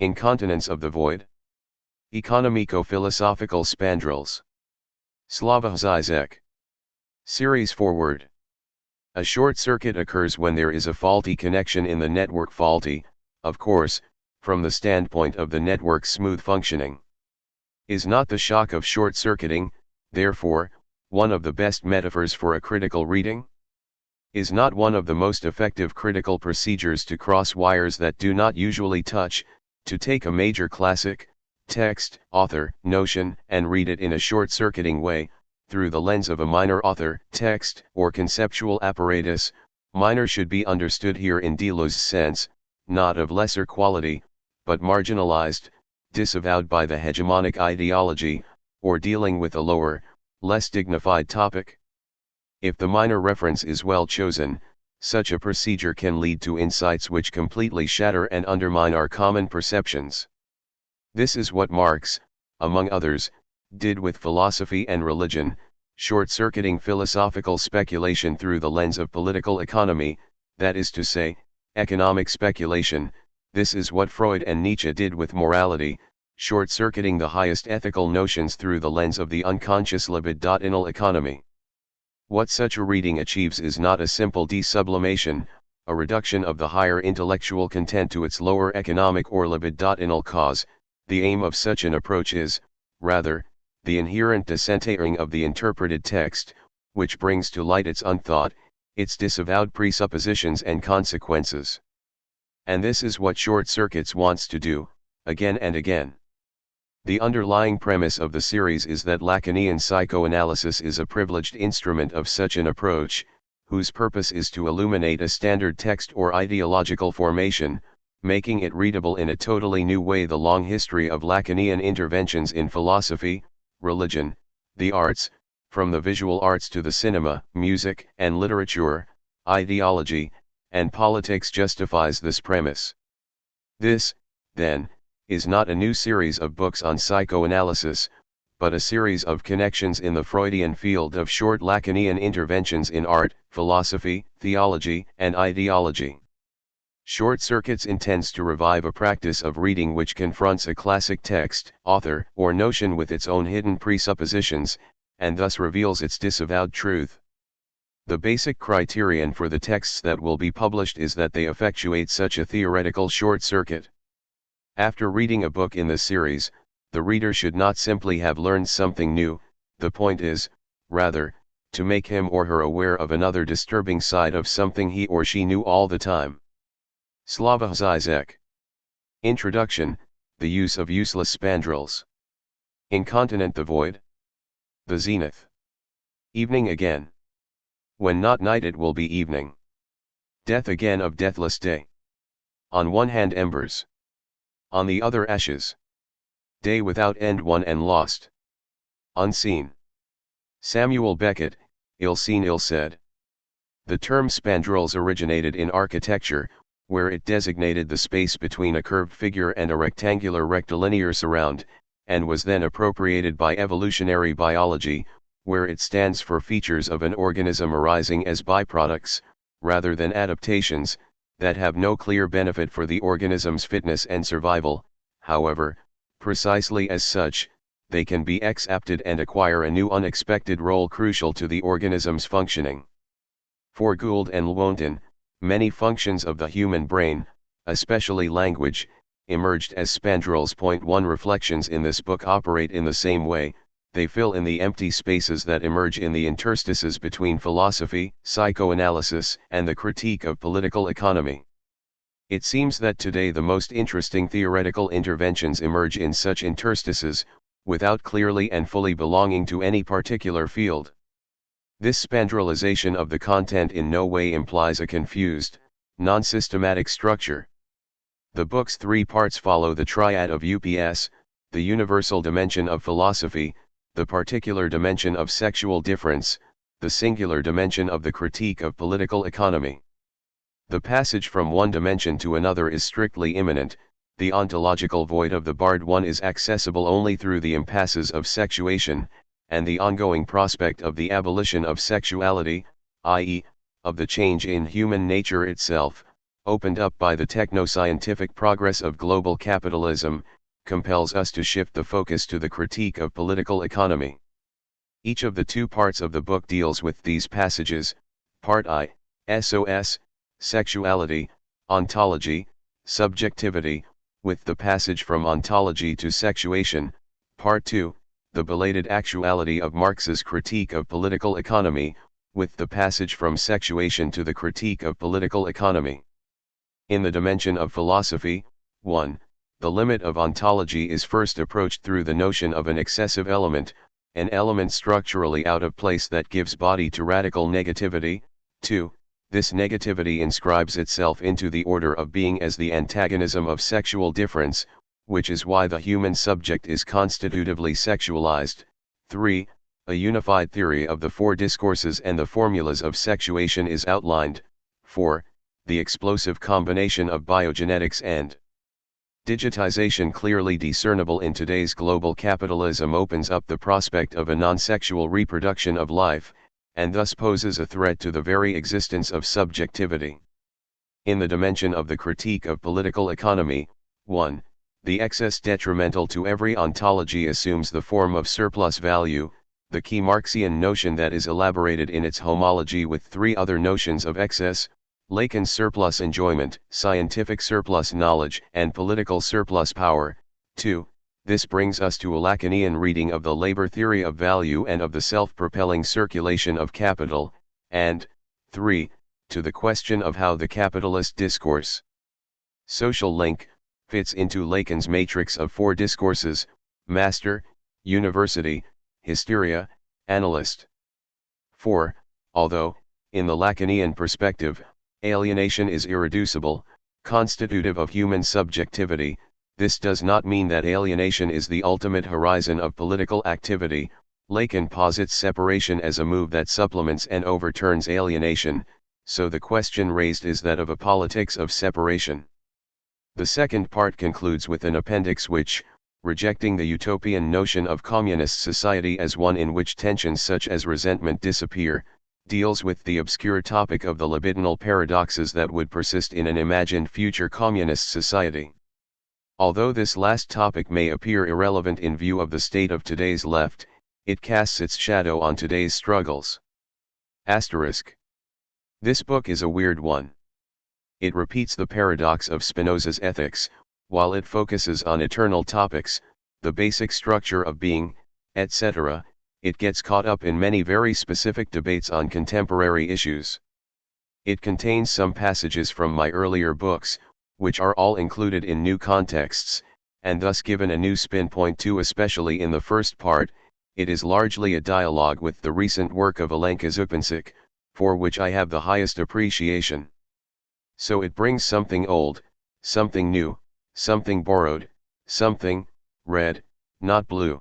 Incontinence of the Void. Economico Philosophical Spandrels. Slavoj Žižek. Series Forward. A short circuit occurs when there is a faulty connection in the network. Faulty, of course, from the standpoint of the network's smooth functioning. Is not the shock of short-circuiting, therefore, one of the best metaphors for a critical reading? Is not one of the most effective critical procedures to cross wires that do not usually touch, to take a major classic, text, author, notion, and read it in a short-circuiting way, through the lens of a minor author, text, or conceptual apparatus? Minor should be understood here in Deleuze's sense, not of lesser quality, but marginalized, disavowed by the hegemonic ideology, or dealing with a lower, less dignified topic. If the minor reference is well chosen, such a procedure can lead to insights which completely shatter and undermine our common perceptions. This is what Marx, among others, did with philosophy and religion, short-circuiting philosophical speculation through the lens of political economy, that is to say, economic speculation. This is what Freud and Nietzsche did with morality, short-circuiting the highest ethical notions through the lens of the unconscious libidinal economy. What such a reading achieves is not a simple desublimation, a reduction of the higher intellectual content to its lower economic or libidinal cause. The aim of such an approach is, rather, the inherent decentering of the interpreted text, which brings to light its unthought, its disavowed presuppositions and consequences. And this is what short circuits wants to do, again and again. The underlying premise of the series is that Lacanian psychoanalysis is a privileged instrument of such an approach, whose purpose is to illuminate a standard text or ideological formation, making it readable in a totally new way. The long history of Lacanian interventions in philosophy, religion, the arts, from the visual arts to the cinema, music and literature, ideology, and politics justifies this premise. This, then, is not a new series of books on psychoanalysis, but a series of connections in the Freudian field of short Lacanian interventions in art, philosophy, theology, and ideology. Short Circuits intends to revive a practice of reading which confronts a classic text, author, or notion with its own hidden presuppositions, and thus reveals its disavowed truth. The basic criterion for the texts that will be published is that they effectuate such a theoretical short circuit. After reading a book in the series, the reader should not simply have learned something new. The point is, rather, to make him or her aware of another disturbing side of something he or she knew all the time. Slavoj Žižek. Introduction, the use of useless spandrels. Incontinent the void. The zenith. Evening again. When not night it will be evening. Death again of deathless day. On one hand embers. On the other ashes. Day without end won and lost. Unseen. Samuel Beckett, ill seen ill said. The term spandrels originated in architecture, where it designated the space between a curved figure and a rectangular rectilinear surround, and was then appropriated by evolutionary biology, where it stands for features of an organism arising as byproducts, rather than adaptations, that have no clear benefit for the organism's fitness and survival. However, precisely as such, they can be exapted and acquire a new unexpected role crucial to the organism's functioning. For Gould and Lewontin, many functions of the human brain, especially language, emerged as spandrels. 1 Reflections in this book operate in the same way. They fill in the empty spaces that emerge in the interstices between philosophy, psychoanalysis, and the critique of political economy. It seems that today the most interesting theoretical interventions emerge in such interstices, without clearly and fully belonging to any particular field. This spandrelization of the content in no way implies a confused, non-systematic structure. The book's 3 parts follow the triad of UPS, the universal dimension of philosophy, the particular dimension of sexual difference, the singular dimension of the critique of political economy. The passage from one dimension to another is strictly immanent. The ontological void of the barred one is accessible only through the impasses of sexuation, and the ongoing prospect of the abolition of sexuality, i.e., of the change in human nature itself, opened up by the techno-scientific progress of global capitalism, compels us to shift the focus to the critique of political economy. Each of the two parts of the book deals with these passages. Part I, SOS, Sexuality, Ontology, Subjectivity, with the passage from ontology to sexuation. Part II, the belated actuality of Marx's critique of political economy, with the passage from sexuation to the critique of political economy. In the dimension of philosophy, 1. The limit of ontology is first approached through the notion of an excessive element, an element structurally out of place that gives body to radical negativity. 2. This negativity inscribes itself into the order of being as the antagonism of sexual difference, which is why the human subject is constitutively sexualized. 3. A unified theory of the four discourses and the formulas of sexuation is outlined. 4. The explosive combination of biogenetics and digitization clearly discernible in today's global capitalism opens up the prospect of a non-sexual reproduction of life, and thus poses a threat to the very existence of subjectivity. In the dimension of the critique of political economy, 1. The excess detrimental to every ontology assumes the form of surplus value, the key Marxian notion that is elaborated in its homology with three other notions of excess: Lacan's surplus enjoyment, scientific surplus knowledge, and political surplus power. 2. This brings us to a Lacanian reading of the labor theory of value and of the self-propelling circulation of capital, and 3. To the question of how the capitalist discourse, social link, fits into Lacan's matrix of four discourses: master, university, hysteria, analyst. 4. Although, in the Lacanian perspective, alienation is irreducible, constitutive of human subjectivity, this does not mean that alienation is the ultimate horizon of political activity. Lacan posits separation as a move that supplements and overturns alienation, so the question raised is that of a politics of separation. The second part concludes with an appendix which, rejecting the utopian notion of communist society as one in which tensions such as resentment disappear, deals with the obscure topic of the libidinal paradoxes that would persist in an imagined future communist society. Although this last topic may appear irrelevant in view of the state of today's left, it casts its shadow on today's struggles. Asterisk. This book is a weird one. It repeats the paradox of Spinoza's ethics, while it focuses on eternal topics, the basic structure of being, etc., it gets caught up in many very specific debates on contemporary issues. It contains some passages from my earlier books, which are all included in new contexts, and thus given a new spin. Point 2. Especially in the first part, it is largely a dialogue with the recent work of Alenka Zupancic, for which I have the highest appreciation. So it brings something old, something new, something borrowed, something red, not blue.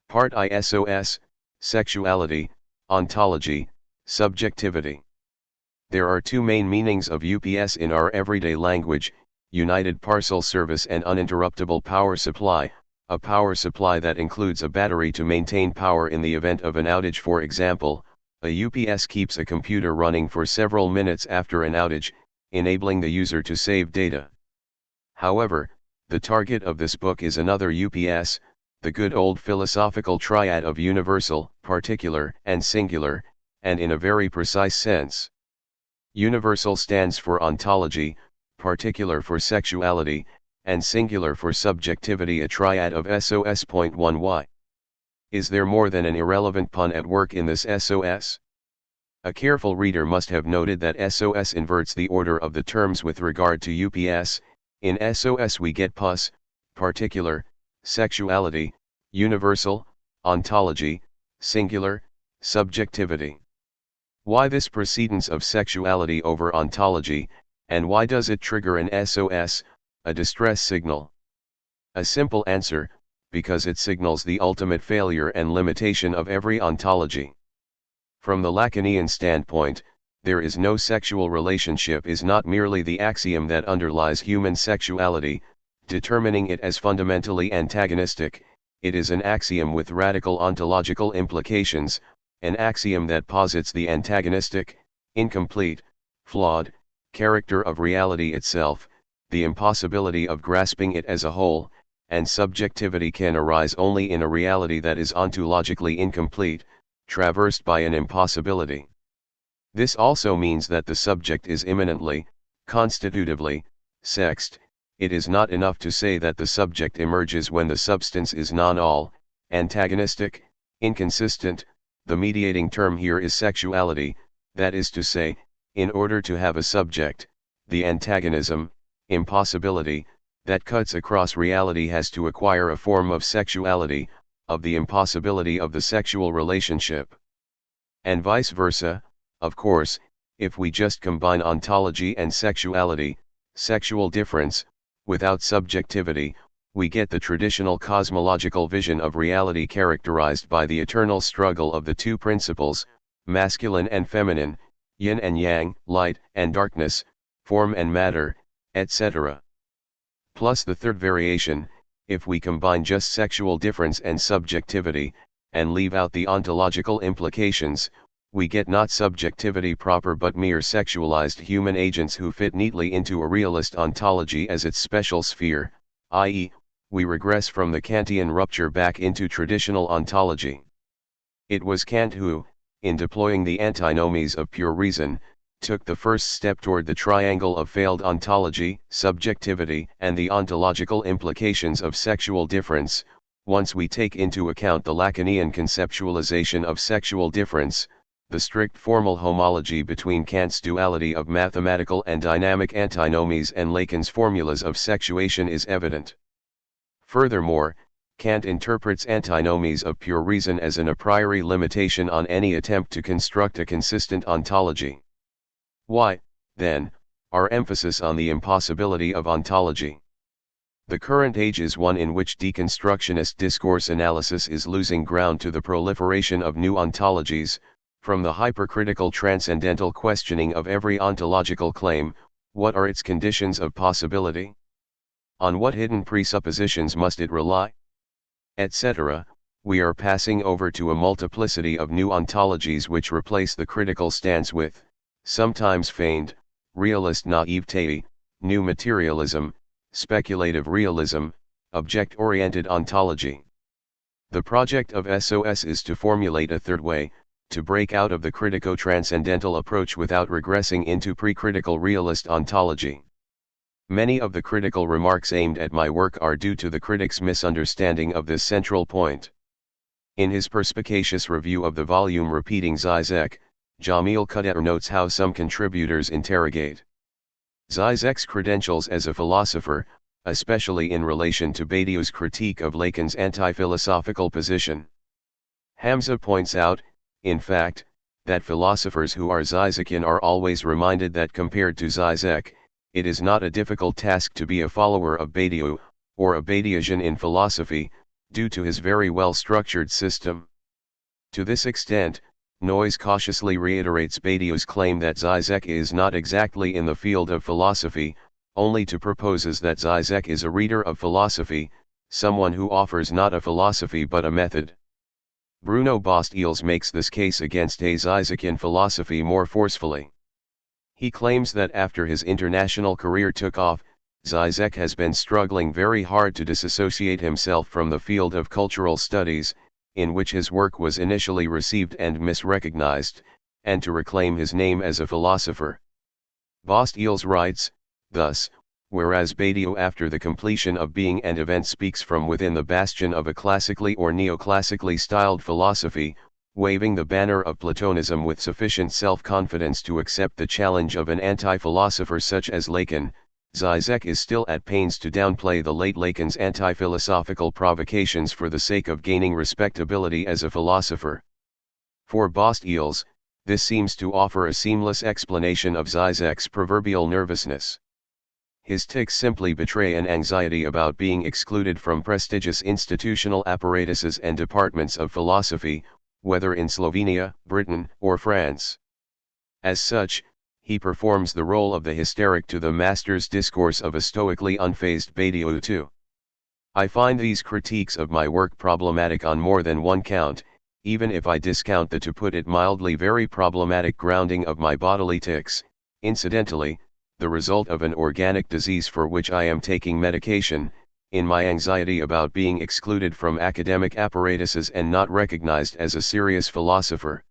Part I. SOS, Sexuality, Ontology, Subjectivity. There are two main meanings of UPS in our everyday language: United Parcel Service and uninterruptible power supply, a power supply that includes a battery to maintain power in the event of an outage. For example, a UPS keeps a computer running for several minutes after an outage, enabling the user to save data. However, the target of this book is another UPS, the good old philosophical triad of universal, particular, and singular, and in a very precise sense. Universal stands for ontology, particular for sexuality, and singular for subjectivity, a triad of SOS. Point 1. Why is there more than an irrelevant pun at work in this SOS? A careful reader must have noted that SOS inverts the order of the terms with regard to UPS. In SOS we get pus, particular, sexuality, universal, ontology, singular, subjectivity. Why this precedence of sexuality over ontology, and why does it trigger an SOS, a distress signal? A simple answer: because it signals the ultimate failure and limitation of every ontology. From the Lacanian standpoint, there is no sexual relationship is not merely the axiom that underlies human sexuality, determining it as fundamentally antagonistic, it is an axiom with radical ontological implications, an axiom that posits the antagonistic, incomplete, flawed, character of reality itself, the impossibility of grasping it as a whole, and subjectivity can arise only in a reality that is ontologically incomplete, traversed by an impossibility. This also means that the subject is immanently, constitutively, sexed. It is not enough to say that the subject emerges when the substance is non-all, antagonistic, inconsistent. The mediating term here is sexuality, that is to say, in order to have a subject, the antagonism, impossibility, that cuts across reality has to acquire a form of sexuality, of the impossibility of the sexual relationship. And vice versa, of course, if we just combine ontology and sexuality, sexual difference, without subjectivity, we get the traditional cosmological vision of reality characterized by the eternal struggle of the two principles, masculine and feminine, yin and yang, light and darkness, form and matter, etc. Plus the third variation, if we combine just sexual difference and subjectivity, and leave out the ontological implications, we get not subjectivity proper but mere sexualized human agents who fit neatly into a realist ontology as its special sphere, i.e., we regress from the Kantian rupture back into traditional ontology. It was Kant who, in deploying the antinomies of pure reason, took the first step toward the triangle of failed ontology, subjectivity, and the ontological implications of sexual difference. Once we take into account the Lacanian conceptualization of sexual difference, the strict formal homology between Kant's duality of mathematical and dynamic antinomies and Lacan's formulas of sexuation is evident. Furthermore, Kant interprets antinomies of pure reason as an a priori limitation on any attempt to construct a consistent ontology. Why, then, our emphasis on the impossibility of ontology? The current age is one in which deconstructionist discourse analysis is losing ground to the proliferation of new ontologies, from the hypercritical transcendental questioning of every ontological claim. What are its conditions of possibility? On what hidden presuppositions must it rely? Etc. We are passing over to a multiplicity of new ontologies which replace the critical stance with, sometimes feigned, realist naivete, new materialism, speculative realism, object-oriented ontology. The project of SOS is to formulate a third way, to break out of the critico-transcendental approach without regressing into pre-critical realist ontology. Many of the critical remarks aimed at my work are due to the critic's misunderstanding of this central point. In his perspicacious review of the volume Repeating Žižek, Jamil Kuderer notes how some contributors interrogate Žižek's credentials as a philosopher, especially in relation to Badiou's critique of Lacan's anti-philosophical position. Hamza points out, in fact, that philosophers who are Žižekian are always reminded that compared to Žižek, it is not a difficult task to be a follower of Badiou, or a Badiousian in philosophy, due to his very well-structured system. To this extent, Noyes cautiously reiterates Badiou's claim that Žižek is not exactly in the field of philosophy, only to proposes that Žižek is a reader of philosophy, someone who offers not a philosophy but a method. Bruno Bastils makes this case against a Žižekian philosophy more forcefully. He claims that after his international career took off, Žižek has been struggling very hard to disassociate himself from the field of cultural studies, in which his work was initially received and misrecognized, and to reclaim his name as a philosopher. Bastils writes, thus, whereas Badiou after the completion of Being and Event speaks from within the bastion of a classically or neoclassically styled philosophy, waving the banner of Platonism with sufficient self-confidence to accept the challenge of an anti-philosopher such as Lacan, Žižek is still at pains to downplay the late Lacan's anti-philosophical provocations for the sake of gaining respectability as a philosopher. For Bastils, this seems to offer a seamless explanation of Žižek's proverbial nervousness. His tics simply betray an anxiety about being excluded from prestigious institutional apparatuses and departments of philosophy, whether in Slovenia, Britain, or France. As such, he performs the role of the hysteric to the master's discourse of a stoically unfazed Badiou too. I find these critiques of my work problematic on more than one count, even if I discount the, to put it mildly, very problematic grounding of my bodily tics. Incidentally, the result of an organic disease for which I am taking medication, in my anxiety about being excluded from academic apparatuses and not recognized as a serious philosopher.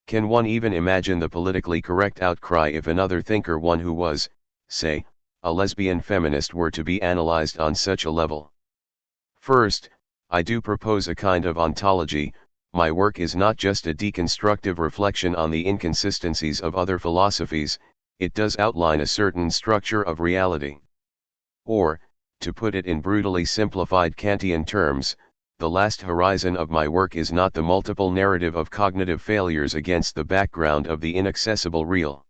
Can one even imagine the politically correct outcry if another thinker, one who was, say, a lesbian feminist, were to be analyzed on such a level? First, I do propose a kind of ontology. My work is not just a deconstructive reflection on the inconsistencies of other philosophies, it does outline a certain structure of reality. Or, to put it in brutally simplified Kantian terms, the last horizon of my work is not the multiple narrative of cognitive failures against the background of the inaccessible real.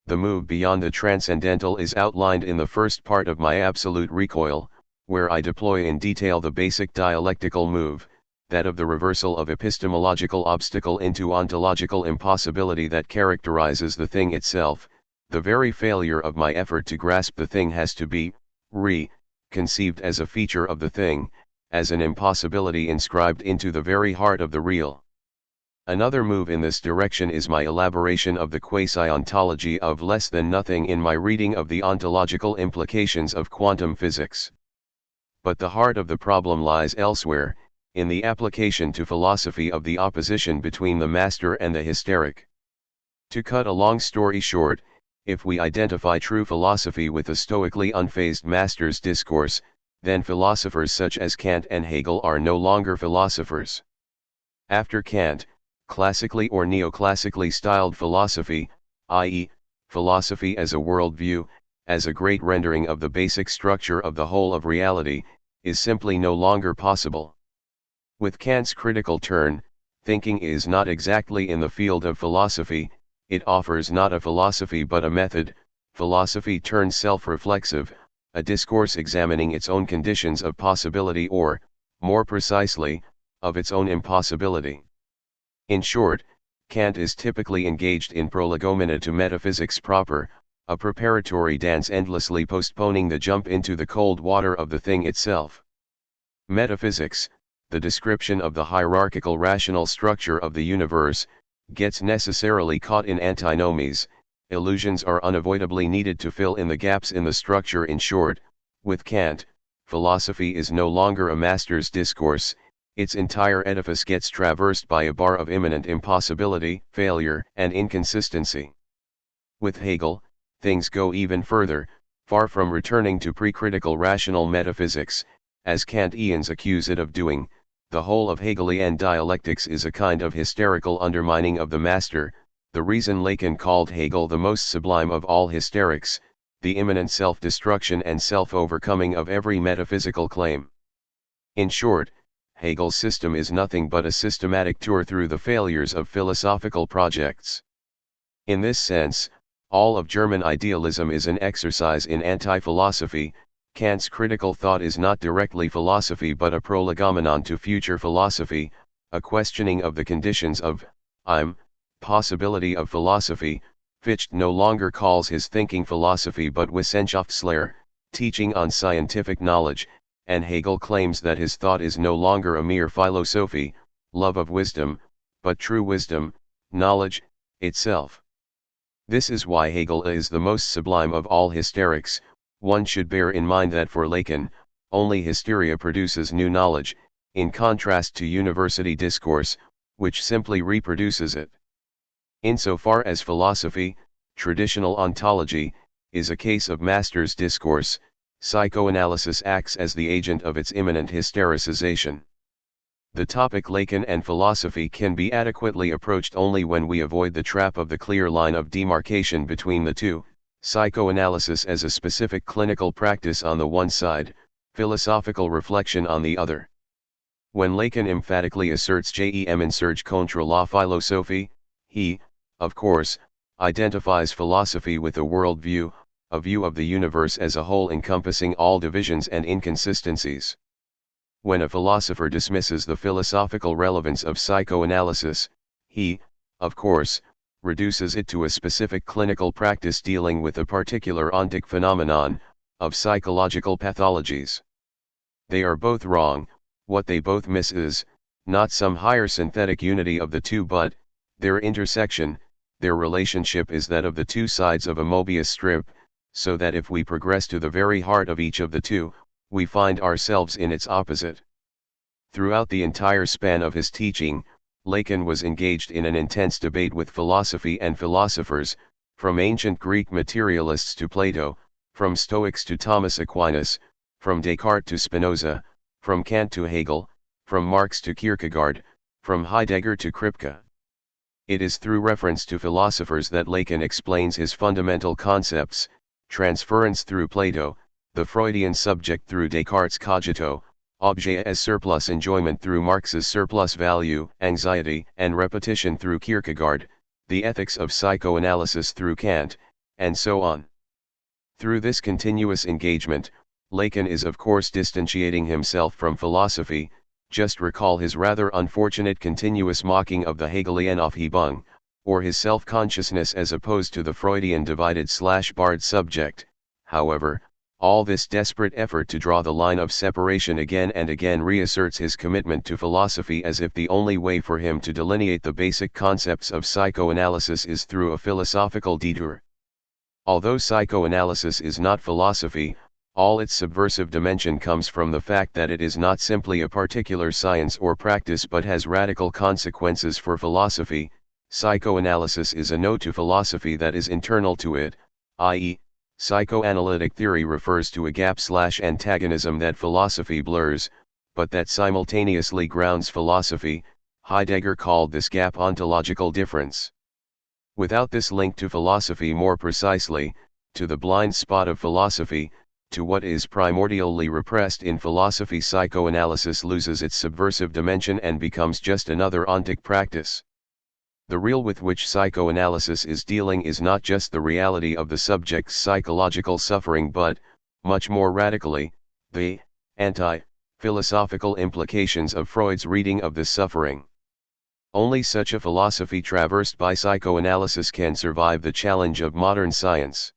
The move beyond the transcendental is outlined in the first part of my Absolute Recoil, where I deploy in detail the basic dialectical move, that of the reversal of epistemological obstacle into ontological impossibility that characterizes the thing itself. The very failure of my effort to grasp the thing has to be conceived as a feature of the thing, as an impossibility inscribed into the very heart of the real. Another move in this direction is my elaboration of the quasi-ontology of less than nothing in my reading of the ontological implications of quantum physics. But the heart of the problem lies elsewhere, in the application to philosophy of the opposition between the master and the hysteric. To cut a long story short, if we identify true philosophy with the stoically unfazed master's discourse, then philosophers such as Kant and Hegel are no longer philosophers. After Kant, classically or neoclassically styled philosophy, i.e., philosophy as a worldview, as a great rendering of the basic structure of the whole of reality, is simply no longer possible. With Kant's critical turn, thinking is not exactly in the field of philosophy, it offers not a philosophy but a method. Philosophy turns self-reflexive, a discourse examining its own conditions of possibility or, more precisely, of its own impossibility. In short, Kant is typically engaged in prolegomena to metaphysics proper, a preparatory dance endlessly postponing the jump into the cold water of the thing itself. Metaphysics, the description of the hierarchical rational structure of the universe, gets necessarily caught in antinomies. Illusions are unavoidably needed to fill in the gaps in the structure. In short, with Kant, philosophy is no longer a master's discourse, its entire edifice gets traversed by a bar of imminent impossibility, failure, and inconsistency. With Hegel, things go even further, far from returning to pre-critical rational metaphysics, as Kantians accuse it of doing. The whole of Hegelian dialectics is a kind of hysterical undermining of the master, the reason Lacan called Hegel the most sublime of all hysterics, the imminent self-destruction and self-overcoming of every metaphysical claim. In short, Hegel's system is nothing but a systematic tour through the failures of philosophical projects. In this sense, all of German idealism is an exercise in anti-philosophy. Kant's critical thought is not directly philosophy but a prolegomenon to future philosophy, a questioning of the conditions of possibility of philosophy. Fichte no longer calls his thinking philosophy but Wissenschaftslehre, teaching on scientific knowledge, and Hegel claims that his thought is no longer a mere philosophy, love of wisdom, but true wisdom, knowledge, itself. This is why Hegel is the most sublime of all hysterics. One should bear in mind that for Lacan, only hysteria produces new knowledge, in contrast to university discourse, which simply reproduces it. Insofar as philosophy, traditional ontology, is a case of master's discourse, psychoanalysis acts as the agent of its imminent hystericization. The topic Lacan and philosophy can be adequately approached only when we avoid the trap of the clear line of demarcation between the two, psychoanalysis as a specific clinical practice on the one side, philosophical reflection on the other. When Lacan emphatically asserts "Jem insurge contre la philosophie," he, of course, identifies philosophy with a worldview, a view of the universe as a whole encompassing all divisions and inconsistencies. When a philosopher dismisses the philosophical relevance of psychoanalysis, he, of course, reduces it to a specific clinical practice dealing with a particular ontic phenomenon, of psychological pathologies. They are both wrong. What they both miss is, not some higher synthetic unity of the two but, their intersection. Their relationship is that of the two sides of a Mobius strip, so that if we progress to the very heart of each of the two, we find ourselves in its opposite. Throughout the entire span of his teaching, Lacon was engaged in an intense debate with philosophy and philosophers, from ancient Greek materialists to Plato, from Stoics to Thomas Aquinas, from Descartes to Spinoza, from Kant to Hegel, from Marx to Kierkegaard, from Heidegger to Kripke. It is through reference to philosophers that Lacon explains his fundamental concepts: transference through Plato, the Freudian subject through Descartes' cogito, objet as surplus enjoyment through Marx's surplus value, anxiety and repetition through Kierkegaard, the ethics of psychoanalysis through Kant, and so on. Through this continuous engagement, Lacon is of course distantiating himself from philosophy. Just recall his rather unfortunate continuous mocking of the Hegelian Aufhebung, or his self-consciousness as opposed to the Freudian divided/barred subject. However, all this desperate effort to draw the line of separation again and again reasserts his commitment to philosophy, as if the only way for him to delineate the basic concepts of psychoanalysis is through a philosophical detour. Although psychoanalysis is not philosophy, all its subversive dimension comes from the fact that it is not simply a particular science or practice but has radical consequences for philosophy. Psychoanalysis is a no to philosophy that is internal to it, i.e., psychoanalytic theory refers to a gap/antagonism that philosophy blurs, but that simultaneously grounds philosophy. Heidegger called this gap ontological difference. Without this link to philosophy, more precisely, to the blind spot of philosophy, to what is primordially repressed in philosophy, psychoanalysis loses its subversive dimension and becomes just another ontic practice. The real with which psychoanalysis is dealing is not just the reality of the subject's psychological suffering but, much more radically, the anti-philosophical implications of Freud's reading of this suffering. Only such a philosophy traversed by psychoanalysis can survive the challenge of modern science.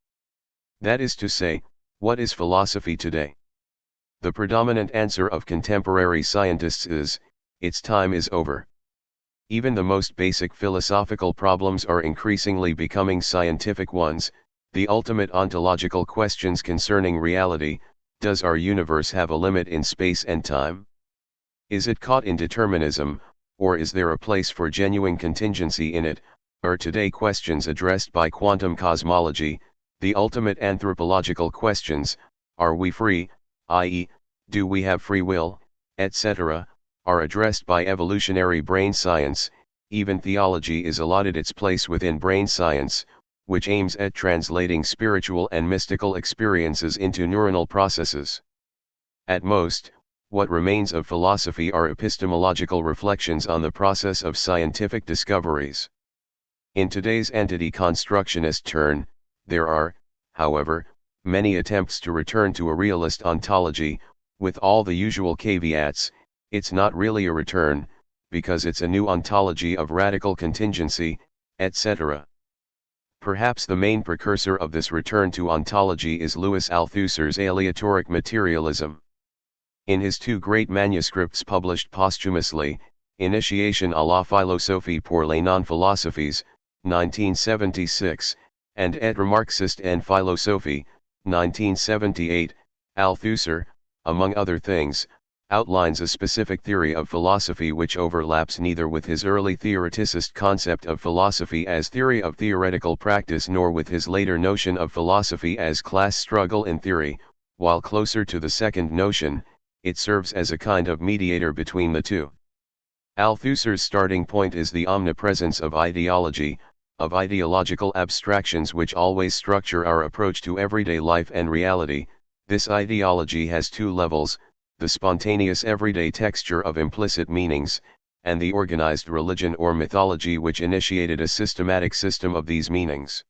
That is to say, what is philosophy today? The predominant answer of contemporary scientists is, its time is over. Even the most basic philosophical problems are increasingly becoming scientific ones. The ultimate ontological questions concerning reality: does our universe have a limit in space and time? Is it caught in determinism, or is there a place for genuine contingency in it? Are today questions addressed by quantum cosmology. The ultimate anthropological questions: are we free, i.e., do we have free will, etc., are addressed by evolutionary brain science. Even theology is allotted its place within brain science, which aims at translating spiritual and mystical experiences into neuronal processes. At most, what remains of philosophy are epistemological reflections on the process of scientific discoveries. In today's anti-deconstructionist turn, there are, however, many attempts to return to a realist ontology, with all the usual caveats. It's not really a return, because it's a new ontology of radical contingency, etc. Perhaps the main precursor of this return to ontology is Louis Althusser's aleatoric materialism. In his two great manuscripts published posthumously, Initiation à la philosophie pour les non-philosophes, 1976, and Être marxiste en philosophie, 1978, Althusser, among other things, outlines a specific theory of philosophy which overlaps neither with his early theoreticist concept of philosophy as theory of theoretical practice nor with his later notion of philosophy as class struggle in theory. While closer to the second notion, it serves as a kind of mediator between the two. Althusser's starting point is the omnipresence of ideology, of ideological abstractions which always structure our approach to everyday life and reality. This ideology has two levels: the spontaneous everyday texture of implicit meanings, and the organized religion or mythology which initiated a systematic system of these meanings.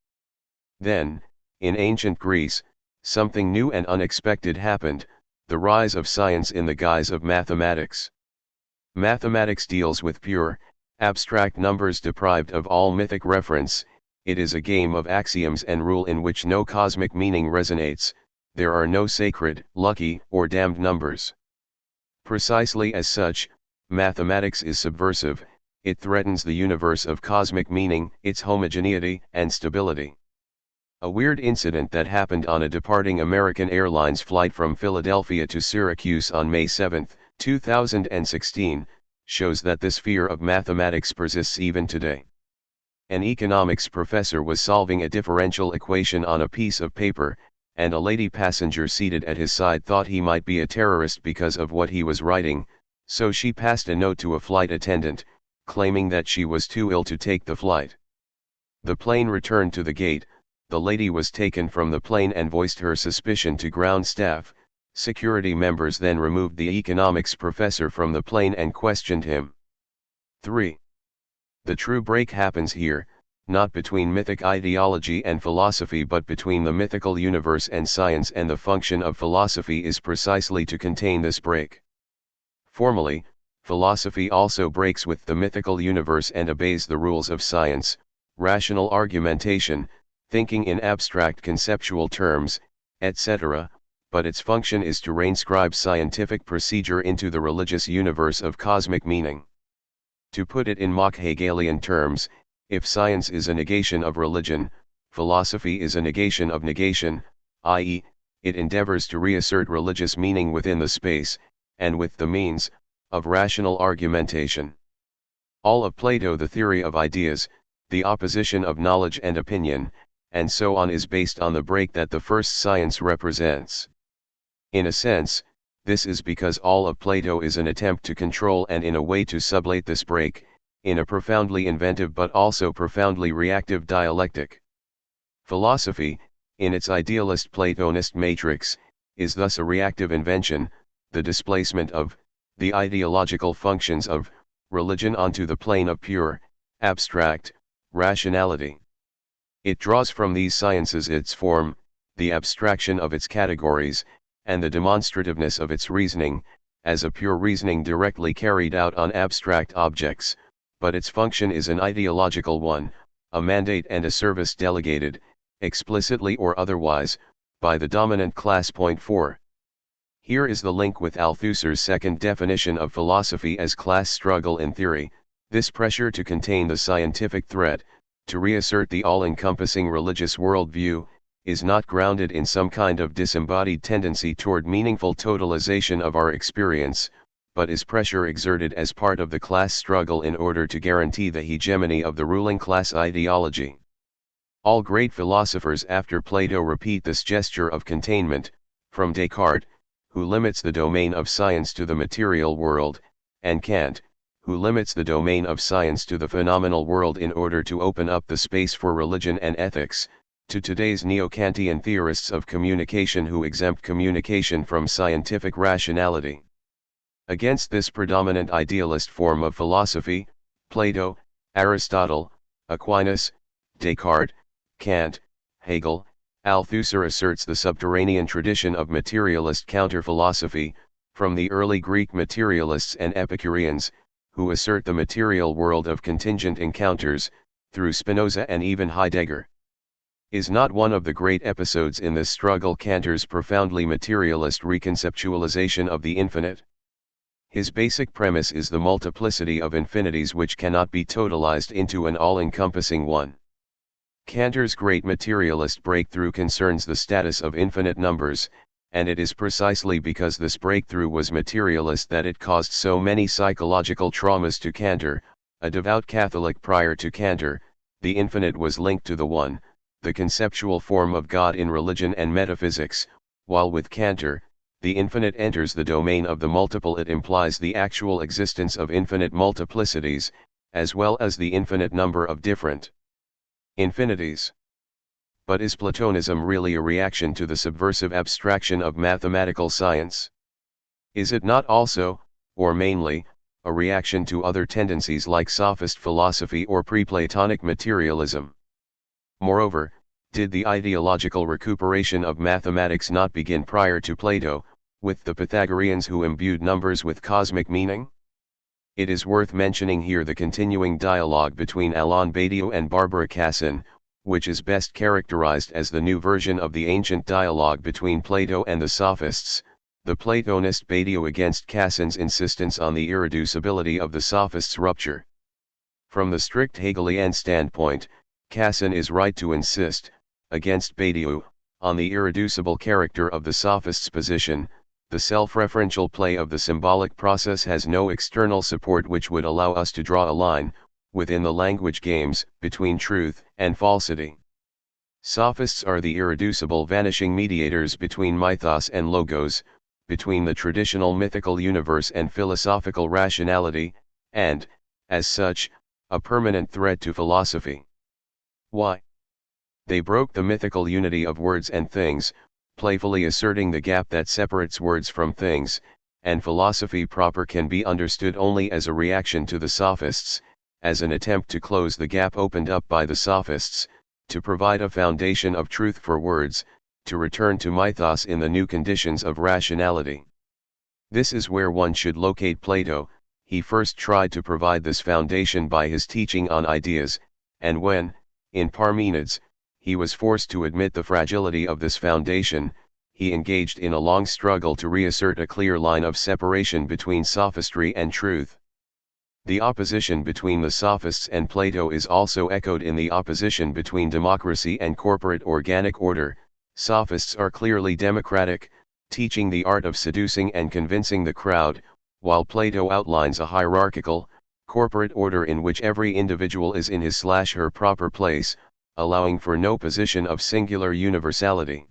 Then, in ancient Greece, something new and unexpected happened: the rise of science in the guise of mathematics. Mathematics deals with pure, abstract numbers deprived of all mythic reference. It is a game of axioms and rule in which no cosmic meaning resonates. There are no sacred, lucky, or damned numbers. Precisely as such, mathematics is subversive. It threatens the universe of cosmic meaning, its homogeneity and stability. A weird incident that happened on a departing American Airlines flight from Philadelphia to Syracuse on May 7, 2016, shows that this fear of mathematics persists even today. An economics professor was solving a differential equation on a piece of paper, and a lady passenger seated at his side thought he might be a terrorist because of what he was writing, so she passed a note to a flight attendant, claiming that she was too ill to take the flight. The plane returned to the gate. The lady was taken from the plane and voiced her suspicion to ground staff. Security members then removed the economics professor from the plane and questioned him. 3. The true break happens here, not between mythic ideology and philosophy but between the mythical universe and science, and the function of philosophy is precisely to contain this break. Formally, philosophy also breaks with the mythical universe and obeys the rules of science, rational argumentation, thinking in abstract conceptual terms, etc., but its function is to reinscribe scientific procedure into the religious universe of cosmic meaning. To put it in mock Hegelian terms, if science is a negation of religion, philosophy is a negation of negation, i.e., it endeavors to reassert religious meaning within the space, and with the means, of rational argumentation. All of Plato, the theory of ideas, the opposition of knowledge and opinion, and so on, is based on the break that the first science represents. In a sense, this is because all of Plato is an attempt to control and in a way to sublate this break, in a profoundly inventive but also profoundly reactive dialectic. Philosophy, in its idealist Platonist matrix, is thus a reactive invention, the displacement of the ideological functions of religion onto the plane of pure, abstract, rationality. It draws from these sciences its form, the abstraction of its categories, and the demonstrativeness of its reasoning, as a pure reasoning directly carried out on abstract objects, but its function is an ideological one, a mandate and a service delegated, explicitly or otherwise, by the dominant class. Point 4. Here is the link with Althusser's second definition of philosophy as class struggle in theory. This pressure to contain the scientific threat, to reassert the all-encompassing religious worldview, is not grounded in some kind of disembodied tendency toward meaningful totalization of our experience, but is pressure exerted as part of the class struggle in order to guarantee the hegemony of the ruling class ideology. All great philosophers after Plato repeat this gesture of containment, from Descartes, who limits the domain of science to the material world, and Kant, who limits the domain of science to the phenomenal world in order to open up the space for religion and ethics, to today's neo-Kantian theorists of communication who exempt communication from scientific rationality. Against this predominant idealist form of philosophy, Plato, Aristotle, Aquinas, Descartes, Kant, Hegel, Althusser asserts the subterranean tradition of materialist counter-philosophy, from the early Greek materialists and Epicureans, who assert the material world of contingent encounters, through Spinoza and even Heidegger. Is not one of the great episodes in this struggle Cantor's profoundly materialist reconceptualization of the infinite? His basic premise is the multiplicity of infinities which cannot be totalized into an all-encompassing one. Cantor's great materialist breakthrough concerns the status of infinite numbers, and it is precisely because this breakthrough was materialist that it caused so many psychological traumas to Cantor. A devout Catholic prior to Cantor, the infinite was linked to the one, the conceptual form of God in religion and metaphysics, while with Cantor, the infinite enters the domain of the multiple. It implies the actual existence of infinite multiplicities, as well as the infinite number of different infinities. But is Platonism really a reaction to the subversive abstraction of mathematical science? Is it not also, or mainly, a reaction to other tendencies like sophist philosophy or pre-Platonic materialism? Moreover, did the ideological recuperation of mathematics not begin prior to Plato, with the Pythagoreans who imbued numbers with cosmic meaning? It is worth mentioning here the continuing dialogue between Alain Badiou and Barbara Cassin, which is best characterized as the new version of the ancient dialogue between Plato and the Sophists, the Platonist Badiou against Cassin's insistence on the irreducibility of the Sophists' rupture. From the strict Hegelian standpoint, Cassin is right to insist, against Badiou, on the irreducible character of the sophist's position. The self-referential play of the symbolic process has no external support which would allow us to draw a line, within the language games, between truth and falsity. Sophists are the irreducible vanishing mediators between mythos and logos, between the traditional mythical universe and philosophical rationality, and, as such, a permanent threat to philosophy. Why? They broke the mythical unity of words and things, playfully asserting the gap that separates words from things, and philosophy proper can be understood only as a reaction to the sophists, as an attempt to close the gap opened up by the sophists, to provide a foundation of truth for words, to return to mythos in the new conditions of rationality. This is where one should locate Plato. He first tried to provide this foundation by his teaching on ideas, and when, in Parmenides, he was forced to admit the fragility of this foundation, he engaged in a long struggle to reassert a clear line of separation between sophistry and truth. The opposition between the sophists and Plato is also echoed in the opposition between democracy and corporate organic order. Sophists are clearly democratic, teaching the art of seducing and convincing the crowd, while Plato outlines a hierarchical, corporate order in which every individual is in his/her proper place, allowing for no position of singular universality.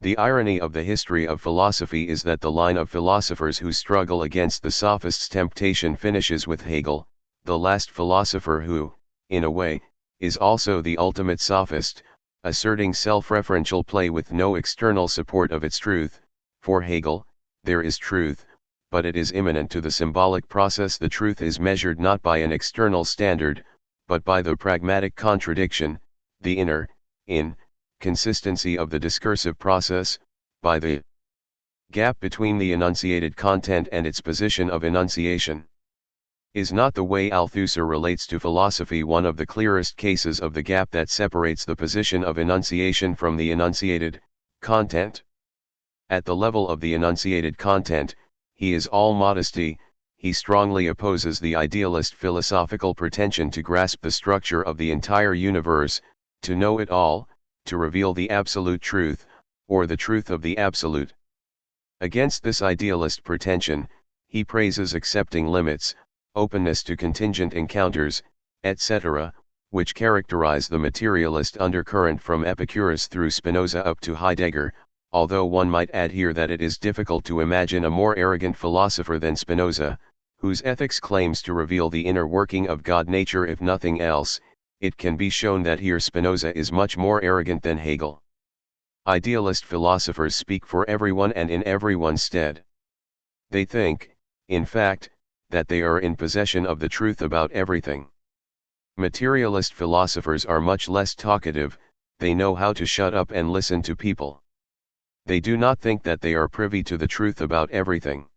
The irony of the history of philosophy is that the line of philosophers who struggle against the sophists' temptation finishes with Hegel, the last philosopher who, in a way, is also the ultimate sophist, asserting self-referential play with no external support of its truth. For Hegel, there is truth, but it is immanent to the symbolic process. The truth is measured not by an external standard, but by the pragmatic contradiction, the inner, consistency of the discursive process, by the gap between the enunciated content and its position of enunciation. Is not the way Althusser relates to philosophy one of the clearest cases of the gap that separates the position of enunciation from the enunciated content? At the level of the enunciated content, he is all modesty. He strongly opposes the idealist philosophical pretension to grasp the structure of the entire universe, to know it all, to reveal the absolute truth, or the truth of the absolute. Against this idealist pretension, he praises accepting limits, openness to contingent encounters, etc., which characterize the materialist undercurrent from Epicurus through Spinoza up to Heidegger, although one might add here that it is difficult to imagine a more arrogant philosopher than Spinoza, whose ethics claims to reveal the inner working of God nature if nothing else. It can be shown that here Spinoza is much more arrogant than Hegel. Idealist philosophers speak for everyone and in everyone's stead. They think, in fact, that they are in possession of the truth about everything. Materialist philosophers are much less talkative. They know how to shut up and listen to people. They do not think that they are privy to the truth about everything.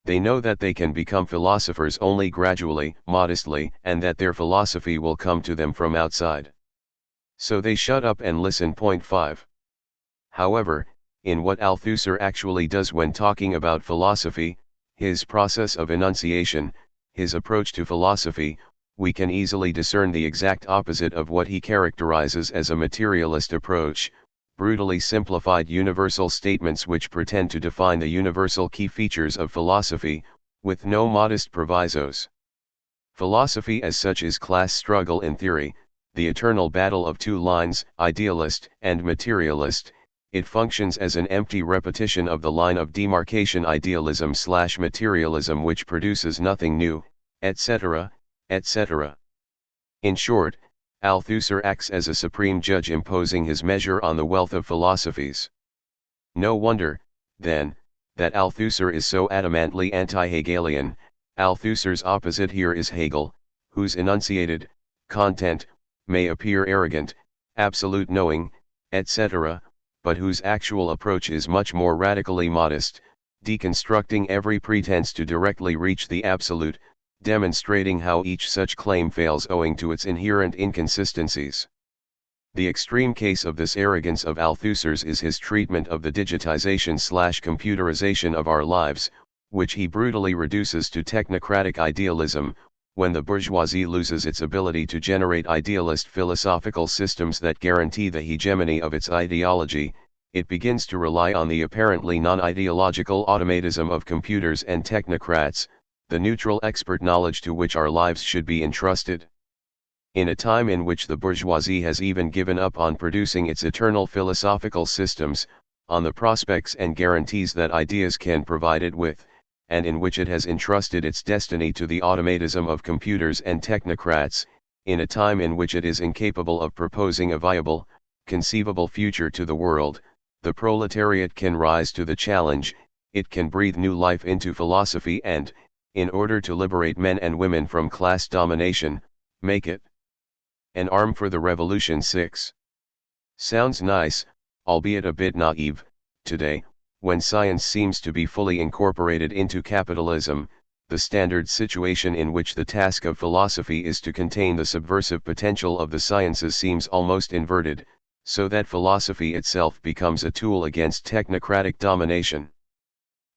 They know that they can become philosophers only gradually, modestly, and that their philosophy will come to them from outside. So they shut up and listen. Point 5. However, in what Althusser actually does when talking about philosophy, his process of enunciation, his approach to philosophy, we can easily discern the exact opposite of what he characterizes as a materialist approach, brutally simplified universal statements which pretend to define the universal key features of philosophy, with no modest provisos. Philosophy as such is class struggle in theory, the eternal battle of two lines, idealist and materialist. It functions as an empty repetition of the line of demarcation idealism/materialism which produces nothing new, etc., etc. In short, Althusser acts as a supreme judge imposing his measure on the wealth of philosophies. No wonder, then, that Althusser is so adamantly anti-Hegelian. Althusser's opposite here is Hegel, whose enunciated content may appear arrogant, absolute knowing, etc., but whose actual approach is much more radically modest, deconstructing every pretense to directly reach the absolute, demonstrating how each such claim fails owing to its inherent inconsistencies. The extreme case of this arrogance of Althusser's is his treatment of the digitization/computerization of our lives, which he brutally reduces to technocratic idealism, when the bourgeoisie loses its ability to generate idealist philosophical systems that guarantee the hegemony of its ideology, it begins to rely on the apparently non-ideological automatism of computers and technocrats, the neutral expert knowledge to which our lives should be entrusted. In a time in which the bourgeoisie has even given up on producing its eternal philosophical systems, on the prospects and guarantees that ideas can provide it with, and in which it has entrusted its destiny to the automatism of computers and technocrats, in a time in which it is incapable of proposing a viable, conceivable future to the world, the proletariat can rise to the challenge, it can breathe new life into philosophy and, in order to liberate men and women from class domination, make it an arm for the revolution. 6. Sounds nice, albeit a bit naive, today, when science seems to be fully incorporated into capitalism, the standard situation in which the task of philosophy is to contain the subversive potential of the sciences seems almost inverted, so that philosophy itself becomes a tool against technocratic domination.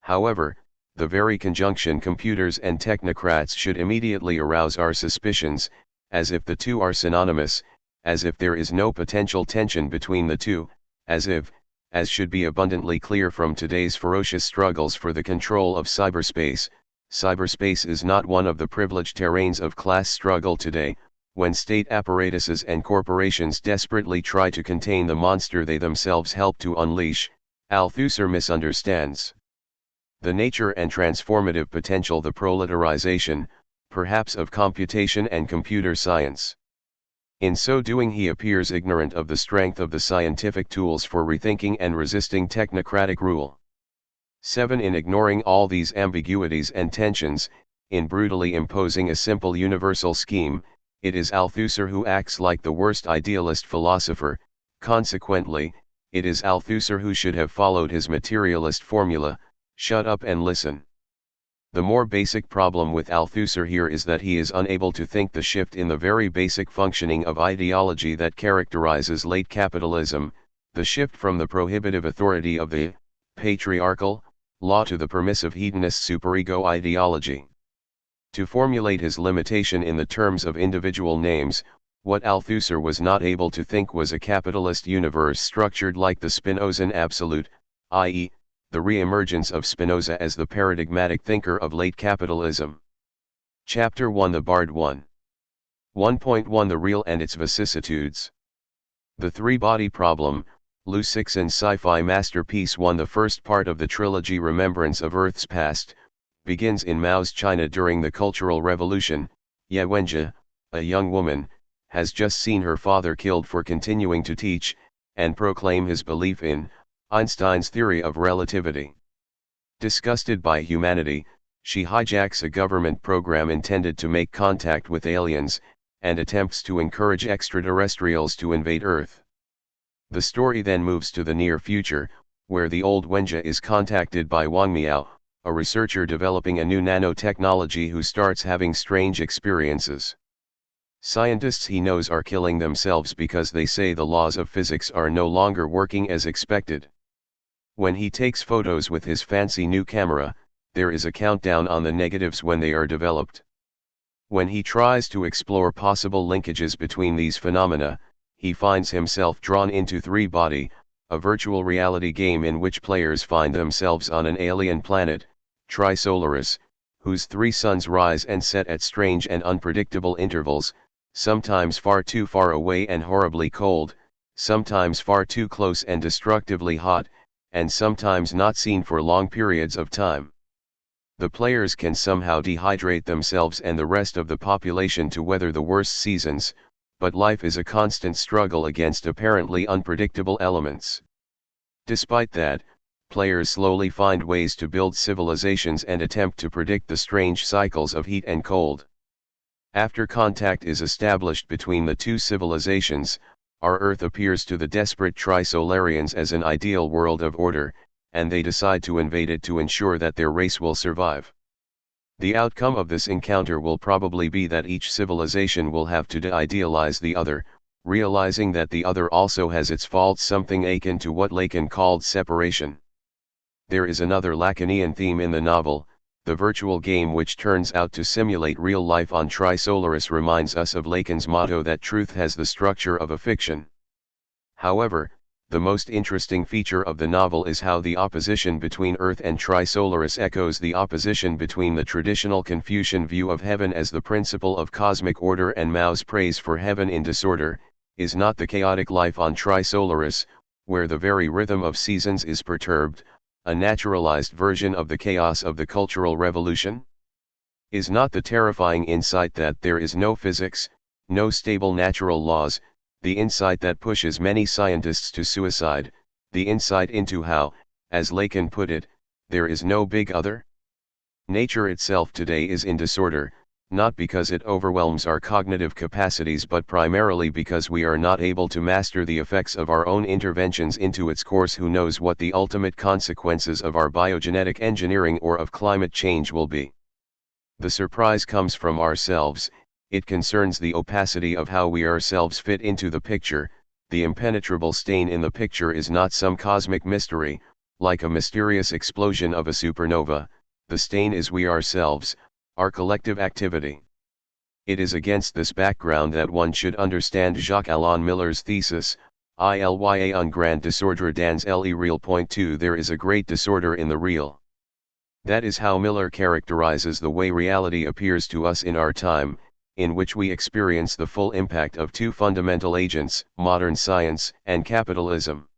However, the very conjunction computers and technocrats should immediately arouse our suspicions, as if the two are synonymous, as if there is no potential tension between the two, as should be abundantly clear from today's ferocious struggles for the control of cyberspace, cyberspace is not one of the privileged terrains of class struggle today, when state apparatuses and corporations desperately try to contain the monster they themselves help to unleash. Althusser misunderstands the nature and transformative potential, the proletarization, perhaps of computation and computer science. In so doing he appears ignorant of the strength of the scientific tools for rethinking and resisting technocratic rule. 7. In ignoring all these ambiguities and tensions, in brutally imposing a simple universal scheme, it is Althusser who acts like the worst idealist philosopher. Consequently, it is Althusser who should have followed his materialist formula, shut up and listen. The more basic problem with Althusser here is that he is unable to think the shift in the very basic functioning of ideology that characterizes late capitalism, the shift from the prohibitive authority of the patriarchal law to the permissive hedonist superego ideology. To formulate his limitation in the terms of individual names, what Althusser was not able to think was a capitalist universe structured like the Spinozan absolute, i.e., the re-emergence of Spinoza as the paradigmatic thinker of late capitalism. Chapter 1 The Barred One. 1.1 The Real and its Vicissitudes. The Three-Body Problem, Lu Cixin's sci-fi masterpiece 1. The first part of the trilogy Remembrance of Earth's Past, begins in Mao's China during the Cultural Revolution. Ye Wenjie, a young woman, has just seen her father killed for continuing to teach, and proclaim his belief in, Einstein's theory of relativity. Disgusted by humanity, she hijacks a government program intended to make contact with aliens, and attempts to encourage extraterrestrials to invade Earth. The story then moves to the near future, where the old Wenjie is contacted by Wang Miao, a researcher developing a new nanotechnology who starts having strange experiences. Scientists he knows are killing themselves because they say the laws of physics are no longer working as expected. When he takes photos with his fancy new camera, there is a countdown on the negatives when they are developed. When he tries to explore possible linkages between these phenomena, he finds himself drawn into Three-Body, a virtual reality game in which players find themselves on an alien planet, Trisolaris, whose three suns rise and set at strange and unpredictable intervals, sometimes far too far away and horribly cold, sometimes far too close and destructively hot, and sometimes not seen for long periods of time. The players can somehow dehydrate themselves and the rest of the population to weather the worst seasons, but life is a constant struggle against apparently unpredictable elements. Despite that, players slowly find ways to build civilizations and attempt to predict the strange cycles of heat and cold. After contact is established between the two civilizations, our Earth appears to the desperate Trisolarians as an ideal world of order, and they decide to invade it to ensure that their race will survive. The outcome of this encounter will probably be that each civilization will have to de-idealize the other, realizing that the other also has its faults, something akin to what Lacan called separation. There is another Lacanian theme in the novel, the virtual game which turns out to simulate real life on Trisolaris reminds us of Lacan's motto that truth has the structure of a fiction. However, the most interesting feature of the novel is how the opposition between Earth and Trisolaris echoes the opposition between the traditional Confucian view of heaven as the principle of cosmic order and Mao's praise for heaven in disorder, is not the chaotic life on Trisolaris, where the very rhythm of seasons is perturbed, a naturalized version of the chaos of the Cultural Revolution? Is not the terrifying insight that there is no physics, no stable natural laws, the insight that pushes many scientists to suicide, the insight into how, as Lacan put it, there is no big other? Nature itself today is in disorder, not because it overwhelms our cognitive capacities but primarily because we are not able to master the effects of our own interventions into its course. Who knows what the ultimate consequences of our biogenetic engineering or of climate change will be? The surprise comes from ourselves. It concerns the opacity of how we ourselves fit into the picture. The impenetrable stain in the picture is not some cosmic mystery, like a mysterious explosion of a supernova. The stain is we ourselves, our collective activity. It is against this background that one should understand Jacques-Alain Miller's thesis, ILYA un grand désordre dans le réel. 2 There is a great disorder in the real. That is how Miller characterizes the way reality appears to us in our time, in which we experience the full impact of two fundamental agents, modern science and capitalism.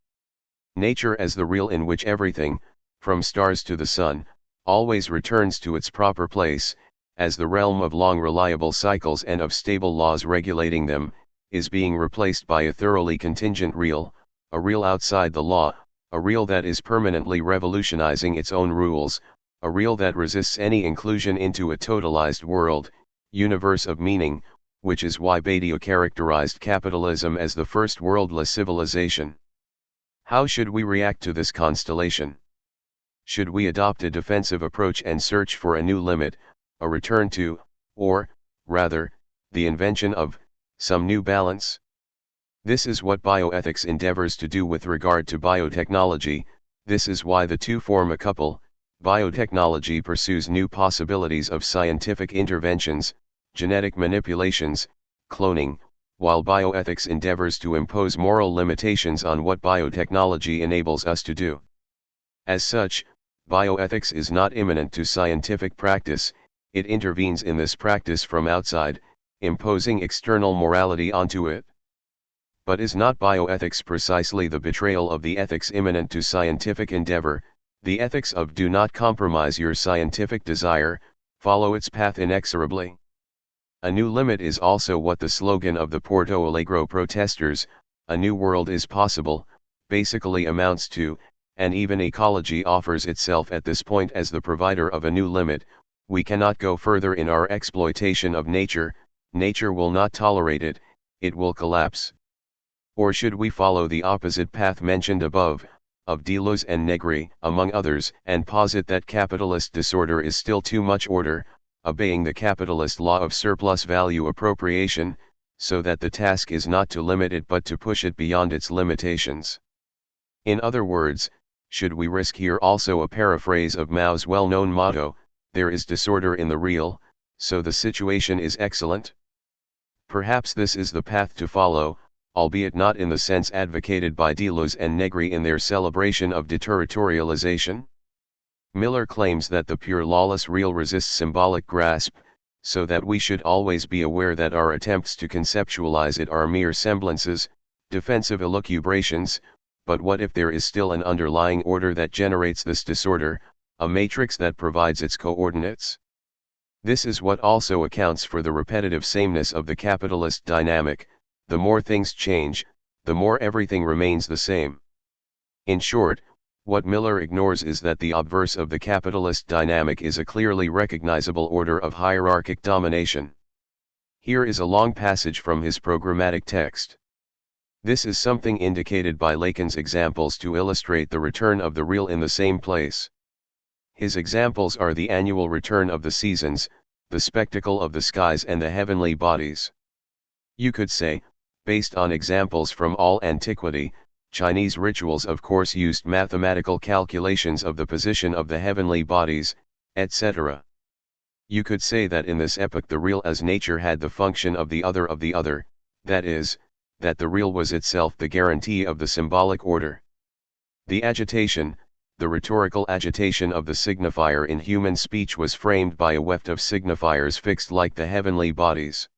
Nature as the real, in which everything, from stars to the sun, always returns to its proper place, as the realm of long reliable cycles and of stable laws regulating them, is being replaced by a thoroughly contingent real, a real outside the law, a real that is permanently revolutionizing its own rules, a real that resists any inclusion into a totalized world, universe of meaning, which is why Badiou characterized capitalism as the first worldless civilization. How should we react to this constellation? Should we adopt a defensive approach and search for a new limit, a return to, or, rather, the invention of, some new balance? This is what bioethics endeavors to do with regard to biotechnology. This is why the two form a couple. Biotechnology pursues new possibilities of scientific interventions, genetic manipulations, cloning, while bioethics endeavors to impose moral limitations on what biotechnology enables us to do. As such, bioethics is not immanent to scientific practice, it intervenes in this practice from outside, imposing external morality onto it. But is not bioethics precisely the betrayal of the ethics immanent to scientific endeavor, the ethics of do not compromise your scientific desire, follow its path inexorably? A new limit is also what the slogan of the Porto Alegre protesters, "A new world is possible," basically amounts to, and even ecology offers itself at this point as the provider of a new limit. We cannot go further in our exploitation of nature, nature will not tolerate it, it will collapse. Or should we follow the opposite path mentioned above, of Deleuze and Negri, among others, and posit that capitalist disorder is still too much order, obeying the capitalist law of surplus value appropriation, so that the task is not to limit it but to push it beyond its limitations? In other words, should we risk here also a paraphrase of Mao's well-known motto, "There is disorder in the real, so the situation is excellent"? Perhaps this is the path to follow, albeit not in the sense advocated by Deleuze and Negri in their celebration of deterritorialization. Miller claims that the pure lawless real resists symbolic grasp, so that we should always be aware that our attempts to conceptualize it are mere semblances, defensive elucubrations. But what if there is still an underlying order that generates this disorder, a matrix that provides its coordinates? This is what also accounts for the repetitive sameness of the capitalist dynamic. The more things change, the more everything remains the same. In short, what Miller ignores is that the obverse of the capitalist dynamic is a clearly recognizable order of hierarchic domination. Here is a long passage from his programmatic text. This is something indicated by Lacan's examples to illustrate the return of the real in the same place. His examples are the annual return of the seasons, the spectacle of the skies and the heavenly bodies. You could say, based on examples from all antiquity, Chinese rituals of course used mathematical calculations of the position of the heavenly bodies, etc. You could say that in this epoch the real as nature had the function of the other, that is, that the real was itself the guarantee of the symbolic order. The agitation, the rhetorical agitation of the signifier in human speech was framed by a weft of signifiers fixed like the heavenly bodies.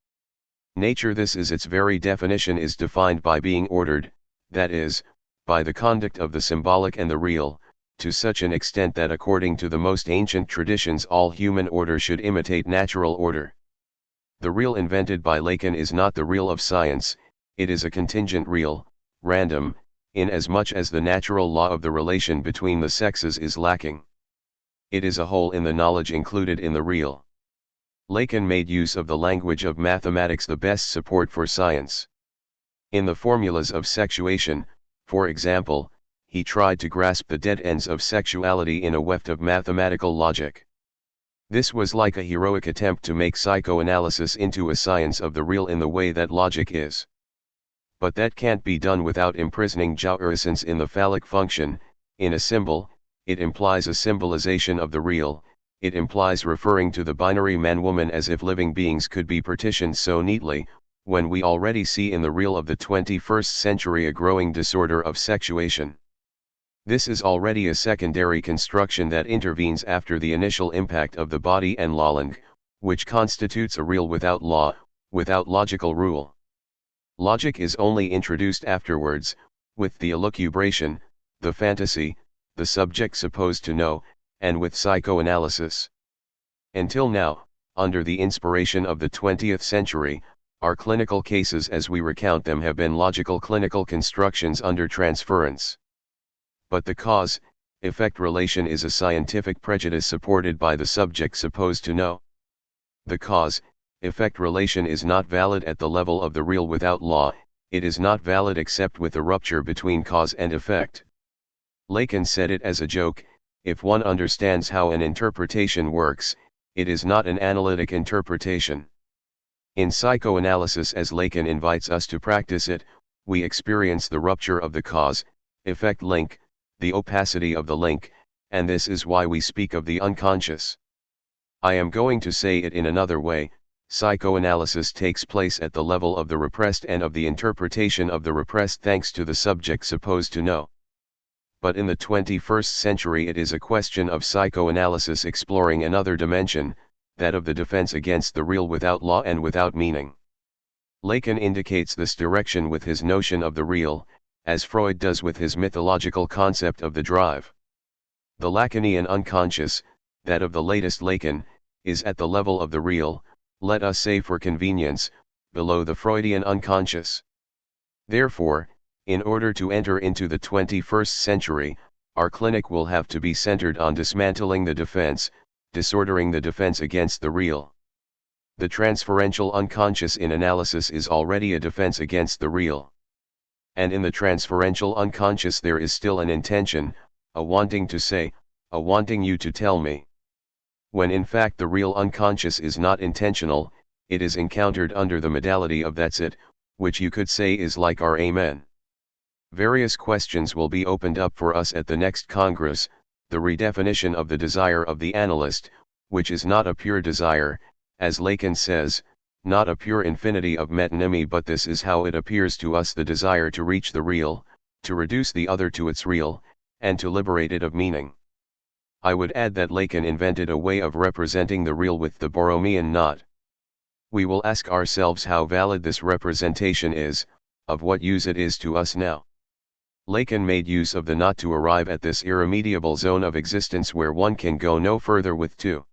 Nature, this is its very definition, is defined by being ordered, that is, by the conduct of the symbolic and the real, to such an extent that according to the most ancient traditions all human order should imitate natural order. The real invented by Lacan is not the real of science, it is a contingent real, random, inasmuch as the natural law of the relation between the sexes is lacking. It is a hole in the knowledge included in the real. Lacan made use of the language of mathematics, the best support for science. In the formulas of sexuation, for example, he tried to grasp the dead ends of sexuality in a weft of mathematical logic. This was like a heroic attempt to make psychoanalysis into a science of the real in the way that logic is. But that can't be done without imprisoning jouissance in the phallic function. In a symbol, it implies a symbolization of the real, it implies referring to the binary man-woman as if living beings could be partitioned so neatly, when we already see in the real of the 21st century a growing disorder of sexuation. This is already a secondary construction that intervenes after the initial impact of the body and Lalande, which constitutes a real without law, without logical rule. Logic is only introduced afterwards, with the elucubration, the fantasy, the subject supposed to know, and with psychoanalysis. Until now, under the inspiration of the 20th century, our clinical cases as we recount them have been logical clinical constructions under transference. But the cause-effect relation is a scientific prejudice supported by the subject supposed to know. The cause-effect relation is not valid at the level of the real without law, it is not valid except with a rupture between cause and effect. Lacan said it as a joke: if one understands how an interpretation works, it is not an analytic interpretation. In psychoanalysis, as Lacan invites us to practice it, we experience the rupture of the cause-effect link, the opacity of the link, and this is why we speak of the unconscious. I am going to say it in another way: psychoanalysis takes place at the level of the repressed and of the interpretation of the repressed thanks to the subject supposed to know. But in the 21st century it is a question of psychoanalysis exploring another dimension, that of the defense against the real without law and without meaning. Lacan indicates this direction with his notion of the real, as Freud does with his mythological concept of the drive. The Lacanian unconscious, that of the latest Lacan, is at the level of the real, let us say for convenience, below the Freudian unconscious. Therefore, in order to enter into the 21st century, our clinic will have to be centered on dismantling the defense, disordering the defense against the real. The transferential unconscious in analysis is already a defense against the real. And in the transferential unconscious there is still an intention, a wanting to say, a wanting you to tell me. When in fact the real unconscious is not intentional, it is encountered under the modality of that's it, which you could say is like our amen. Various questions will be opened up for us at the next Congress: the redefinition of the desire of the analyst, which is not a pure desire, as Lacan says, not a pure infinity of metonymy, but this is how it appears to us: the desire to reach the real, to reduce the other to its real, and to liberate it of meaning. I would add that Lacan invented a way of representing the real with the Borromean knot. We will ask ourselves how valid this representation is, of what use it is to us now. Lacan made use of the knot to arrive at this irremediable zone of existence where one can go no further with two.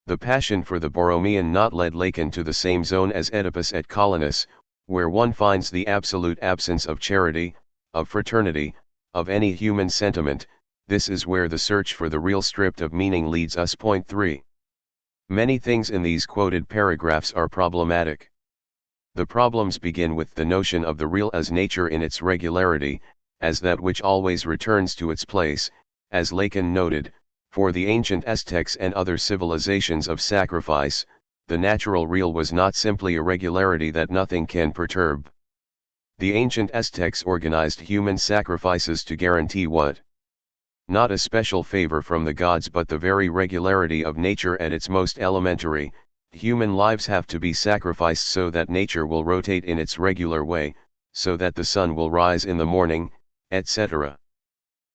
The passion for the Borromean knot led Lacan to the same zone as Oedipus at Colonus, where one finds the absolute absence of charity, of fraternity, of any human sentiment. This is where the search for the real stripped of meaning leads us. Point 3. Many things in these quoted paragraphs are problematic. The problems begin with the notion of the real as nature in its regularity, as that which always returns to its place, as Lacan noted. For the ancient Aztecs and other civilizations of sacrifice, the natural real was not simply a regularity that nothing can perturb. The ancient Aztecs organized human sacrifices to guarantee what? Not a special favor from the gods but the very regularity of nature at its most elementary. Human lives have to be sacrificed so that nature will rotate in its regular way, so that the sun will rise in the morning, etc.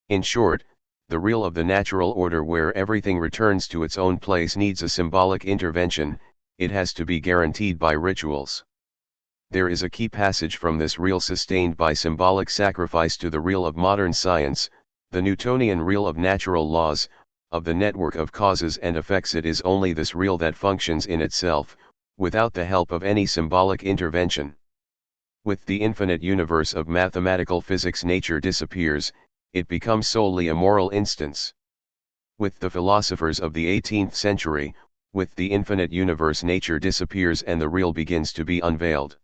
In short, the real of the natural order where everything returns to its own place needs a symbolic intervention. It has to be guaranteed by rituals. There is a key passage from this real sustained by symbolic sacrifice to the real of modern science, the Newtonian real of natural laws, of the network of causes and effects. It is only this real that functions in itself, without the help of any symbolic intervention. With the infinite universe of mathematical physics nature disappears, it becomes solely a moral instance. With the philosophers of the 18th century, with the infinite universe nature disappears and the real begins to be unveiled.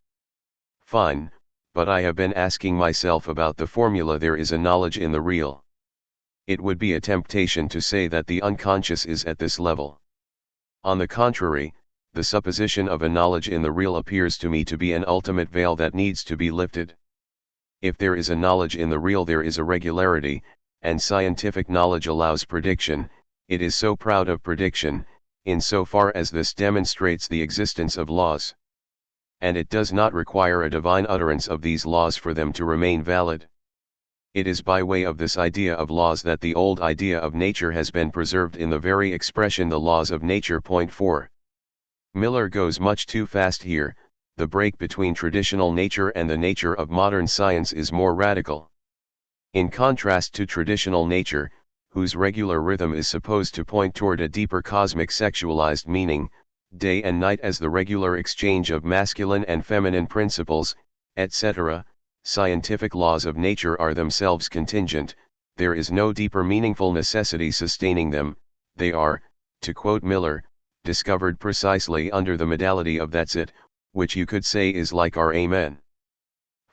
Fine, but I have been asking myself about the formula there is a knowledge in the real. It would be a temptation to say that the unconscious is at this level. On the contrary, the supposition of a knowledge in the real appears to me to be an ultimate veil that needs to be lifted. If there is a knowledge in the real there is a regularity, and scientific knowledge allows prediction. It is so proud of prediction, insofar as this demonstrates the existence of laws. And it does not require a divine utterance of these laws for them to remain valid. It is by way of this idea of laws that the old idea of nature has been preserved in the very expression the laws of nature. Point 4. Miller goes much too fast here. The break between traditional nature and the nature of modern science is more radical. In contrast to traditional nature, whose regular rhythm is supposed to point toward a deeper cosmic sexualized meaning, day and night as the regular exchange of masculine and feminine principles, etc., scientific laws of nature are themselves contingent. There is no deeper meaningful necessity sustaining them. They are, to quote Miller, discovered precisely under the modality of that's it, which you could say is like our Amen.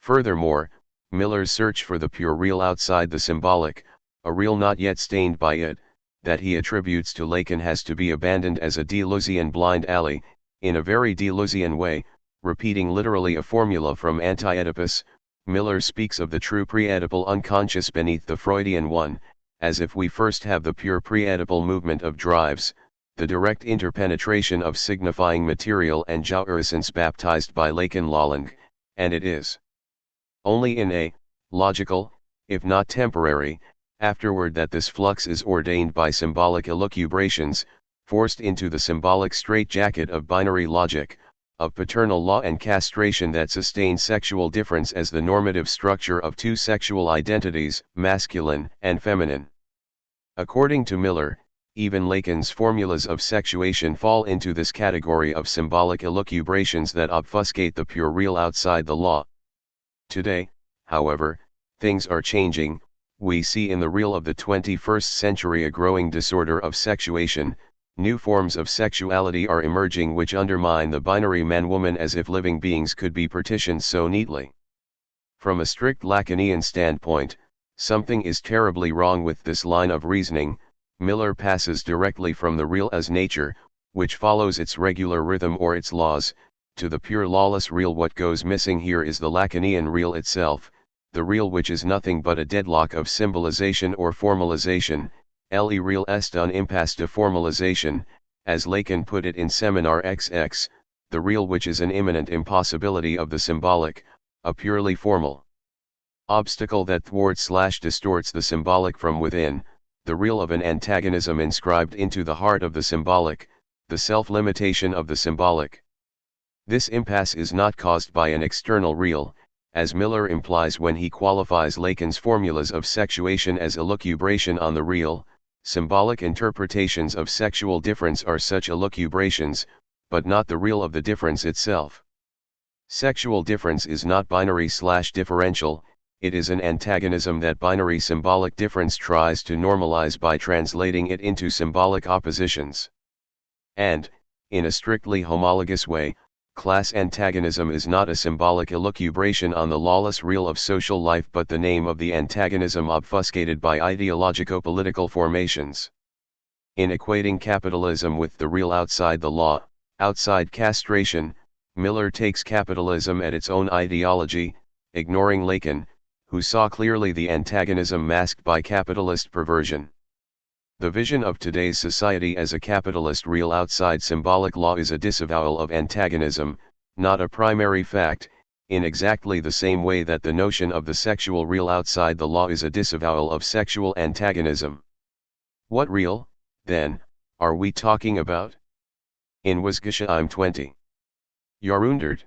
Furthermore, Miller's search for the pure real outside the symbolic, a real not yet stained by it, that he attributes to Lacan has to be abandoned as a Deleuzian blind alley, in a very Deleuzian way, repeating literally a formula from Anti-Oedipus. Miller speaks of the true pre-Oedipal unconscious beneath the Freudian one, as if we first have the pure pre-Oedipal movement of drives, the direct interpenetration of signifying material and jouissance baptized by Lacan Lalande, and it is only in a logical, if not temporary, afterward that this flux is ordained by symbolic elucubrations, forced into the symbolic straitjacket of binary logic, of paternal law and castration that sustain sexual difference as the normative structure of two sexual identities, masculine and feminine. According to Miller, even Lacan's formulas of sexuation fall into this category of symbolic elucubrations that obfuscate the pure real outside the law. Today, however, things are changing. We see in the real of the 21st century a growing disorder of sexuation. New forms of sexuality are emerging which undermine the binary man-woman as if living beings could be partitioned so neatly. From a strict Lacanian standpoint, something is terribly wrong with this line of reasoning. Miller passes directly from the real as nature, which follows its regular rhythm or its laws, to the pure lawless real. What goes missing here is the Lacanian real itself, the real which is nothing but a deadlock of symbolization or formalization. Le real est un impasse de formalisation, as Lacan put it in Seminar XX, the real which is an imminent impossibility of the symbolic, a purely formal obstacle that thwarts/distorts the symbolic from within, the real of an antagonism inscribed into the heart of the symbolic, the self-limitation of the symbolic. This impasse is not caused by an external real, as Miller implies when he qualifies Lacan's formulas of sexuation as elucubration on the real. Symbolic interpretations of sexual difference are such elucubrations, but not the real of the difference itself. Sexual difference is not binary/differential, it is an antagonism that binary symbolic difference tries to normalize by translating it into symbolic oppositions. And, in a strictly homologous way, class antagonism is not a symbolic elucubration on the lawless real of social life but the name of the antagonism obfuscated by ideologico-political formations. In equating capitalism with the real outside the law, outside castration, Miller takes capitalism at its own ideology, ignoring Lacan, who saw clearly the antagonism masked by capitalist perversion. The vision of today's society as a capitalist real outside symbolic law is a disavowal of antagonism, not a primary fact, in exactly the same way that the notion of the sexual real outside the law is a disavowal of sexual antagonism. What real, then, are we talking about? In Wasgesche I'm 20. Jahrhundert.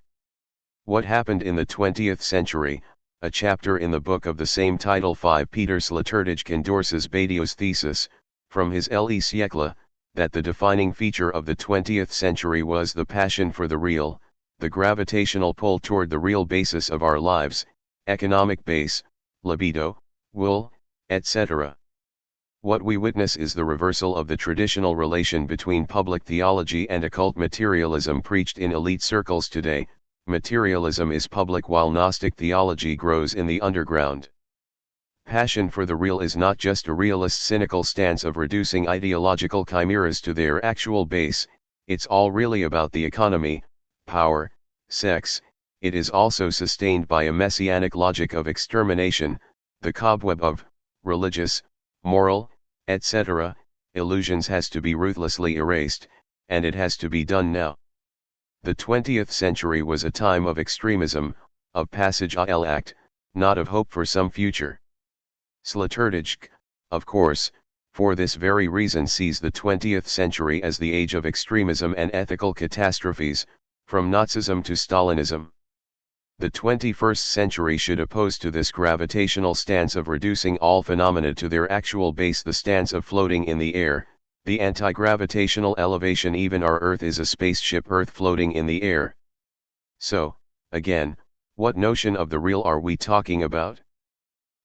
What happened in the 20th century, a chapter in the book of the same title 5 Peter Slaterdijk endorses Badiou's thesis, from his Le siècle, that the defining feature of the 20th century was the passion for the real, the gravitational pull toward the real basis of our lives, economic base, libido, will, etc. What we witness is the reversal of the traditional relation between public theology and occult materialism preached in elite circles today. Materialism is public while Gnostic theology grows in the underground. Passion for the real is not just a realist cynical stance of reducing ideological chimeras to their actual base, it's all really about the economy, power, sex. It is also sustained by a messianic logic of extermination, the cobweb of religious, moral, etc. illusions has to be ruthlessly erased, and it has to be done now. The 20th century was a time of extremism, of passage à l'acte, not of hope for some future. Slaterdijk, of course, for this very reason sees the 20th century as the age of extremism and ethical catastrophes, from Nazism to Stalinism. The 21st century should oppose to this gravitational stance of reducing all phenomena to their actual base the stance of floating in the air, the anti-gravitational elevation. Even our Earth is a spaceship Earth floating in the air. So, again, what notion of the real are we talking about?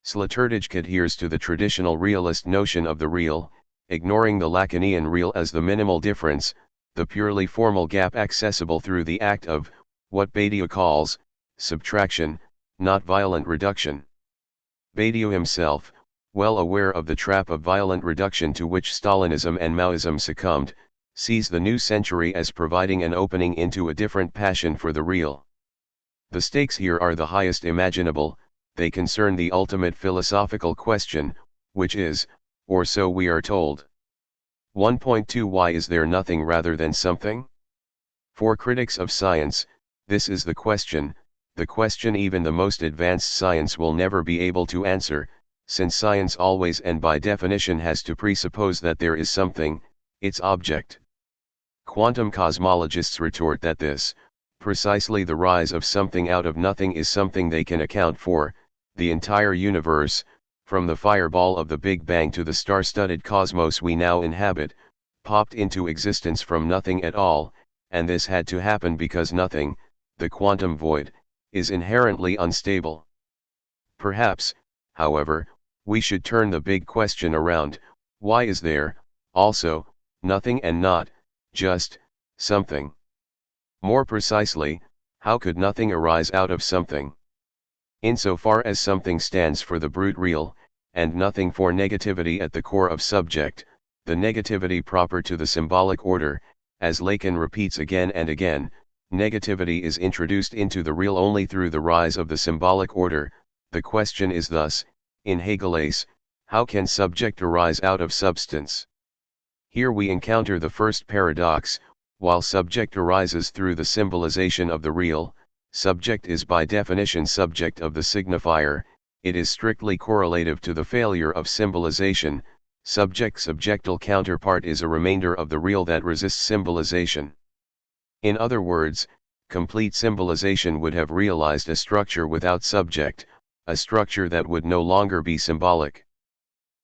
Slaterdijk adheres to the traditional realist notion of the real, ignoring the Lacanian real as the minimal difference, the purely formal gap accessible through the act of, what Badiou calls, subtraction, not violent reduction. Badiou himself, well aware of the trap of violent reduction to which Stalinism and Maoism succumbed, sees the new century as providing an opening into a different passion for the real. The stakes here are the highest imaginable, they concern the ultimate philosophical question, which is, or so we are told. 1.2 Why is there nothing rather than something? For critics of science, this is the question even the most advanced science will never be able to answer, since science always and by definition has to presuppose that there is something, its object. Quantum cosmologists retort that this, precisely the rise of something out of nothing, is something they can account for. The entire universe, from the fireball of the Big Bang to the star-studded cosmos we now inhabit, popped into existence from nothing at all, and this had to happen because nothing, the quantum void, is inherently unstable. Perhaps, however, we should turn the big question around: why is there, also, nothing and not, just, something? More precisely, how could nothing arise out of something? Insofar as something stands for the brute real, and nothing for negativity at the core of subject, the negativity proper to the symbolic order, as Lacan repeats again and again, negativity is introduced into the real only through the rise of the symbolic order. The question is thus, in Hegel's, how can subject arise out of substance? Here we encounter the first paradox: while subject arises through the symbolization of the real, subject is by definition subject of the signifier, it is strictly correlative to the failure of symbolization. Subject-subjectal counterpart is a remainder of the real that resists symbolization. In other words, complete symbolization would have realized a structure without subject, a structure that would no longer be symbolic.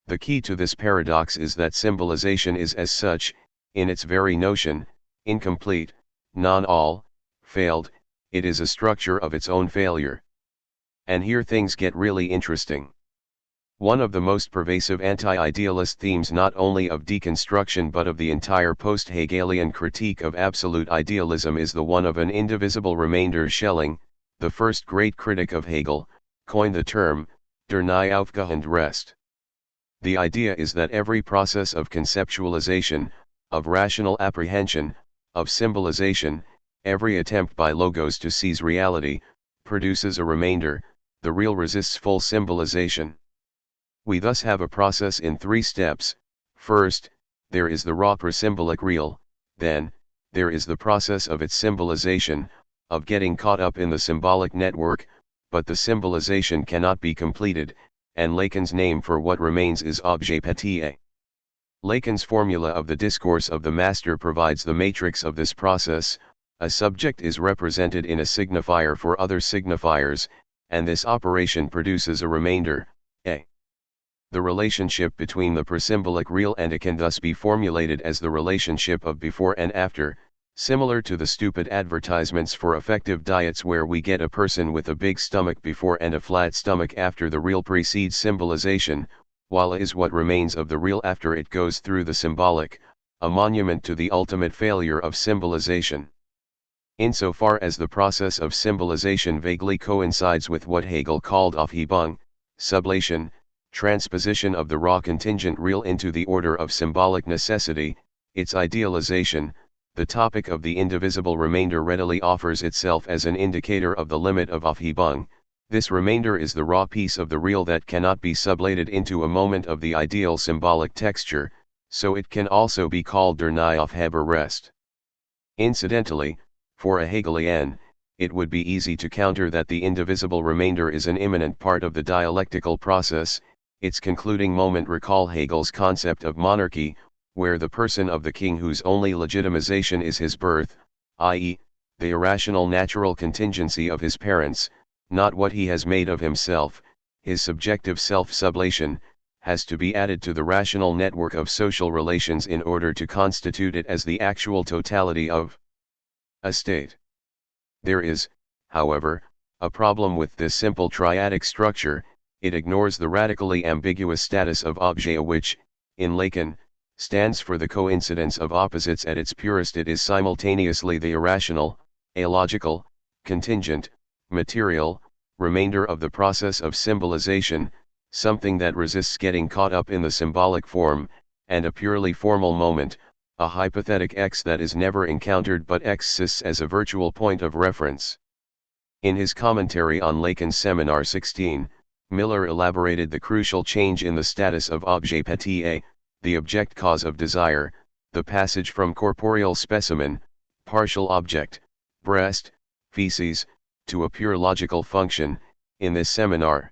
The key to this paradox is that symbolization is as such, in its very notion, incomplete, non-all, failed, it is a structure of its own failure. And here things get really interesting. One of the most pervasive anti-idealist themes not only of deconstruction but of the entire post-Hegelian critique of absolute idealism is the one of an indivisible remainder. Schelling, the first great critic of Hegel, coined the term, der nie aufgehende Rest. The idea is that every process of conceptualization, of rational apprehension, of symbolization, every attempt by logos to seize reality, produces a remainder, the real resists full symbolization. We thus have a process in 3 steps. First, there is the raw presymbolic real, then, there is the process of its symbolization, of getting caught up in the symbolic network, but the symbolization cannot be completed, and Lacan's name for what remains is objet petit. Lacan's formula of the discourse of the master provides the matrix of this process. A subject is represented in a signifier for other signifiers, and this operation produces a remainder, a. The relationship between the presymbolic real and a can thus be formulated as the relationship of before and after, similar to the stupid advertisements for effective diets where we get a person with a big stomach before and a flat stomach after the real precedes symbolization, while a is what remains of the real after it goes through the symbolic, a monument to the ultimate failure of symbolization. Insofar as the process of symbolization vaguely coincides with what Hegel called Aufhebung, sublation, transposition of the raw contingent real into the order of symbolic necessity, its idealization, the topic of the indivisible remainder readily offers itself as an indicator of the limit of Aufhebung. This remainder is the raw piece of the real that cannot be sublated into a moment of the ideal symbolic texture, so it can also be called der Aufheber rest. Incidentally, for a Hegelian, it would be easy to counter that the indivisible remainder is an immanent part of the dialectical process. Its concluding moment recall Hegel's concept of monarchy, where the person of the king whose only legitimization is his birth, i.e., the irrational natural contingency of his parents, not what he has made of himself, his subjective self-sublation, has to be added to the rational network of social relations in order to constitute it as the actual totality of a state. There is, however, a problem with this simple triadic structure. It ignores the radically ambiguous status of objet which, in Lacan, stands for the coincidence of opposites at its purest. It is simultaneously the irrational, illogical, contingent, material, remainder of the process of symbolization, something that resists getting caught up in the symbolic form, and a purely formal moment, a hypothetic X that is never encountered but exists as a virtual point of reference. In his commentary on Lacan's Seminar 16, Miller elaborated the crucial change in the status of objet petit, the object cause of desire, the passage from corporeal specimen, partial object, breast, feces, to a pure logical function, in this seminar.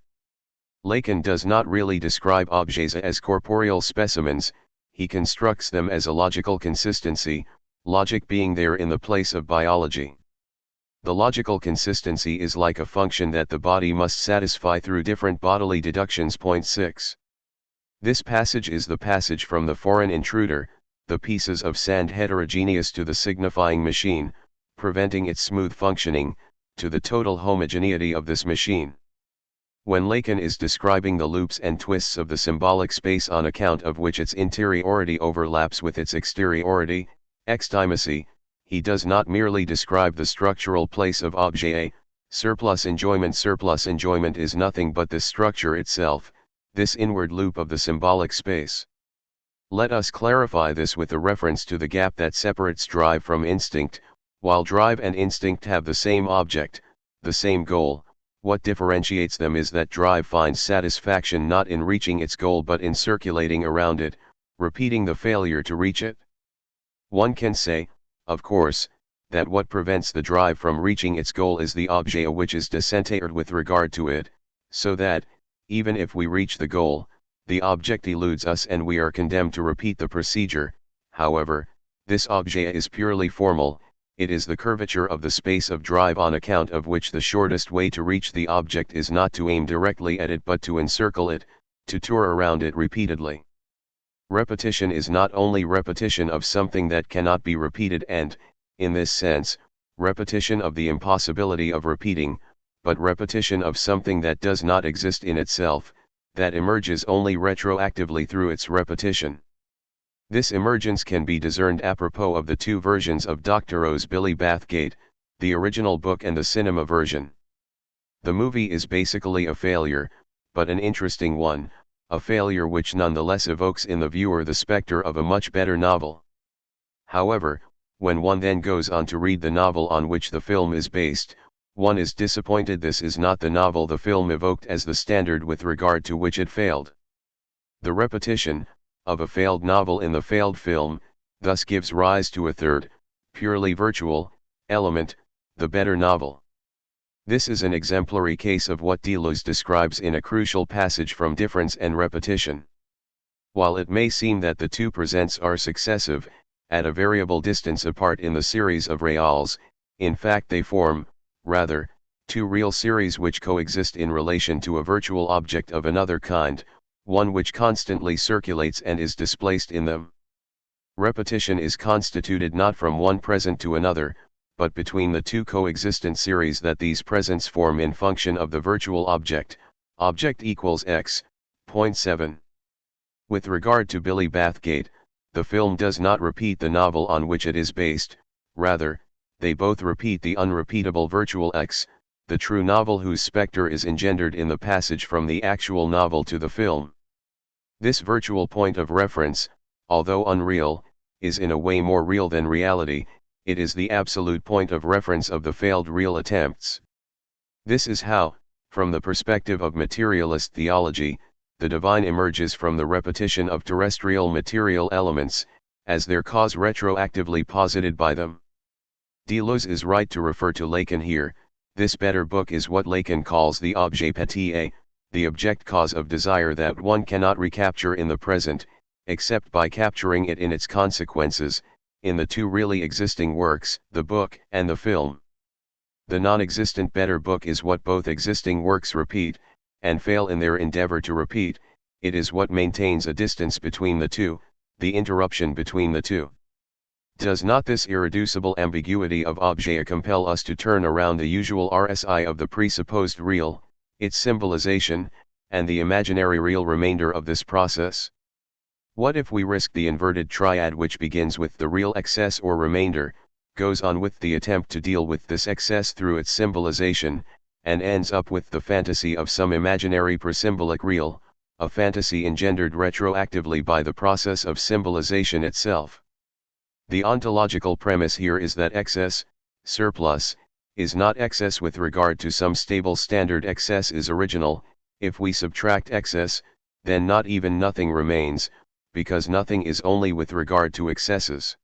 Lacan does not really describe objets as corporeal specimens, he constructs them as a logical consistency, logic being there in the place of biology. The logical consistency is like a function that the body must satisfy through different bodily deductions. 6. This passage is the passage from the foreign intruder, the pieces of sand heterogeneous to the signifying machine, preventing its smooth functioning, to the total homogeneity of this machine. When Lacan is describing the loops and twists of the symbolic space on account of which its interiority overlaps with its exteriority, extimacy, he does not merely describe the structural place of objet, surplus enjoyment. Surplus enjoyment is nothing but this structure itself, this inward loop of the symbolic space. Let us clarify this with a reference to the gap that separates drive from instinct. While drive and instinct have the same object, the same goal, what differentiates them is that drive finds satisfaction not in reaching its goal but in circulating around it, repeating the failure to reach it. One can say, of course, that what prevents the drive from reaching its goal is the objet which is decentered with regard to it, so that, even if we reach the goal, the object eludes us and we are condemned to repeat the procedure. However, this objet is purely formal, it is the curvature of the space of drive on account of which the shortest way to reach the object is not to aim directly at it but to encircle it, to tour around it repeatedly. Repetition is not only repetition of something that cannot be repeated and, in this sense, repetition of the impossibility of repeating, but repetition of something that does not exist in itself, that emerges only retroactively through its repetition. This emergence can be discerned apropos of the two versions of Dr. O's Billy Bathgate, the original book and the cinema version. The movie is basically a failure, but an interesting one, a failure which nonetheless evokes in the viewer the specter of a much better novel. However, when one then goes on to read the novel on which the film is based, One is disappointed this is not the novel the film evoked as the standard with regard to which it failed. The repetition of a failed novel in the failed film thus gives rise to a third, purely virtual, element, the better novel. This is an exemplary case of what Deleuze describes in a crucial passage from Difference and Repetition. While it may seem that the two presents are successive, at a variable distance apart in the series of reals, in fact they form, rather, two real series which coexist in relation to a virtual object of another kind, one which constantly circulates and is displaced in them. Repetition is constituted not from one present to another, but between the two coexistent series that these presents form in function of the virtual object, object equals x, point 7. With regard to Billy Bathgate, the film does not repeat the novel on which it is based, rather, they both repeat the unrepeatable virtual x, the true novel whose specter is engendered in the passage from the actual novel to the film. This virtual point of reference, although unreal, is in a way more real than reality, it is the absolute point of reference of the failed real attempts. This is how, from the perspective of materialist theology, the divine emerges from the repetition of terrestrial material elements, as their cause retroactively posited by them. Deleuze is right to refer to Lacan here. This better book is what Lacan calls the objet petit, the object cause of desire that one cannot recapture in the present, except by capturing it in its consequences, in the two really existing works, the book and the film. The non-existent better book is what both existing works repeat, and fail in their endeavor to repeat, it is what maintains a distance between the two, the interruption between the two. Does not this irreducible ambiguity of objet compel us to turn around the usual RSI of the presupposed real, its symbolization, and the imaginary real remainder of this process? What if we risk the inverted triad which begins with the real excess or remainder, goes on with the attempt to deal with this excess through its symbolization, and ends up with the fantasy of some imaginary presymbolic real, a fantasy engendered retroactively by the process of symbolization itself? The ontological premise here is that excess, surplus, is not excess with regard to some stable standard. Excess is original. If we subtract excess, then not even nothing remains, because nothing is only with regard to excesses.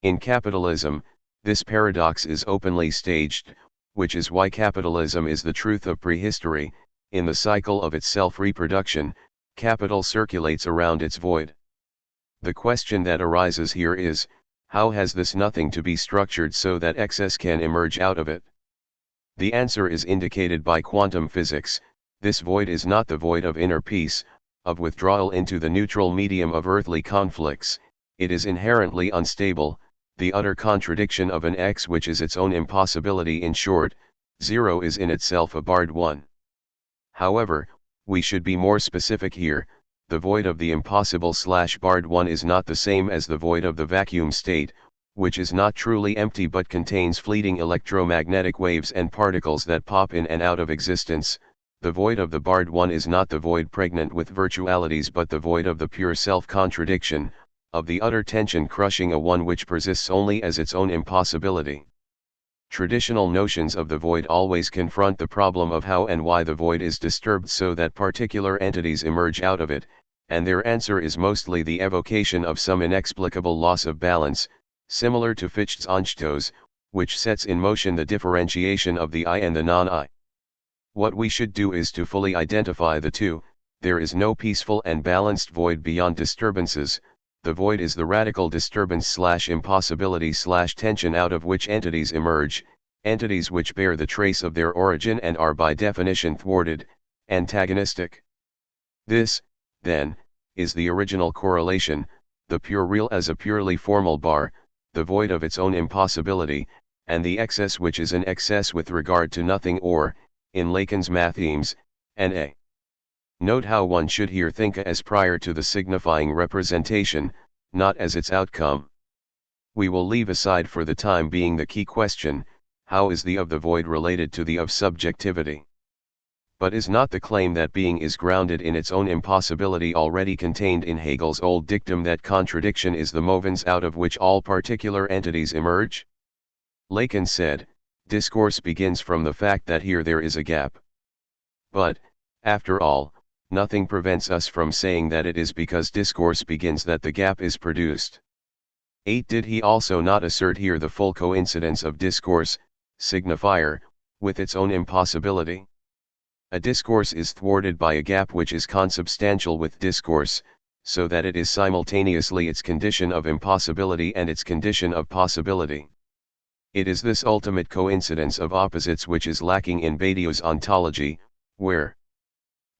In capitalism, this paradox is openly staged, which is why capitalism is the truth of prehistory. In the cycle of its self-reproduction, capital circulates around its void. The question that arises here is, how has this nothing to be structured so that excess can emerge out of it? The answer is indicated by quantum physics. This void is not the void of inner peace, of withdrawal into the neutral medium of earthly conflicts. It is inherently unstable, the utter contradiction of an X which is its own impossibility. In short, zero is in itself a barred one. However, we should be more specific here. The void of the impossible/barred one is not the same as the void of the vacuum state, which is not truly empty but contains fleeting electromagnetic waves and particles that pop in and out of existence. The void of the barred one is not the void pregnant with virtualities but the void of the pure self-contradiction, of the utter tension crushing a one which persists only as its own impossibility. Traditional notions of the void always confront the problem of how and why the void is disturbed so that particular entities emerge out of it, and their answer is mostly the evocation of some inexplicable loss of balance, similar to Fichte's Anstoß, which sets in motion the differentiation of the I and the non-I. What we should do is to fully identify the two. There is no peaceful and balanced void beyond disturbances. The void is the radical disturbance/impossibility/tension out of which entities emerge, entities which bear the trace of their origin and are by definition thwarted, antagonistic. This, then, is the original correlation, the pure real as a purely formal bar, the void of its own impossibility, and the excess which is an excess with regard to nothing or, in Lacan's mathemes, an A. Note how one should here think as prior to the signifying representation, not as its outcome. We will leave aside for the time being the key question, how is the of the void related to the of subjectivity? But is not the claim that being is grounded in its own impossibility already contained in Hegel's old dictum that contradiction is the movens out of which all particular entities emerge? Lacan said, discourse begins from the fact that here there is a gap. But, after all, nothing prevents us from saying that it is because discourse begins that the gap is produced. 8. Did he also not assert here the full coincidence of discourse, signifier, with its own impossibility? A discourse is thwarted by a gap which is consubstantial with discourse, so that it is simultaneously its condition of impossibility and its condition of possibility. It is this ultimate coincidence of opposites which is lacking in Badiou's ontology, where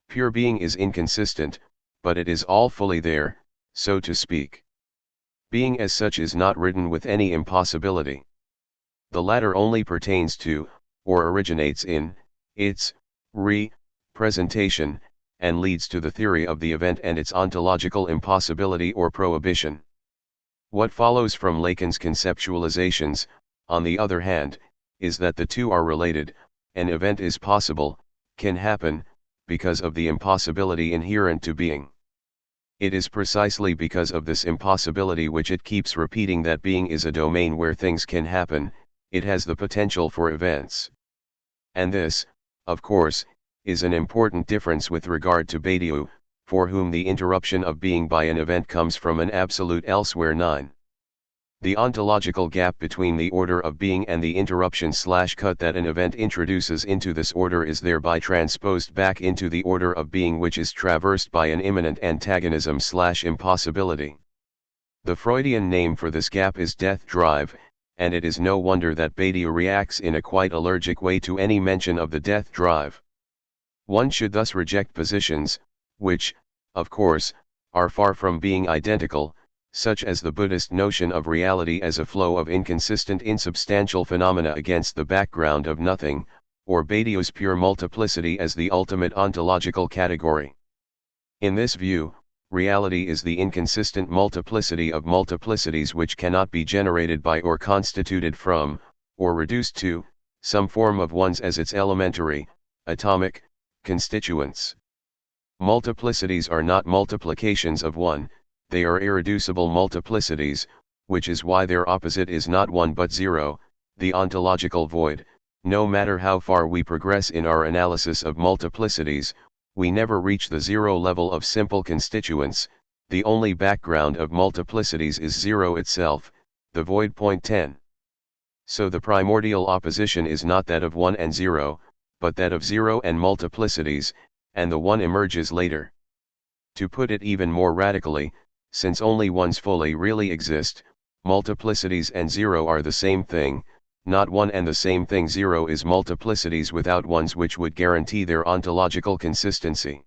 pure being is inconsistent, but it is all fully there, so to speak. Being as such is not ridden with any impossibility. The latter only pertains to, or originates in, its representation, and leads to the theory of the event and its ontological impossibility or prohibition. What follows from Lacan's conceptualizations, on the other hand, is that the two are related. An event is possible, can happen, because of the impossibility inherent to being. It is precisely because of this impossibility which it keeps repeating that being is a domain where things can happen, it has the potential for events. And this, of course, is an important difference with regard to Badiou, for whom the interruption of being by an event comes from an absolute elsewhere. 9. The ontological gap between the order of being and the interruption/cut that an event introduces into this order is thereby transposed back into the order of being, which is traversed by an immanent antagonism/impossibility. The Freudian name for this gap is death drive, and it is no wonder that Badiou reacts in a quite allergic way to any mention of the death drive. One should thus reject positions, which, of course, are far from being identical, such as the Buddhist notion of reality as a flow of inconsistent insubstantial phenomena against the background of nothing, or Badiou's pure multiplicity as the ultimate ontological category. In this view, reality is the inconsistent multiplicity of multiplicities which cannot be generated by or constituted from, or reduced to, some form of ones as its elementary, atomic, constituents. Multiplicities are not multiplications of one, they are irreducible multiplicities, which is why their opposite is not one but zero, the ontological void. No matter how far we progress in our analysis of multiplicities, we never reach the zero level of simple constituents. The only background of multiplicities is zero itself, the void. 10. So the primordial opposition is not that of 1 and 0, but that of 0 and multiplicities, and the 1 emerges later. To put it even more radically, since only ones fully really exist, multiplicities and 0 are the same thing, not one and the same thing. 0 is multiplicities without ones, which would guarantee their ontological consistency.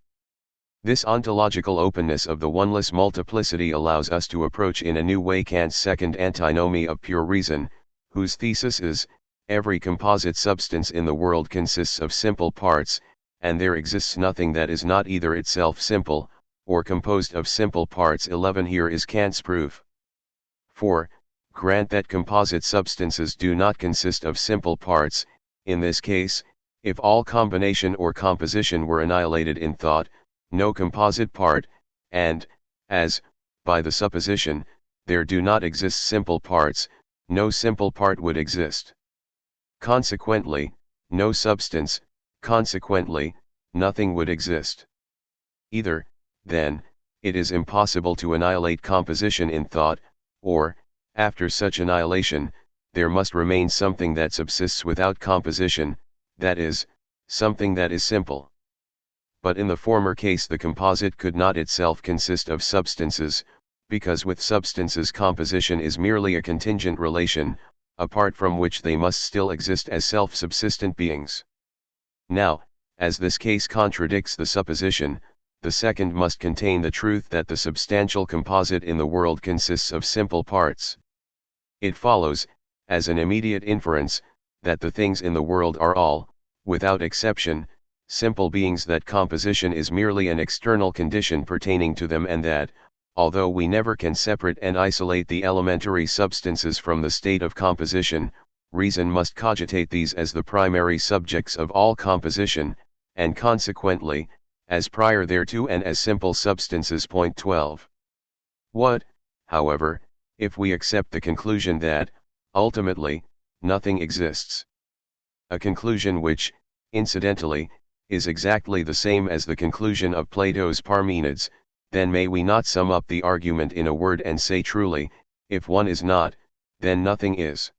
This ontological openness of the oneless multiplicity allows us to approach in a new way Kant's second antinomy of pure reason, whose thesis is, every composite substance in the world consists of simple parts, and there exists nothing that is not either itself simple, or composed of simple parts. 11. Here is Kant's proof. 4. Grant that composite substances do not consist of simple parts. In this case, if all combination or composition were annihilated in thought, no composite part, and, as, by the supposition, there do not exist simple parts, no simple part would exist. Consequently, no substance, consequently, nothing would exist. Either, then, it is impossible to annihilate composition in thought, or, after such annihilation, there must remain something that subsists without composition, that is, something that is simple. But in the former case the composite could not itself consist of substances, because with substances composition is merely a contingent relation, apart from which they must still exist as self-subsistent beings. Now, as this case contradicts the supposition, the second must contain the truth that the substantial composite in the world consists of simple parts. It follows, as an immediate inference, that the things in the world are all, without exception, simple beings, that composition is merely an external condition pertaining to them, and that, although we never can separate and isolate the elementary substances from the state of composition, reason must cogitate these as the primary subjects of all composition, and consequently, as prior thereto and as simple substances. 12. What, however, if we accept the conclusion that, ultimately, nothing exists? a conclusion which, incidentally, is exactly the same as the conclusion of Plato's Parmenides. Then may we not sum up the argument in a word and say truly, if one is not, then nothing is.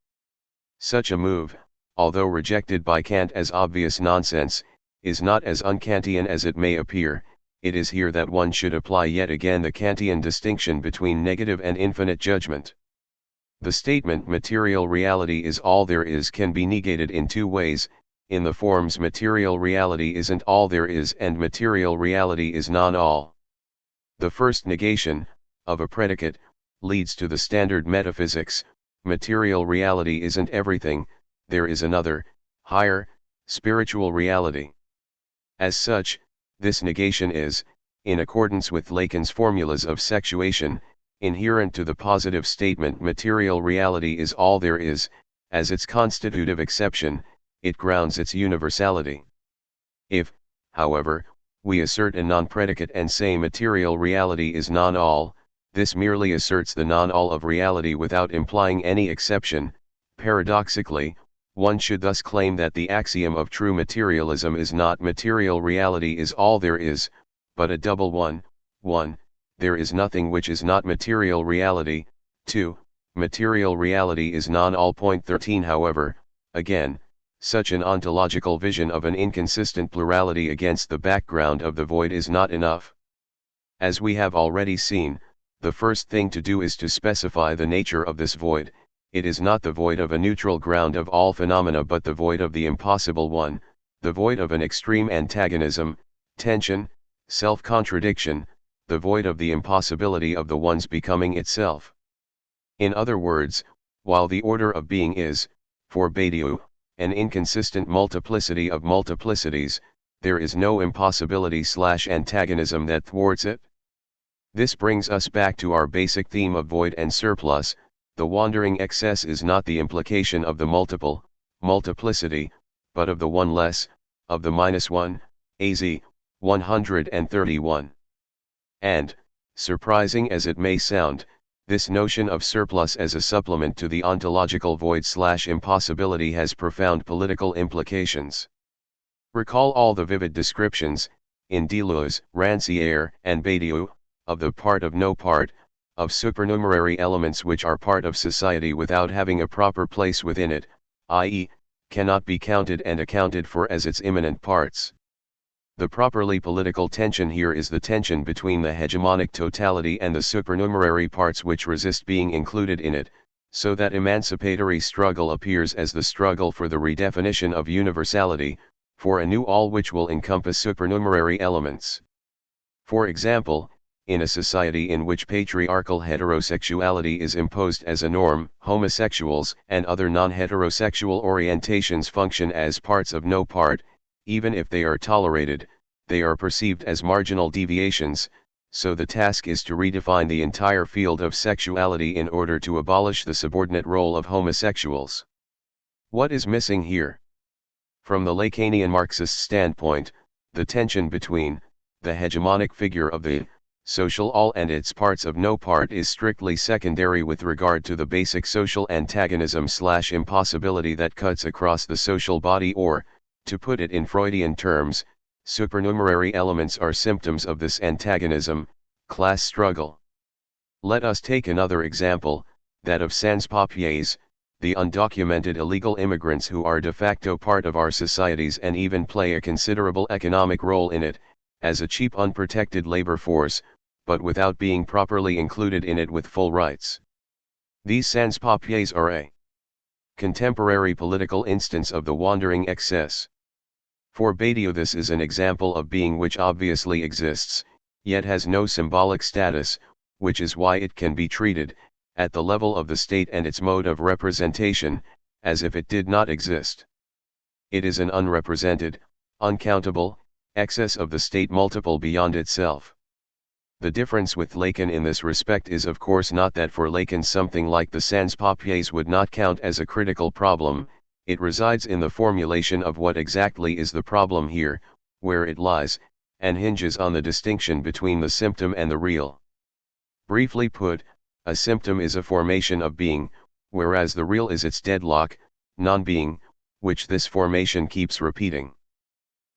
Such a move, although rejected by Kant as obvious nonsense, is not as unkantian as it may appear. It is here that one should apply yet again the Kantian distinction between negative and infinite judgment. The statement material reality is all there is can be negated in two ways, in the forms material reality isn't all there is and material reality is non-all. The first negation, of a predicate, leads to the standard metaphysics: material reality isn't everything, there is another, higher, spiritual reality. As such, this negation is, in accordance with Lacan's formulas of sexuation, inherent to the positive statement material reality is all there is. As its constitutive exception, it grounds its universality. If, however, we assert a non-predicate and say material reality is non-all, this merely asserts the non-all of reality without implying any exception. Paradoxically, one should thus claim that the axiom of true materialism is not material reality is all there is, but a double one: 1. There is nothing which is not material reality; 2. Material reality is non-all. 13. However, again, such an ontological vision of an inconsistent plurality against the background of the void is not enough. As we have already seen, the first thing to do is to specify the nature of this void. It is not the void of a neutral ground of all phenomena but the void of the impossible one, the void of an extreme antagonism, tension, self-contradiction, the void of the impossibility of the one's becoming itself. In other words, while the order of being is, for Badiou, an inconsistent multiplicity of multiplicities, there is no impossibility/antagonism that thwarts it. This brings us back to our basic theme of void and surplus. The wandering excess is not the implication of the multiple, multiplicity, but of the one less, of the -1, AZ 131. And, surprising as it may sound, this notion of surplus as a supplement to the ontological void/impossibility has profound political implications. Recall all the vivid descriptions, in Deleuze, Rancière, and Badiou, of the part of no part, of supernumerary elements which are part of society without having a proper place within it, i.e., cannot be counted and accounted for as its immanent parts. The properly political tension here is the tension between the hegemonic totality and the supernumerary parts which resist being included in it, so that emancipatory struggle appears as the struggle for the redefinition of universality, for a new all which will encompass supernumerary elements. For example, in a society in which patriarchal heterosexuality is imposed as a norm, homosexuals and other non-heterosexual orientations function as parts of no part. Even if they are tolerated, they are perceived as marginal deviations, so the task is to redefine the entire field of sexuality in order to abolish the subordinate role of homosexuals. What is missing here? From the Lacanian Marxist standpoint, the tension between the hegemonic figure of the social all and its parts of no part is strictly secondary with regard to the basic social antagonism/impossibility that cuts across the social body, or, to put it in Freudian terms, supernumerary elements are symptoms of this antagonism, class struggle. Let us take another example, that of sans-papiers, the undocumented illegal immigrants who are de facto part of our societies and even play a considerable economic role in it, as a cheap unprotected labor force, but without being properly included in it with full rights. These sans-papiers are a contemporary political instance of the wandering excess. For Badiou this is an example of being which obviously exists, yet has no symbolic status, which is why it can be treated, at the level of the state and its mode of representation, as if it did not exist. It is an unrepresented, uncountable, excess of the state multiple beyond itself. The difference with Lacan in this respect is of course not that for Lacan something like the sans-papiers would not count as a critical problem. It resides in the formulation of what exactly is the problem here, where it lies, and hinges on the distinction between the symptom and the real. Briefly put, a symptom is a formation of being, whereas the real is its deadlock, non-being, which this formation keeps repeating.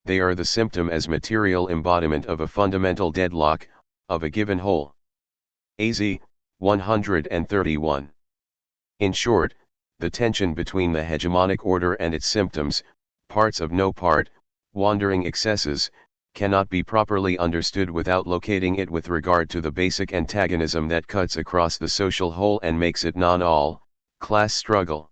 They are the symptom as material embodiment of a fundamental deadlock, of a given whole. AZ 131. In short, the tension between the hegemonic order and its symptoms, parts of no part, wandering excesses, cannot be properly understood without locating it with regard to the basic antagonism that cuts across the social whole and makes it non-all, class struggle.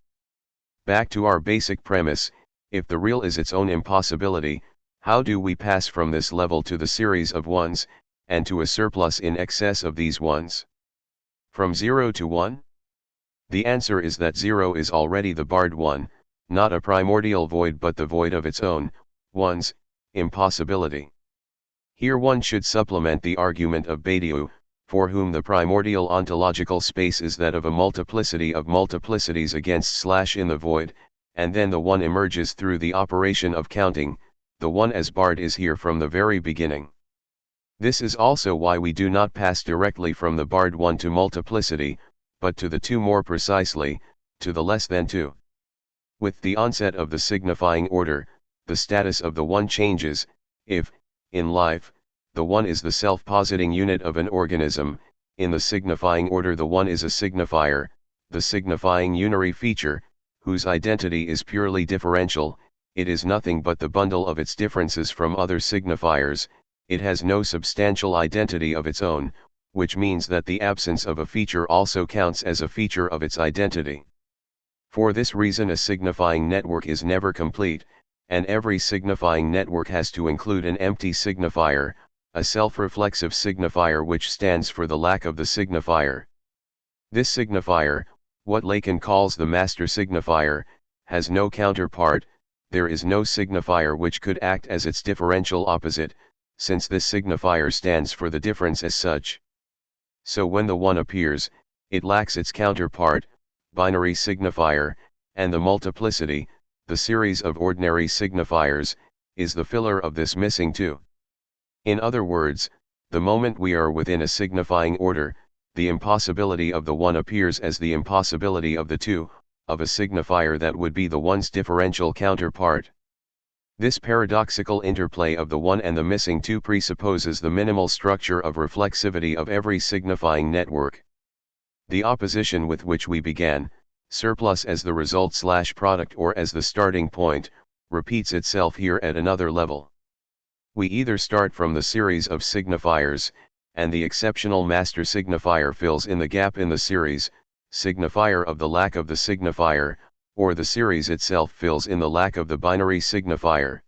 Back to our basic premise, if the real is its own impossibility, how do we pass from this level to the series of ones, and to a surplus in excess of these ones? From 0 to 1? The answer is that 0 is already the barred one, not a primordial void but the void of its own, one's, impossibility. Here one should supplement the argument of Badiou, for whom the primordial ontological space is that of a multiplicity of multiplicities against / in the void, and then the one emerges through the operation of counting. The one as barred is here from the very beginning. This is also why we do not pass directly from the barred one to multiplicity, but to the two, more precisely, to the less than two. With the onset of the signifying order, the status of the one changes. If, in life, the one is the self-positing unit of an organism, in the signifying order the one is a signifier, the signifying unary feature, whose identity is purely differential. It is nothing but the bundle of its differences from other signifiers. It has no substantial identity of its own, which means that the absence of a feature also counts as a feature of its identity. For this reason a signifying network is never complete, and every signifying network has to include an empty signifier, a self-reflexive signifier which stands for the lack of the signifier. This signifier, what Lacan calls the master signifier, has no counterpart. There is no signifier which could act as its differential opposite, since this signifier stands for the difference as such. So when the one appears, it lacks its counterpart, binary signifier, and the multiplicity, the series of ordinary signifiers, is the filler of this missing two. In other words, the moment we are within a signifying order, the impossibility of the one appears as the impossibility of the two, of a signifier that would be the one's differential counterpart. This paradoxical interplay of the one and the missing two presupposes the minimal structure of reflexivity of every signifying network. The opposition with which we began, surplus as the result/product or as the starting point, repeats itself here at another level. We either start from the series of signifiers, and the exceptional master signifier fills in the gap in the series, signifier of the lack of the signifier, or the series itself fills in the lack of the binary signifier.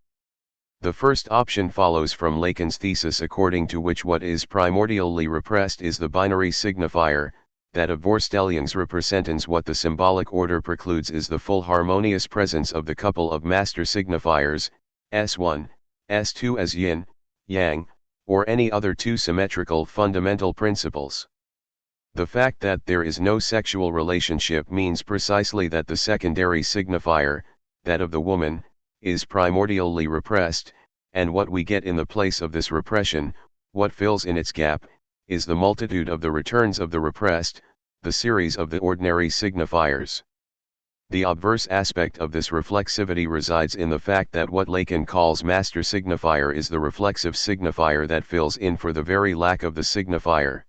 The first option follows from Lacan's thesis according to which what is primordially repressed is the binary signifier, that of Vorstellung's representans what the symbolic order precludes is the full harmonious presence of the couple of master signifiers, S1, S2 as yin, yang, or any other two symmetrical fundamental principles. The fact that there is no sexual relationship means precisely that the secondary signifier, that of the woman, is primordially repressed, and what we get in the place of this repression, what fills in its gap, is the multitude of the returns of the repressed, the series of the ordinary signifiers. The obverse aspect of this reflexivity resides in the fact that what Lacan calls master signifier is the reflexive signifier that fills in for the very lack of the signifier.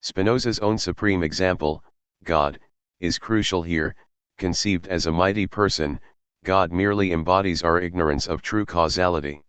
Spinoza's own supreme example, God, is crucial here. Conceived as a mighty person, God merely embodies our ignorance of true causality.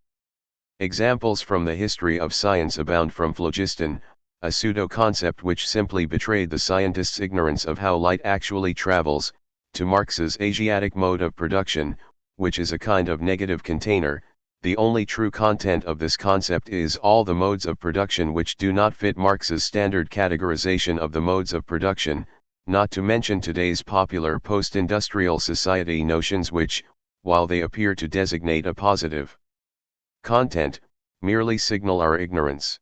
Examples from the history of science abound, from phlogiston, a pseudo-concept which simply betrayed the scientist's ignorance of how light actually travels, to Marx's Asiatic mode of production, which is a kind of negative container. The only true content of this concept is all the modes of production which do not fit Marx's standard categorization of the modes of production, not to mention today's popular post-industrial society notions which, while they appear to designate a positive content, merely signal our ignorance.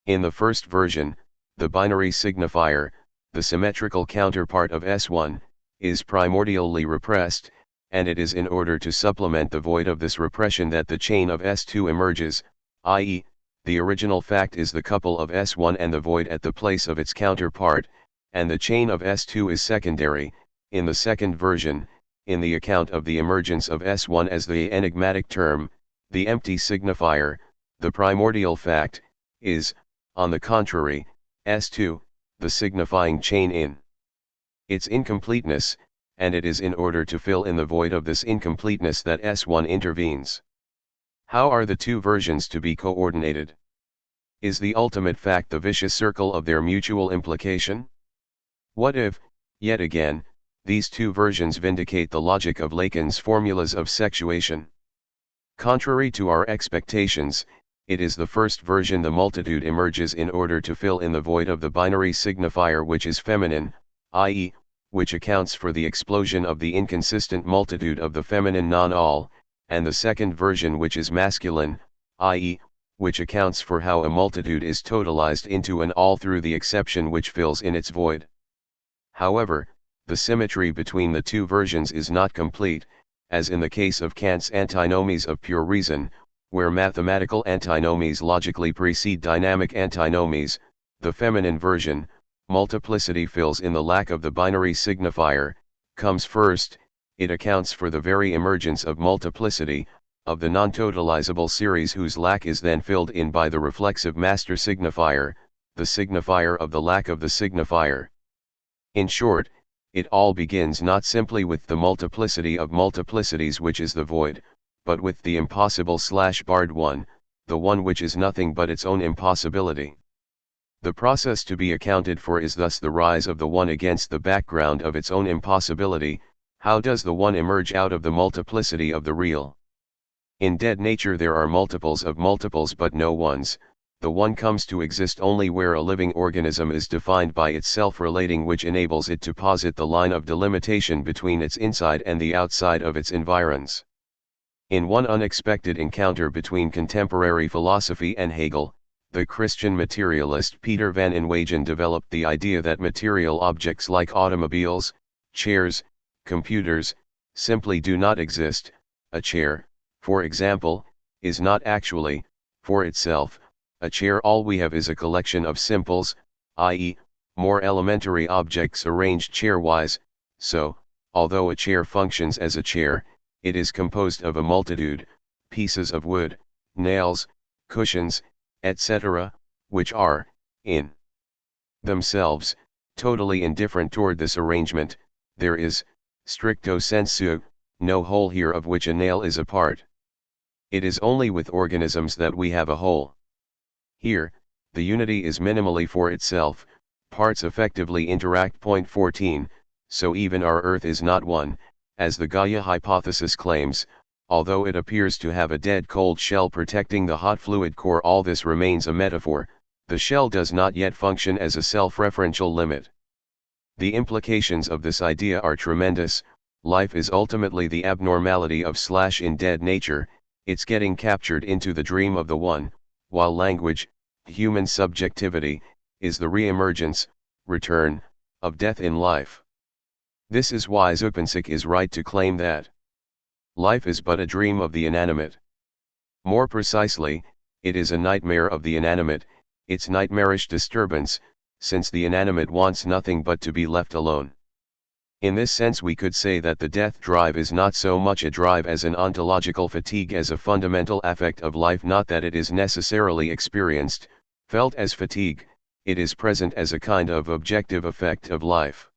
In the first version, the binary signifier, the symmetrical counterpart of S1, is primordially repressed, and it is in order to supplement the void of this repression that the chain of S2 emerges, i.e., the original fact is the couple of S1 and the void at the place of its counterpart, and the chain of S2 is secondary. In the second version, in the account of the emergence of S1 as the enigmatic term, the empty signifier, the primordial fact, is, on the contrary, S2, the signifying chain in its incompleteness, and it is in order to fill in the void of this incompleteness that S1 intervenes. How are the two versions to be coordinated? Is the ultimate fact the vicious circle of their mutual implication? What if, yet again, these two versions vindicate the logic of Lacan's formulas of sexuation? Contrary to our expectations, it is the first version the multitude emerges in order to fill in the void of the binary signifier which is feminine, i.e., which accounts for the explosion of the inconsistent multitude of the feminine non-all, and the second version which is masculine, i.e., which accounts for how a multitude is totalized into an all through the exception which fills in its void. However, the symmetry between the two versions is not complete, as in the case of Kant's antinomies of pure reason, where mathematical antinomies logically precede dynamic antinomies. The feminine version, multiplicity fills in the lack of the binary signifier, comes first. It accounts for the very emergence of multiplicity, of the non-totalizable series whose lack is then filled in by the reflexive master signifier, the signifier of the lack of the signifier. In short, it all begins not simply with the multiplicity of multiplicities which is the void, but with the impossible/barred one, the one which is nothing but its own impossibility. The process to be accounted for is thus the rise of the one against the background of its own impossibility. How does the one emerge out of the multiplicity of the real? In dead nature there are multiples of multiples but no ones. The one comes to exist only where a living organism is defined by its self-relating, which enables it to posit the line of delimitation between its inside and the outside of its environs. In one unexpected encounter between contemporary philosophy and Hegel, the Christian materialist Peter van Inwagen developed the idea that material objects like automobiles, chairs, computers, simply do not exist. A chair, for example, is not actually, for itself, a chair. All we have is a collection of simples, i.e., more elementary objects arranged chairwise. So, although a chair functions as a chair, it is composed of a multitude, pieces of wood, nails, cushions, etc., which are, in themselves, totally indifferent toward this arrangement. There is, stricto sensu, no whole here of which a nail is a part. It is only with organisms that we have a whole. Here, the unity is minimally for itself, parts effectively interact. 14. So even our Earth is not one, as the Gaia hypothesis claims, although it appears to have a dead cold shell protecting the hot fluid core. All this remains a metaphor. The shell does not yet function as a self-referential limit. The implications of this idea are tremendous. Life is ultimately the abnormality of / in dead nature, it's getting captured into the dream of the one, while language, human subjectivity, is the re-emergence, return, of death in life. This is why Zupancic is right to claim that life is but a dream of the inanimate. More precisely, it is a nightmare of the inanimate, its nightmarish disturbance, since the inanimate wants nothing but to be left alone. In this sense we could say that the death drive is not so much a drive as an ontological fatigue, as a fundamental affect of life. Not that it is necessarily experienced, felt as fatigue, it is present as a kind of objective effect of life.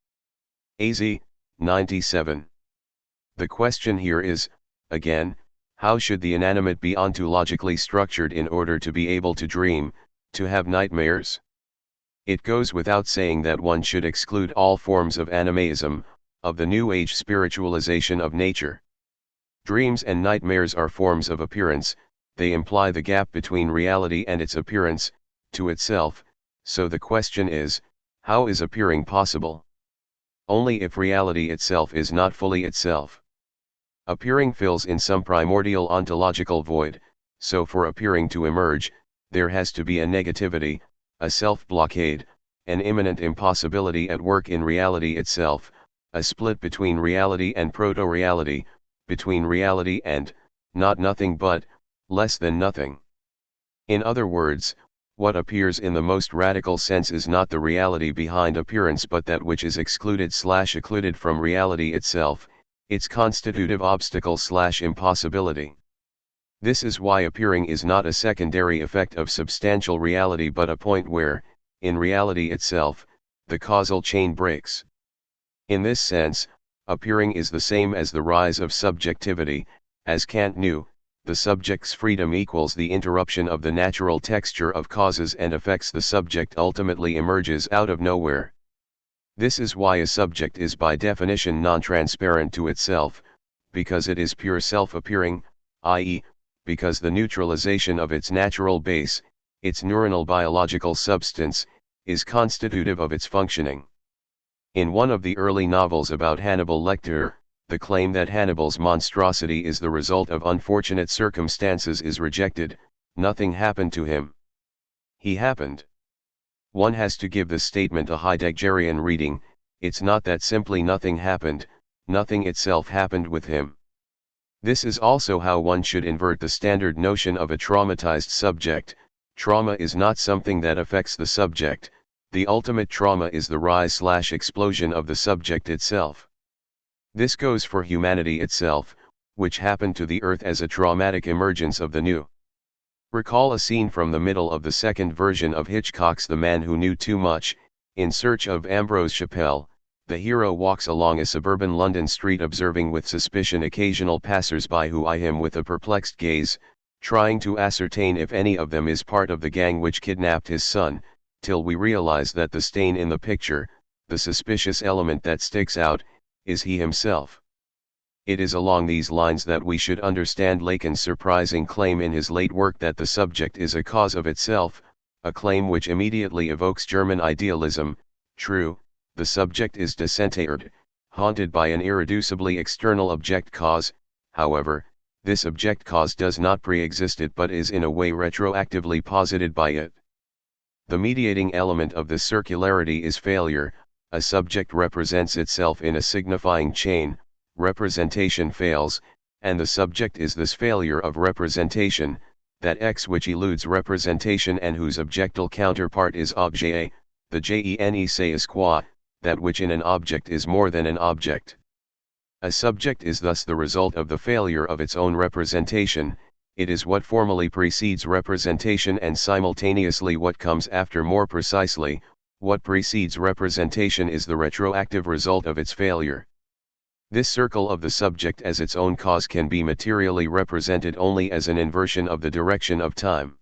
AZ, 97. The question here is, again, how should the inanimate be ontologically structured in order to be able to dream, to have nightmares? It goes without saying that one should exclude all forms of animaism, of the New Age spiritualization of nature. Dreams and nightmares are forms of appearance, they imply the gap between reality and its appearance, to itself. So the question is, how is appearing possible? Only if reality itself is not fully itself. Appearing fills in some primordial ontological void, so for appearing to emerge, there has to be a negativity, a self-blockade, an imminent impossibility at work in reality itself, a split between reality and proto-reality, between reality and, not nothing but, less than nothing. In other words, what appears in the most radical sense is not the reality behind appearance but that which is excluded/occluded from reality itself. its constitutive obstacle/impossibility. This is why appearing is not a secondary effect of substantial reality but a point where, in reality itself, the causal chain breaks. In this sense, appearing is the same as the rise of subjectivity. As Kant knew, the subject's freedom equals the interruption of the natural texture of causes and effects. The subject ultimately emerges out of nowhere. This is why a subject is by definition non-transparent to itself, because it is pure self-appearing, i.e., because the neutralization of its natural base, its neuronal biological substance, is constitutive of its functioning. In one of the early novels about Hannibal Lecter, the claim that Hannibal's monstrosity is the result of unfortunate circumstances is rejected. Nothing happened to him. He happened. One has to give the statement a Heideggerian reading. It's not that simply nothing happened, nothing itself happened with him. This is also how one should invert the standard notion of a traumatized subject. Trauma is not something that affects the subject, the ultimate trauma is the rise/explosion of the subject itself. This goes for humanity itself, which happened to the earth as a traumatic emergence of the new. Recall a scene from the middle of the second version of Hitchcock's The Man Who Knew Too Much. In search of Ambrose Chappell, the hero walks along a suburban London street observing with suspicion occasional passers-by who eye him with a perplexed gaze, trying to ascertain if any of them is part of the gang which kidnapped his son, till we realize that the stain in the picture, the suspicious element that sticks out, is he himself. It is along these lines that we should understand Lacan's surprising claim in his late work that the subject is a cause of itself, a claim which immediately evokes German idealism. True, the subject is decentered, haunted by an irreducibly external object cause. However, this object cause does not pre-exist it but is in a way retroactively posited by it. The mediating element of this circularity is failure. A subject represents itself in a signifying chain, representation fails, and the subject is this failure of representation, that X which eludes representation and whose objectal counterpart is objet, the gene sais quoi, that which in an object is more than an object. A subject is thus the result of the failure of its own representation. It is what formally precedes representation and simultaneously what comes after. More precisely, what precedes representation is the retroactive result of its failure. This circle of the subject as its own cause can be materially represented only as an inversion of the direction of time.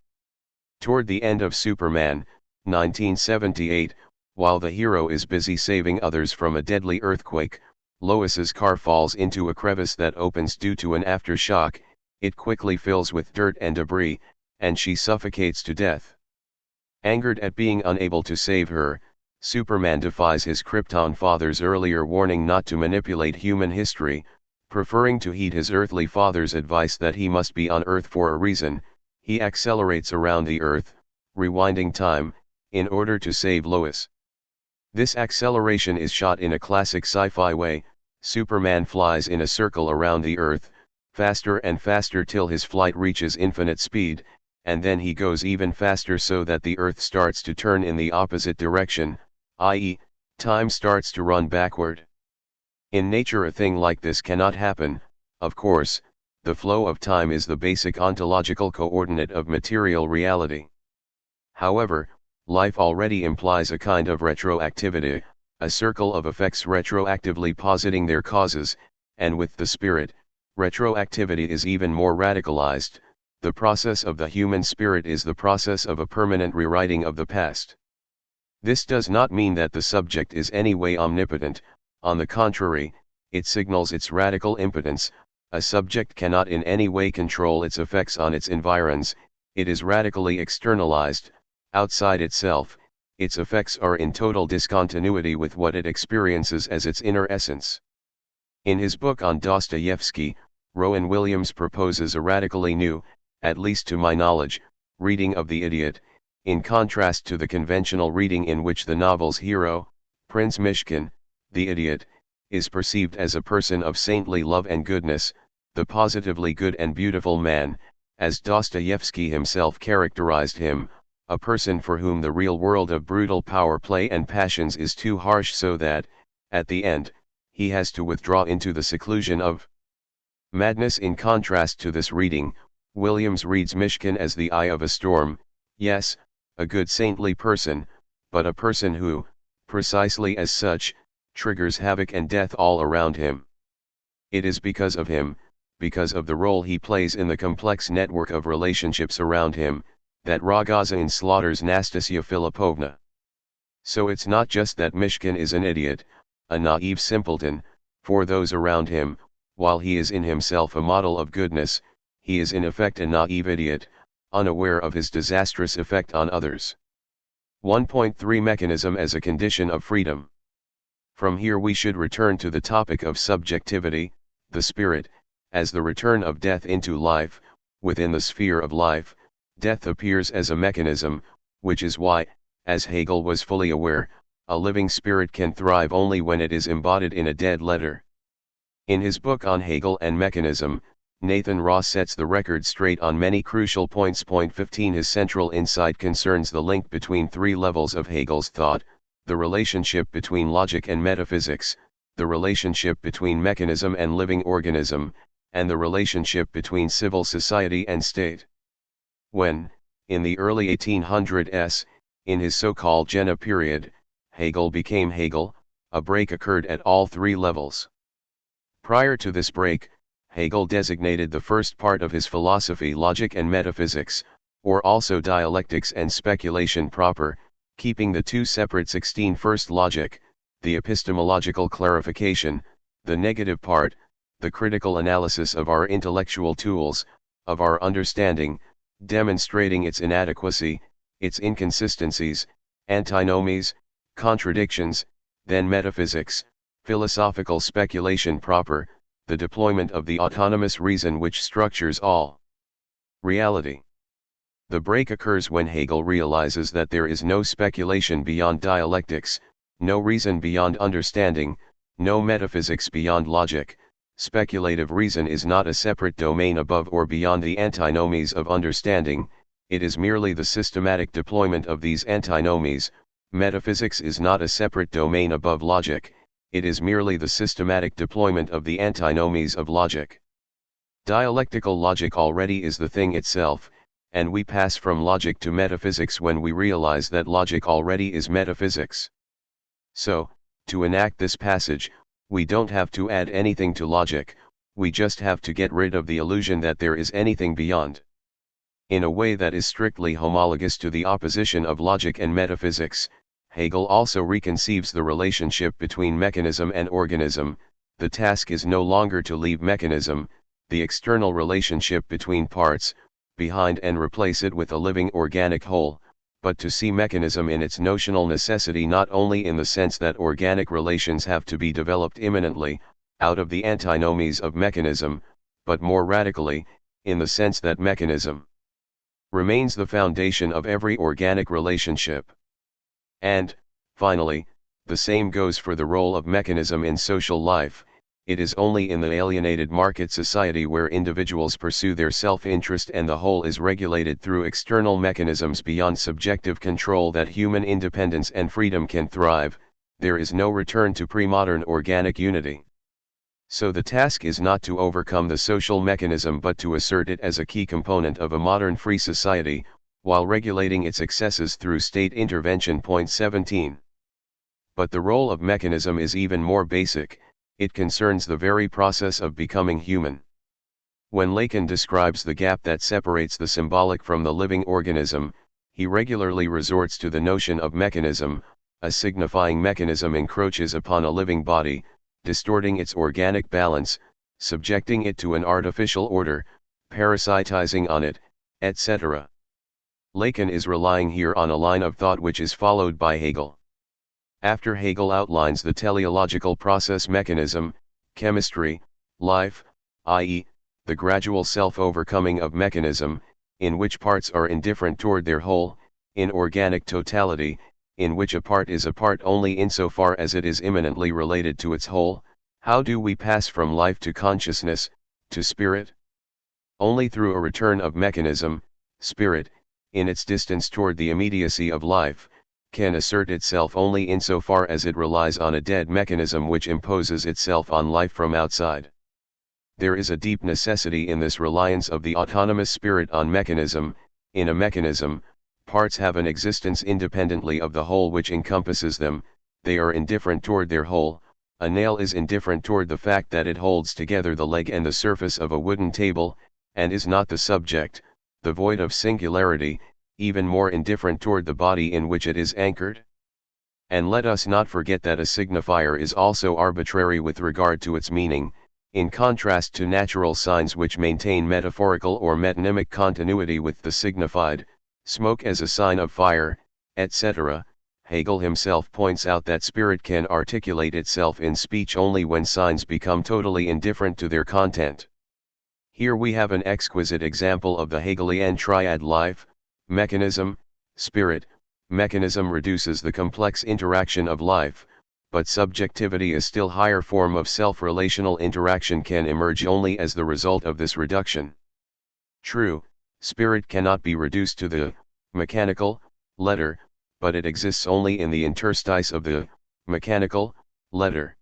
Toward the end of Superman, 1978, while the hero is busy saving others from a deadly earthquake, Lois's car falls into a crevice that opens due to an aftershock. It quickly fills with dirt and debris, and she suffocates to death. Angered at being unable to save her, Superman defies his Krypton father's earlier warning not to manipulate human history, preferring to heed his earthly father's advice that he must be on Earth for a reason. He accelerates around the Earth, rewinding time, in order to save Lois. This acceleration is shot in a classic sci-fi way. Superman flies in a circle around the Earth, faster and faster till his flight reaches infinite speed, and then he goes even faster so that the Earth starts to turn in the opposite direction, i.e., time starts to run backward. In nature a thing like this cannot happen. Of course, the flow of time is the basic ontological coordinate of material reality. However, life already implies a kind of retroactivity, a circle of effects retroactively positing their causes, and with the spirit, retroactivity is even more radicalized. The process of the human spirit is the process of a permanent rewriting of the past. This does not mean that the subject is any way omnipotent. On the contrary, it signals its radical impotence. A subject cannot in any way control its effects on its environs. It is radically externalized, outside itself. Its effects are in total discontinuity with what it experiences as its inner essence. In his book on Dostoevsky, Rowan Williams proposes a radically new, at least to my knowledge, reading of The Idiot, in contrast to the conventional reading in which the novel's hero, Prince Mishkin, the idiot, is perceived as a person of saintly love and goodness, the positively good and beautiful man, as Dostoevsky himself characterized him, a person for whom the real world of brutal power play and passions is too harsh so that, at the end, he has to withdraw into the seclusion of madness. In contrast to this reading, Williams reads Mishkin as the eye of a storm, yes, a good saintly person, but a person who, precisely as such, triggers havoc and death all around him. It is because of him, because of the role he plays in the complex network of relationships around him, that Rogozin slaughters Nastasia Filipovna. So it's not just that Mishkin is an idiot, a naive simpleton, for those around him, while he is in himself a model of goodness, he is in effect a naive idiot, unaware of his disastrous effect on others. 1.3 Mechanism as a condition of freedom. From here we should return to the topic of subjectivity, the spirit, as the return of death into life. Within the sphere of life, death appears as a mechanism, which is why, as Hegel was fully aware, a living spirit can thrive only when it is embodied in a dead letter. In his book on Hegel and mechanism, Nathan Ross sets the record straight on many crucial points. Point 15 His central insight concerns the link between three levels of Hegel's thought: the relationship between logic and metaphysics, the relationship between mechanism and living organism, and the relationship between civil society and state. When, in the early 1800s, in his so-called Jena period, Hegel became Hegel, a break occurred at all three levels. Prior to this break, Hegel designated the first part of his philosophy logic and metaphysics, or also dialectics and speculation proper, keeping the two separate 16 first logic, the epistemological clarification, the negative part, the critical analysis of our intellectual tools, of our understanding, demonstrating its inadequacy, its inconsistencies, antinomies, contradictions, then metaphysics, philosophical speculation proper, the deployment of the autonomous reason which structures all reality. The break occurs when Hegel realizes that there is no speculation beyond dialectics, no reason beyond understanding, no metaphysics beyond logic. Speculative reason is not a separate domain above or beyond the antinomies of understanding, it is merely the systematic deployment of these antinomies. Metaphysics is not a separate domain above logic, it is merely the systematic deployment of the antinomies of logic. Dialectical logic already is the thing itself, and we pass from logic to metaphysics when we realize that logic already is metaphysics. So, to enact this passage, we don't have to add anything to logic, we just have to get rid of the illusion that there is anything beyond. In a way that is strictly homologous to the opposition of logic and metaphysics, Hegel also reconceives the relationship between mechanism and organism. The task is no longer to leave mechanism, the external relationship between parts, behind and replace it with a living organic whole, but to see mechanism in its notional necessity, not only in the sense that organic relations have to be developed immanently, out of the antinomies of mechanism, but more radically, in the sense that mechanism remains the foundation of every organic relationship. And, finally, the same goes for the role of mechanism in social life. It is only in the alienated market society where individuals pursue their self-interest and the whole is regulated through external mechanisms beyond subjective control that human independence and freedom can thrive. There is no return to pre-modern organic unity. So the task is not to overcome the social mechanism but to assert it as a key component of a modern free society, while regulating its excesses through state intervention. Point 17. But the role of mechanism is even more basic. It concerns the very process of becoming human. When Lacan describes the gap that separates the symbolic from the living organism, he regularly resorts to the notion of mechanism. A signifying mechanism encroaches upon a living body, distorting its organic balance, subjecting it to an artificial order, parasitizing on it, etc. Lacan is relying here on a line of thought which is followed by Hegel. After Hegel outlines the teleological process mechanism, chemistry, life, i.e., the gradual self-overcoming of mechanism, in which parts are indifferent toward their whole, in organic totality, in which a part is a part only insofar as it is immanently related to its whole, how do we pass from life to consciousness, to spirit? Only through a return of mechanism, spirit, in its distance toward the immediacy of life, can assert itself only insofar as it relies on a dead mechanism which imposes itself on life from outside. There is a deep necessity in this reliance of the autonomous spirit on mechanism. In a mechanism, parts have an existence independently of the whole which encompasses them, they are indifferent toward their whole. A nail is indifferent toward the fact that it holds together the leg and the surface of a wooden table, and is not the subject, the void of singularity, even more indifferent toward the body in which it is anchored. And let us not forget that a signifier is also arbitrary with regard to its meaning, in contrast to natural signs which maintain metaphorical or metonymic continuity with the signified, smoke as a sign of fire, etc. Hegel himself points out that spirit can articulate itself in speech only when signs become totally indifferent to their content. Here we have an exquisite example of the Hegelian triad: life, mechanism, spirit. Mechanism reduces the complex interaction of life, but subjectivity, a still higher form of self-relational interaction, can emerge only as the result of this reduction. True, spirit cannot be reduced to the mechanical letter, but it exists only in the interstice of the mechanical letter.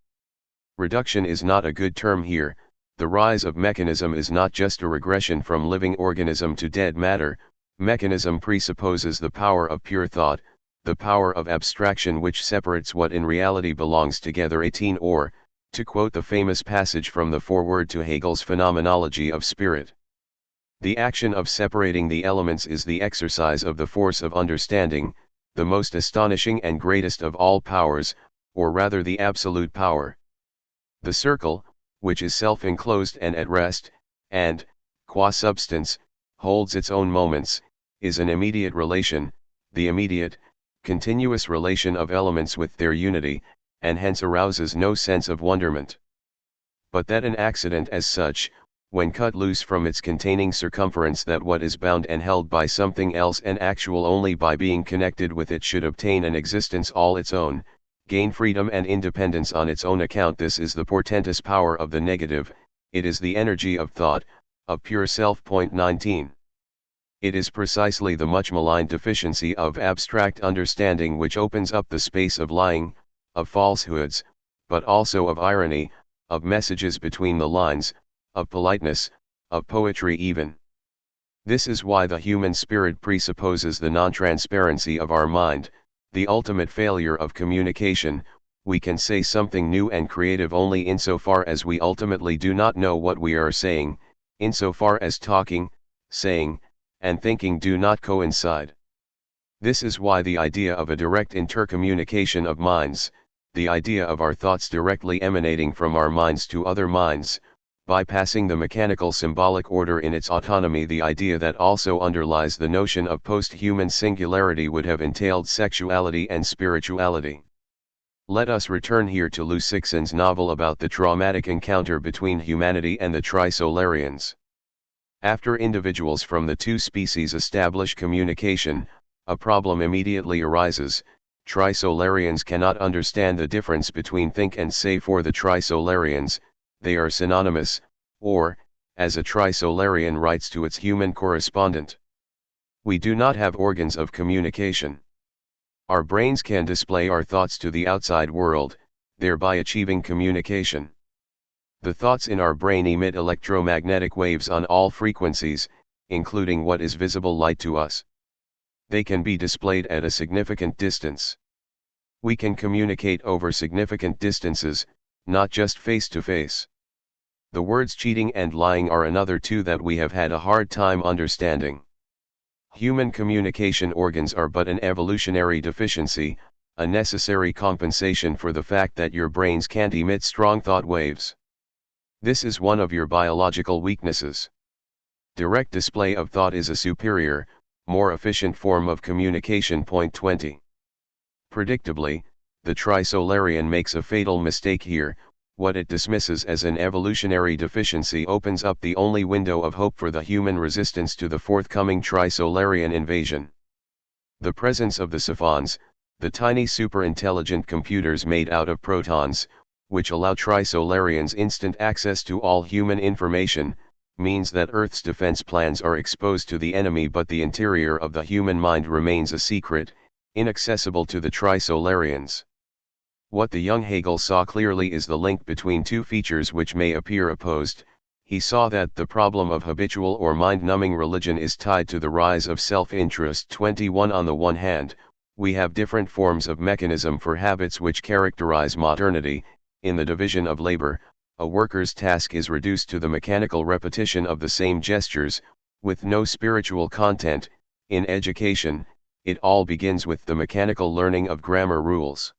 Reduction is not a good term here. The rise of mechanism is not just a regression from living organism to dead matter. Mechanism presupposes the power of pure thought, the power of abstraction which separates what in reality belongs together. 18 Or, to quote the famous passage from the foreword to Hegel's Phenomenology of Spirit, the action of separating the elements is the exercise of the force of understanding, the most astonishing and greatest of all powers, or rather the absolute power. The circle, which is self-enclosed and at rest, and, qua substance, holds its own moments, is an immediate relation, the immediate, continuous relation of elements with their unity, and hence arouses no sense of wonderment. But that an accident as such, when cut loose from its containing circumference, that what is bound and held by something else and actual only by being connected with it should obtain an existence all its own, gain freedom and independence on its own account, this is the portentous power of the negative, it is the energy of thought, of pure self. 19. It is precisely the much maligned deficiency of abstract understanding which opens up the space of lying, of falsehoods, but also of irony, of messages between the lines, of politeness, of poetry even. This is why the human spirit presupposes the non-transparency of our mind, the ultimate failure of communication. We can say something new and creative only insofar as we ultimately do not know what we are saying, insofar as talking, saying, and thinking do not coincide. This is why the idea of a direct intercommunication of minds, the idea of our thoughts directly emanating from our minds to other minds, bypassing the mechanical symbolic order in its autonomy, the idea that also underlies the notion of post-human singularity, would have entailed sexuality and spirituality. Let us return here to Lou Sixon's novel about the traumatic encounter between humanity and the Trisolarians. After individuals from the two species establish communication, a problem immediately arises. Trisolarians cannot understand the difference between think and say. For the Trisolarians, they are synonymous, or, as a Trisolarian writes to its human correspondent, we do not have organs of communication. Our brains can display our thoughts to the outside world, thereby achieving communication. The thoughts in our brain emit electromagnetic waves on all frequencies, including what is visible light to us. They can be displayed at a significant distance. We can communicate over significant distances, not just face to face. The words cheating and lying are another two that we have had a hard time understanding. Human communication organs are but an evolutionary deficiency, a necessary compensation for the fact that your brains can't emit strong thought waves. This is one of your biological weaknesses. Direct display of thought is a superior, more efficient form of communication. 20. Predictably, the Trisolarian makes a fatal mistake here. What it dismisses as an evolutionary deficiency opens up the only window of hope for the human resistance to the forthcoming Trisolarian invasion. The presence of the Sophons, the tiny superintelligent computers made out of protons, which allow Trisolarians instant access to all human information, means that Earth's defense plans are exposed to the enemy, but the interior of the human mind remains a secret. inaccessible to the trisolarians. What the young Hegel saw clearly is the link between two features which may appear opposed. He saw that the problem of habitual or mind-numbing religion is tied to the rise of self-interest. 21 On the one hand, we have different forms of mechanism for habits which characterize modernity. In the division of labor, a worker's task is reduced to the mechanical repetition of the same gestures, with no spiritual content. In education, it all begins with the mechanical learning of grammar rules,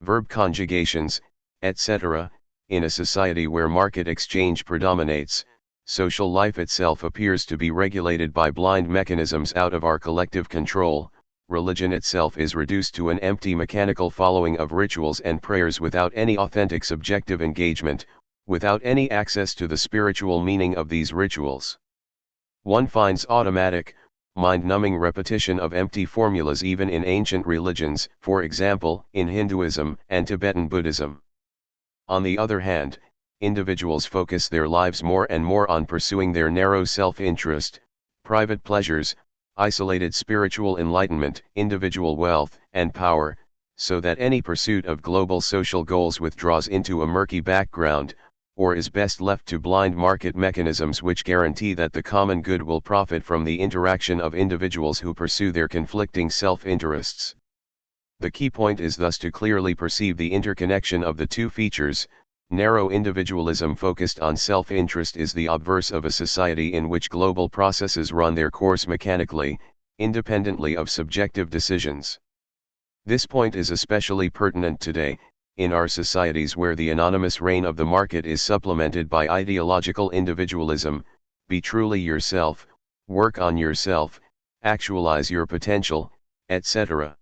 verb conjugations, etc. In a society where market exchange predominates, social life itself appears to be regulated by blind mechanisms out of our collective control. Religion itself is reduced to an empty mechanical following of rituals and prayers without any authentic subjective engagement, without any access to the spiritual meaning of these rituals. One finds automatic, mind-numbing repetition of empty formulas even in ancient religions, for example, in Hinduism and Tibetan Buddhism. On the other hand, individuals focus their lives more and more on pursuing their narrow self-interest, private pleasures, isolated spiritual enlightenment, individual wealth and power, so that any pursuit of global social goals withdraws into a murky background, or is best left to blind market mechanisms which guarantee that the common good will profit from the interaction of individuals who pursue their conflicting self-interests. The key point is thus to clearly perceive the interconnection of the two features. Narrow individualism focused on self-interest is the obverse of a society in which global processes run their course mechanically, independently of subjective decisions. This point is especially pertinent today, in our societies where the anonymous reign of the market is supplemented by ideological individualism. Be truly yourself, work on yourself, actualize your potential, etc.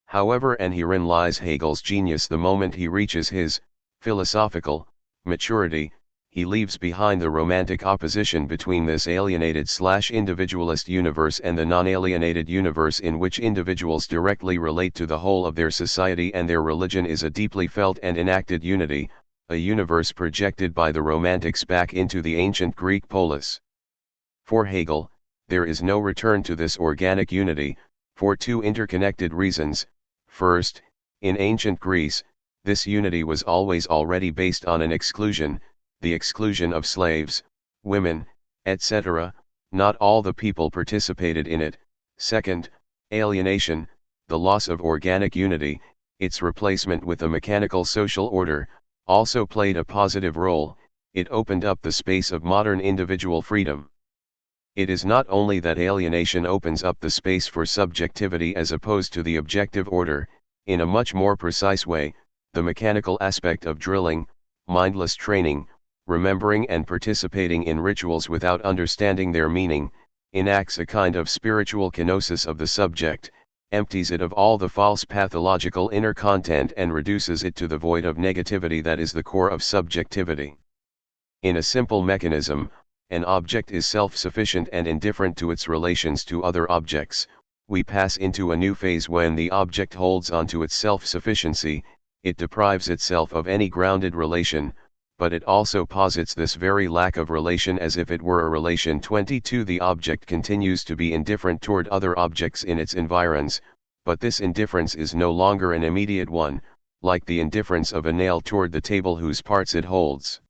However, and herein lies Hegel's genius, the moment he reaches his philosophical maturity, he leaves behind the romantic opposition between this alienated/individualist universe and the non-alienated universe in which individuals directly relate to the whole of their society and their religion is a deeply felt and enacted unity, a universe projected by the Romantics back into the ancient Greek polis. For Hegel, there is no return to this organic unity, for two interconnected reasons. First, in ancient Greece, this unity was always already based on an exclusion, the exclusion of slaves, women, etc. Not all the people participated in it. Second, alienation, the loss of organic unity, its replacement with a mechanical social order, also played a positive role. It opened up the space of modern individual freedom. It is not only that alienation opens up the space for subjectivity as opposed to the objective order, in a much more precise way, the mechanical aspect of drilling, mindless training, remembering and participating in rituals without understanding their meaning, enacts a kind of spiritual kenosis of the subject, empties it of all the false pathological inner content and reduces it to the void of negativity that is the core of subjectivity. In a simple mechanism, an object is self-sufficient and indifferent to its relations to other objects. We pass into a new phase when the object holds on to its self-sufficiency, it deprives itself of any grounded relation, but it also posits this very lack of relation as if it were a relation. 22 The object continues to be indifferent toward other objects in its environs, but this indifference is no longer an immediate one, like the indifference of a nail toward the table whose parts it holds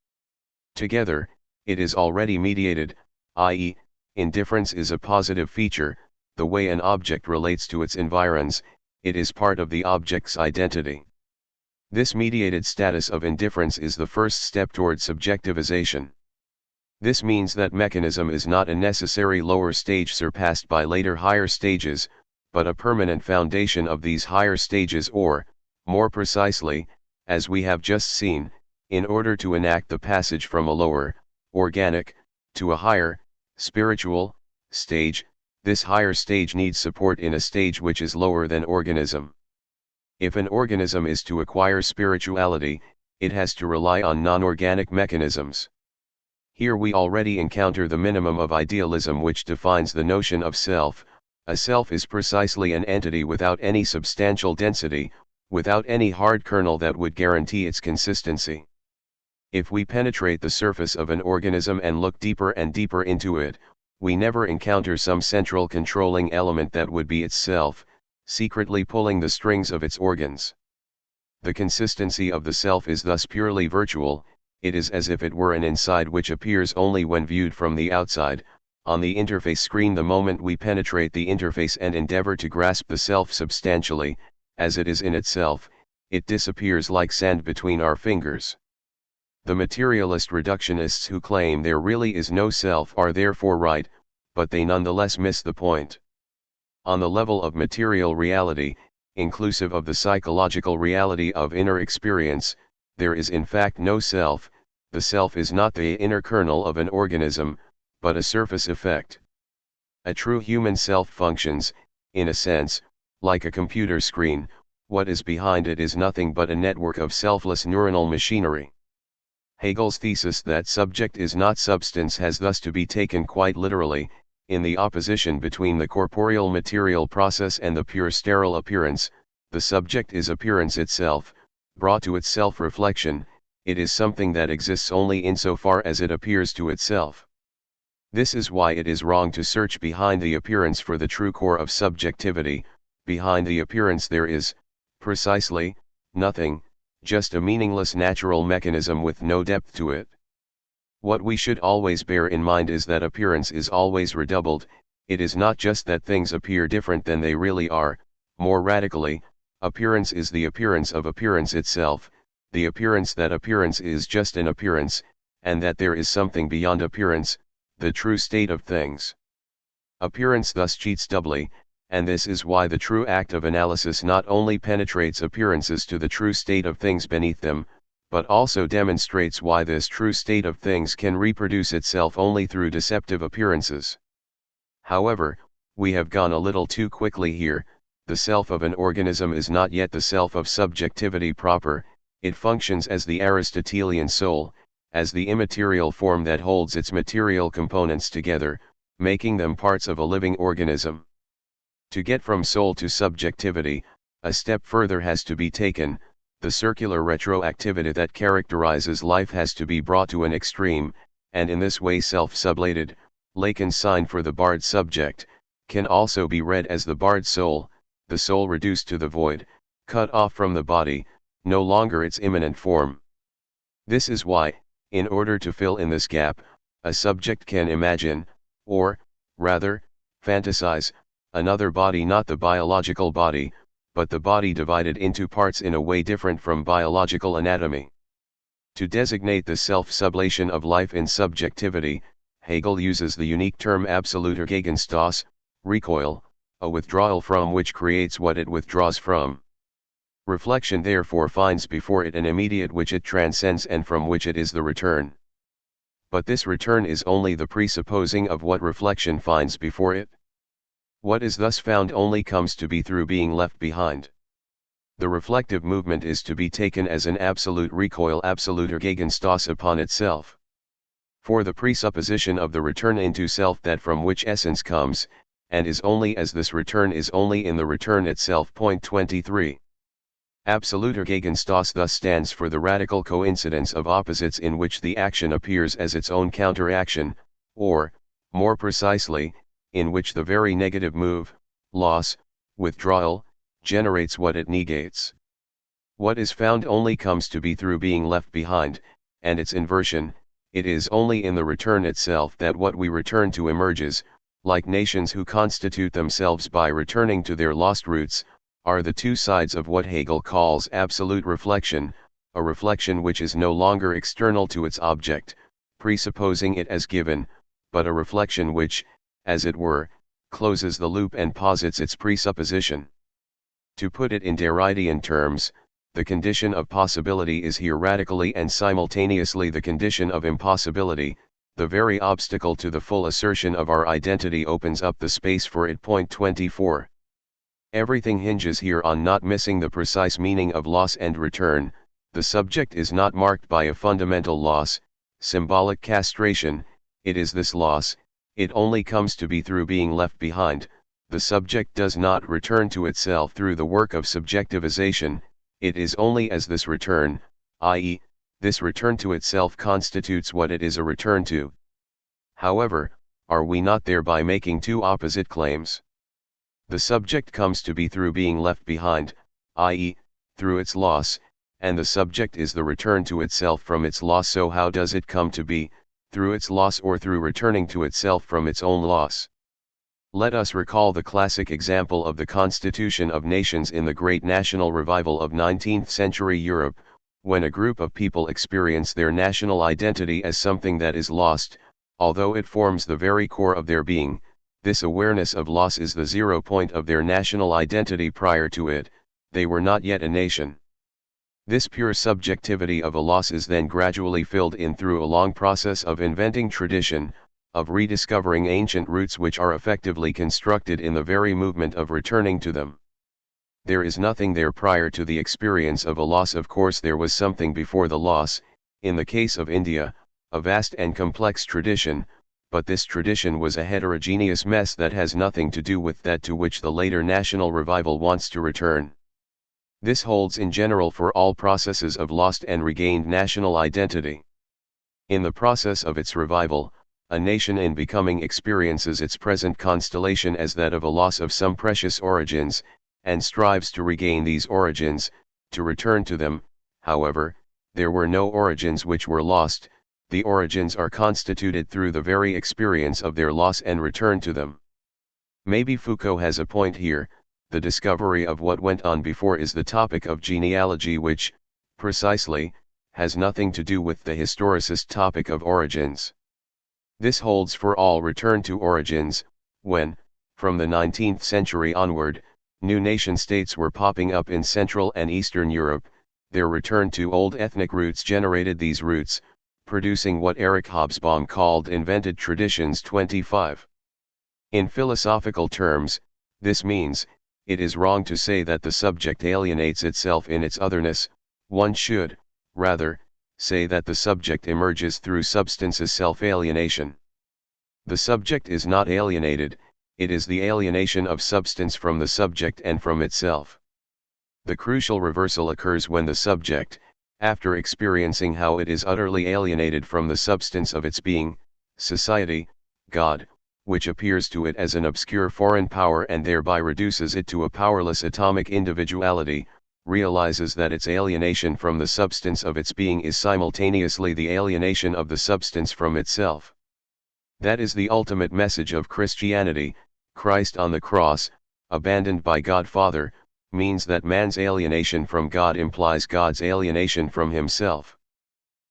together. It is already mediated, i.e., indifference is a positive feature, the way an object relates to its environs, it is part of the object's identity. This mediated status of indifference is the first step toward subjectivization. This means that mechanism is not a necessary lower stage surpassed by later higher stages, but a permanent foundation of these higher stages, or, more precisely, as we have just seen, in order to enact the passage from a lower, organic, to a higher, spiritual, stage, this higher stage needs support in a stage which is lower than organism. If an organism is to acquire spirituality, it has to rely on non-organic mechanisms. Here we already encounter the minimum of idealism which defines the notion of self. A self is precisely an entity without any substantial density, without any hard kernel that would guarantee its consistency. If we penetrate the surface of an organism and look deeper and deeper into it, we never encounter some central controlling element that would be itself. secretly pulling the strings of its organs. The consistency of the self is thus purely virtual, it is as if it were an inside which appears only when viewed from the outside, on the interface screen the moment we penetrate the interface and endeavor to grasp the self substantially, as it is in itself, it disappears like sand between our fingers. The materialist reductionists who claim there really is no self are therefore right, but they nonetheless miss the point. On the level of material reality, inclusive of the psychological reality of inner experience, there is in fact no self. The self is not the inner kernel of an organism, but a surface effect. A true human self functions, in a sense, like a computer screen. What is behind it is nothing but a network of selfless neuronal machinery. Hegel's thesis that subject is not substance has thus to be taken quite literally. In the opposition between the corporeal material process and the pure sterile appearance, the subject is appearance itself, brought to its self-reflection. It is something that exists only insofar as it appears to itself. This is why it is wrong to search behind the appearance for the true core of subjectivity. Behind the appearance there is, precisely, nothing, just a meaningless natural mechanism with no depth to it. What we should always bear in mind is that appearance is always redoubled. It is not just that things appear different than they really are. More radically, appearance is the appearance of appearance itself, the appearance that appearance is just an appearance, and that there is something beyond appearance, the true state of things. Appearance thus cheats doubly, and this is why the true act of analysis not only penetrates appearances to the true state of things beneath them, but also demonstrates why this true state of things can reproduce itself only through deceptive appearances. However, we have gone a little too quickly here. The self of an organism is not yet the self of subjectivity proper. It functions as the Aristotelian soul, as the immaterial form that holds its material components together, making them parts of a living organism. To get from soul to subjectivity, a step further has to be taken. The circular retroactivity that characterizes life has to be brought to an extreme, and in this way self-sublated, Lacan's sign for the barred subject, can also be read as the barred soul, the soul reduced to the void, cut off from the body, no longer its immanent form. This is why, in order to fill in this gap, a subject can imagine, or, rather, fantasize, another body, not the biological body, but the body divided into parts in a way different from biological anatomy. To designate the self-sublation of life in subjectivity, Hegel uses the unique term absoluter Gegenstoß, recoil, a withdrawal from which creates what it withdraws from. Reflection therefore finds before it an immediate which it transcends and from which it is the return. But this return is only the presupposing of what reflection finds before it. What is thus found only comes to be through being left behind. The reflective movement is to be taken as an absolute recoil, absoluter Gegenstoß upon itself. For the presupposition of the return into self that from which essence comes, and is only as this return is only in the return itself. Point 23. Absoluter Gegenstoß thus stands for the radical coincidence of opposites in which the action appears as its own counteraction, or, more precisely, in which the very negative move, loss, withdrawal, generates what it negates. What is found only comes to be through being left behind, and its inversion. It is only in the return itself that what we return to emerges. Like nations who constitute themselves by returning to their lost roots, are the two sides of what Hegel calls absolute reflection, a reflection which is no longer external to its object, presupposing it as given, but a reflection which, as it were, closes the loop and posits its presupposition. To put it in Derridean terms, the condition of possibility is here radically and simultaneously the condition of impossibility. The very obstacle to the full assertion of our identity opens up the space for it. Point 24. Everything hinges here on not missing the precise meaning of loss and return. The subject is not marked by a fundamental loss, symbolic castration. It is this loss, it only comes to be through being left behind. The subject does not return to itself through the work of subjectivization, it is only as this return, i.e., this return to itself constitutes what it is a return to. However, are we not thereby making two opposite claims? The subject comes to be through being left behind, i.e., through its loss, and the subject is the return to itself from its loss. So how does it come to be, through its loss or through returning to itself from its own loss? Let us recall the classic example of the Constitution of Nations in the great national revival of 19th century Europe, when a group of people experience their national identity as something that is lost, although it forms the very core of their being. This awareness of loss is the 0 point of their national identity. Prior to it, they were not yet a nation. This pure subjectivity of a loss is then gradually filled in through a long process of inventing tradition, of rediscovering ancient roots which are effectively constructed in the very movement of returning to them. There is nothing there prior to the experience of a loss. Of course there was something before the loss, in the case of India, a vast and complex tradition, but this tradition was a heterogeneous mess that has nothing to do with that to which the later national revival wants to return. This holds in general for all processes of lost and regained national identity. In the process of its revival, a nation in becoming experiences its present constellation as that of a loss of some precious origins, and strives to regain these origins, to return to them. However, there were no origins which were lost, the origins are constituted through the very experience of their loss and return to them. Maybe Foucault has a point here. The discovery of what went on before is the topic of genealogy, which, precisely, has nothing to do with the historicist topic of origins. This holds for all return to origins. When, from the 19th century onward, new nation-states were popping up in Central and Eastern Europe, their return to old ethnic roots generated these roots, producing what Eric Hobsbawm called invented traditions. 25. In philosophical terms, this means, it is wrong to say that the subject alienates itself in its otherness. One should, rather, say that the subject emerges through substance's self-alienation. The subject is not alienated, it is the alienation of substance from the subject and from itself. The crucial reversal occurs when the subject, after experiencing how it is utterly alienated from the substance of its being, society, God, which appears to it as an obscure foreign power and thereby reduces it to a powerless atomic individuality, realizes that its alienation from the substance of its being is simultaneously the alienation of the substance from itself. That is the ultimate message of Christianity. Christ on the cross, abandoned by God Father, means that man's alienation from God implies God's alienation from himself.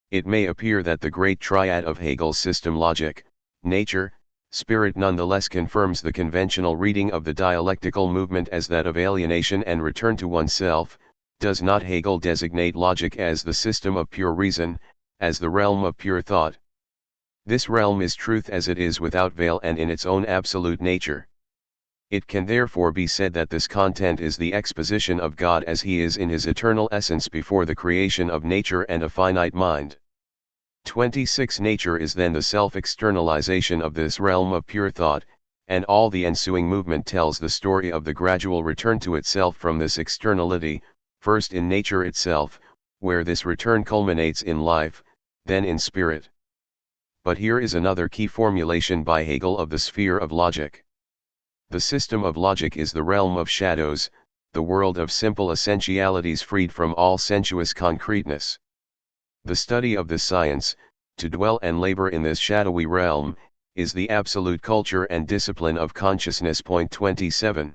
It may appear that the great triad of Hegel's system logic, nature, spirit nonetheless confirms the conventional reading of the dialectical movement as that of alienation and return to oneself. Does not Hegel designate logic as the system of pure reason, as the realm of pure thought? This realm is truth as it is without veil and in its own absolute nature. It can therefore be said that this content is the exposition of God as he is in his eternal essence before the creation of nature and a finite mind. 26. Nature is then the self-externalization of this realm of pure thought, and all the ensuing movement tells the story of the gradual return to itself from this externality, first in nature itself, where this return culminates in life, then in spirit. But here is another key formulation by Hegel of the sphere of logic. The system of logic is the realm of shadows, the world of simple essentialities freed from all sensuous concreteness. The study of this science, to dwell and labor in this shadowy realm, is the absolute culture and discipline of consciousness. 27.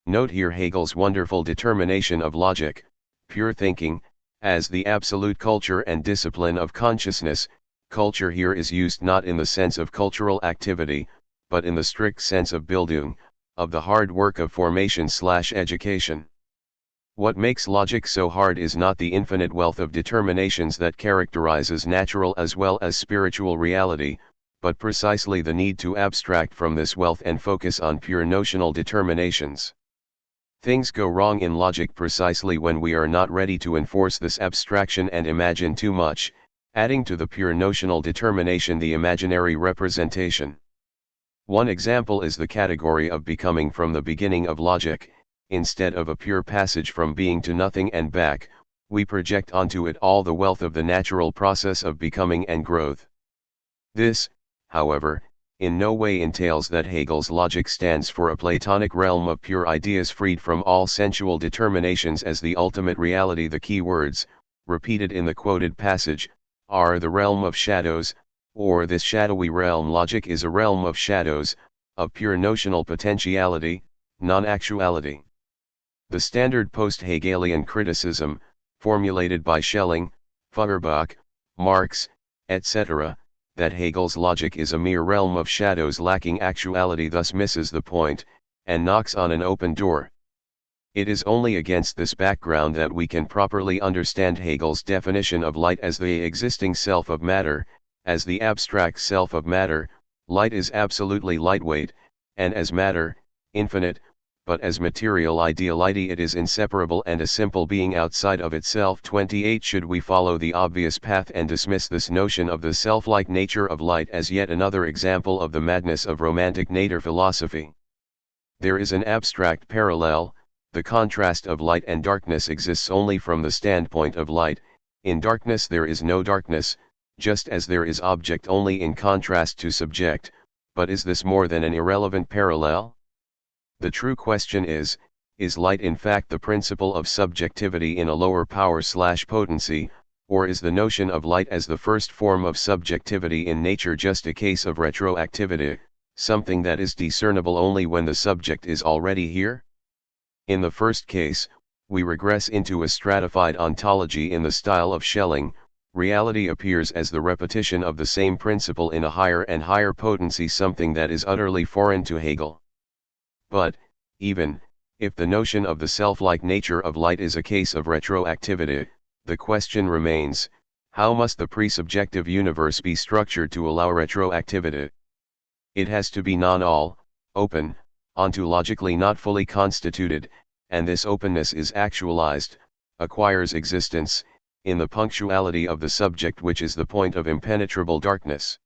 Note here Hegel's wonderful determination of logic, pure thinking, as the absolute culture and discipline of consciousness. Culture here is used not in the sense of cultural activity, but in the strict sense of Bildung, of the hard work of formation/education. What makes logic so hard is not the infinite wealth of determinations that characterizes natural as well as spiritual reality, but precisely the need to abstract from this wealth and focus on pure notional determinations. Things go wrong in logic precisely when we are not ready to enforce this abstraction and imagine too much, adding to the pure notional determination the imaginary representation. One example is the category of becoming from the beginning of logic. Instead of a pure passage from being to nothing and back, we project onto it all the wealth of the natural process of becoming and growth. This, however, in no way entails that Hegel's logic stands for a Platonic realm of pure ideas freed from all sensual determinations as the ultimate reality. The key words, repeated in the quoted passage, are the realm of shadows, or this shadowy realm. Logic is a realm of shadows, of pure notional potentiality, non-actuality. The standard post-Hegelian criticism, formulated by Schelling, Feuerbach, Marx, etc., that Hegel's logic is a mere realm of shadows lacking actuality, thus misses the point, and knocks on an open door. It is only against this background that we can properly understand Hegel's definition of light as the existing self of matter. As the abstract self of matter, light is absolutely lightweight, and as matter, infinite, but as material ideality it is inseparable and a simple being outside of itself. 28. Should we follow the obvious path and dismiss this notion of the self-like nature of light as yet another example of the madness of romantic nature philosophy? There is an abstract parallel. The contrast of light and darkness exists only from the standpoint of light. In darkness there is no darkness, just as there is object only in contrast to subject. But is this more than an irrelevant parallel? The true question is light in fact the principle of subjectivity in a lower power/potency, or is the notion of light as the first form of subjectivity in nature just a case of retroactivity, something that is discernible only when the subject is already here? In the first case, we regress into a stratified ontology in the style of Schelling. Reality appears as the repetition of the same principle in a higher and higher potency, something that is utterly foreign to Hegel. But, even if the notion of the self-like nature of light is a case of retroactivity, the question remains, how must the pre-subjective universe be structured to allow retroactivity? It has to be non-all, open, ontologically not fully constituted, and this openness is actualized, acquires existence, in the punctuality of the subject, which is the point of impenetrable darkness.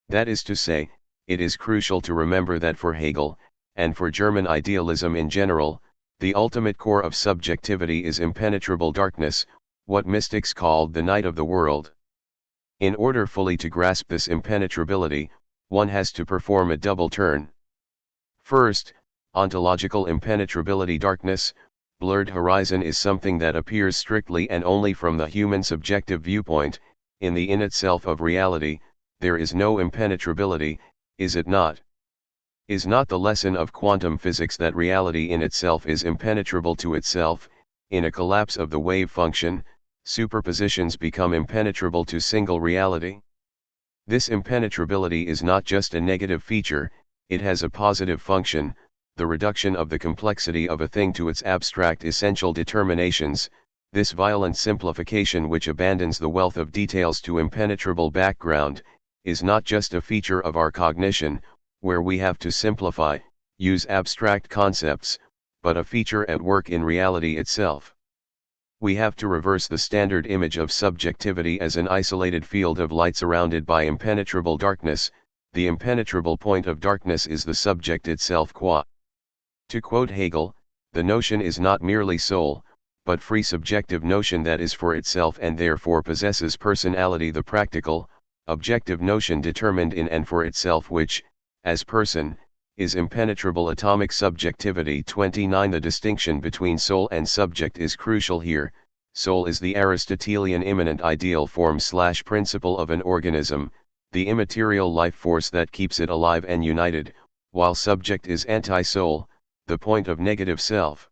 That is to say, it is crucial to remember that for Hegel, and for German idealism in general, the ultimate core of subjectivity is impenetrable darkness, what mystics called the night of the world. In order fully to grasp this impenetrability, one has to perform a double turn. First, ontological impenetrability. Darkness, blurred horizon, is something that appears strictly and only from the human subjective viewpoint. In the in itself of reality, there is no impenetrability, is it not? Is not the lesson of quantum physics that reality in itself is impenetrable to itself? In a collapse of the wave function, superpositions become impenetrable to single reality. This impenetrability is not just a negative feature, it has a positive function, the reduction of the complexity of a thing to its abstract essential determinations. This violent simplification, which abandons the wealth of details to impenetrable background, is not just a feature of our cognition, where we have to simplify, use abstract concepts, but a feature at work in reality itself. We have to reverse the standard image of subjectivity as an isolated field of light surrounded by impenetrable darkness. The impenetrable point of darkness is the subject itself. To quote Hegel, the notion is not merely soul, but free subjective notion that is for itself and therefore possesses personality. The practical, objective notion determined in and for itself, which, as person, is impenetrable. Atomic subjectivity. 29. The distinction between soul and subject is crucial here. Soul is the Aristotelian immanent ideal form/principle of an organism, the immaterial life force that keeps it alive and united, while subject is anti-soul, the point of negative self.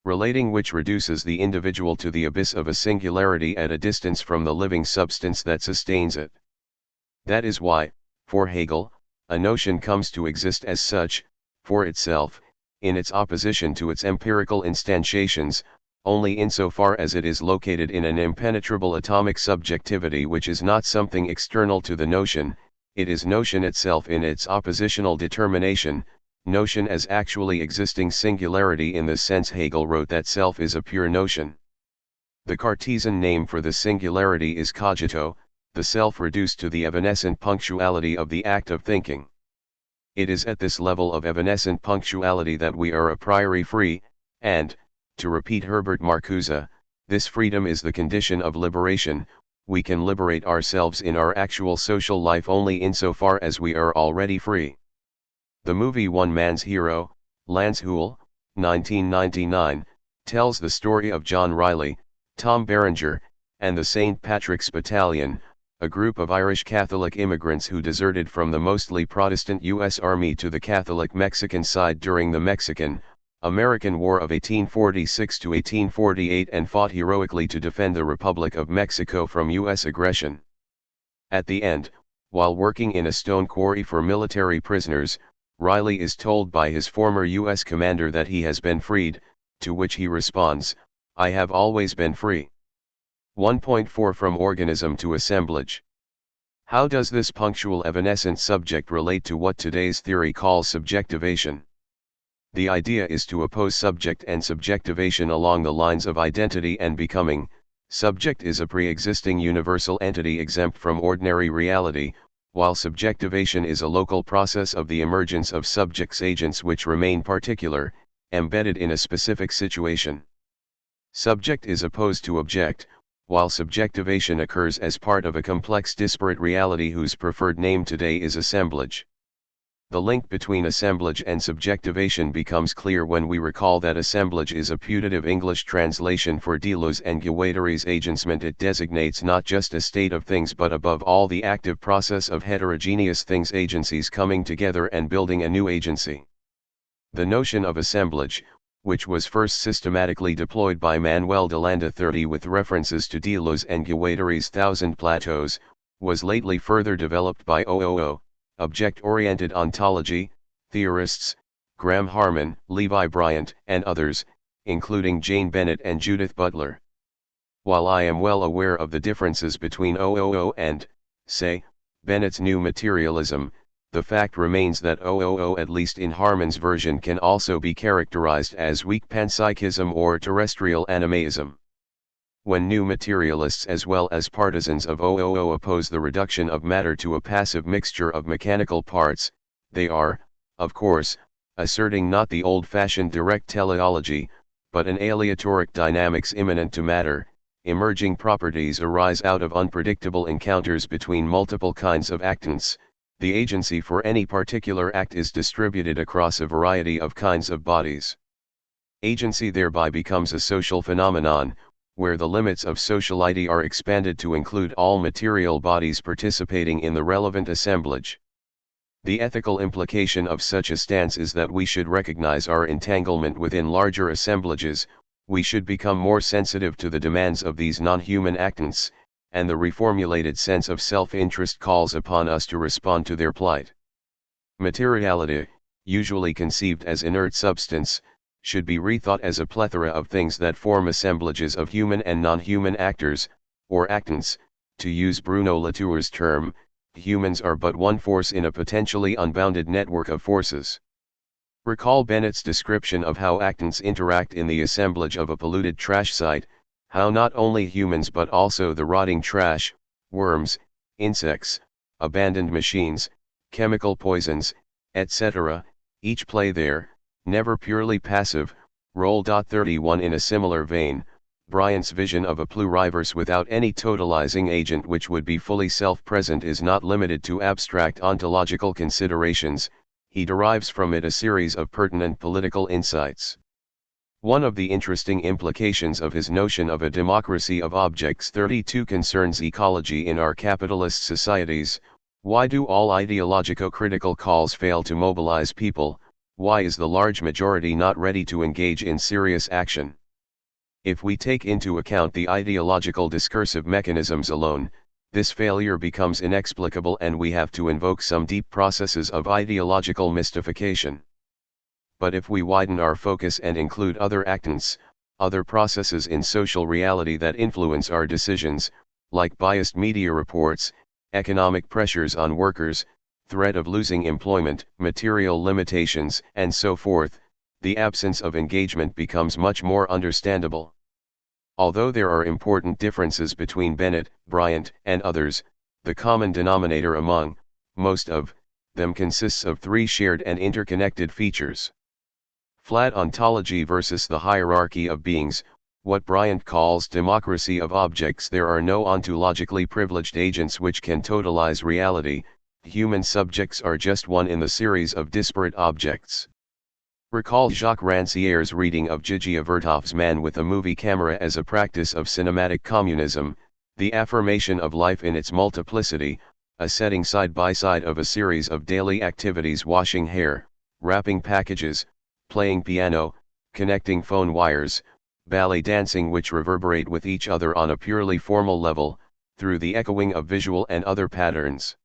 Relating which reduces the individual to the abyss of a singularity at a distance from the living substance that sustains it. That is why, for Hegel, a notion comes to exist as such, for itself, in its opposition to its empirical instantiations, only insofar as it is located in an impenetrable atomic subjectivity which is not something external to the notion, it is notion itself in its oppositional determination, notion as actually existing singularity. In this sense Hegel wrote that self is a pure notion. The Cartesian name for the singularity is cogito, the self reduced to the evanescent punctuality of the act of thinking. It is at this level of evanescent punctuality that we are a priori free, and, to repeat Herbert Marcuse, this freedom is the condition of liberation. we can liberate ourselves in our actual social life only insofar as we are already free. The movie One Man's Hero, Lance Houle, 1999, tells the story of John Riley, Tom Berenger, and the St. Patrick's Battalion, a group of Irish Catholic immigrants who deserted from the mostly Protestant U.S. Army to the Catholic Mexican side during the Mexican-American War of 1846 to 1848 and fought heroically to defend the Republic of Mexico from U.S. aggression. At the end, while working in a stone quarry for military prisoners, Riley is told by his former U.S. commander that he has been freed, to which he responds, "I have always been free." 1.4 From organism to assemblage. How does this punctual evanescent subject relate to what today's theory calls subjectivation? The idea is to oppose subject and subjectivation along the lines of identity and becoming. Subject is a pre-existing universal entity exempt from ordinary reality, while subjectivation is a local process of the emergence of subjects agents which remain particular, embedded in a specific situation. Subject is opposed to object, while subjectivation occurs as part of a complex disparate reality whose preferred name today is assemblage. The link between assemblage and subjectivation becomes clear when we recall that assemblage is a putative English translation for delos and guaitaries agencement. It designates not just a state of things but above all the active process of heterogeneous things agencies coming together and building a new agency. The notion of assemblage, which was first systematically deployed by Manuel de Landa 30 with references to delos and guaitaries thousand plateaus, was lately further developed by OOO, object-oriented ontology, theorists, Graham Harman, Levi Bryant, and others, including Jane Bennett and Judith Butler. While I am well aware of the differences between OOO and, say, Bennett's new materialism, the fact remains that OOO, at least in Harman's version, can also be characterized as weak panpsychism or terrestrial animaism. When new materialists as well as partisans of OOO oppose the reduction of matter to a passive mixture of mechanical parts, they are, of course, asserting not the old-fashioned direct teleology, but an aleatoric dynamics immanent to matter. Emerging properties arise out of unpredictable encounters between multiple kinds of actants. The agency for any particular act is distributed across a variety of kinds of bodies. Agency thereby becomes a social phenomenon, where the limits of sociality are expanded to include all material bodies participating in the relevant assemblage. The ethical implication of such a stance is that we should recognize our entanglement within larger assemblages, we should become more sensitive to the demands of these non-human actants, and the reformulated sense of self-interest calls upon us to respond to their plight. Materiality, usually conceived as inert substance, should be rethought as a plethora of things that form assemblages of human and non-human actors, or actants. To use Bruno Latour's term, humans are but one force in a potentially unbounded network of forces. Recall Bennett's description of how actants interact in the assemblage of a polluted trash site, how not only humans but also the rotting trash, worms, insects, abandoned machines, chemical poisons, etc., each play their, never purely passive, role. 31 In a similar vein, Bryant's vision of a pluriverse without any totalizing agent which would be fully self-present is not limited to abstract ontological considerations, he derives from it a series of pertinent political insights. One of the interesting implications of his notion of a democracy of objects 32 concerns ecology in our capitalist societies. Why do all ideologico-critical calls fail to mobilize people? Why is the large majority not ready to engage in serious action? If we take into account the ideological discursive mechanisms alone, this failure becomes inexplicable and we have to invoke some deep processes of ideological mystification. But if we widen our focus and include other actants, other processes in social reality that influence our decisions, like biased media reports, economic pressures on workers, threat of losing employment, material limitations, and so forth, the absence of engagement becomes much more understandable. Although there are important differences between Bennett, Bryant, and others, the common denominator among most of them consists of three shared and interconnected features. Flat ontology versus the hierarchy of beings. what Bryant calls democracy of objects. There are no ontologically privileged agents which can totalize reality. Human subjects are just one in the series of disparate objects. Recall Jacques Rancière's reading of Gigi Vertoff's Man with a Movie Camera as a practice of cinematic communism, the affirmation of life in its multiplicity, a setting side by side of a series of daily activities: washing hair, wrapping packages, playing piano, connecting phone wires, ballet dancing, which reverberate with each other on a purely formal level, through the echoing of visual and other patterns.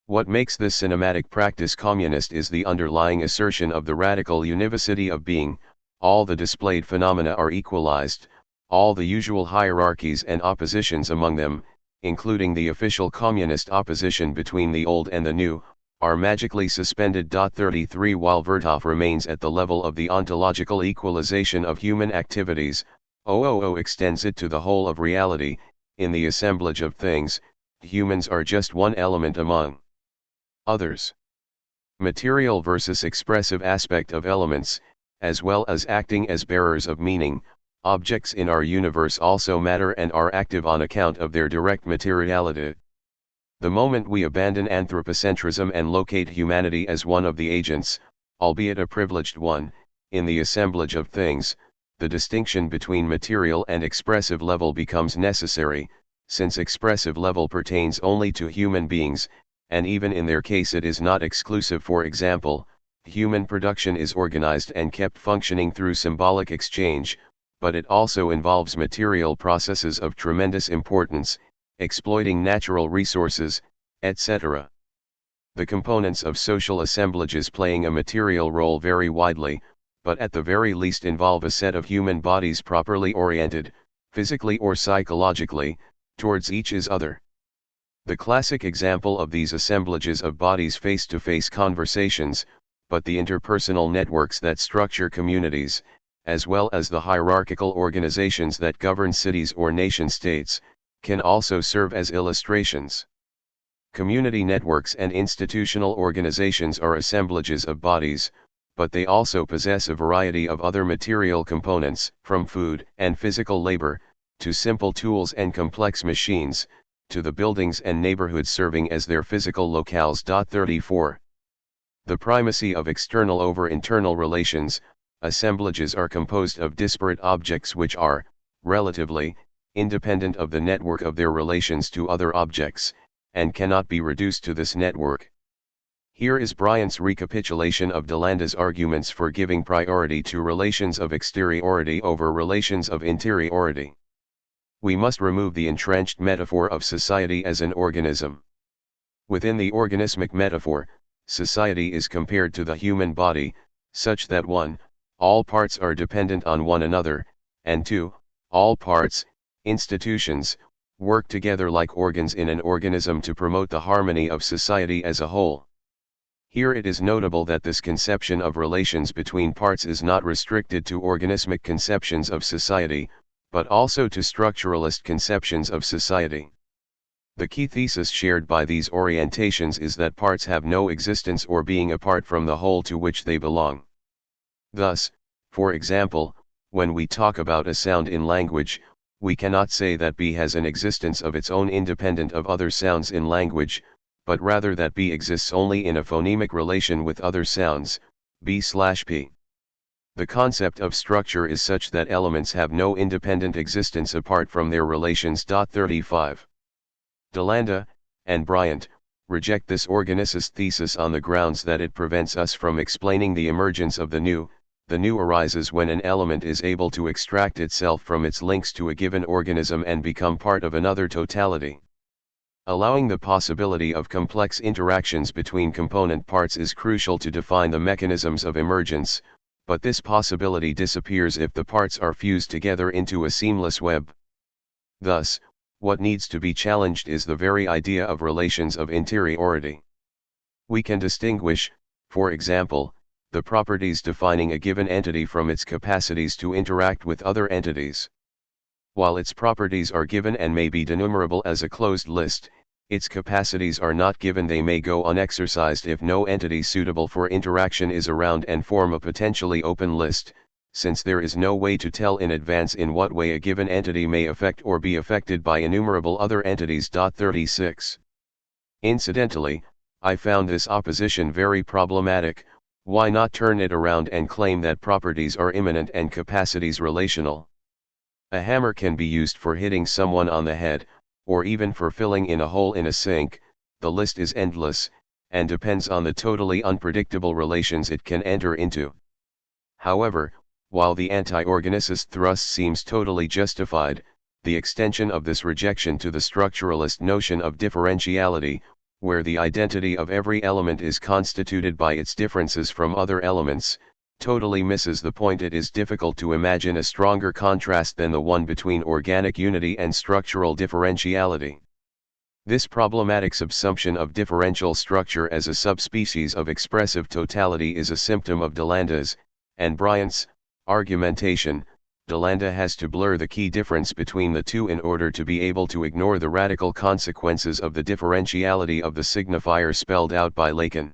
What makes this cinematic practice communist is the underlying assertion of the radical univocity of being. All the displayed phenomena are equalized, all the usual hierarchies and oppositions among them, including the official communist opposition between the old and the new, are magically suspended. 33 While Vertov remains at the level of the ontological equalization of human activities, OOO extends it to the whole of reality. In the assemblage of things, humans are just one element among others. Material versus expressive aspect of elements, as well as acting as bearers of meaning, objects in our universe also matter and are active on account of their direct materiality. The moment we abandon anthropocentrism and locate humanity as one of the agents, albeit a privileged one, in the assemblage of things, the distinction between material and expressive level becomes necessary, since expressive level pertains only to human beings, and even in their case it is not exclusive. For example, human production is organized and kept functioning through symbolic exchange, but it also involves material processes of tremendous importance, exploiting natural resources, etc. The components of social assemblages playing a material role vary widely, but at the very least involve a set of human bodies properly oriented, physically or psychologically, towards each other. The classic example of these assemblages of bodies face-to-face conversations, but the interpersonal networks that structure communities, as well as the hierarchical organizations that govern cities or nation-states, can also serve as illustrations. Community networks and institutional organizations are assemblages of bodies, but they also possess a variety of other material components, from food and physical labor, to simple tools and complex machines, to the buildings and neighborhoods serving as their physical locales. 34. The primacy of external over internal relations. Assemblages are composed of disparate objects which are, relatively, independent of the network of their relations to other objects, and cannot be reduced to this network. Here is Bryant's recapitulation of Delanda's arguments for giving priority to relations of exteriority over relations of interiority. We must remove the entrenched metaphor of society as an organism. Within the organismic metaphor, society is compared to the human body, such that 1. All parts are dependent on one another, and 2. All parts, institutions, work together like organs in an organism to promote the harmony of society as a whole. Here it is notable that this conception of relations between parts is not restricted to organismic conceptions of society, but also to structuralist conceptions of society. The key thesis shared by these orientations is that parts have no existence or being apart from the whole to which they belong. Thus, for example, when we talk about a sound in language, we cannot say that B has an existence of its own independent of other sounds in language, but rather that B exists only in a phonemic relation with other sounds, B/P. The concept of structure is such that elements have no independent existence apart from their relations. 35. Delanda, and Bryant, reject this organicist thesis on the grounds that it prevents us from explaining the emergence of the new. The new arises when an element is able to extract itself from its links to a given organism and become part of another totality. Allowing the possibility of complex interactions between component parts is crucial to define the mechanisms of emergence, but this possibility disappears if the parts are fused together into a seamless web. Thus, what needs to be challenged is the very idea of relations of interiority. We can distinguish, for example, the properties defining a given entity from its capacities to interact with other entities. While its properties are given and may be denumerable as a closed list, its capacities are not given. They may go unexercised if no entity suitable for interaction is around and form a potentially open list. since there is no way to tell in advance in what way a given entity may affect or be affected by innumerable other entities. 36. Incidentally, I found this opposition very problematic. Why not turn it around and claim that properties are immanent and capacities relational? A hammer can be used for hitting someone on the head, or even for filling in a hole in a sink. The list is endless, and depends on the totally unpredictable relations it can enter into. However, while the anti-organicist thrust seems totally justified, the extension of this rejection to the structuralist notion of differentiality, where the identity of every element is constituted by its differences from other elements, totally misses the point. It is difficult to imagine a stronger contrast than the one between organic unity and structural differentiality. This problematic subsumption of differential structure as a subspecies of expressive totality is a symptom of Delanda's, and Bryant's, argumentation. Delanda has to blur the key difference between the two in order to be able to ignore the radical consequences of the differentiality of the signifier spelled out by Lacan.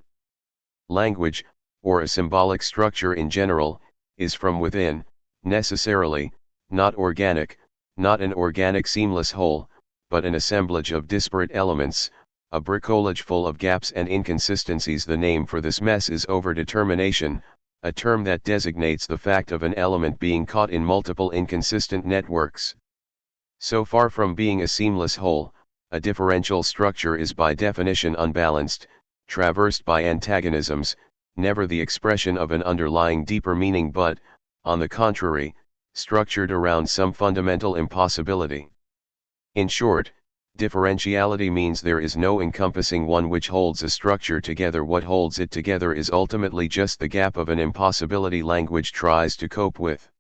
Language, or a symbolic structure in general, is from within, necessarily, not organic, not an organic seamless whole, but an assemblage of disparate elements, a bricolage full of gaps and inconsistencies. The name for this mess is overdetermination, a term that designates the fact of an element being caught in multiple inconsistent networks. So far from being a seamless whole, a differential structure is by definition unbalanced, traversed by antagonisms, never the expression of an underlying deeper meaning but, on the contrary, structured around some fundamental impossibility. In short, differentiality means there is no encompassing one which holds a structure together. What holds it together is ultimately just the gap of an impossibility language tries to cope with.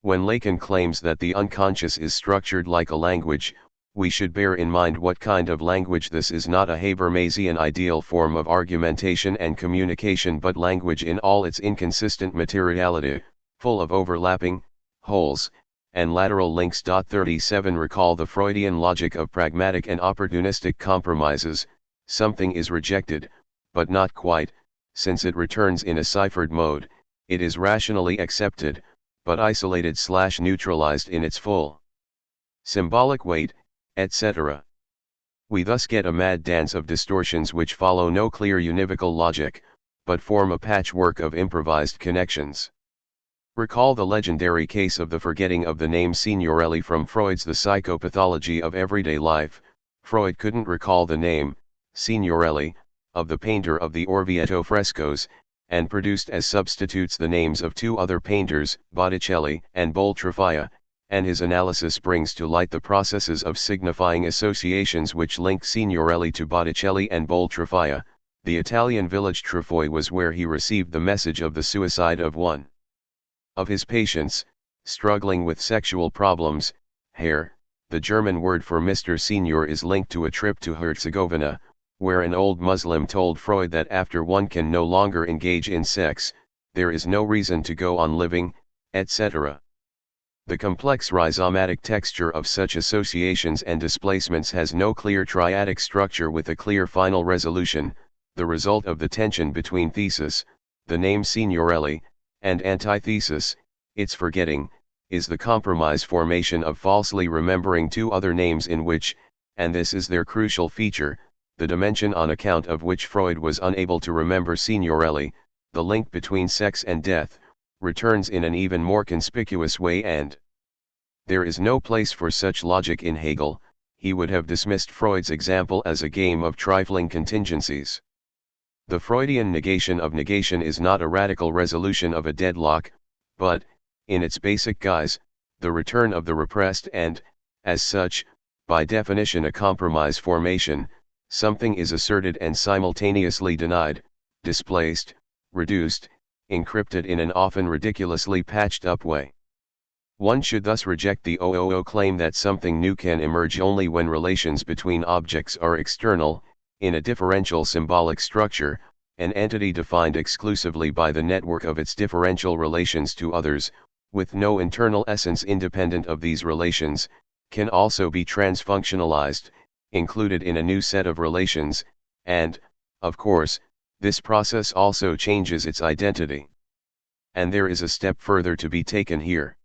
When Lacan claims that the unconscious is structured like a language, we should bear in mind what kind of language this is. Not a Habermasian ideal form of argumentation and communication, but language in all its inconsistent materiality, full of overlapping holes and lateral links. 37 Recall the Freudian logic of pragmatic and opportunistic compromises. Something is rejected, but not quite, since it returns in a ciphered mode. It is rationally accepted, but isolated/neutralized in its full symbolic weight, etc. We thus get a mad dance of distortions which follow no clear univocal logic, but form a patchwork of improvised connections. Recall the legendary case of the forgetting of the name Signorelli from Freud's The Psychopathology of Everyday Life. Freud couldn't recall the name, Signorelli, of the painter of the Orvieto frescoes, and produced as substitutes the names of two other painters, Botticelli and Boltrafia, and his analysis brings to light the processes of signifying associations which link Signorelli to Botticelli and Boltrafia. The Italian village Trafoi was where he received the message of the suicide of one of his patients, struggling with sexual problems. Herr, the German word for Mr. Senior, is linked to a trip to Herzegovina, where an old Muslim told Freud that after one can no longer engage in sex, there is no reason to go on living, etc. The complex rhizomatic texture of such associations and displacements has no clear triadic structure with a clear final resolution. The result of the tension between thesis, the name Signorelli, and antithesis, its forgetting, is the compromise formation of falsely remembering two other names in which, and this is their crucial feature, the dimension on account of which Freud was unable to remember Signorelli, the link between sex and death, returns in an even more conspicuous way. And there is no place for such logic in Hegel. He would have dismissed Freud's example as a game of trifling contingencies. The Freudian negation of negation is not a radical resolution of a deadlock, but, in its basic guise, the return of the repressed and, as such, by definition a compromise formation. Something is asserted and simultaneously denied, displaced, reduced, encrypted in an often ridiculously patched up way. One should thus reject the claim that something new can emerge only when relations between objects are external. In a differential symbolic structure, an entity defined exclusively by the network of its differential relations to others, with no internal essence independent of these relations, can also be transfunctionalized, included in a new set of relations, and, of course, this process also changes its identity. And there is a step further to be taken here.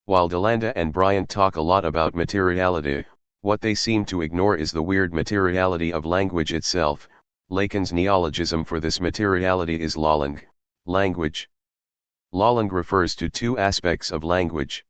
While DeLanda and Bryant talk a lot about materiality, what they seem to ignore is the weird materiality of language itself. Lacan's neologism for this materiality is lallang, language. Lallang refers to two aspects of language.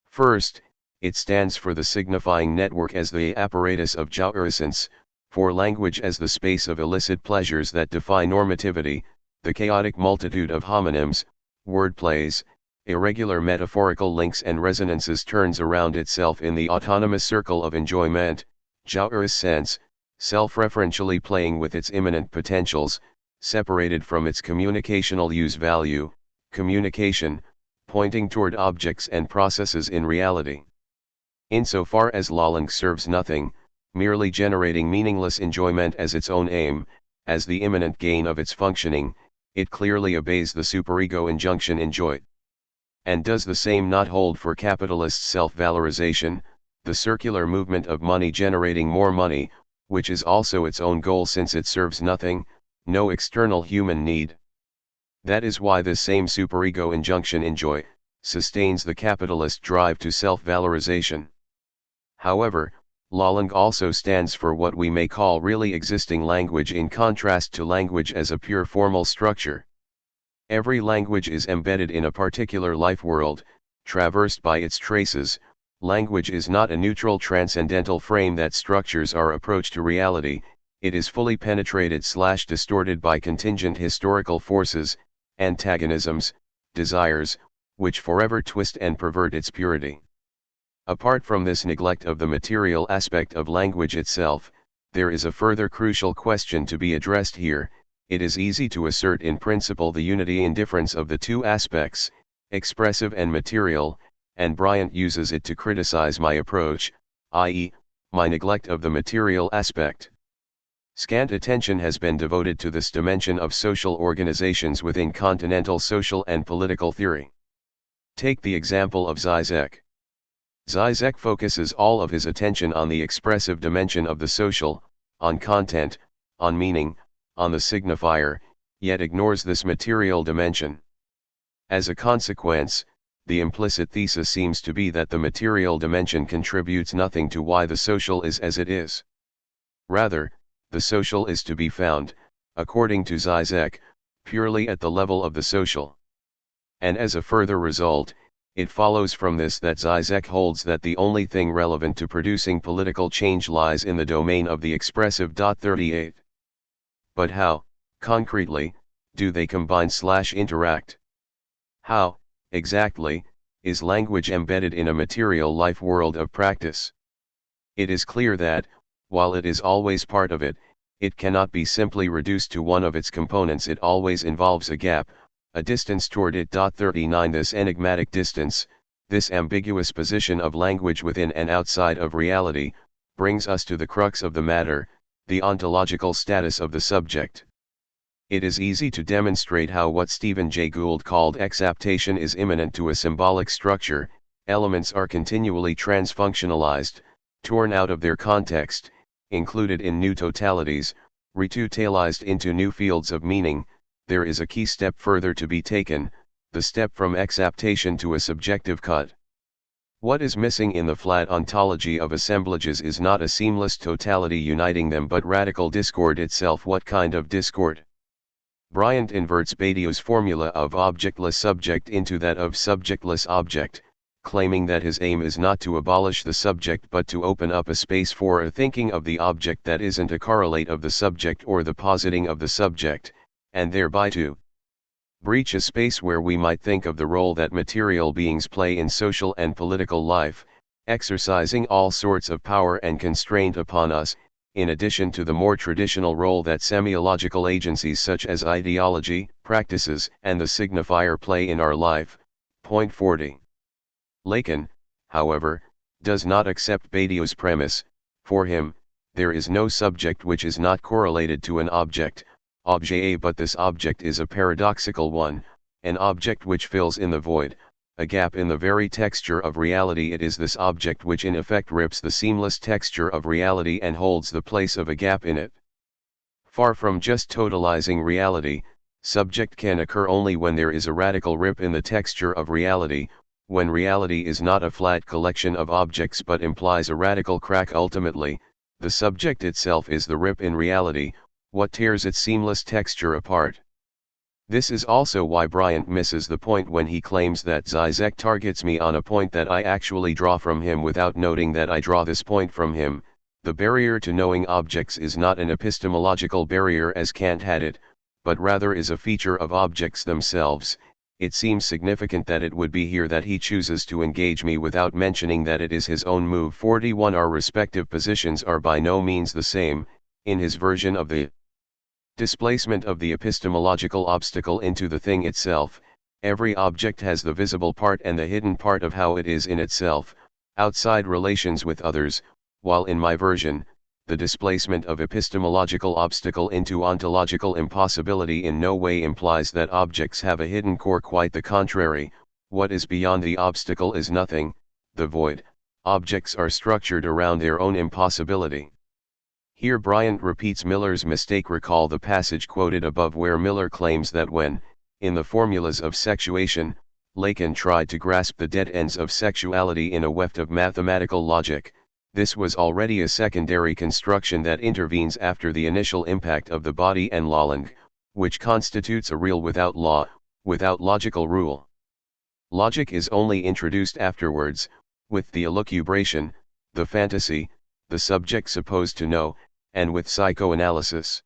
First, it stands for the signifying network as the apparatus of jouissance, for language as the space of illicit pleasures that defy normativity, the chaotic multitude of homonyms, wordplays, irregular metaphorical links and resonances turns around itself in the autonomous circle of enjoyment, jouissance, self-referentially playing with its immanent potentials, separated from its communicational use value, communication, pointing toward objects and processes in reality. Insofar as lallang serves nothing, merely generating meaningless enjoyment as its own aim, as the immanent gain of its functioning, it clearly obeys the superego injunction enjoy. And does the same not hold for capitalist self-valorization, the circular movement of money generating more money, which is also its own goal since it serves nothing, no external human need. That is why this same superego injunction enjoy, sustains the capitalist drive to self-valorization. However, lallang also stands for what we may call really existing language in contrast to language as a pure formal structure. Every language is embedded in a particular life world, traversed by its traces. Language is not a neutral transcendental frame that structures our approach to reality, it is fully penetrated/distorted by contingent historical forces, antagonisms, desires, which forever twist and pervert its purity. Apart from this neglect of the material aspect of language itself, there is a further crucial question to be addressed here. It is easy to assert in principle the unity and difference of the two aspects, expressive and material, and Bryant uses it to criticize my approach, i.e., my neglect of the material aspect. Scant attention has been devoted to this dimension of social organizations within continental social and political theory. Take the example of Žižek. Žižek focuses all of his attention on the expressive dimension of the social, on content, on meaning, on the signifier, yet ignores this material dimension. As a consequence, the implicit thesis seems to be that the material dimension contributes nothing to why the social is as it is. Rather, the social is to be found, according to Žižek, purely at the level of the social. And as a further result, it follows from this that Žižek holds that the only thing relevant to producing political change lies in the domain of the expressive. 38. But how, concretely, do they combine/interact? How, exactly, is language embedded in a material life world of practice? It is clear that, while it is always part of it, it cannot be simply reduced to one of its components. It always involves a gap, a distance toward it. 39. This enigmatic distance, this ambiguous position of language within and outside of reality, brings us to the crux of the matter, the ontological status of the subject. It is easy to demonstrate how what Stephen Jay Gould called exaptation is immanent to a symbolic structure. Elements are continually transfunctionalized, torn out of their context, included in new totalities, retotalized into new fields of meaning. There is a key step further to be taken, the step from exaptation to a subjective cut. What is missing in the flat ontology of assemblages is not a seamless totality uniting them but radical discord itself. What kind of discord? Bryant inverts Badiou's formula of objectless subject into that of subjectless object, claiming that his aim is not to abolish the subject but to open up a space for a thinking of the object that isn't a correlate of the subject or the positing of the subject, and thereby to breach a space where we might think of the role that material beings play in social and political life, exercising all sorts of power and constraint upon us, in addition to the more traditional role that semiological agencies such as ideology, practices, and the signifier play in our life. Point 40. Lacan, however, does not accept Badiou's premise. For him, there is no subject which is not correlated to an object, objet, but this object is a paradoxical one, an object which fills in the void, a gap in the very texture of reality. It is this object which in effect rips the seamless texture of reality and holds the place of a gap in it. Far from just totalizing reality, Subject can occur only when there is a radical rip in the texture of reality, when reality is not a flat collection of objects but implies a radical crack. Ultimately, the subject itself is the rip in reality, what tears its seamless texture apart. This is also why Bryant misses the point when he claims that Žižek targets me on a point that I actually draw from him without noting that I draw this point from him. The barrier to knowing objects is not an epistemological barrier as Kant had it, but rather is a feature of objects themselves. It seems significant that it would be here that he chooses to engage me without mentioning that it is his own move. 41 Our respective positions are by no means the same. In his version of the displacement of the epistemological obstacle into the thing itself, every object has the visible part and the hidden part of how it is in itself, outside relations with others, while in my version, the displacement of epistemological obstacle into ontological impossibility in no way implies that objects have a hidden core. Quite the contrary, what is beyond the obstacle is nothing, the void. Objects are structured around their own impossibility. Here Bryant repeats Miller's mistake. Recall the passage quoted above where Miller claims that when, in the formulas of sexuation, Lacan tried to grasp the dead ends of sexuality in a weft of mathematical logic, this was already a secondary construction that intervenes after the initial impact of the body and Lalande, which constitutes a real without law, without logical rule. Logic is only introduced afterwards, with the elucubration, the fantasy, the subject supposed to know, and with psychoanalysis.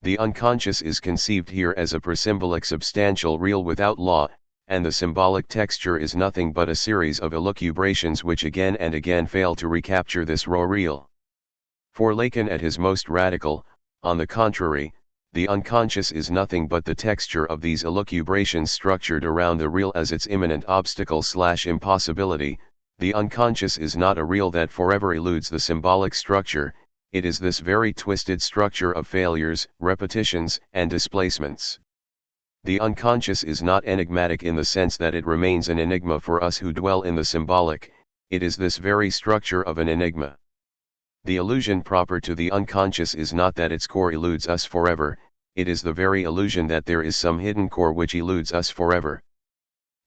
The unconscious is conceived here as a presymbolic substantial real without law, and the symbolic texture is nothing but a series of elucubrations which again and again fail to recapture this raw real. For Lacan at his most radical, on the contrary, the unconscious is nothing but the texture of these elucubrations structured around the real as its imminent obstacle/impossibility. The unconscious is not a real that forever eludes the symbolic structure, it is this very twisted structure of failures, repetitions, and displacements. The unconscious is not enigmatic in the sense that it remains an enigma for us who dwell in the symbolic, it is this very structure of an enigma. The illusion proper to the unconscious is not that its core eludes us forever, it is the very illusion that there is some hidden core which eludes us forever.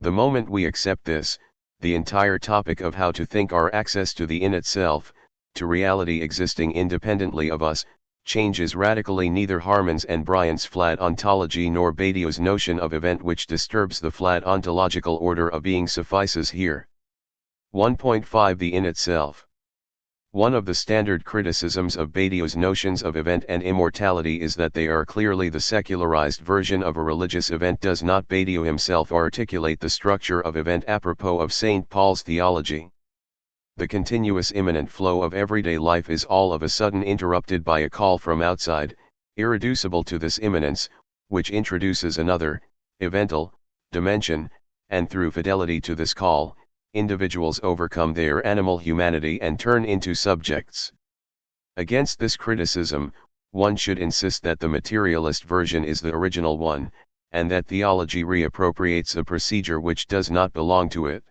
The moment we accept this, the entire topic of how to think, our access to the in itself, to reality existing independently of us, changes radically. Neither Harman's and Bryant's flat ontology nor Badiou's notion of event which disturbs the flat ontological order of being suffices here. 1.5 The in itself. One of the standard criticisms of Badiou's notions of event and immortality is that they are clearly the secularized version of a religious event. Does not Badiou himself articulate the structure of event apropos of St. Paul's theology? The continuous immanent flow of everyday life is all of a sudden interrupted by a call from outside, irreducible to this immanence, which introduces another, evental, dimension, and through fidelity to this call, individuals overcome their animal humanity and turn into subjects. Against this criticism, one should insist that the materialist version is the original one, and that theology reappropriates a procedure which does not belong to it.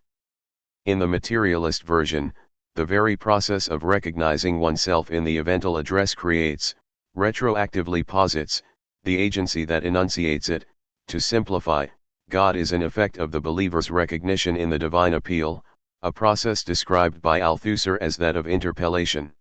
In the materialist version, the very process of recognizing oneself in the evental address creates, retroactively posits, the agency that enunciates it. To simplify, God is an effect of the believer's recognition in the divine appeal, a process described by Althusser as that of interpellation.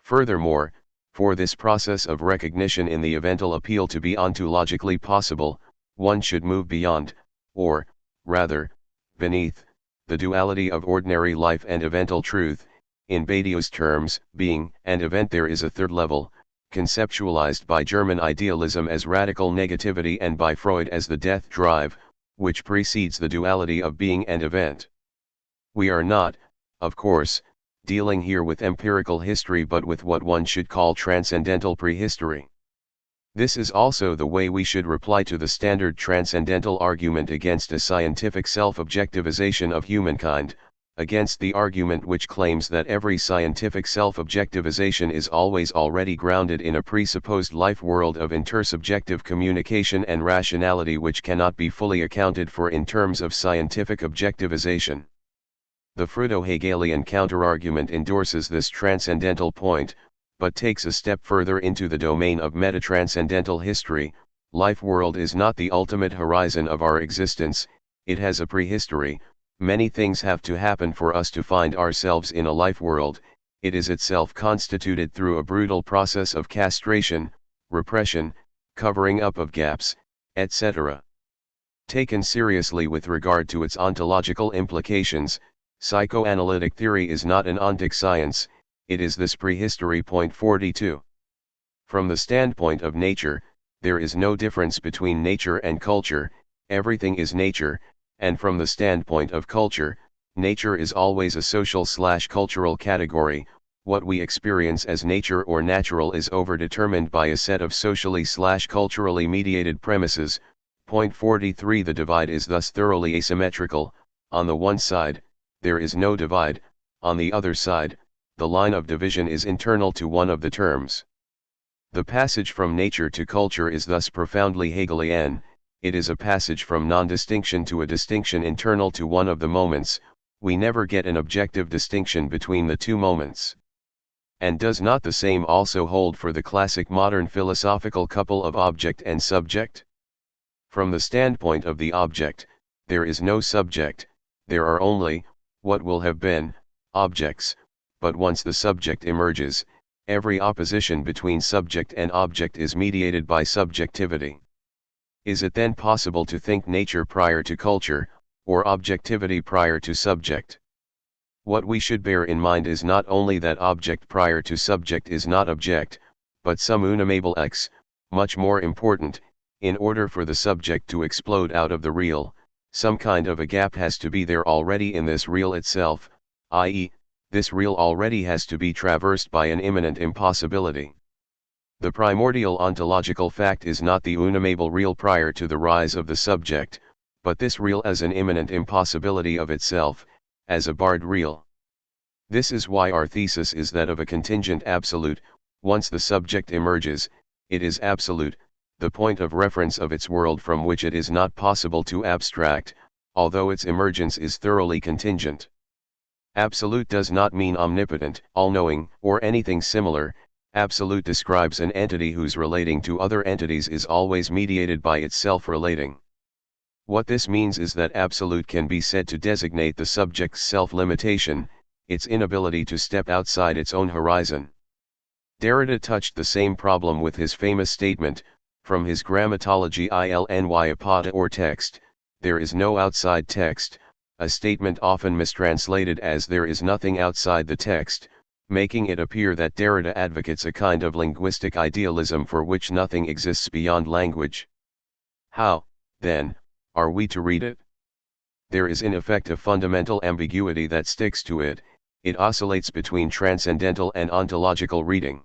Furthermore, for this process of recognition in the evental appeal to be ontologically possible, one should move beyond, or, rather, beneath, the duality of ordinary life and evental truth. In Badiou's terms, being and event there is a third level, conceptualized by German idealism as radical negativity and by Freud as the death drive, which precedes the duality of being and event. We are not, of course, dealing here with empirical history but with what one should call transcendental prehistory. This is also the way we should reply to the standard transcendental argument against a scientific self-objectivization of humankind, against the argument which claims that every scientific self-objectivization is always already grounded in a presupposed life world of intersubjective communication and rationality which cannot be fully accounted for in terms of scientific objectivization. The Freudo-Hegelian counterargument endorses this transcendental point, but takes a step further into the domain of metatranscendental history, Life world is not the ultimate horizon of our existence, it has a prehistory. Many things have to happen for us to find ourselves in a life world. It is itself constituted through a brutal process of castration, repression, covering up of gaps, etc. Taken seriously with regard to its ontological implications, psychoanalytic theory is not an ontic science, it is this prehistory. Point 42. From the standpoint of nature, there is no difference between nature and culture, everything is nature, and from the standpoint of culture, nature is always a social/cultural category. What we experience as nature or natural is overdetermined by a set of socially/culturally mediated premises. Point 43. The divide is thus thoroughly asymmetrical. On the one side, there is no divide, on the other side, the line of division is internal to one of the terms. The passage from nature to culture is thus profoundly Hegelian. It is a passage from non-distinction to a distinction internal to one of the moments. We never get an objective distinction between the two moments. And does not the same also hold for the classic modern philosophical couple of object and subject? From the standpoint of the object, there is no subject, there are only, what will have been, objects, but once the subject emerges, every opposition between subject and object is mediated by subjectivity. Is it then possible to think nature prior to culture, or objectivity prior to subject? What we should bear in mind is not only that object prior to subject is not object, but some unamable x, much more important, in order for the subject to explode out of the real, some kind of a gap has to be there already in this real itself, i.e., this real already has to be traversed by an imminent impossibility. The primordial ontological fact is not the unamable real prior to the rise of the subject, but this real as an imminent impossibility of itself, as a barred real. This is why our thesis is that of a contingent absolute. Once the subject emerges, it is absolute, the point of reference of its world from which it is not possible to abstract, although its emergence is thoroughly contingent. Absolute does not mean omnipotent, all-knowing, or anything similar. Absolute describes an entity whose relating to other entities is always mediated by its self-relating. What this means is that absolute can be said to designate the subject's self-limitation, its inability to step outside its own horizon. Derrida touched the same problem with his famous statement, from his Grammatology ilny apata or text, there is no outside text, a statement often mistranslated as there is nothing outside the text, making it appear that Derrida advocates a kind of linguistic idealism for which nothing exists beyond language. How, then, are we to read it? There is in effect a fundamental ambiguity that sticks to it, it oscillates between transcendental and ontological reading.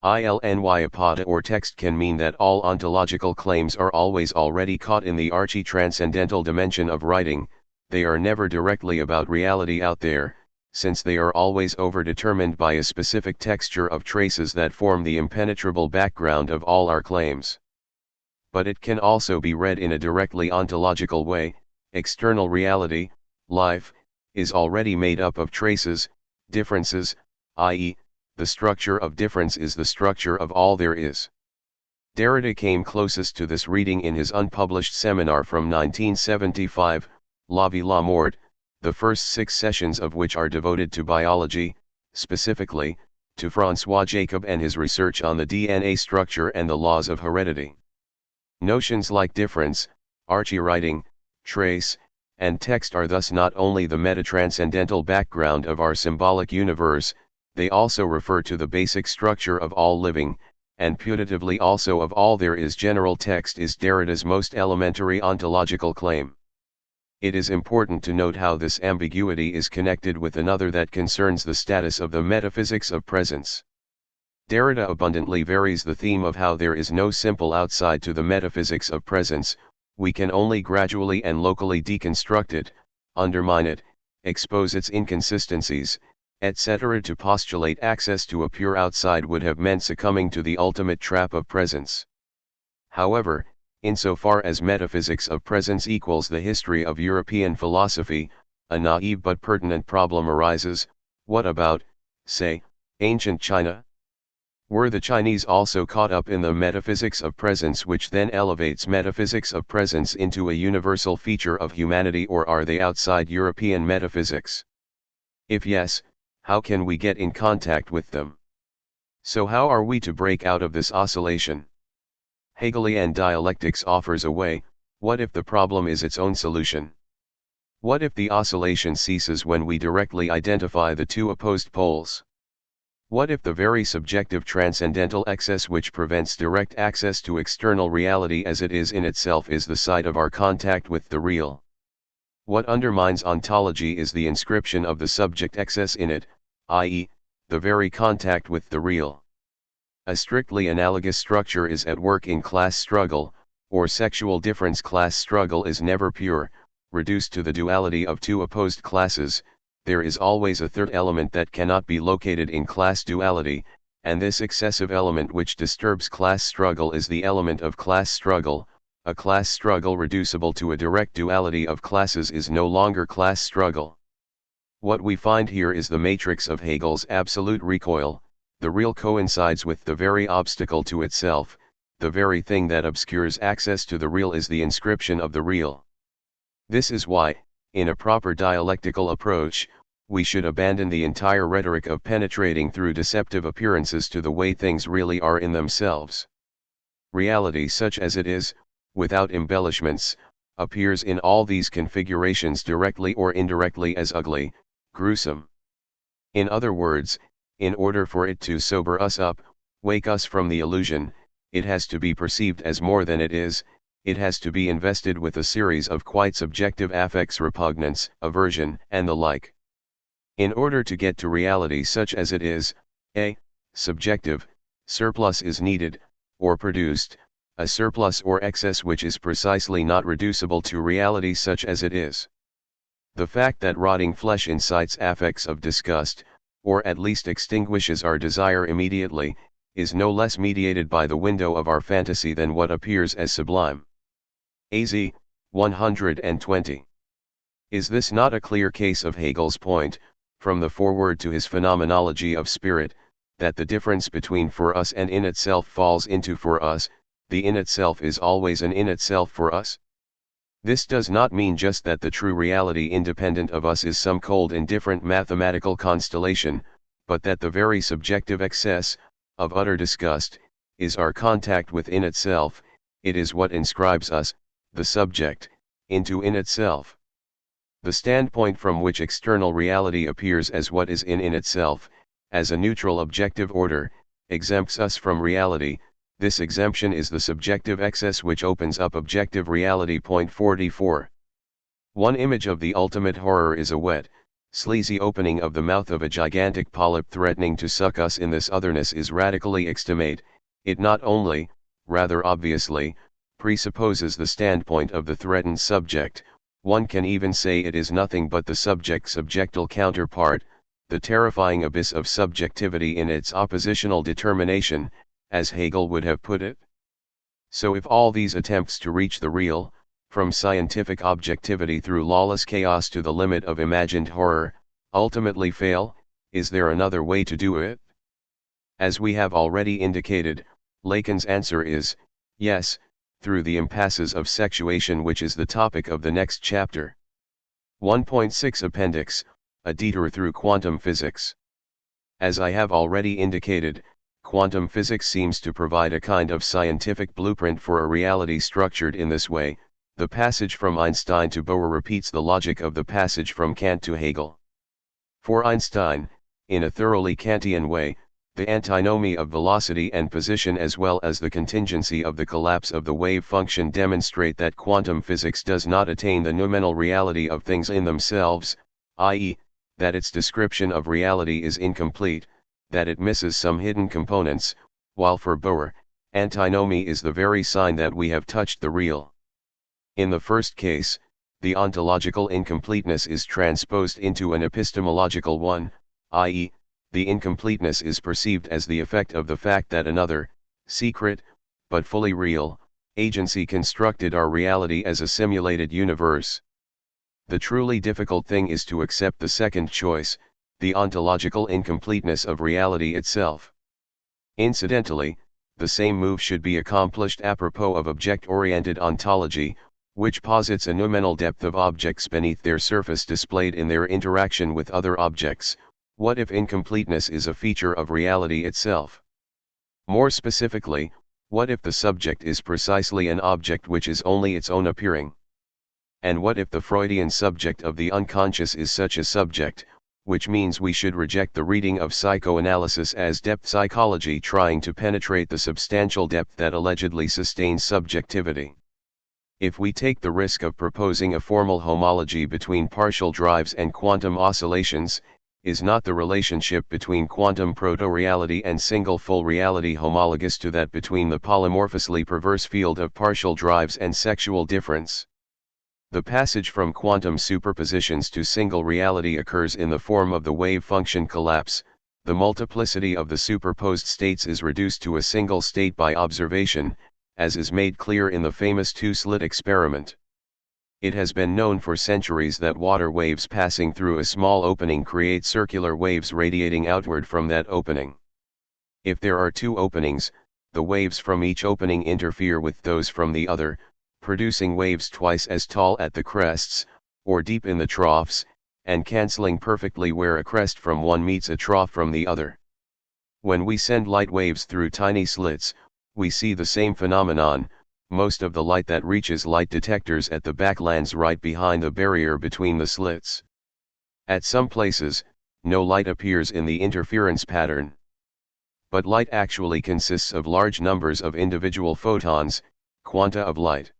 Ilny apata or text can mean that all ontological claims are always already caught in the archi-transcendental dimension of writing, they are never directly about reality out there, since they are always overdetermined by a specific texture of traces that form the impenetrable background of all our claims. But it can also be read in a directly ontological way. External reality, life, is already made up of traces, differences, i.e., the structure of difference is the structure of all there is. Derrida came closest to this reading in his unpublished seminar from 1975, La vie la mort, the first 6 sessions of which are devoted to biology, specifically, to François Jacob and his research on the DNA structure and the laws of heredity. Notions like difference, archie-writing, trace, and text are thus not only the meta-transcendental background of our symbolic universe, they also refer to the basic structure of all living, and putatively also of all there is. General text is Derrida's most elementary ontological claim. It is important to note how this ambiguity is connected with another that concerns the status of the metaphysics of presence. Derrida abundantly varies the theme of how there is no simple outside to the metaphysics of presence, we can only gradually and locally deconstruct it, undermine it, expose its inconsistencies, etc. To postulate access to a pure outside would have meant succumbing to the ultimate trap of presence. However, insofar as metaphysics of presence equals the history of European philosophy, a naive but pertinent problem arises: what about, say, ancient China? Were the Chinese also caught up in the metaphysics of presence, which then elevates metaphysics of presence into a universal feature of humanity, or are they outside European metaphysics? If yes, how can we get in contact with them? So how are we to break out of this oscillation? Hegelian dialectics offers a way. What if the problem is its own solution? What if the oscillation ceases when we directly identify the two opposed poles? What if the very subjective transcendental excess which prevents direct access to external reality as it is in itself is the site of our contact with the real? What undermines ontology is the inscription of the subject excess in it, i.e., the very contact with the real. A strictly analogous structure is at work in class struggle, or sexual difference. Class struggle is never pure, reduced to the duality of two opposed classes. There is always a third element that cannot be located in class duality, and this excessive element which disturbs class struggle is the element of class struggle. A class struggle reducible to a direct duality of classes is no longer class struggle. What we find here is the matrix of Hegel's absolute recoil. The real coincides with the very obstacle to itself. The very thing that obscures access to the real is the inscription of the real. This is why, in a proper dialectical approach, we should abandon the entire rhetoric of penetrating through deceptive appearances to the way things really are in themselves. Reality such as it is, without embellishments, appears in all these configurations directly or indirectly as ugly, gruesome. In other words, in order for it to sober us up, wake us from the illusion, it has to be perceived as more than it is. It has to be invested with a series of quite subjective affects, repugnance, aversion, and the like. In order to get to reality such as it is, a subjective surplus is needed, or produced, a surplus or excess which is precisely not reducible to reality such as it is. The fact that rotting flesh incites affects of disgust, or at least extinguishes our desire immediately, is no less mediated by the window of our fantasy than what appears as sublime. AZ 120. Is this not a clear case of Hegel's point, from the foreword to his Phenomenology of Spirit, that the difference between for us and in itself falls into for us? The in itself is always an in itself for us? This does not mean just that the true reality independent of us is some cold indifferent mathematical constellation, but that the very subjective excess, of utter disgust, is our contact with in itself. It is what inscribes us, the subject, into in itself. The standpoint from which external reality appears as what is in itself, as a neutral objective order, exempts us from reality. This exemption is the subjective excess which opens up objective reality. 44. One image of the ultimate horror is a wet, sleazy opening of the mouth of a gigantic polyp threatening to suck us in. This otherness is radically extimate. It not only, rather obviously, presupposes the standpoint of the threatened subject, one can even say it is nothing but the subject's subjectal counterpart, the terrifying abyss of subjectivity in its oppositional determination, as Hegel would have put it. So if all these attempts to reach the real, from scientific objectivity through lawless chaos to the limit of imagined horror, ultimately fail, is there another way to do it? As we have already indicated, Lacan's answer is, yes, through the impasses of sexuation, which is the topic of the next chapter. 1.6 Appendix, a detour through quantum physics. As I have already indicated, quantum physics seems to provide a kind of scientific blueprint for a reality structured in this way. The passage from Einstein to Bohr repeats the logic of the passage from Kant to Hegel. For Einstein, in a thoroughly Kantian way, the antinomy of velocity and position as well as the contingency of the collapse of the wave function demonstrate that quantum physics does not attain the noumenal reality of things in themselves, i.e., that its description of reality is incomplete, that it misses some hidden components, while for Bohr, antinomy is the very sign that we have touched the real. In the first case, the ontological incompleteness is transposed into an epistemological one, i.e., the incompleteness is perceived as the effect of the fact that another, secret, but fully real, agency constructed our reality as a simulated universe. The truly difficult thing is to accept the second choice, the ontological incompleteness of reality itself. Incidentally, the same move should be accomplished apropos of object-oriented ontology, which posits a noumenal depth of objects beneath their surface displayed in their interaction with other objects. What if incompleteness is a feature of reality itself? More specifically, what if the subject is precisely an object which is only its own appearing? And what if the Freudian subject of the unconscious is such a subject, which means we should reject the reading of psychoanalysis as depth psychology trying to penetrate the substantial depth that allegedly sustains subjectivity? If we take the risk of proposing a formal homology between partial drives and quantum oscillations, is not the relationship between quantum proto-reality and single full reality homologous to that between the polymorphously perverse field of partial drives and sexual difference? The passage from quantum superpositions to single reality occurs in the form of the wave function collapse. The multiplicity of the superposed states is reduced to a single state by observation, as is made clear in the famous two-slit experiment. It has been known for centuries that water waves passing through a small opening create circular waves radiating outward from that opening. If there are two openings, the waves from each opening interfere with those from the other, producing waves twice as tall at the crests, or deep in the troughs, and cancelling perfectly where a crest from one meets a trough from the other. When we send light waves through tiny slits, we see the same phenomenon. Most of the light that reaches light detectors at the back lands right behind the barrier between the slits. At some places, no light appears in the interference pattern. But light actually consists of large numbers of individual photons, quanta of light.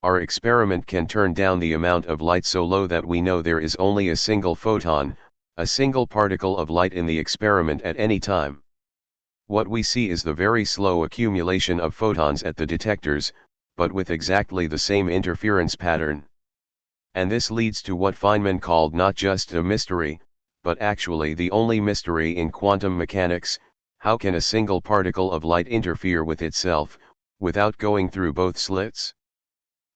Our experiment can turn down the amount of light so low that we know there is only a single photon, a single particle of light in the experiment at any time. What we see is the very slow accumulation of photons at the detectors, but with exactly the same interference pattern. And this leads to what Feynman called not just a mystery, but actually the only mystery in quantum mechanics: how can a single particle of light interfere with itself, without going through both slits?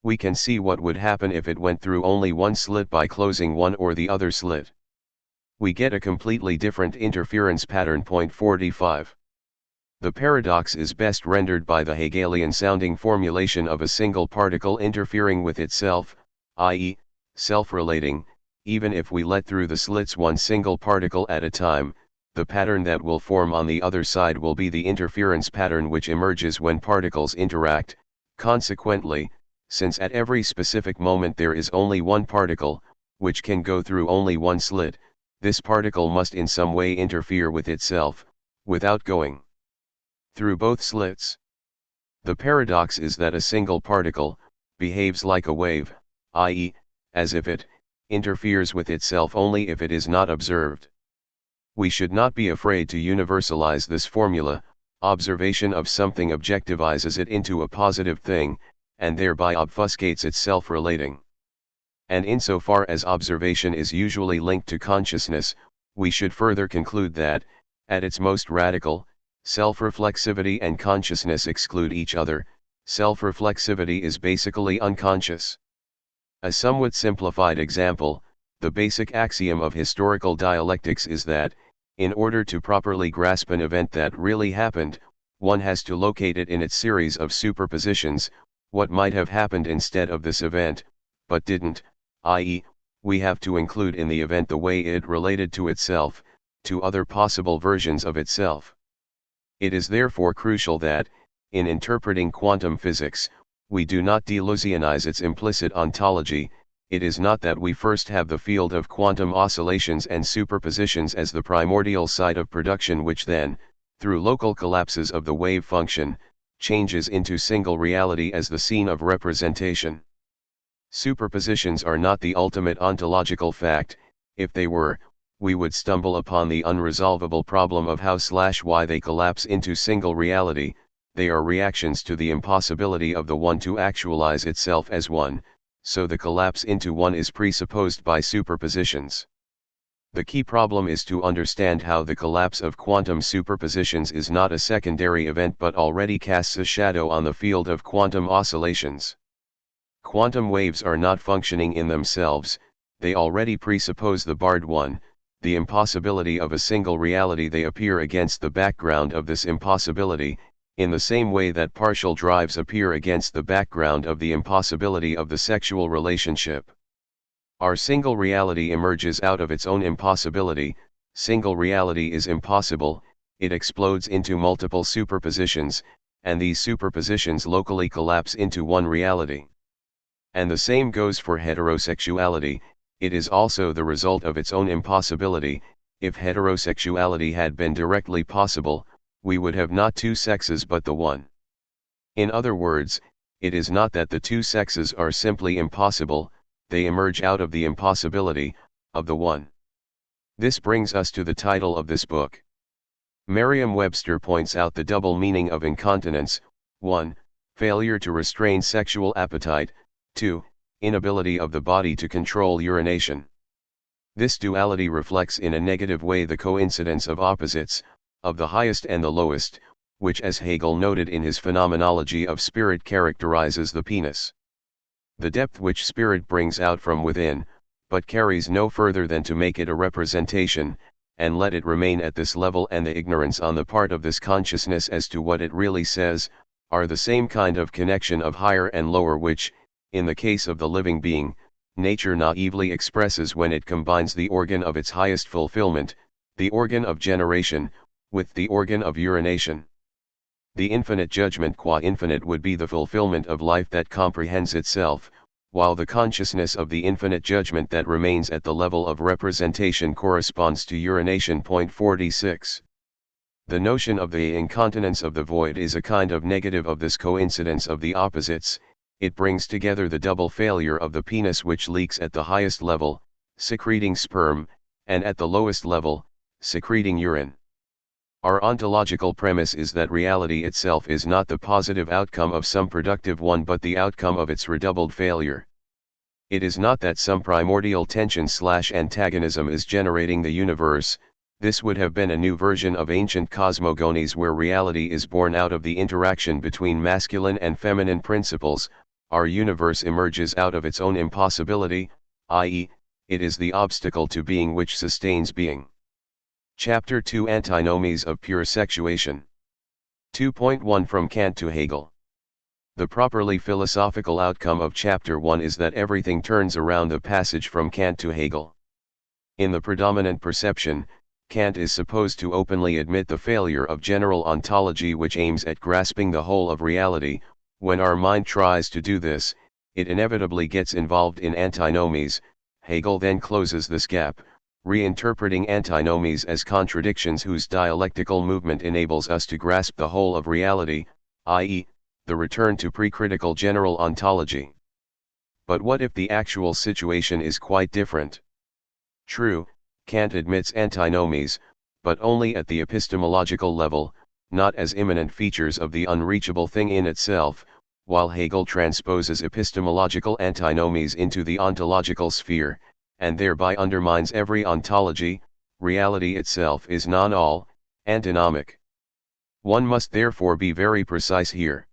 We can see what would happen if it went through only one slit by closing one or the other slit. We get a completely different interference pattern. Point 45. The paradox is best rendered by the Hegelian-sounding formulation of a single particle interfering with itself, i.e., self-relating. Even if we let through the slits one single particle at a time, the pattern that will form on the other side will be the interference pattern which emerges when particles interact. Consequently, since at every specific moment there is only one particle, which can go through only one slit, this particle must in some way interfere with itself, without going through both slits. The paradox is that a single particle behaves like a wave, i.e., as if it interferes with itself only if it is not observed. We should not be afraid to universalize this formula. Observation of something objectivizes it into a positive thing, and thereby obfuscates its self-relating. And insofar as observation is usually linked to consciousness, we should further conclude that, at its most radical, self-reflexivity and consciousness exclude each other. Self-reflexivity is basically unconscious. A somewhat simplified example: the basic axiom of historical dialectics is that, in order to properly grasp an event that really happened, one has to locate it in its series of superpositions, what might have happened instead of this event, but didn't, i.e., we have to include in the event the way it related to itself, to other possible versions of itself. It is therefore crucial that, in interpreting quantum physics, we do not delusionize its implicit ontology. It is not that we first have the field of quantum oscillations and superpositions as the primordial site of production which then, through local collapses of the wave function, changes into single reality as the scene of representation. Superpositions are not the ultimate ontological fact. If they were, we would stumble upon the unresolvable problem of how/why they collapse into single reality. They are reactions to the impossibility of the one to actualize itself as one, so the collapse into one is presupposed by superpositions. The key problem is to understand how the collapse of quantum superpositions is not a secondary event but already casts a shadow on the field of quantum oscillations. Quantum waves are not functioning in themselves, they already presuppose the barred one, the impossibility of a single reality, they appear against the background of this impossibility, in the same way that partial drives appear against the background of the impossibility of the sexual relationship. Our single reality emerges out of its own impossibility. Single reality is impossible, it explodes into multiple superpositions, and these superpositions locally collapse into one reality. And the same goes for heterosexuality, it is also the result of its own impossibility. If heterosexuality had been directly possible, we would have not two sexes but the one. In other words, it is not that the two sexes are simply impossible, they emerge out of the impossibility of the one. This brings us to the title of this book. Merriam-Webster points out the double meaning of incontinence: 1. Failure to restrain sexual appetite, 2. Inability of the body to control urination. This duality reflects in a negative way the coincidence of opposites, of the highest and the lowest, which, as Hegel noted in his Phenomenology of Spirit, characterizes the penis. The depth which spirit brings out from within, but carries no further than to make it a representation, and let it remain at this level, and the ignorance on the part of this consciousness as to what it really says, are the same kind of connection of higher and lower which, in the case of the living being, nature naively expresses when it combines the organ of its highest fulfillment, the organ of generation, with the organ of urination. The infinite judgment qua infinite would be the fulfillment of life that comprehends itself, while the consciousness of the infinite judgment that remains at the level of representation corresponds to urination. 46. The notion of the incontinence of the void is a kind of negative of this coincidence of the opposites. It brings together the double failure of the penis, which leaks at the highest level, secreting sperm, and at the lowest level, secreting urine. Our ontological premise is that reality itself is not the positive outcome of some productive one but the outcome of its redoubled failure. It is not that some primordial tension/antagonism is generating the universe. This would have been a new version of ancient cosmogonies where reality is born out of the interaction between masculine and feminine principles. Our universe emerges out of its own impossibility, i.e., it is the obstacle to being which sustains being. Chapter 2: Antinomies of Pure Sexuation. 2.1 From Kant to Hegel. The properly philosophical outcome of Chapter 1 is that everything turns around the passage from Kant to Hegel. In the predominant perception, Kant is supposed to openly admit the failure of general ontology which aims at grasping the whole of reality. When our mind tries to do this, it inevitably gets involved in antinomies. Hegel then closes this gap, reinterpreting antinomies as contradictions whose dialectical movement enables us to grasp the whole of reality, i.e., the return to pre-critical general ontology. But what if the actual situation is quite different? True, Kant admits antinomies, but only at the epistemological level, not as immanent features of the unreachable thing in itself, while Hegel transposes epistemological antinomies into the ontological sphere, and thereby undermines every ontology. Reality itself is non-all, antinomic. One must therefore be very precise here.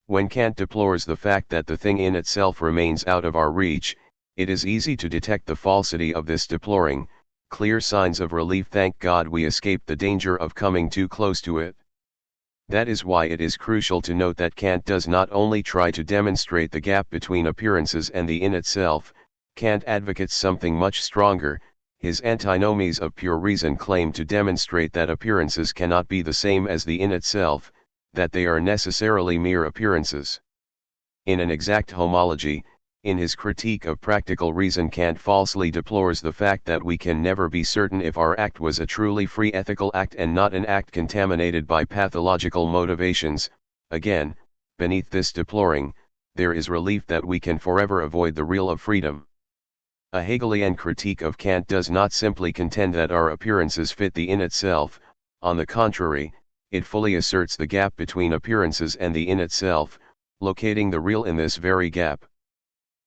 When Kant deplores the fact that the thing in itself remains out of our reach, it is easy to detect the falsity of this deploring. Clear signs of relief: thank God we escaped the danger of coming too close to it. That is why it is crucial to note that Kant does not only try to demonstrate the gap between appearances and the in itself. Kant advocates something much stronger. His antinomies of pure reason claim to demonstrate that appearances cannot be the same as the in itself, that they are necessarily mere appearances. In an exact homology, in his critique of practical reason, Kant falsely deplores the fact that we can never be certain if our act was a truly free ethical act and not an act contaminated by pathological motivations. Again, beneath this deploring, there is relief that we can forever avoid the real of freedom. A Hegelian critique of Kant does not simply contend that our appearances fit the in itself. On the contrary, it fully asserts the gap between appearances and the in itself, locating the real in this very gap.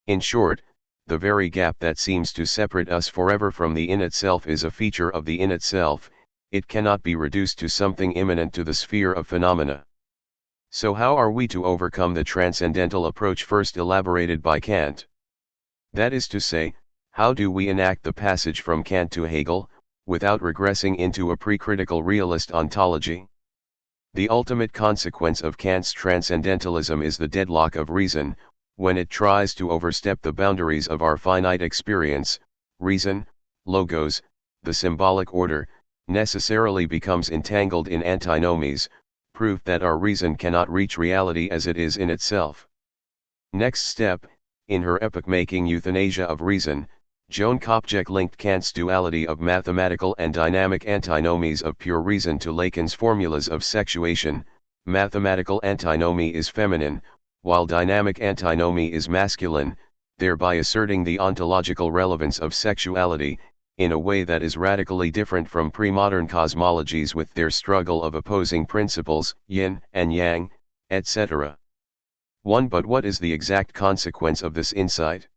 In short, the very gap that seems to separate us forever from the in itself is a feature of the in itself. It cannot be reduced to something immanent to the sphere of phenomena. So how are we to overcome the transcendental approach first elaborated by Kant? That is to say, how do we enact the passage from Kant to Hegel, without regressing into a pre-critical realist ontology. The ultimate consequence of Kant's transcendentalism is the deadlock of reason, when it tries to overstep the boundaries of our finite experience. Reason, logos, the symbolic order, necessarily becomes entangled in antinomies, proof that our reason cannot reach reality as it is in itself. Next step, in her epoch-making euthanasia of reason, Joan Kopjek linked Kant's duality of mathematical and dynamic antinomies of pure reason to Lacan's formulas of sexuation. Mathematical antinomy is feminine, while dynamic antinomy is masculine, thereby asserting the ontological relevance of sexuality, in a way that is radically different from pre-modern cosmologies with their struggle of opposing principles, yin and yang, etc. But what is the exact consequence of this insight?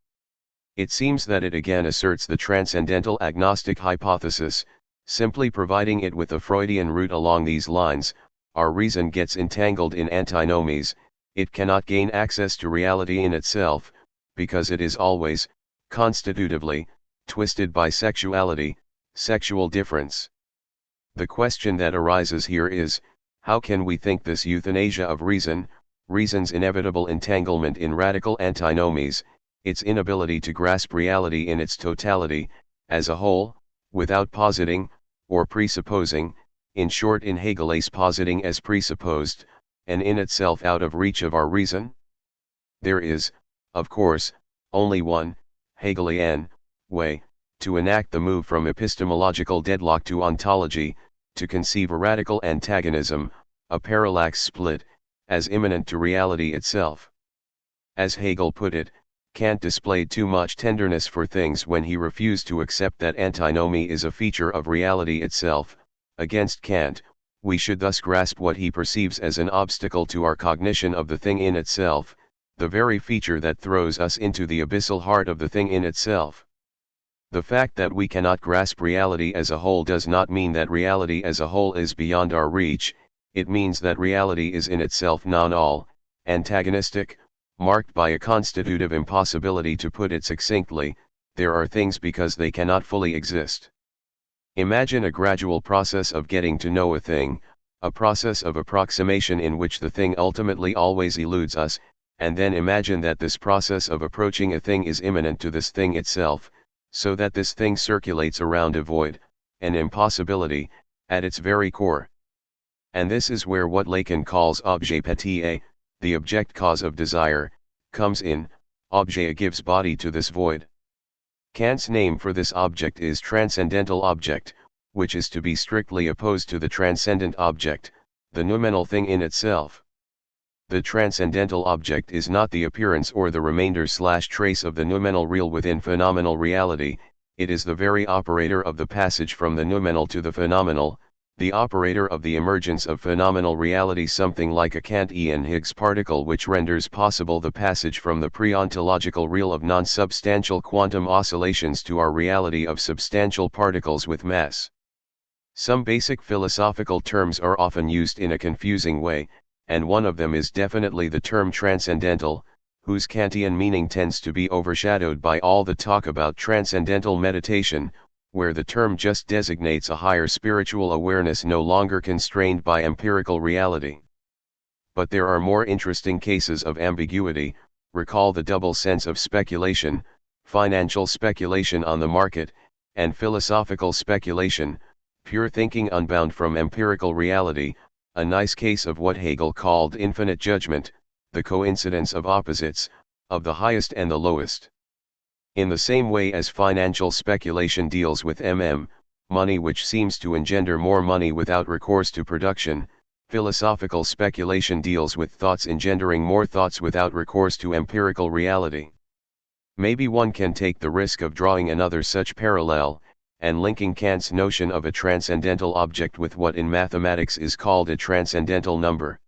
It seems that it again asserts the transcendental agnostic hypothesis, simply providing it with a Freudian root along these lines. Our reason gets entangled in antinomies, it cannot gain access to reality in itself, because it is always, constitutively, twisted by sexuality, sexual difference. The question that arises here is, how can we think this euthanasia of reason, reason's inevitable entanglement in radical antinomies, its inability to grasp reality in its totality, as a whole, without positing, or presupposing, in short in Hegel's positing as presupposed, and in itself out of reach of our reason? There is, of course, only one, Hegelian, way, to enact the move from epistemological deadlock to ontology, to conceive a radical antagonism, a parallax split, as immanent to reality itself. As Hegel put it, Kant displayed too much tenderness for things when he refused to accept that antinomy is a feature of reality itself. Against Kant, we should thus grasp what he perceives as an obstacle to our cognition of the thing in itself, the very feature that throws us into the abyssal heart of the thing in itself. The fact that we cannot grasp reality as a whole does not mean that reality as a whole is beyond our reach, it means that reality is in itself non-all, antagonistic, marked by a constitutive impossibility. To put it succinctly, there are things because they cannot fully exist. Imagine a gradual process of getting to know a thing, a process of approximation in which the thing ultimately always eludes us, and then imagine that this process of approaching a thing is immanent to this thing itself, so that this thing circulates around a void, an impossibility, at its very core. And this is where what Lacan calls objet patie, the object cause of desire, comes in. Objet gives body to this void. Kant's name for this object is transcendental object, which is to be strictly opposed to the transcendent object, the noumenal thing in itself. The transcendental object is not the appearance or the remainder/trace of the noumenal real within phenomenal reality, it is the very operator of the passage from the noumenal to the phenomenal, the operator of the emergence of phenomenal reality, something like a Kantian Higgs particle which renders possible the passage from the pre-ontological real of non-substantial quantum oscillations to our reality of substantial particles with mass. Some basic philosophical terms are often used in a confusing way, and one of them is definitely the term transcendental, whose Kantian meaning tends to be overshadowed by all the talk about transcendental meditation, where the term just designates a higher spiritual awareness no longer constrained by empirical reality. But there are more interesting cases of ambiguity. Recall the double sense of speculation, financial speculation on the market, and philosophical speculation, pure thinking unbound from empirical reality, a nice case of what Hegel called infinite judgment, the coincidence of opposites, of the highest and the lowest. In the same way as financial speculation deals with money which seems to engender more money without recourse to production, philosophical speculation deals with thoughts engendering more thoughts without recourse to empirical reality. Maybe one can take the risk of drawing another such parallel, and linking Kant's notion of a transcendental object with what in mathematics is called a transcendental number.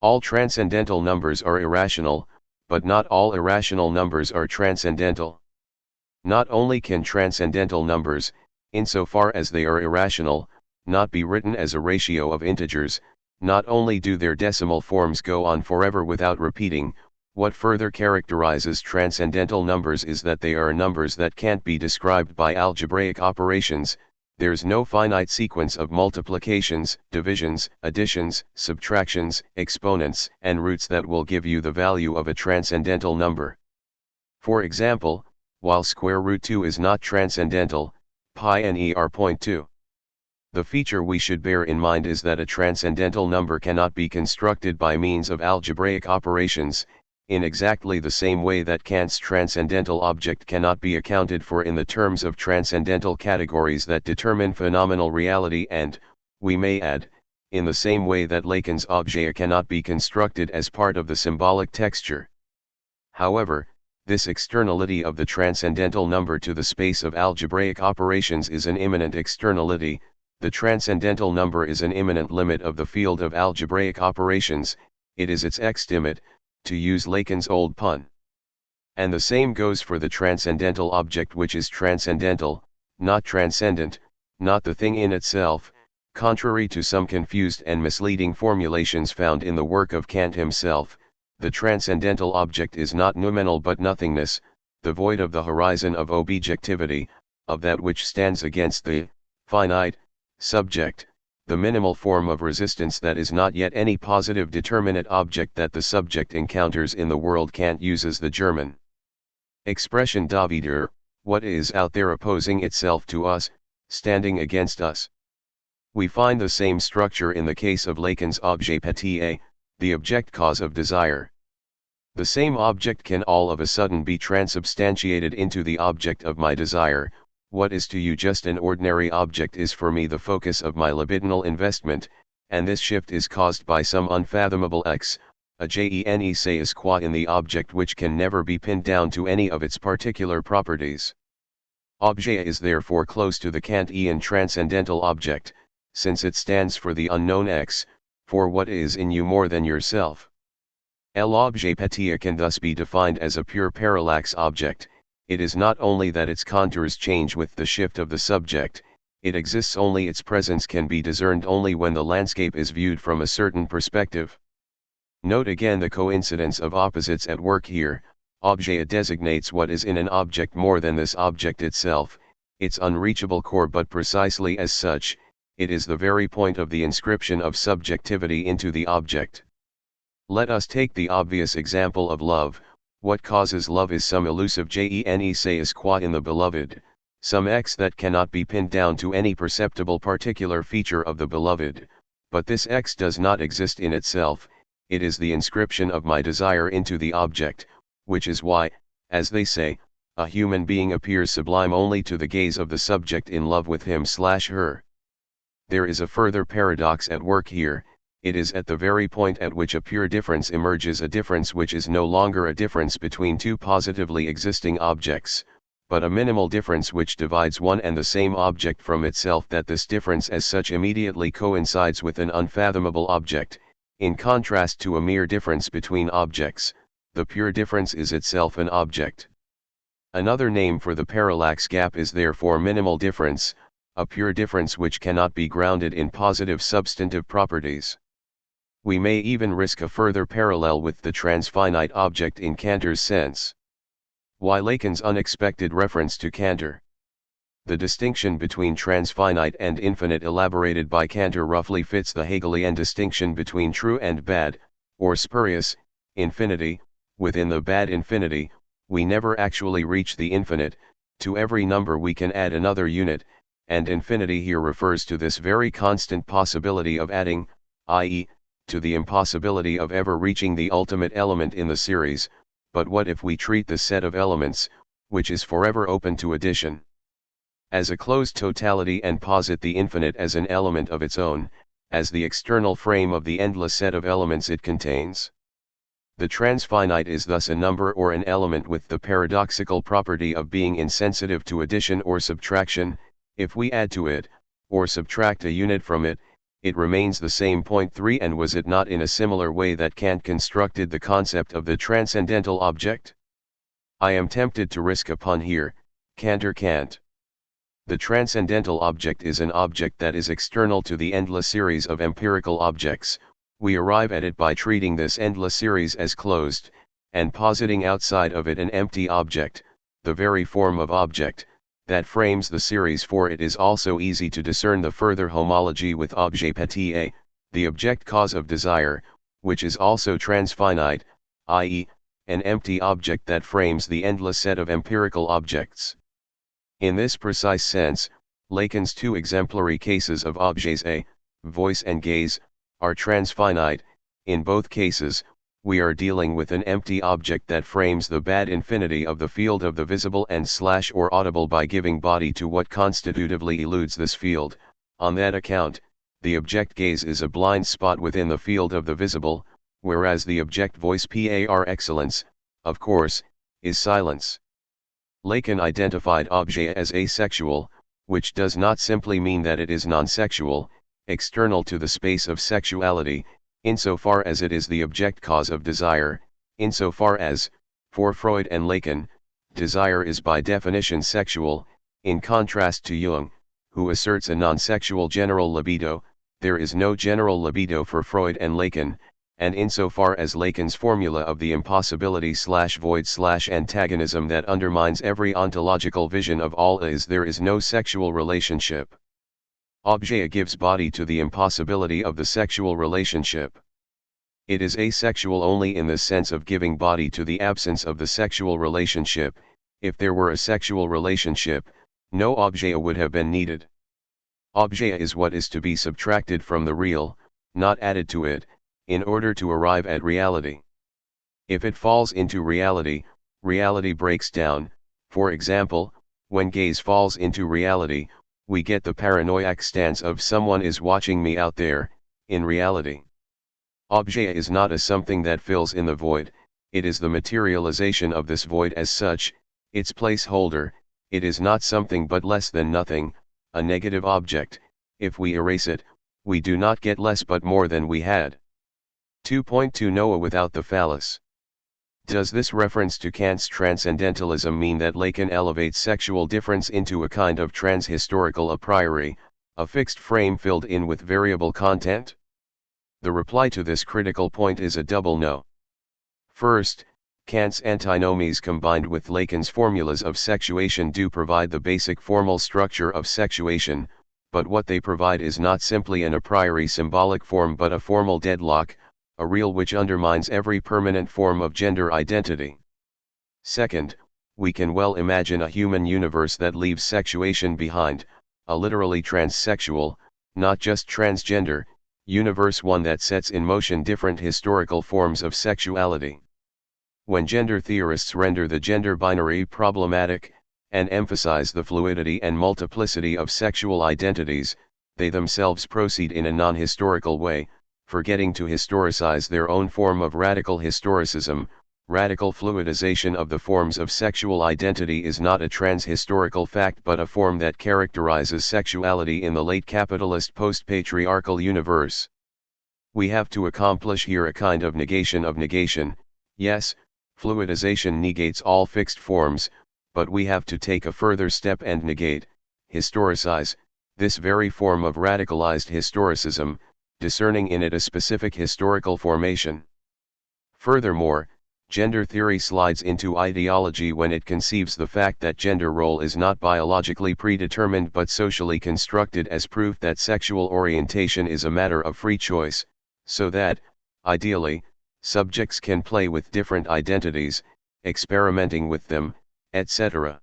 All transcendental numbers are irrational, but not all irrational numbers are transcendental. Not only can transcendental numbers, insofar as they are irrational, not be written as a ratio of integers, not only do their decimal forms go on forever without repeating, what further characterizes transcendental numbers is that they are numbers that can't be described by algebraic operations, There's no finite sequence of multiplications, divisions, additions, subtractions, exponents, and roots that will give you the value of a transcendental number. For example, while square root 2 is not transcendental, pi and e are 0.2. The feature we should bear in mind is that a transcendental number cannot be constructed by means of algebraic operations, in exactly the same way that Kant's transcendental object cannot be accounted for in the terms of transcendental categories that determine phenomenal reality and, we may add, in the same way that Lacan's objet cannot be constructed as part of the symbolic texture. However, this externality of the transcendental number to the space of algebraic operations is an immanent externality. The transcendental number is an immanent limit of the field of algebraic operations, it is its extimate, to use Lacan's old pun. And the same goes for the transcendental object, which is transcendental, not transcendent, not the thing in itself, contrary to some confused and misleading formulations found in the work of Kant himself. The transcendental object is not noumenal but nothingness, the void of the horizon of objectivity, of that which stands against the finite subject, the minimal form of resistance that is not yet any positive determinate object that the subject encounters in the world. Kant uses the German expression da wieder, what is out there opposing itself to us, standing against us. We find the same structure in the case of Lacan's objet petit, the object cause of desire. The same object can all of a sudden be transubstantiated into the object of my desire. What is to you just an ordinary object is for me the focus of my libidinal investment, and this shift is caused by some unfathomable x, a gene sais qua in the object which can never be pinned down to any of its particular properties. Objet is therefore close to the Kantian transcendental object, since it stands for the unknown x, for what is in you more than yourself. L'objet petit can thus be defined as a pure parallax object. It is not only that its contours change with the shift of the subject, it exists only, its presence can be discerned only when the landscape is viewed from a certain perspective. Note again the coincidence of opposites at work here. Objet designates what is in an object more than this object itself, its unreachable core, but precisely as such, it is the very point of the inscription of subjectivity into the object. Let us take the obvious example of love. What causes love is some elusive gene sais qua in the beloved, some x that cannot be pinned down to any perceptible particular feature of the beloved, but this x does not exist in itself, it is the inscription of my desire into the object, which is why, as they say, a human being appears sublime only to the gaze of the subject in love with him/her. There is a further paradox at work here. It is at the very point at which a pure difference emerges, a difference which is no longer a difference between two positively existing objects, but a minimal difference which divides one and the same object from itself, that this difference as such immediately coincides with an unfathomable object. In contrast to a mere difference between objects, the pure difference is itself an object. Another name for the parallax gap is therefore minimal difference, a pure difference which cannot be grounded in positive substantive properties. We may even risk a further parallel with the transfinite object in Cantor's sense. Why Lacan's unexpected reference to Cantor? The distinction between transfinite and infinite elaborated by Cantor roughly fits the Hegelian distinction between true and bad, or spurious, infinity. Within the bad infinity, we never actually reach the infinite. To every number we can add another unit, and infinity here refers to this very constant possibility of adding, i.e., to the impossibility of ever reaching the ultimate element in the series. But what if we treat the set of elements, which is forever open to addition, as a closed totality, and posit the infinite as an element of its own, as the external frame of the endless set of elements it contains? The transfinite is thus a number or an element with the paradoxical property of being insensitive to addition or subtraction. If we add to it, or subtract a unit from it, it remains the same. Point 3. And was it not in a similar way that Kant constructed the concept of the transcendental object? I am tempted to risk a pun here. Cantor Kant. The transcendental object is an object that is external to the endless series of empirical objects. We arrive at it by treating this endless series as closed, and positing outside of it an empty object, the very form of object, that frames the series, for it is also easy to discern the further homology with objet petit, the object cause of desire, which is also transfinite, i.e., an empty object that frames the endless set of empirical objects. In this precise sense, Lacan's two exemplary cases of objets A, voice and gaze, are transfinite. In both cases, we are dealing with an empty object that frames the bad infinity of the field of the visible and / or audible by giving body to what constitutively eludes this field. On that account, the object gaze is a blind spot within the field of the visible, whereas the object voice par excellence, of course, is silence. Lacan identified objet as asexual, which does not simply mean that it is non-sexual, external to the space of sexuality, insofar as it is the object cause of desire, insofar as, for Freud and Lacan, desire is by definition sexual, in contrast to Jung, who asserts a non-sexual general libido. There is no general libido for Freud and Lacan, and insofar as Lacan's formula of the impossibility/void/antagonism that undermines every ontological vision of all is, there is no sexual relationship. Objet gives body to the impossibility of the sexual relationship. It is asexual only in the sense of giving body to the absence of the sexual relationship. If there were a sexual relationship, no objet would have been needed. Objet is what is to be subtracted from the real, not added to it, in order to arrive at reality. If it falls into reality, reality breaks down. For example, when gaze falls into reality, we get the paranoiac stance of someone is watching me out there. In reality, objet is not a something that fills in the void, it is the materialization of this void as such, its placeholder. It is not something but less than nothing, a negative object. If we erase it, we do not get less but more than we had. 2.2 Noah without the phallus. Does this reference to Kant's transcendentalism mean that Lacan elevates sexual difference into a kind of transhistorical a priori, a fixed frame filled in with variable content? The reply to this critical point is a double no. First, Kant's antinomies combined with Lacan's formulas of sexuation do provide the basic formal structure of sexuation, but what they provide is not simply an a priori symbolic form but a formal deadlock, a real which undermines every permanent form of gender identity. Second, we can well imagine a human universe that leaves sexuation behind, a literally transsexual, not just transgender, universe, one that sets in motion different historical forms of sexuality. When gender theorists render the gender binary problematic, and emphasize the fluidity and multiplicity of sexual identities, they themselves proceed in a non-historical way, forgetting to historicize their own form of radical historicism. Radical fluidization of the forms of sexual identity is not a transhistorical fact but a form that characterizes sexuality in the late capitalist post-patriarchal universe. We have to accomplish here a kind of negation. Yes, fluidization negates all fixed forms, but we have to take a further step and negate, historicize, this very form of radicalized historicism, discerning in it a specific historical formation. Furthermore, gender theory slides into ideology when it conceives the fact that gender role is not biologically predetermined but socially constructed as proof that sexual orientation is a matter of free choice, so that, ideally, subjects can play with different identities, experimenting with them, etc.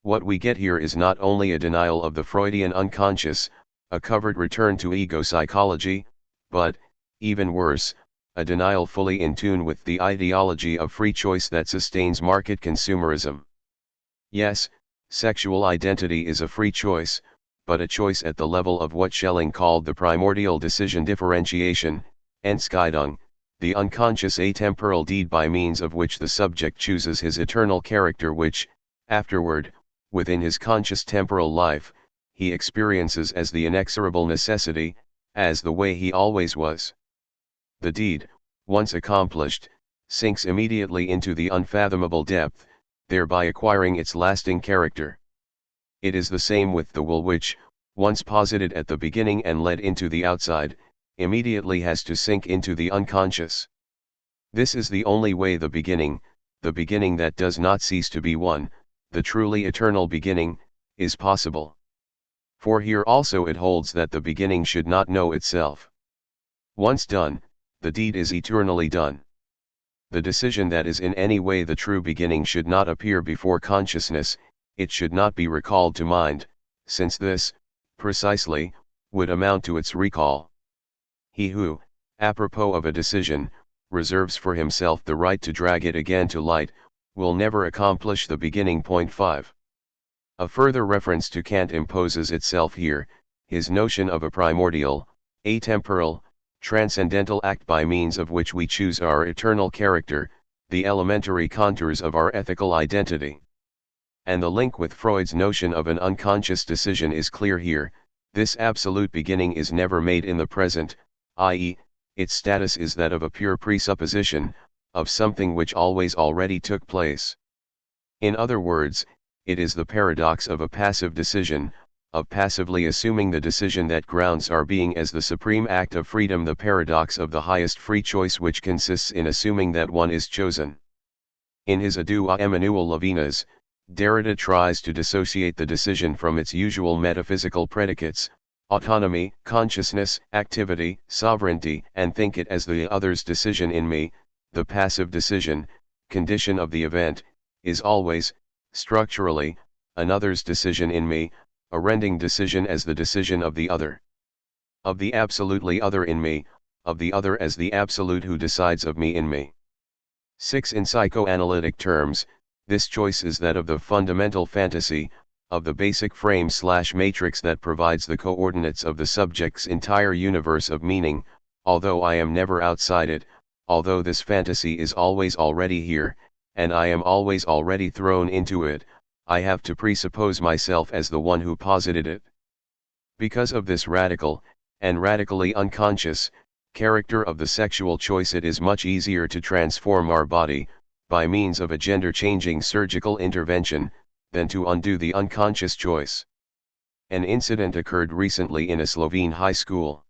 What we get here is not only a denial of the Freudian unconscious, a covered return to ego psychology, but, even worse, a denial fully in tune with the ideology of free choice that sustains market consumerism. Yes, sexual identity is a free choice, but a choice at the level of what Schelling called the primordial decision differentiation, Entscheidung, the unconscious atemporal deed by means of which the subject chooses his eternal character which, afterward, within his conscious temporal life, he experiences as the inexorable necessity, as the way he always was. The deed, once accomplished, sinks immediately into the unfathomable depth, thereby acquiring its lasting character. It is the same with the will which, once posited at the beginning and led into the outside, immediately has to sink into the unconscious. This is the only way the beginning that does not cease to be one, the truly eternal beginning, is possible. For here also it holds that the beginning should not know itself. Once done, the deed is eternally done. The decision that is in any way the true beginning should not appear before consciousness, it should not be recalled to mind, since this, precisely, would amount to its recall. He who, apropos of a decision, reserves for himself the right to drag it again to light, will never accomplish the beginning. 5. A further reference to Kant imposes itself here, his notion of a primordial, atemporal, transcendental act by means of which we choose our eternal character, the elementary contours of our ethical identity. And the link with Freud's notion of an unconscious decision is clear here. This absolute beginning is never made in the present, i.e., its status is that of a pure presupposition, of something which always already took place. In other words, it is the paradox of a passive decision, of passively assuming the decision that grounds our being as the supreme act of freedom, the paradox of the highest free choice which consists in assuming that one is chosen. In his Adieu à Emmanuel Levinas, Derrida tries to dissociate the decision from its usual metaphysical predicates, autonomy, consciousness, activity, sovereignty, and think it as the other's decision in me. The passive decision, condition of the event, is always, structurally, another's decision in me, a rending decision as the decision of the other. Of the absolutely other in me, of the other as the absolute who decides of me in me. 6. In psychoanalytic terms, this choice is that of the fundamental fantasy, of the basic frame/matrix that provides the coordinates of the subject's entire universe of meaning, although I am never outside it, although this fantasy is always already here, and I am always already thrown into it, I have to presuppose myself as the one who posited it. Because of this radical, and radically unconscious, character of the sexual choice, it is much easier to transform our body, by means of a gender-changing surgical intervention, than to undo the unconscious choice. An incident occurred recently in a Slovene high school.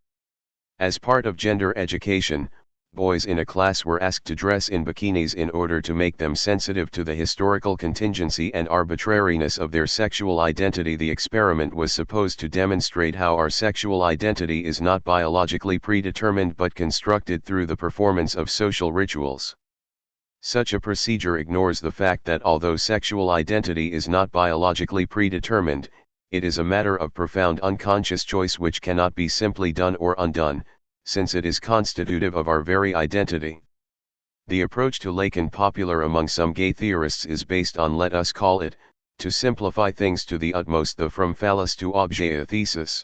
As part of gender education, boys in a class were asked to dress in bikinis in order to make them sensitive to the historical contingency and arbitrariness of their sexual identity. The experiment was supposed to demonstrate how our sexual identity is not biologically predetermined but constructed through the performance of social rituals. Such a procedure ignores the fact that although sexual identity is not biologically predetermined, it is a matter of profound unconscious choice which cannot be simply done or undone, since it is constitutive of our very identity. The approach to Lacan, popular among some gay theorists, is based on, let us call it, to simplify things to the utmost, the from phallus to objet thesis.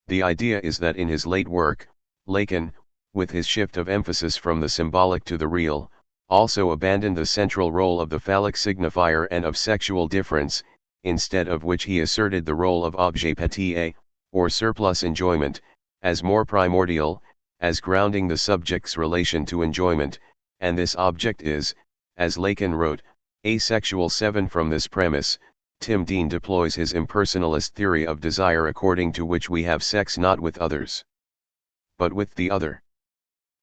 The idea is that in his late work, Lacan, with his shift of emphasis from the symbolic to the real, also abandoned the central role of the phallic signifier and of sexual difference, instead of which he asserted the role of objet petit, or surplus enjoyment, as more primordial, as grounding the subject's relation to enjoyment, and this object is, as Lacan wrote, asexual. 7. From this premise, Tim Dean deploys his impersonalist theory of desire, according to which we have sex not with others, but with the other.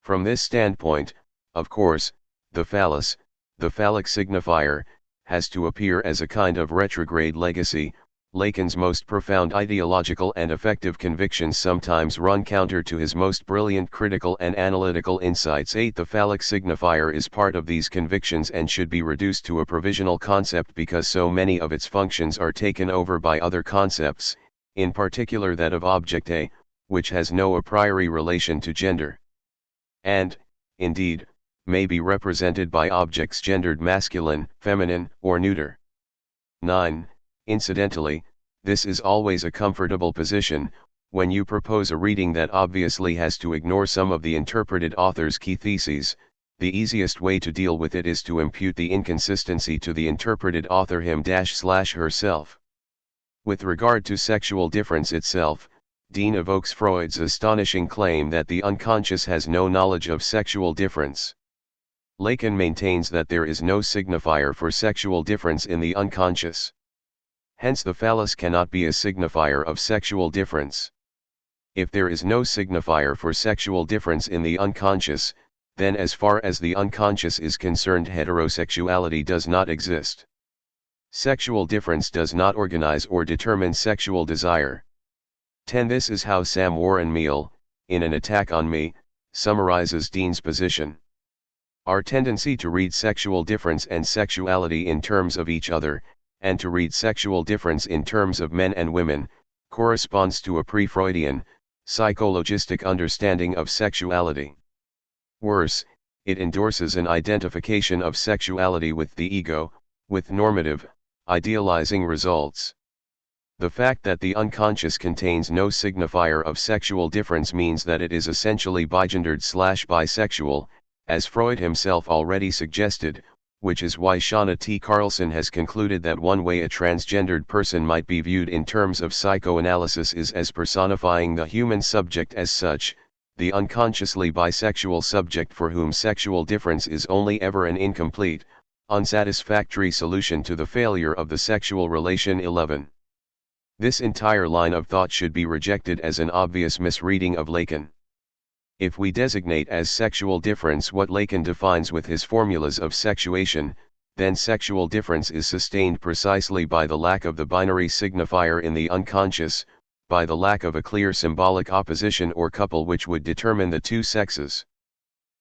From this standpoint, of course, the phallus, the phallic signifier, has to appear as a kind of retrograde legacy. Lacan's most profound ideological and effective convictions sometimes run counter to his most brilliant critical and analytical insights. 8. The phallic signifier is part of these convictions and should be reduced to a provisional concept because so many of its functions are taken over by other concepts, in particular that of object A, which has no a priori relation to gender. And, indeed, may be represented by objects gendered masculine, feminine, or neuter. 9. Incidentally, this is always a comfortable position. When you propose a reading that obviously has to ignore some of the interpreted author's key theses, the easiest way to deal with it is to impute the inconsistency to the interpreted author him/herself. With regard to sexual difference itself, Dean evokes Freud's astonishing claim that the unconscious has no knowledge of sexual difference. Lacan maintains that there is no signifier for sexual difference in the unconscious. Hence the phallus cannot be a signifier of sexual difference. If there is no signifier for sexual difference in the unconscious, then as far as the unconscious is concerned heterosexuality does not exist. Sexual difference does not organize or determine sexual desire. 10. This is how Sam Warren Meal, in An Attack on Me, summarizes Dean's position. Our tendency to read sexual difference and sexuality in terms of each other, and to read sexual difference in terms of men and women, corresponds to a pre-Freudian, psychologistic understanding of sexuality. Worse, it endorses an identification of sexuality with the ego, with normative, idealizing results. The fact that the unconscious contains no signifier of sexual difference means that it is essentially bigendered/bisexual, as Freud himself already suggested, which is why Shauna T. Carlson has concluded that one way a transgendered person might be viewed in terms of psychoanalysis is as personifying the human subject as such, the unconsciously bisexual subject for whom sexual difference is only ever an incomplete, unsatisfactory solution to the failure of the sexual relation. 11. This entire line of thought should be rejected as an obvious misreading of Lacan. If we designate as sexual difference what Lacan defines with his formulas of sexuation, then sexual difference is sustained precisely by the lack of the binary signifier in the unconscious, by the lack of a clear symbolic opposition or couple which would determine the two sexes.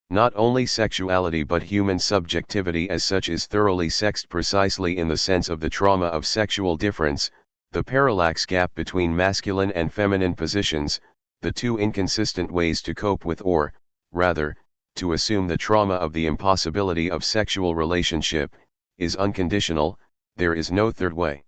Not only sexuality but human subjectivity as such is thoroughly sexed precisely in the sense of the trauma of sexual difference, the parallax gap between masculine and feminine positions, the two inconsistent ways to cope with or, rather, to assume the trauma of the impossibility of sexual relationship, is unconditional, there is no third way.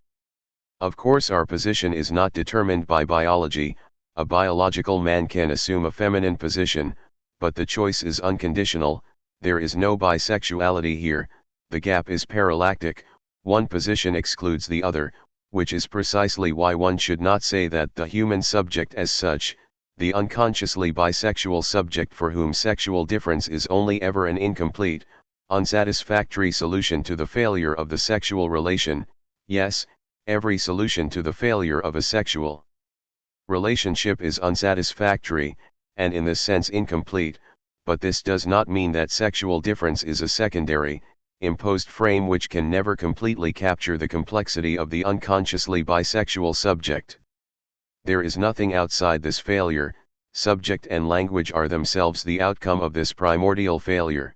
Of course our position is not determined by biology, a biological man can assume a feminine position, but the choice is unconditional, there is no bisexuality here, the gap is parallactic, one position excludes the other, which is precisely why one should not say that the human subject as such, the unconsciously bisexual subject for whom sexual difference is only ever an incomplete, unsatisfactory solution to the failure of the sexual relation, yes, every solution to the failure of a sexual relationship is unsatisfactory, and in this sense incomplete, but this does not mean that sexual difference is a secondary, imposed frame which can never completely capture the complexity of the unconsciously bisexual subject. There is nothing outside this failure, subject and language are themselves the outcome of this primordial failure.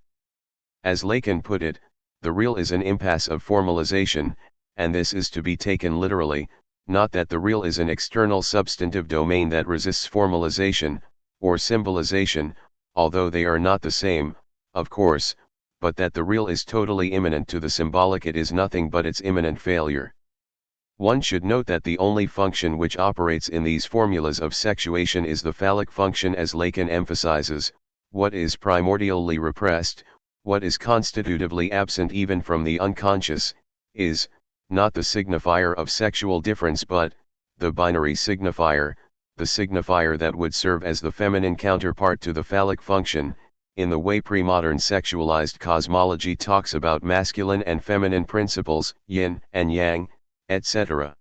As Lacan put it, the real is an impasse of formalization, and this is to be taken literally, not that the real is an external substantive domain that resists formalization, or symbolization, although they are not the same, of course, but that the real is totally immanent to the symbolic, it is nothing but its immanent failure. One should note that the only function which operates in these formulas of sexuation is the phallic function, as Lacan emphasizes. What is primordially repressed, what is constitutively absent even from the unconscious, is, not the signifier of sexual difference but, the binary signifier, the signifier that would serve as the feminine counterpart to the phallic function, in the way pre-modern sexualized cosmology talks about masculine and feminine principles, yin and yang, etc.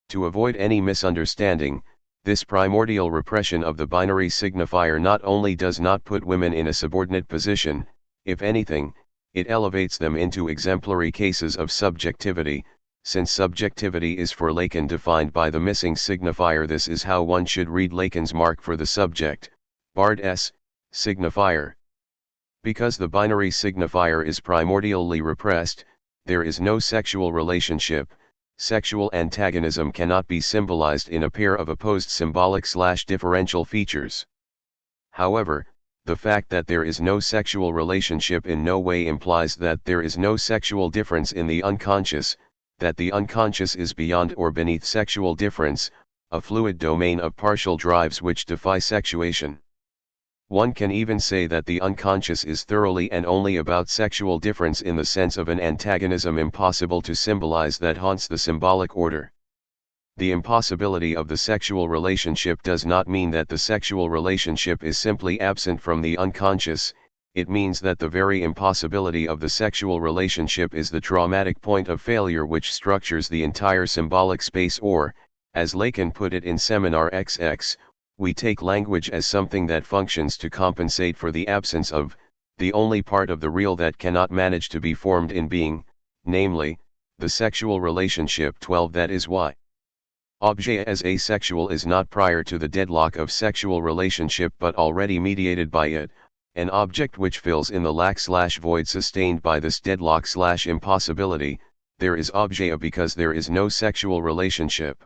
To avoid any misunderstanding, this primordial repression of the binary signifier not only does not put women in a subordinate position, if anything, it elevates them into exemplary cases of subjectivity, since subjectivity is for Lacan defined by the missing signifier. This is how one should read Lacan's mark for the subject, Bard S, signifier. Because the binary signifier is primordially repressed, there is no sexual relationship. Sexual antagonism cannot be symbolized in a pair of opposed symbolic/differential features. However, the fact that there is no sexual relationship in no way implies that there is no sexual difference in the unconscious, that the unconscious is beyond or beneath sexual difference, a fluid domain of partial drives which defy sexuation. One can even say that the unconscious is thoroughly and only about sexual difference in the sense of an antagonism impossible to symbolize that haunts the symbolic order. The impossibility of the sexual relationship does not mean that the sexual relationship is simply absent from the unconscious, it means that the very impossibility of the sexual relationship is the traumatic point of failure which structures the entire symbolic space, or, as Lacan put it in Seminar XX, we take language as something that functions to compensate for the absence of, the only part of the real that cannot manage to be formed in being, namely, the sexual relationship. 12 That is why objet as asexual is not prior to the deadlock of sexual relationship but already mediated by it, an object which fills in the lack/void sustained by this deadlock/impossibility. There is objet because there is no sexual relationship.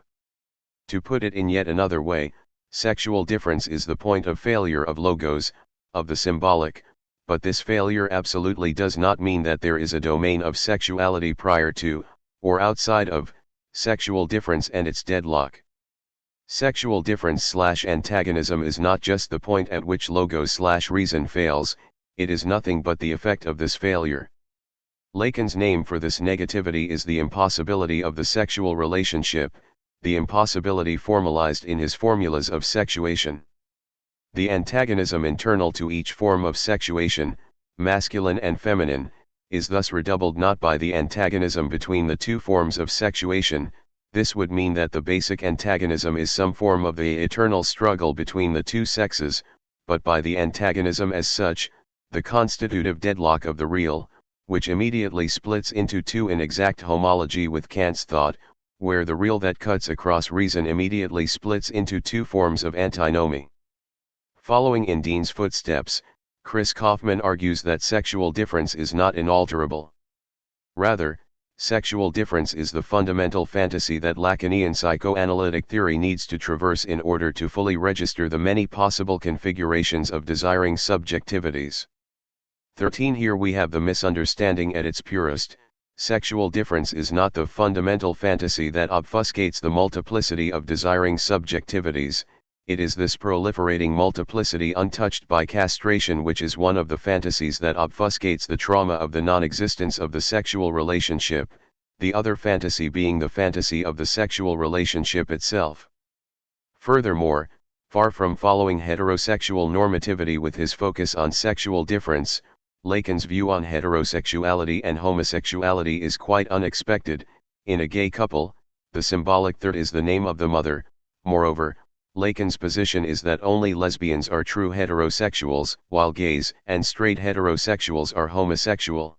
To put it in yet another way, sexual difference is the point of failure of logos, of the symbolic, but this failure absolutely does not mean that there is a domain of sexuality prior to, or outside of, sexual difference and its deadlock. Sexual difference/antagonism is not just the point at which logos/reason fails, it is nothing but the effect of this failure. Lacan's name for this negativity is the impossibility of the sexual relationship, the impossibility formalized in his formulas of sexuation. The antagonism internal to each form of sexuation, masculine and feminine, is thus redoubled not by the antagonism between the two forms of sexuation. This would mean that the basic antagonism is some form of the eternal struggle between the two sexes, but by the antagonism as such, the constitutive deadlock of the real, which immediately splits into two in exact homology with Kant's thought, where the real that cuts across reason immediately splits into two forms of antinomy. Following in Dean's footsteps, Chris Kaufman argues that sexual difference is not inalterable. Rather, sexual difference is the fundamental fantasy that Lacanian psychoanalytic theory needs to traverse in order to fully register the many possible configurations of desiring subjectivities. 13 Here we have the misunderstanding at its purest. Sexual difference is not the fundamental fantasy that obfuscates the multiplicity of desiring subjectivities, it is this proliferating multiplicity untouched by castration which is one of the fantasies that obfuscates the trauma of the non-existence of the sexual relationship, the other fantasy being the fantasy of the sexual relationship itself. Furthermore, far from following heterosexual normativity with his focus on sexual difference, Lacan's view on heterosexuality and homosexuality is quite unexpected. In a gay couple, the symbolic third is the name of the mother. Moreover, Lacan's position is that only lesbians are true heterosexuals, while gays and straight heterosexuals are homosexual.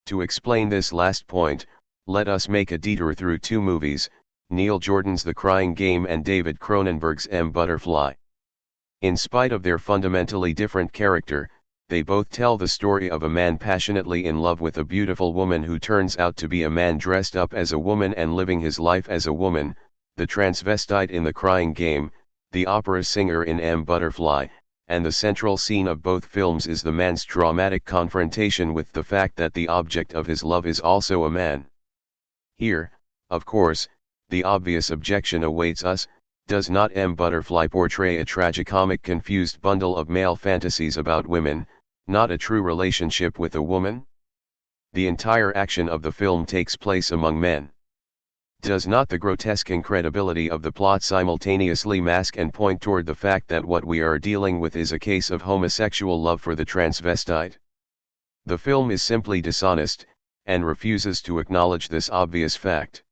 To explain this last point, let us make a detour through two movies, Neil Jordan's The Crying Game and David Cronenberg's M. Butterfly. In spite of their fundamentally different character, they both tell the story of a man passionately in love with a beautiful woman who turns out to be a man dressed up as a woman and living his life as a woman, the transvestite in The Crying Game, the opera singer in M. Butterfly, and the central scene of both films is the man's dramatic confrontation with the fact that the object of his love is also a man. Here, of course, the obvious objection awaits us: does not M. Butterfly portray a tragicomic confused bundle of male fantasies about women, not a true relationship with a woman? The entire action of the film takes place among men. Does not the grotesque incredibility of the plot simultaneously mask and point toward the fact that what we are dealing with is a case of homosexual love for the transvestite? The film is simply dishonest, and refuses to acknowledge this obvious fact.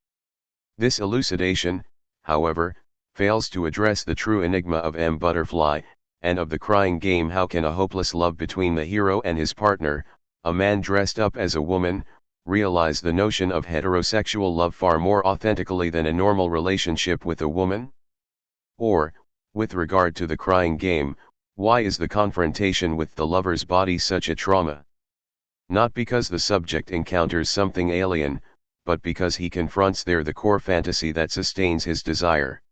This elucidation, however, fails to address the true enigma of M. Butterfly, and of The Crying Game. How can a hopeless love between the hero and his partner, a man dressed up as a woman, realize the notion of heterosexual love far more authentically than a normal relationship with a woman? Or, with regard to The Crying Game, why is the confrontation with the lover's body such a trauma? Not because the subject encounters something alien, but because he confronts there the core fantasy that sustains his desire.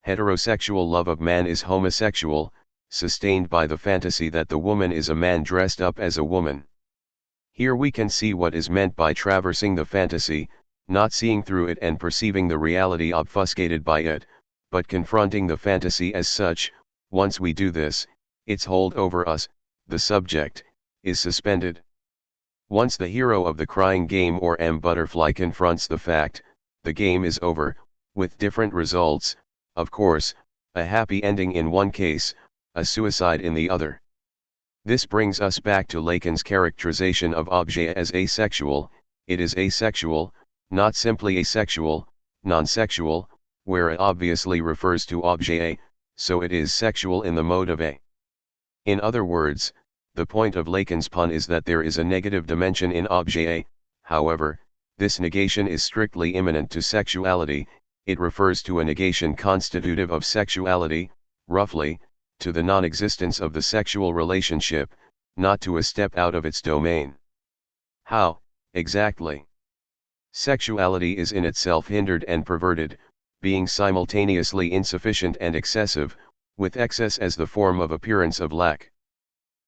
Heterosexual love of man is homosexual, sustained by the fantasy that the woman is a man dressed up as a woman. Here we can see what is meant by traversing the fantasy, not seeing through it and perceiving the reality obfuscated by it, but confronting the fantasy as such. Once we do this, its hold over us, the subject, is suspended. Once the hero of The Crying Game or M. Butterfly confronts the fact, the game is over, with different results, of course, a happy ending in one case, a suicide in the other. This brings us back to Lacan's characterization of objet as asexual. It is asexual, not simply asexual, non-sexual, where a obviously refers to objet A, so it is sexual in the mode of A. In other words, the point of Lacan's pun is that there is a negative dimension in objet A. However, this negation is strictly immanent to sexuality. It refers to a negation constitutive of sexuality, roughly, to the non-existence of the sexual relationship, not to a step out of its domain. How, exactly? Sexuality is in itself hindered and perverted, being simultaneously insufficient and excessive, with excess as the form of appearance of lack.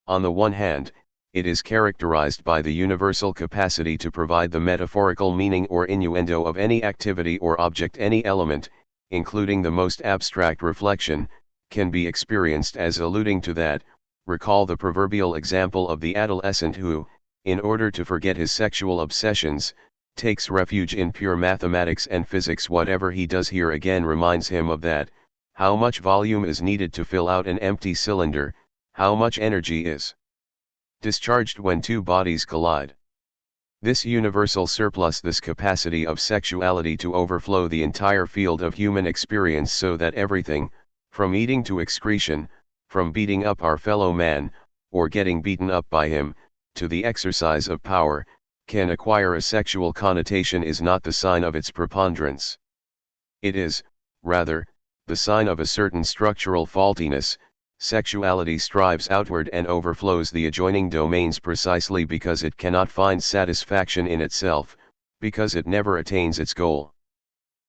On the one hand, it is characterized by the universal capacity to provide the metaphorical meaning or innuendo of any activity or object. Any element, including the most abstract reflection, can be experienced as alluding to that. Recall the proverbial example of the adolescent who, in order to forget his sexual obsessions, takes refuge in pure mathematics and physics. Whatever he does here again reminds him of that, how much volume is needed to fill out an empty cylinder, how much energy is discharged when two bodies collide. This universal surplus, this capacity of sexuality to overflow the entire field of human experience so that everything, from eating to excretion, from beating up our fellow man, or getting beaten up by him, to the exercise of power, can acquire a sexual connotation, is not the sign of its preponderance. It is, rather, the sign of a certain structural faultiness. Sexuality strives outward and overflows the adjoining domains precisely because it cannot find satisfaction in itself, because it never attains its goal.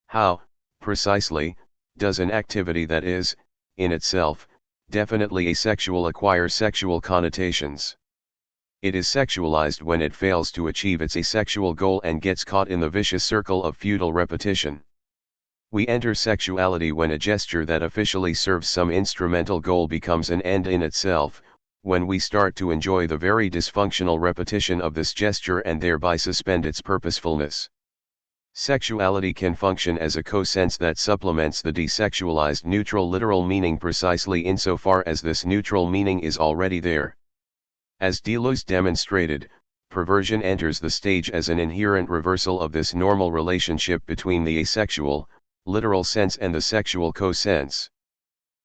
How, precisely, does an activity that is, in itself, definitely asexual acquire sexual connotations? It is sexualized when it fails to achieve its asexual goal and gets caught in the vicious circle of futile repetition. We enter sexuality when a gesture that officially serves some instrumental goal becomes an end in itself, when we start to enjoy the very dysfunctional repetition of this gesture and thereby suspend its purposefulness. Sexuality can function as a co-sense that supplements the desexualized neutral literal meaning precisely insofar as this neutral meaning is already there. As Deleuze demonstrated, perversion enters the stage as an inherent reversal of this normal relationship between the asexual, literal sense and the sexual co-sense.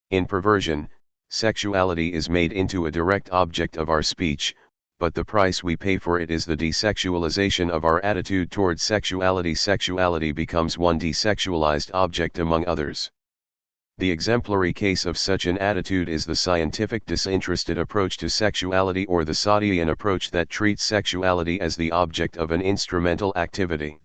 In perversion, sexuality is made into a direct object of our speech, but the price we pay for it is the desexualization of our attitude towards sexuality. Sexuality becomes one desexualized object among others. The exemplary case of such an attitude is the scientific disinterested approach to sexuality, or the Saudian approach that treats sexuality as the object of an instrumental activity.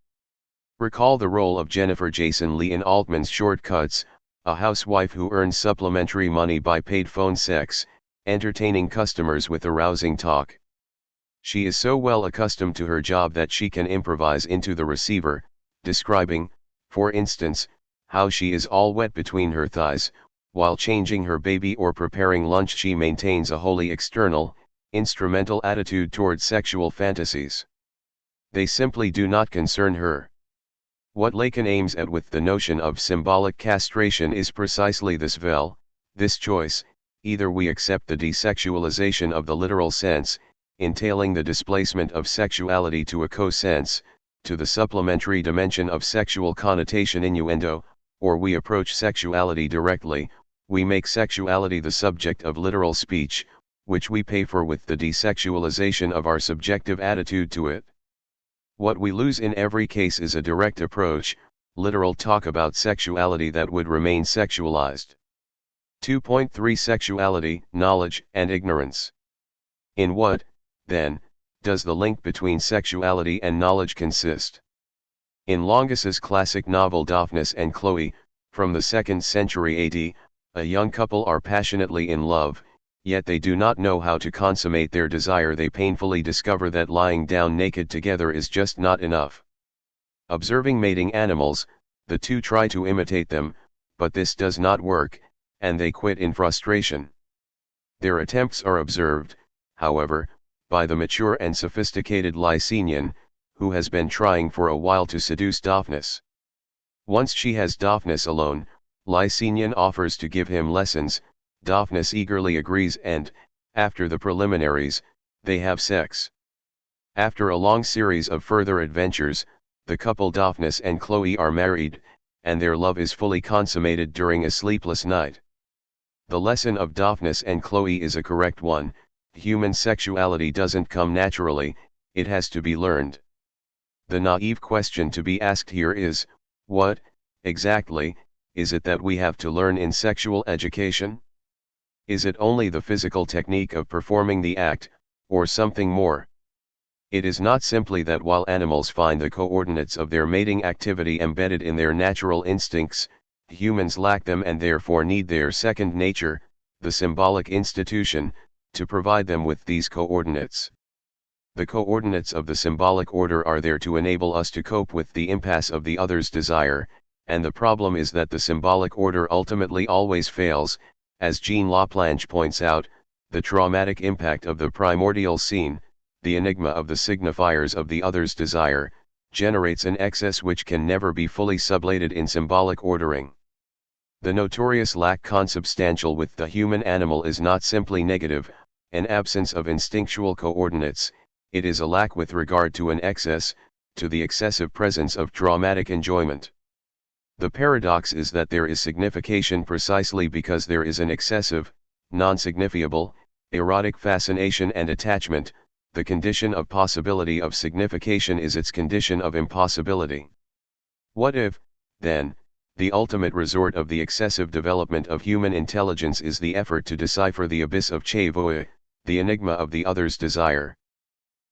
Recall the role of Jennifer Jason Leigh in Altman's Shortcuts, a housewife who earns supplementary money by paid phone sex, entertaining customers with arousing talk. She is so well accustomed to her job that she can improvise into the receiver, describing, for instance, how she is all wet between her thighs, while changing her baby or preparing lunch. She maintains a wholly external, instrumental attitude toward sexual fantasies. They simply do not concern her. What Lacan aims at with the notion of symbolic castration is precisely this this choice: either we accept the desexualization of the literal sense, entailing the displacement of sexuality to a co-sense, to the supplementary dimension of sexual connotation innuendo, or we approach sexuality directly, we make sexuality the subject of literal speech, which we pay for with the desexualization of our subjective attitude to it. What we lose in every case is a direct approach, literal talk about sexuality that would remain sexualized. 2.3 Sexuality, Knowledge, and Ignorance. In what, then, does the link between sexuality and knowledge consist? In Longus's classic novel Daphnis and Chloe, from the 2nd century AD, a young couple are passionately in love, yet they do not know how to consummate their desire. They painfully discover that lying down naked together is just not enough. Observing mating animals, the two try to imitate them, but this does not work, and they quit in frustration. Their attempts are observed, however, by the mature and sophisticated Licinian, who has been trying for a while to seduce Daphnis. Once she has Daphnis alone, Licinian offers to give him lessons. Daphnis eagerly agrees and, after the preliminaries, they have sex. After a long series of further adventures, the couple Daphnis and Chloe are married, and their love is fully consummated during a sleepless night. The lesson of Daphnis and Chloe is a correct one: human sexuality doesn't come naturally, it has to be learned. The naive question to be asked here is, what, exactly, is it that we have to learn in sexual education? Is it only the physical technique of performing the act, or something more? It is not simply that while animals find the coordinates of their mating activity embedded in their natural instincts, humans lack them and therefore need their second nature, the symbolic institution, to provide them with these coordinates. The coordinates of the symbolic order are there to enable us to cope with the impasse of the other's desire, and the problem is that the symbolic order ultimately always fails. As Jean Laplanche points out, the traumatic impact of the primordial scene, the enigma of the signifiers of the other's desire, generates an excess which can never be fully sublated in symbolic ordering. The notorious lack consubstantial with the human animal is not simply negative, an absence of instinctual coordinates, it is a lack with regard to an excess, to the excessive presence of traumatic enjoyment. The paradox is that there is signification precisely because there is an excessive, non-signifiable, erotic fascination and attachment. The condition of possibility of signification is its condition of impossibility. What if, then, the ultimate resort of the excessive development of human intelligence is the effort to decipher the abyss of Slavoj, the enigma of the other's desire?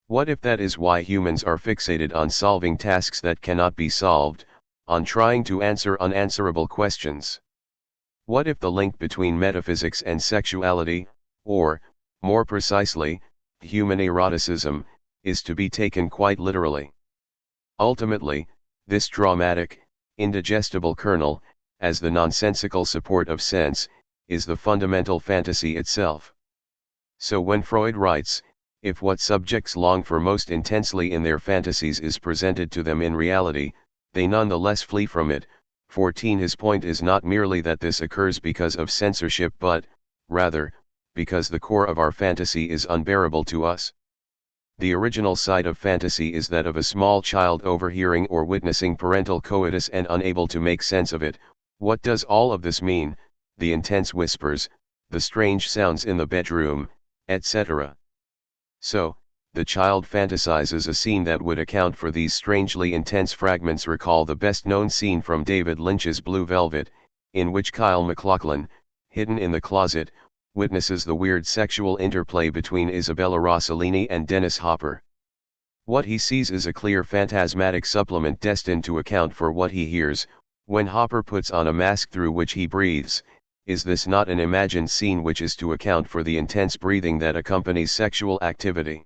What if that is why humans are fixated on solving tasks that cannot be solved, on trying to answer unanswerable questions? What if the link between metaphysics and sexuality, or, more precisely, human eroticism, is to be taken quite literally? Ultimately, this dramatic, indigestible kernel, as the nonsensical support of sense, is the fundamental fantasy itself. So when Freud writes, if what subjects long for most intensely in their fantasies is presented to them in reality, they nonetheless flee from it. 14 His point is not merely that this occurs because of censorship but, rather, because the core of our fantasy is unbearable to us. The original side of fantasy is that of a small child overhearing or witnessing parental coitus and unable to make sense of it. What does all of this mean? The intense whispers, the strange sounds in the bedroom, etc. So, the child fantasizes a scene that would account for these strangely intense fragments. Recall the best-known scene from David Lynch's Blue Velvet, in which Kyle MacLachlan, hidden in the closet, witnesses the weird sexual interplay between Isabella Rossellini and Dennis Hopper. What he sees is a clear phantasmatic supplement destined to account for what he hears, when Hopper puts on a mask through which he breathes. Is this not an imagined scene which is to account for the intense breathing that accompanies sexual activity?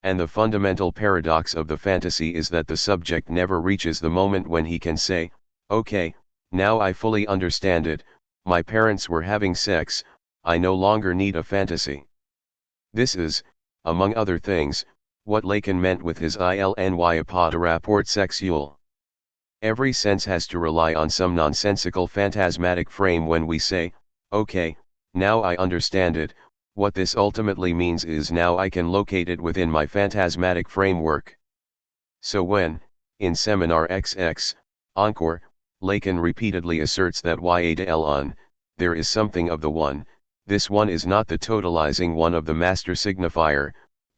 And the fundamental paradox of the fantasy is that the subject never reaches the moment when he can say, okay, now I fully understand it, my parents were having sex, I no longer need a fantasy. This is, among other things, what Lacan meant with his ILNY pas de rapport sexuel. Every sense has to rely on some nonsensical phantasmatic frame when we say, okay, now I understand it. What this ultimately means is now I can locate it within my phantasmatic framework. So when, in Seminar XX, Encore, Lacan repeatedly asserts that y there is something of the one, this one is not the totalizing one of the master signifier,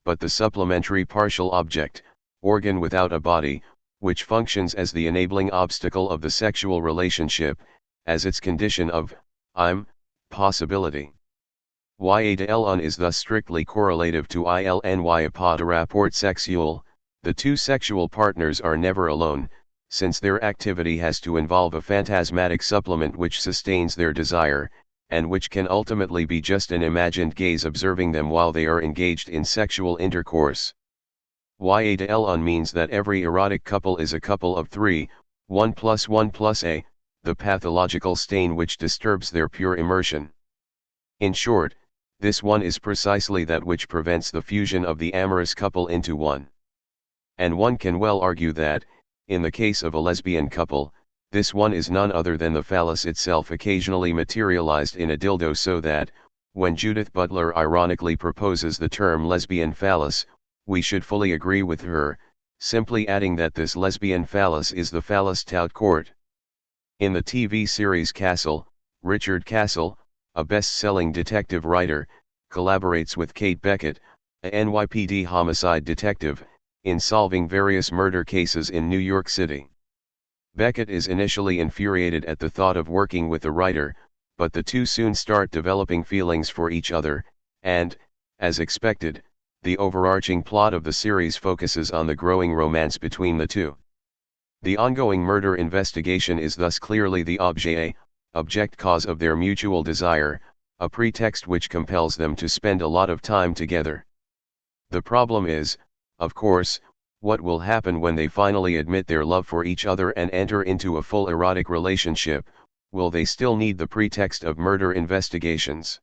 but the supplementary partial object, organ without a body, which functions as the enabling obstacle of the sexual relationship, as its condition of, possibility. Y is thus strictly correlative to ILNY pas de rapport sexuel. The two sexual partners are never alone, since their activity has to involve a phantasmatic supplement which sustains their desire, and which can ultimately be just an imagined gaze observing them while they are engaged in sexual intercourse. Y means that every erotic couple is a couple of three, 1 plus 1 plus a, the pathological stain which disturbs their pure immersion. In short, this one is precisely that which prevents the fusion of the amorous couple into one. And one can well argue that, in the case of a lesbian couple, this one is none other than the phallus itself occasionally materialized in a dildo, so that, when Judith Butler ironically proposes the term lesbian phallus, we should fully agree with her, simply adding that this lesbian phallus is the phallus tout court. In the TV series Castle, Richard Castle, a best-selling detective writer, collaborates with Kate Beckett, a NYPD homicide detective, in solving various murder cases in New York City. Beckett is initially infuriated at the thought of working with the writer, but the two soon start developing feelings for each other, and, as expected, the overarching plot of the series focuses on the growing romance between the two. The ongoing murder investigation is thus clearly the object cause of their mutual desire, a pretext which compels them to spend a lot of time together. The problem is, of course, what will happen when they finally admit their love for each other and enter into a full erotic relationship. Will they still need the pretext of murder investigations?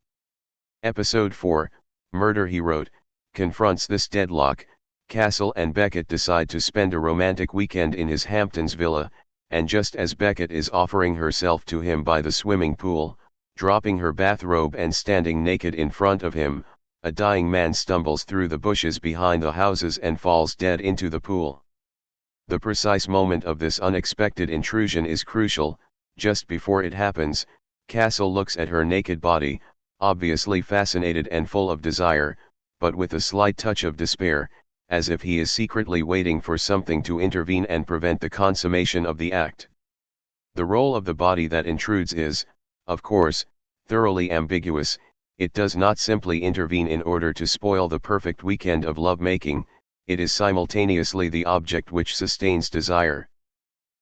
Episode 4, Murder, he wrote, confronts this deadlock. Castle and Beckett decide to spend a romantic weekend in his Hamptons villa, and just as Beckett is offering herself to him by the swimming pool, dropping her bathrobe and standing naked in front of him, a dying man stumbles through the bushes behind the houses and falls dead into the pool. The precise moment of this unexpected intrusion is crucial. Just before it happens, Castle looks at her naked body, obviously fascinated and full of desire, but with a slight touch of despair, as if he is secretly waiting for something to intervene and prevent the consummation of the act. The role of the body that intrudes is, of course, thoroughly ambiguous. It does not simply intervene in order to spoil the perfect weekend of lovemaking, it is simultaneously the object which sustains desire.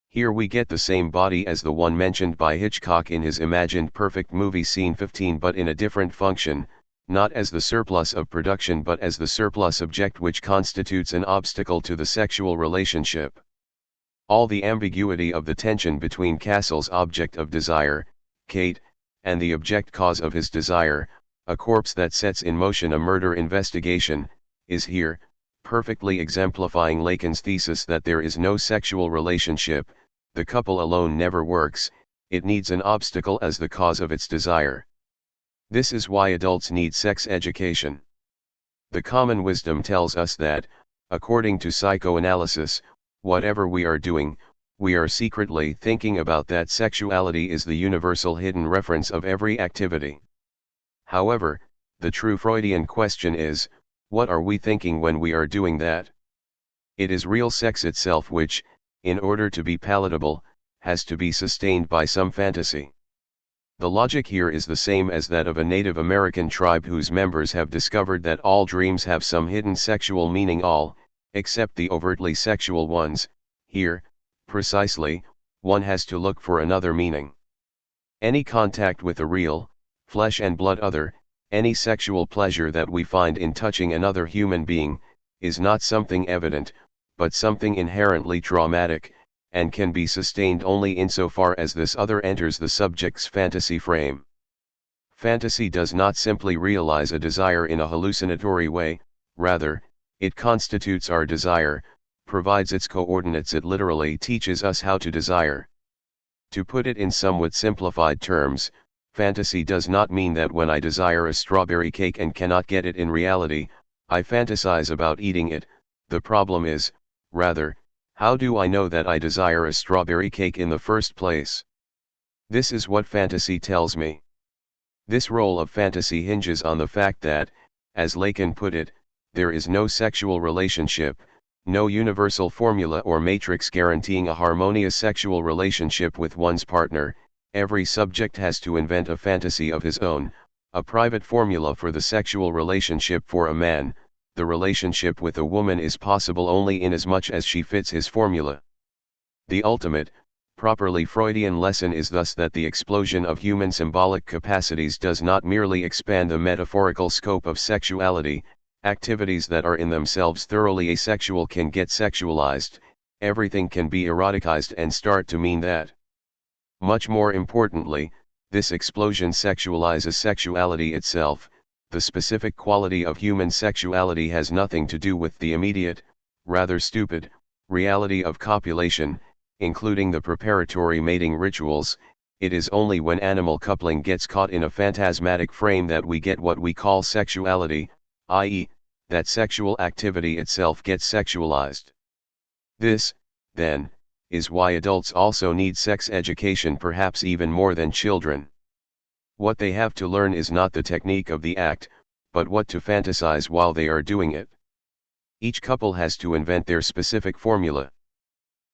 Here we get the same body as the one mentioned by Hitchcock in his imagined perfect movie Scene 15, but in a different function, not as the surplus of production but as the surplus object which constitutes an obstacle to the sexual relationship. All the ambiguity of the tension between Castle's object of desire, Kate, and the object cause of his desire, a corpse that sets in motion a murder investigation, is here, perfectly exemplifying Lacan's thesis that there is no sexual relationship. The couple alone never works, it needs an obstacle as the cause of its desire. This is why adults need sex education. The common wisdom tells us that, according to psychoanalysis, whatever we are doing, we are secretly thinking about that. Sexuality is the universal hidden reference of every activity. However, the true Freudian question is, what are we thinking when we are doing that? It is real sex itself which, in order to be palatable, has to be sustained by some fantasy. The logic here is the same as that of a Native American tribe whose members have discovered that all dreams have some hidden sexual meaning, all, except the overtly sexual ones. Here, precisely, one has to look for another meaning. Any contact with a real, flesh and blood other, any sexual pleasure that we find in touching another human being, is not something evident, but something inherently traumatic, and can be sustained only insofar as this other enters the subject's fantasy frame. Fantasy does not simply realize a desire in a hallucinatory way, rather, it constitutes our desire, provides its coordinates. It literally teaches us how to desire. To put it in somewhat simplified terms, fantasy does not mean that when I desire a strawberry cake and cannot get it in reality, I fantasize about eating it. The problem is, rather, how do I know that I desire a strawberry cake in the first place? This is what fantasy tells me. This role of fantasy hinges on the fact that, as Lacan put it, there is no sexual relationship, no universal formula or matrix guaranteeing a harmonious sexual relationship with one's partner. Every subject has to invent a fantasy of his own, a private formula for the sexual relationship. For a man, the relationship with a woman is possible only inasmuch as she fits his formula. The ultimate, properly Freudian lesson is thus that the explosion of human symbolic capacities does not merely expand the metaphorical scope of sexuality. Activities that are in themselves thoroughly asexual can get sexualized, everything can be eroticized and start to mean that. Much more importantly, this explosion sexualizes sexuality itself. The specific quality of human sexuality has nothing to do with the immediate, rather stupid, reality of copulation, including the preparatory mating rituals. It is only when animal coupling gets caught in a phantasmatic frame that we get what we call sexuality, i.e., that sexual activity itself gets sexualized. This, then, is why adults also need sex education, perhaps even more than children. What they have to learn is not the technique of the act, but what to fantasize while they are doing it. Each couple has to invent their specific formula.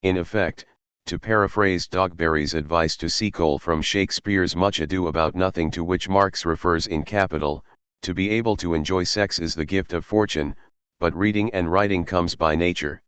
In effect, to paraphrase Dogberry's advice to Seacole from Shakespeare's Much Ado About Nothing, to which Marx refers in Capital, to be able to enjoy sex is the gift of fortune, but reading and writing comes by nature.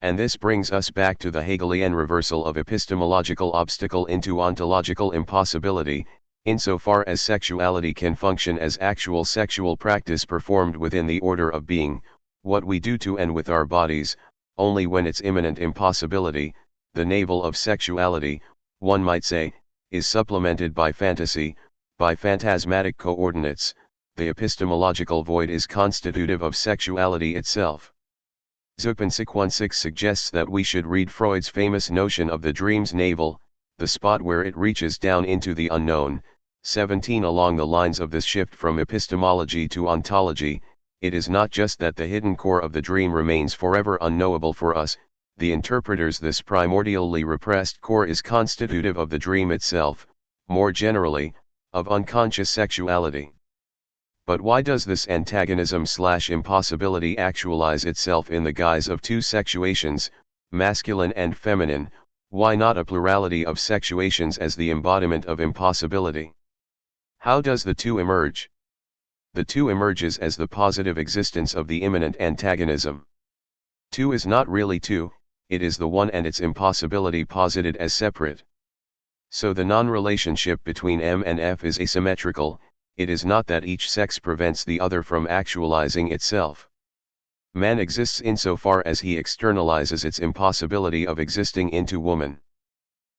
And this brings us back to the Hegelian reversal of epistemological obstacle into ontological impossibility, insofar as sexuality can function as actual sexual practice performed within the order of being, what we do to and with our bodies, only when its imminent impossibility, the navel of sexuality, one might say, is supplemented by fantasy, by phantasmatic coordinates, the epistemological void is constitutive of sexuality itself. Zupančić suggests that we should read Freud's famous notion of the dream's navel, the spot where it reaches down into the unknown. 17 Along the lines of this shift from epistemology to ontology, it is not just that the hidden core of the dream remains forever unknowable for us, the interpreters. This primordially repressed core is constitutive of the dream itself, more generally, of unconscious sexuality. But why does this antagonism/impossibility actualize itself in the guise of two sexuations, masculine and feminine? Why not a plurality of sexuations as the embodiment of impossibility? How does the two emerge? The two emerges as the positive existence of the immanent antagonism. Two is not really two, it is the one and its impossibility posited as separate. So the non-relationship between M and F is asymmetrical. It is not that each sex prevents the other from actualizing itself. Man exists insofar as he externalizes its impossibility of existing into woman.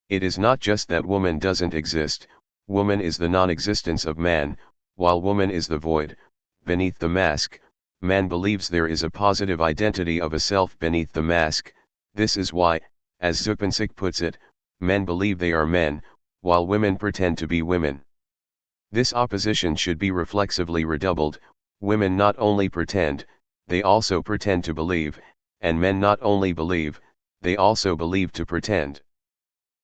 It is not just that woman doesn't exist, woman is the non-existence of man, while woman is the void, beneath the mask. Man believes there is a positive identity of a self beneath the mask. This is why, as Zupančić puts it, men believe they are men, while women pretend to be women. This opposition should be reflexively redoubled. Women not only pretend, they also pretend to believe, and men not only believe, they also believe to pretend.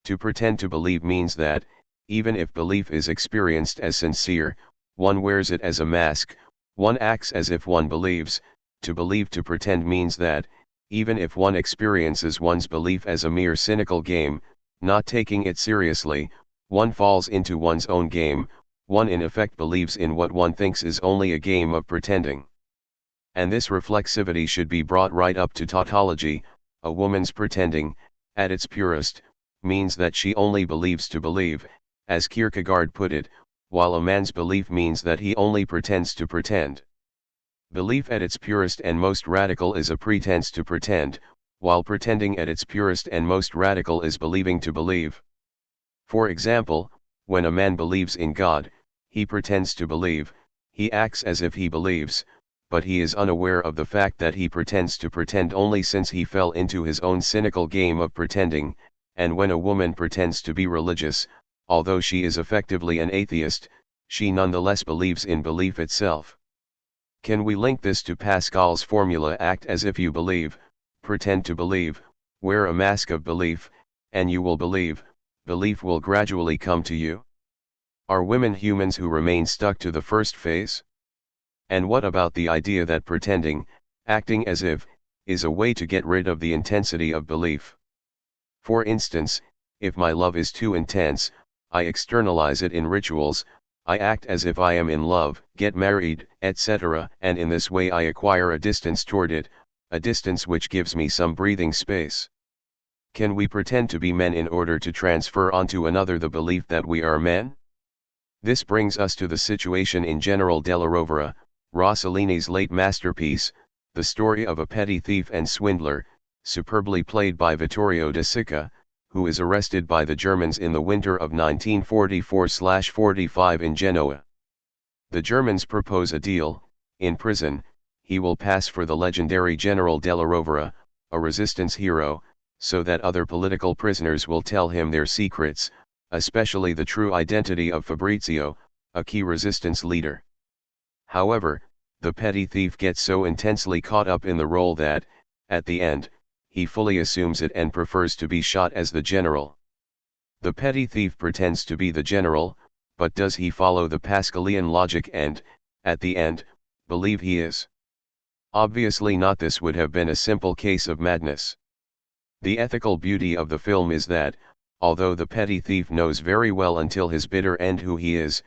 To pretend to believe means that, even if belief is experienced as sincere, one wears it as a mask, one acts as if one believes. To believe to pretend means that, even if one experiences one's belief as a mere cynical game, not taking it seriously, one falls into one's own game. One in effect believes in what one thinks is only a game of pretending. And this reflexivity should be brought right up to tautology. A woman's pretending, at its purest, means that she only believes to believe, as Kierkegaard put it, while a man's belief means that he only pretends to pretend. Belief at its purest and most radical is a pretense to pretend, while pretending at its purest and most radical is believing to believe. For example, when a man believes in God, he pretends to believe, he acts as if he believes, but he is unaware of the fact that he pretends to pretend only since he fell into his own cynical game of pretending. And when a woman pretends to be religious, although she is effectively an atheist, she nonetheless believes in belief itself. Can we link this to Pascal's formula? Act as if you believe, pretend to believe, wear a mask of belief, and you will believe. Belief will gradually come to you. Are women humans who remain stuck to the first phase? And what about the idea that pretending, acting as if, is a way to get rid of the intensity of belief? For instance, if my love is too intense, I externalize it in rituals, I act as if I am in love, get married, etc., and in this way I acquire a distance toward it, a distance which gives me some breathing space. Can we pretend to be men in order to transfer onto another the belief that we are men? This brings us to the situation in General della Rovere, Rossellini's late masterpiece, the story of a petty thief and swindler, superbly played by Vittorio De Sica, who is arrested by the Germans in the winter of 1944-45 in Genoa. The Germans propose a deal: in prison, he will pass for the legendary General della Rovere, a resistance hero, so that other political prisoners will tell him their secrets, especially the true identity of Fabrizio, a key resistance leader. However, the petty thief gets so intensely caught up in the role that, at the end, he fully assumes it and prefers to be shot as the general. The petty thief pretends to be the general, but does he follow the Pascalian logic and, at the end, believe he is? Obviously not, this would have been a simple case of madness. The ethical beauty of the film is that, although the petty thief knows very well until his bitter end who he is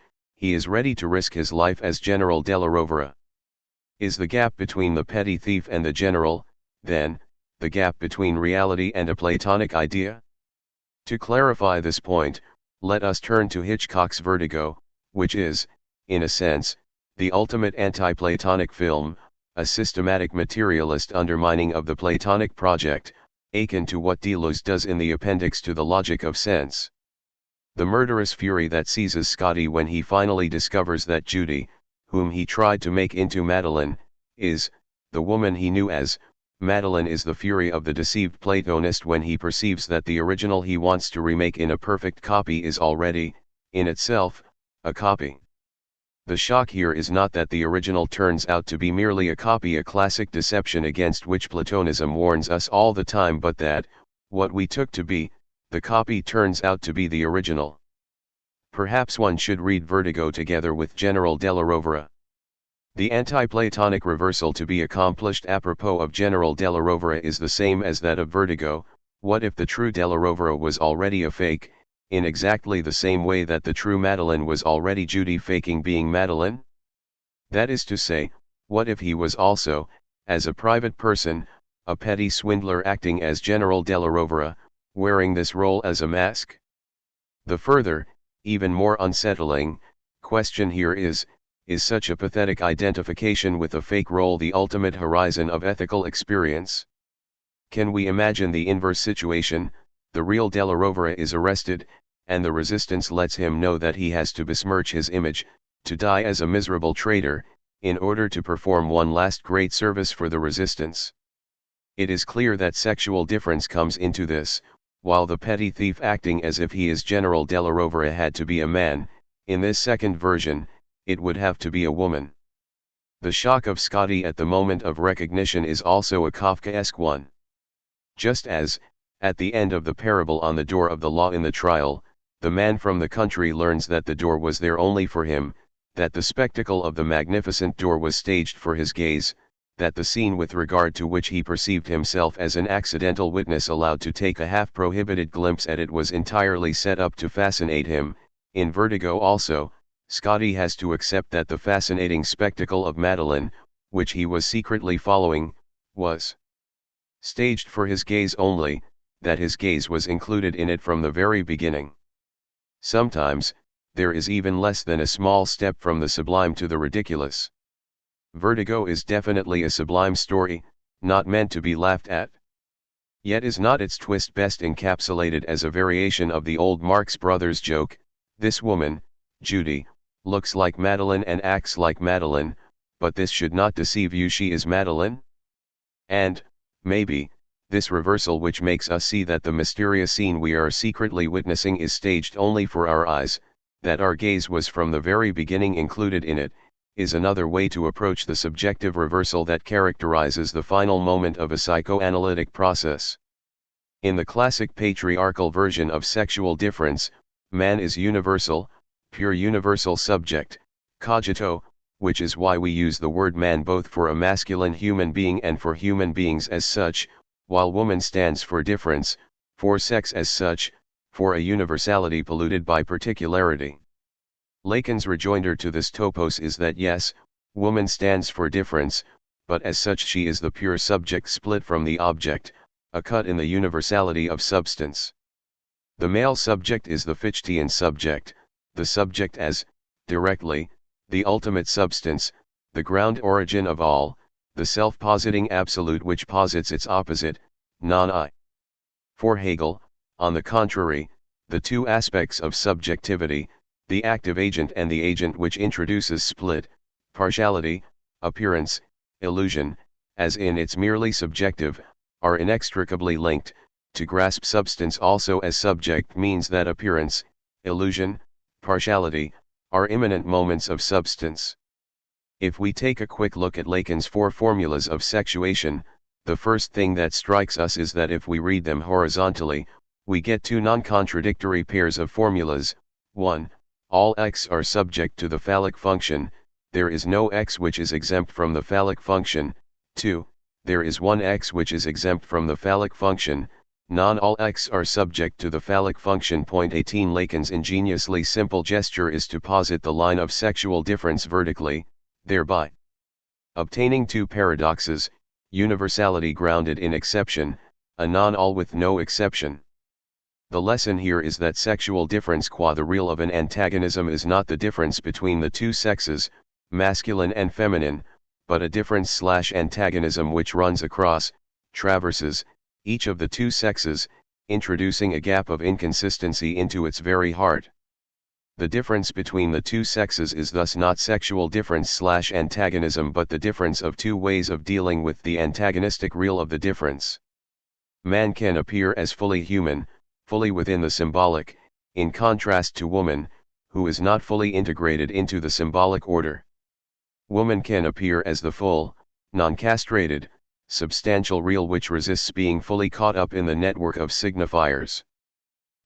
ready to risk his life as General della Rovere. Is the gap between the petty thief and the general, then, the gap between reality and a Platonic idea? To clarify this point, let us turn to Hitchcock's Vertigo, which is, in a sense, the ultimate anti-Platonic film, a systematic materialist undermining of the Platonic project, akin to what Deleuze does in the appendix to The Logic of Sense. The murderous fury that seizes Scotty when he finally discovers that Judy, whom he tried to make into Madeline, is the woman he knew as Madeline, is the fury of the deceived Platonist when he perceives that the original he wants to remake in a perfect copy is already, in itself, a copy. The shock here is not that the original turns out to be merely a copy, a classic deception against which Platonism warns us all the time, but that, what we took to be the copy turns out to be the original. Perhaps one should read Vertigo together with General della Rovere. The anti-Platonic reversal to be accomplished apropos of General della Rovere is the same as that of Vertigo. What if the true della Rovere was already a fake, in exactly the same way that the true Madeline was already Judy faking being Madeline? That is to say, what if he was also, as a private person, a petty swindler acting as General della Rovere, wearing this role as a mask? The further, even more unsettling, question here is such a pathetic identification with a fake role the ultimate horizon of ethical experience? Can we imagine the inverse situation? The real della Rovere is arrested, and the resistance lets him know that he has to besmirch his image, to die as a miserable traitor, in order to perform one last great service for the resistance. It is clear that sexual difference comes into this. While the petty thief acting as if he is General della Rovere had to be a man, in this second version, it would have to be a woman. The shock of Scotty at the moment of recognition is also a Kafkaesque one. Just as, at the end of the parable on the door of the law in the trial, the man from the country learns that the door was there only for him, that the spectacle of the magnificent door was staged for his gaze, that the scene with regard to which he perceived himself as an accidental witness allowed to take a half-prohibited glimpse at it was entirely set up to fascinate him. In Vertigo also, Scotty has to accept that the fascinating spectacle of Madeline, which he was secretly following, was staged for his gaze only, that his gaze was included in it from the very beginning. Sometimes, there is even less than a small step from the sublime to the ridiculous. Vertigo is definitely a sublime story, not meant to be laughed at. Yet is not its twist best encapsulated as a variation of the old Marx Brothers joke, this woman, Judy, looks like Madeline and acts like Madeline, but this should not deceive you, she is Madeline? And, maybe, this reversal which makes us see that the mysterious scene we are secretly witnessing is staged only for our eyes, that our gaze was from the very beginning included in it, is another way to approach the subjective reversal that characterizes the final moment of a psychoanalytic process. In the classic patriarchal version of sexual difference, man is universal, pure universal subject, cogito, which is why we use the word man both for a masculine human being and for human beings as such, while woman stands for difference, for sex as such, for a universality polluted by particularity. Lacan's rejoinder to this topos is that yes, woman stands for difference, but as such she is the pure subject split from the object, a cut in the universality of substance. The male subject is the Fichtean subject, the subject as, directly, the ultimate substance, the ground origin of all, the self-positing absolute which posits its opposite, non-I. For Hegel, on the contrary, the two aspects of subjectivity, the active agent and the agent which introduces split, partiality, appearance, illusion, as in its merely subjective, are inextricably linked. To grasp substance also as subject means that appearance, illusion, partiality, are immanent moments of substance. If we take a quick look at Lacan's four formulas of sexuation, the first thing that strikes us is that if we read them horizontally, we get two non-contradictory pairs of formulas. 1. All X are subject to the phallic function, there is no X which is exempt from the phallic function. 2. There is one X which is exempt from the phallic function, non-all X are subject to the phallic function. 18 Lacan's ingeniously simple gesture is to posit the line of sexual difference vertically, thereby obtaining two paradoxes, universality grounded in exception, a non-all with no exception. The lesson here is that sexual difference qua the real of an antagonism is not the difference between the two sexes, masculine and feminine, but a difference/antagonism which runs across, traverses, each of the two sexes, introducing a gap of inconsistency into its very heart. The difference between the two sexes is thus not sexual difference/antagonism but the difference of two ways of dealing with the antagonistic real of the difference. Man can appear as fully human, fully within the symbolic, in contrast to woman, who is not fully integrated into the symbolic order. Woman can appear as the full, non-castrated, substantial real which resists being fully caught up in the network of signifiers.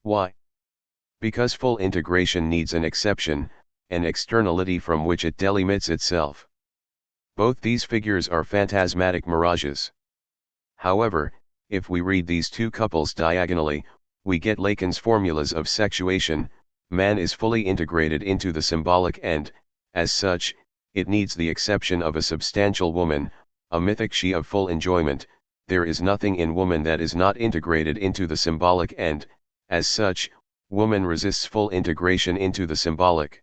Why? Because full integration needs an exception, an externality from which it delimits itself. Both these figures are phantasmatic mirages. However, if we read these two couples diagonally, we get Lacan's formulas of sexuation. Man is fully integrated into the symbolic and, as such, it needs the exception of a substantial woman, a mythic she of full enjoyment. There is nothing in woman that is not integrated into the symbolic and, as such, woman resists full integration into the symbolic.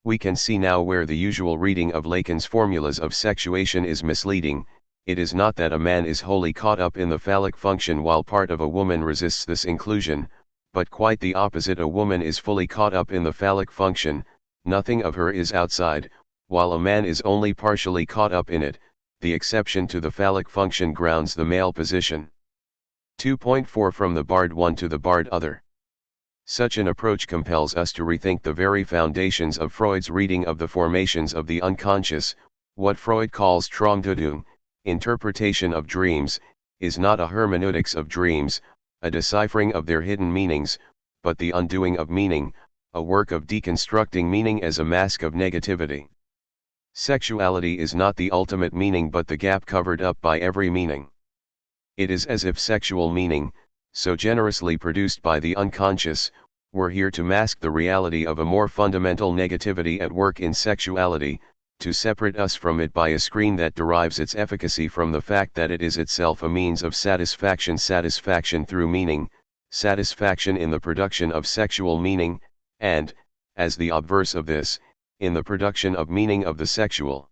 We can see now where the usual reading of Lacan's formulas of sexuation is misleading. It is not that a man is wholly caught up in the phallic function while part of a woman resists this inclusion, but quite the opposite. A woman is fully caught up in the phallic function, nothing of her is outside, while a man is only partially caught up in it. The exception to the phallic function grounds the male position. 2.4 From the barred one to the barred other. Such an approach compels us to rethink the very foundations of Freud's reading of the formations of the unconscious. What Freud calls Traumdeutung, interpretation of dreams, is not a hermeneutics of dreams, a deciphering of their hidden meanings, but the undoing of meaning, a work of deconstructing meaning as a mask of negativity. Sexuality is not the ultimate meaning but the gap covered up by every meaning. It is as if sexual meaning, so generously produced by the unconscious, were here to mask the reality of a more fundamental negativity at work in sexuality, to separate us from it by a screen that derives its efficacy from the fact that it is itself a means of satisfaction through meaning, satisfaction in the production of sexual meaning, and, as the obverse of this, in the production of meaning of the sexual.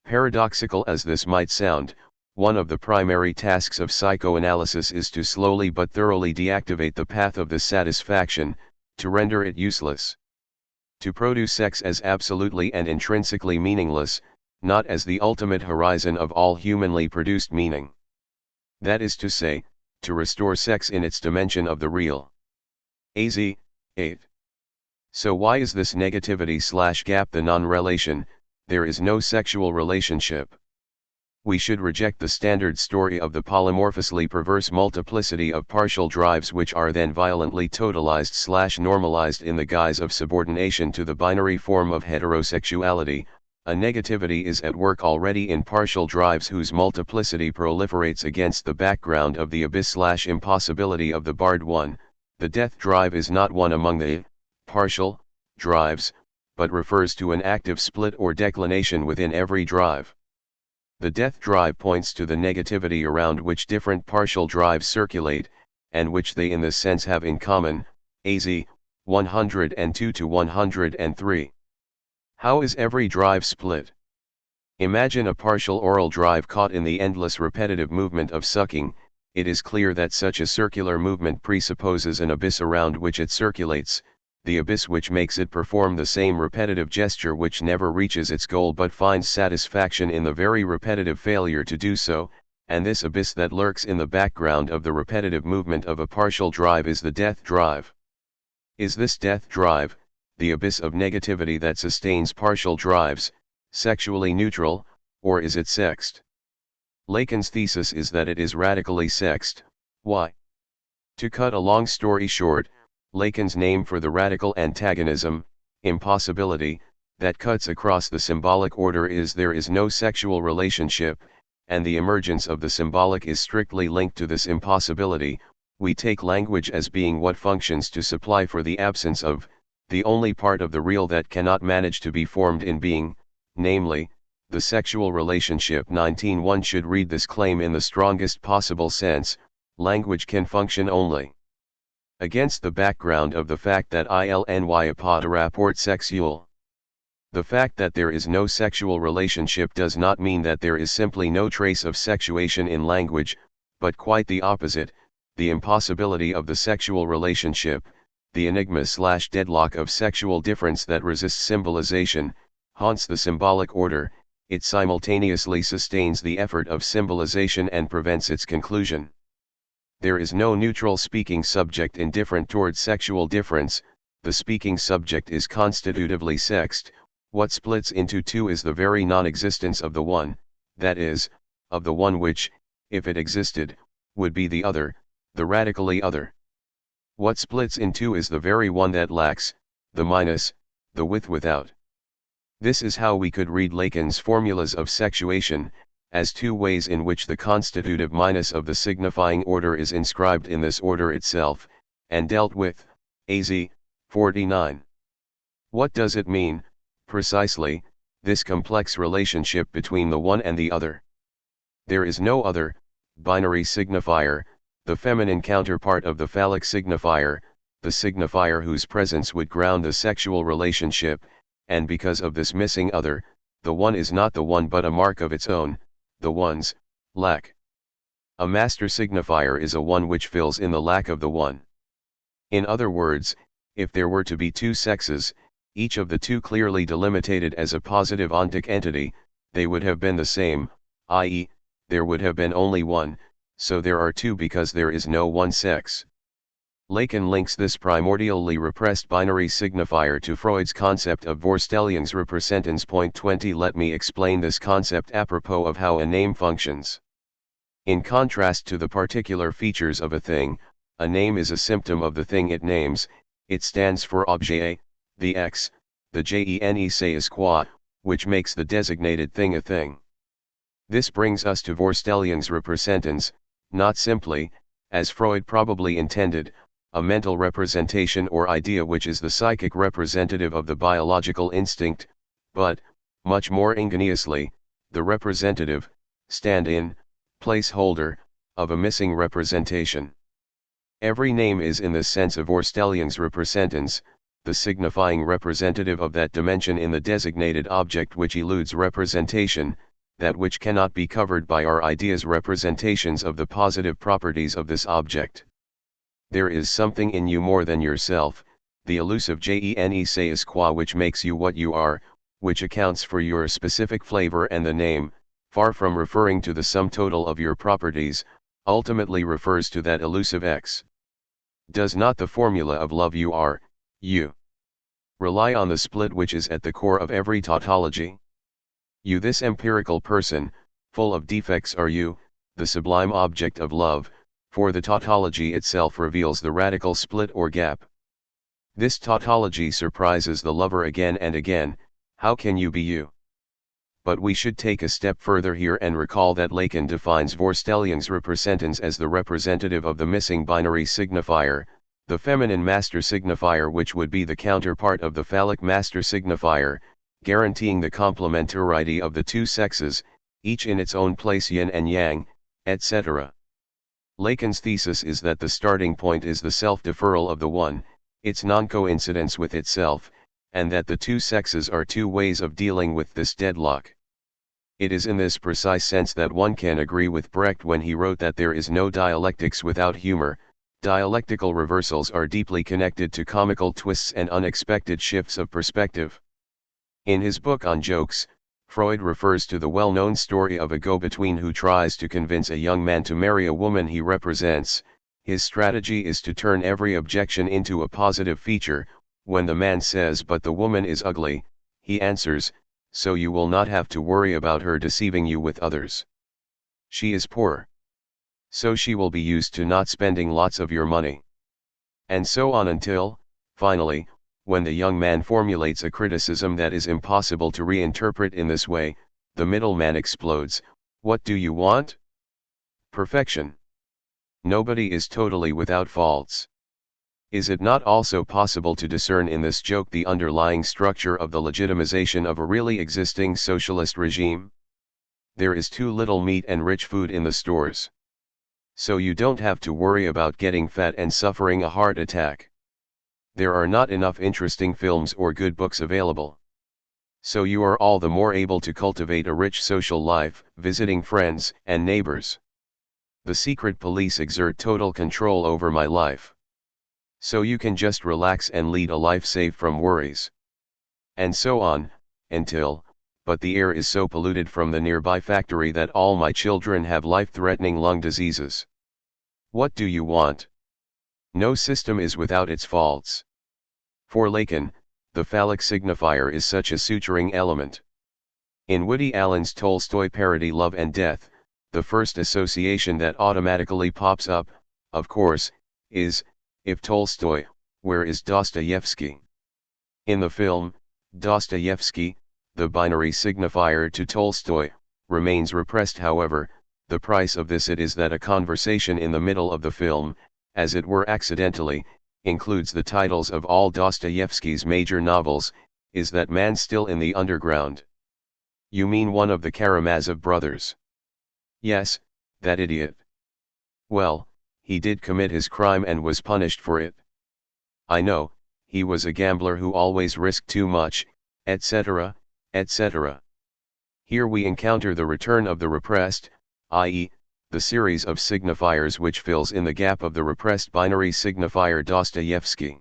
Paradoxical as this might sound, one of the primary tasks of psychoanalysis is to slowly but thoroughly deactivate the path of this satisfaction, to render it useless. To produce sex as absolutely and intrinsically meaningless, not as the ultimate horizon of all humanly produced meaning. That is to say, to restore sex in its dimension of the real. Az. 8. So why is this negativity/gap the non-relation? There is no sexual relationship. We should reject the standard story of the polymorphously perverse multiplicity of partial drives which are then violently totalized/normalized in the guise of subordination to the binary form of heterosexuality. A negativity is at work already in partial drives whose multiplicity proliferates against the background of the abyss/impossibility of the barred one. The death drive is not one among the partial drives, but refers to an active split or declination within every drive. The death drive points to the negativity around which different partial drives circulate, and which they in this sense have in common. Az. 102-103. How is every drive split? Imagine a partial oral drive caught in the endless repetitive movement of sucking. It is clear that such a circular movement presupposes an abyss around which it circulates, the abyss which makes it perform the same repetitive gesture which never reaches its goal but finds satisfaction in the very repetitive failure to do so, and this abyss that lurks in the background of the repetitive movement of a partial drive is the death drive. Is this death drive, the abyss of negativity that sustains partial drives, sexually neutral, or is it sexed? Lacan's thesis is that it is radically sexed. Why? To cut a long story short, Lacan's name for the radical antagonism, impossibility, that cuts across the symbolic order is there is no sexual relationship, and the emergence of the symbolic is strictly linked to this impossibility, we take language as being what functions to supply for the absence of, the only part of the real that cannot manage to be formed in being, namely, the sexual relationship. 19:1 should read this claim in the strongest possible sense. Language can function only against the background of the fact that il n'y a pas de rapport sexuel. The fact that there is no sexual relationship does not mean that there is simply no trace of sexuation in language, but quite the opposite. The impossibility of the sexual relationship, the enigma/deadlock of sexual difference that resists symbolization, haunts the symbolic order. It simultaneously sustains the effort of symbolization and prevents its conclusion. There is no neutral speaking subject indifferent towards sexual difference. The speaking subject is constitutively sexed. What splits into two is the very non-existence of the one, that is, of the one which, if it existed, would be the other, the radically other. What splits in two is the very one that lacks, the minus, the without. This is how we could read Lacan's formulas of sexuation, as two ways in which the constitutive minus of the signifying order is inscribed in this order itself, and dealt with. AZ 49. What does it mean, precisely, this complex relationship between the one and the other? There is no other, binary signifier, the feminine counterpart of the phallic signifier, the signifier whose presence would ground the sexual relationship, and because of this missing other, the one is not the one but a mark of its own, the one's lack. A master signifier is a one which fills in the lack of the one. In other words, if there were to be two sexes, each of the two clearly delimited as a positive ontic entity, they would have been the same, i.e., there would have been only one, so there are two because there is no one sex. Lacan links this primordially repressed binary signifier to Freud's concept of Vorstellungsrepräsentanz. 20. Let me explain this concept apropos of how a name functions. In contrast to the particular features of a thing, a name is a symptom of the thing it names. It stands for objet, the X, the gene is quoi, which makes the designated thing a thing. This brings us to Vorstellungsrepräsentanz, not simply, as Freud probably intended, a mental representation or idea which is the psychic representative of the biological instinct, but, much more ingeniously, the representative, stand-in, placeholder, of a missing representation. Every name is in this sense a Vorstellungsrepräsentanz, the signifying representative of that dimension in the designated object which eludes representation, that which cannot be covered by our ideas' representations of the positive properties of this object. There is something in you more than yourself, the elusive gene is quoi which makes you what you are, which accounts for your specific flavor, and the name, far from referring to the sum total of your properties, ultimately refers to that elusive X. Does not the formula of love you are, you, rely on the split which is at the core of every tautology? You, this empirical person, full of defects, are you, the sublime object of love, for the tautology itself reveals the radical split or gap. This tautology surprises the lover again and again. How can you be you? But we should take a step further here and recall that Lacan defines Vorstellungsrepräsentanz as the representative of the missing binary signifier, the feminine master signifier, which would be the counterpart of the phallic master signifier, guaranteeing the complementarity of the two sexes, each in its own place, yin and yang, etc. Lacan's thesis is that the starting point is the self-deferral of the one, its non-coincidence with itself, and that the two sexes are two ways of dealing with this deadlock. It is in this precise sense that one can agree with Brecht when he wrote that there is no dialectics without humor. Dialectical reversals are deeply connected to comical twists and unexpected shifts of perspective. In his book on jokes, Freud refers to the well-known story of a go-between who tries to convince a young man to marry a woman he represents. His strategy is to turn every objection into a positive feature. When the man says, "But the woman is ugly," he answers, "So you will not have to worry about her deceiving you with others. She is poor. So she will be used to not spending lots of your money." And so on until, finally, when the young man formulates a criticism that is impossible to reinterpret in this way, the middleman explodes. What do you want? Perfection. Nobody is totally without faults. Is it not also possible to discern in this joke the underlying structure of the legitimization of a really existing socialist regime? There is too little meat and rich food in the stores. So you don't have to worry about getting fat and suffering a heart attack. There are not enough interesting films or good books available. So you are all the more able to cultivate a rich social life, visiting friends and neighbors. The secret police exert total control over my life. So you can just relax and lead a life safe from worries. And so on, until, but the air is so polluted from the nearby factory that all my children have life-threatening lung diseases. What do you want? No system is without its faults. For Lacan, the phallic signifier is such a suturing element. In Woody Allen's Tolstoy parody Love and Death, the first association that automatically pops up, of course, is, if Tolstoy, where is Dostoevsky? In the film, Dostoevsky, the binary signifier to Tolstoy, remains repressed. However, the price of this it is that a conversation in the middle of the film, as it were accidentally, includes the titles of all Dostoevsky's major novels. Is that man still in the underground? You mean one of the Karamazov brothers? Yes, that idiot. Well, he did commit his crime and was punished for it. I know, he was a gambler who always risked too much, etc., etc. Here we encounter the return of the repressed, i.e., the series of signifiers which fills in the gap of the repressed binary signifier Dostoevsky.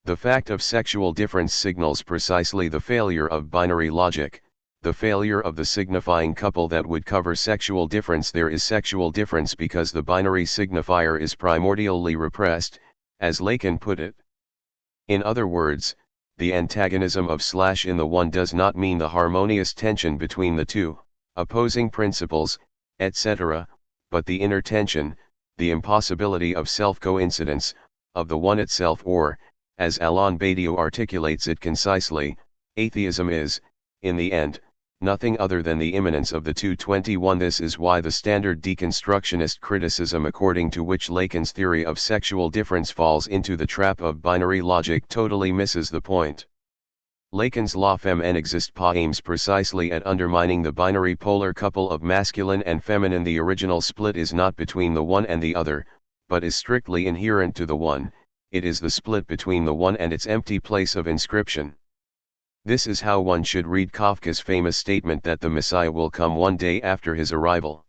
The fact of sexual difference signals precisely the failure of binary logic, the failure of the signifying couple that would cover sexual difference. There is sexual difference because the binary signifier is primordially repressed, as Lacan put it. In other words, the antagonism of / in the one does not mean the harmonious tension between the two, opposing principles, etc., but the inner tension, the impossibility of self-coincidence, of the one itself, or, as Alain Badiou articulates it concisely, atheism is, in the end, nothing other than the immanence of the 221. This is why the standard deconstructionist criticism according to which Lacan's theory of sexual difference falls into the trap of binary logic totally misses the point. Lacan's La Femme n'existe pas aims precisely at undermining the binary polar couple of masculine and feminine. The original split is not between the one and the other, but is strictly inherent to the one. It is the split between the one and its empty place of inscription. This is how one should read Kafka's famous statement that the Messiah will come one day after his arrival.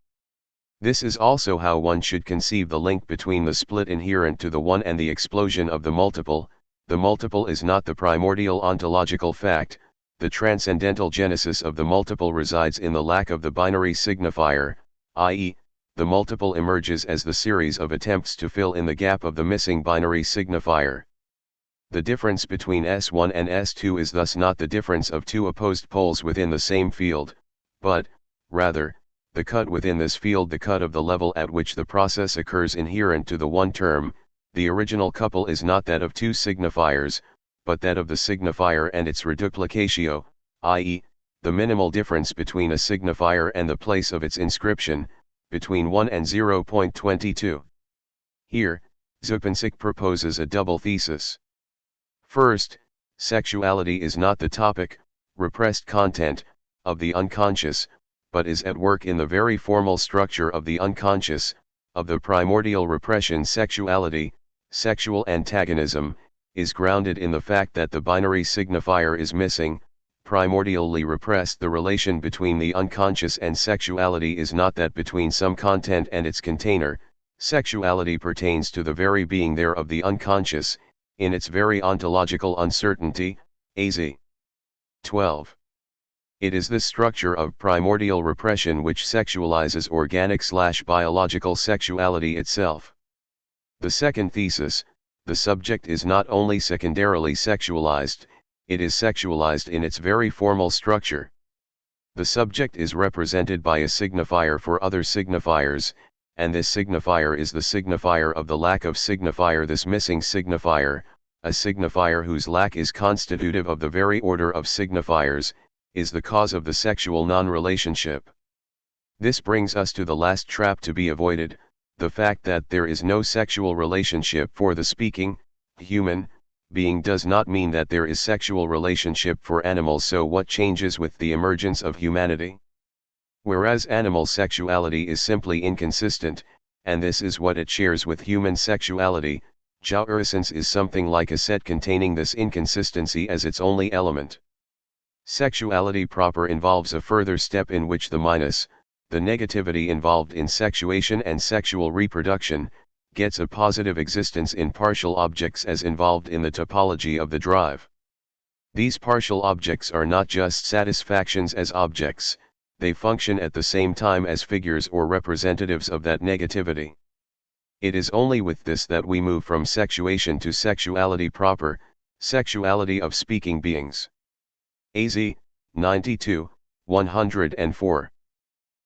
This is also how one should conceive the link between the split inherent to the one and the explosion of the multiple. The multiple is not the primordial ontological fact. The transcendental genesis of the multiple resides in the lack of the binary signifier, i.e., the multiple emerges as the series of attempts to fill in the gap of the missing binary signifier. The difference between S1 and S2 is thus not the difference of two opposed poles within the same field, but, rather, the cut within this field, the cut of the level at which the process occurs inherent to the one term. The original couple is not that of two signifiers, but that of the signifier and its reduplicatio, i.e., the minimal difference between a signifier and the place of its inscription, between 1 and 0.22. Here, Zupancic proposes a double thesis. First, sexuality is not the topic, repressed content, of the unconscious, but is at work in the very formal structure of the unconscious, of the primordial repression. Sexuality, sexual antagonism, is grounded in the fact that the binary signifier is missing, primordially repressed. The relation between the unconscious and sexuality is not that between some content and its container. Sexuality pertains to the very being there of the unconscious, in its very ontological uncertainty. AZ 12. It is this structure of primordial repression which sexualizes organic/biological sexuality itself. The second thesis, the subject is not only secondarily sexualized, it is sexualized in its very formal structure. The subject is represented by a signifier for other signifiers, and this signifier is the signifier of the lack of signifier. This missing signifier, a signifier whose lack is constitutive of the very order of signifiers, is the cause of the sexual non-relationship. This brings us to the last trap to be avoided, the fact that there is no sexual relationship for the speaking, human, being does not mean that there is sexual relationship for animals. So what changes with the emergence of humanity? Whereas animal sexuality is simply inconsistent, and this is what it shares with human sexuality, jouissance is something like a set containing this inconsistency as its only element. Sexuality proper involves a further step in which the negativity involved in sexuation and sexual reproduction, gets a positive existence in partial objects as involved in the topology of the drive. These partial objects are not just satisfactions as objects, they function at the same time as figures or representatives of that negativity. It is only with this that we move from sexuation to sexuality proper, sexuality of speaking beings. AZ 92, 104.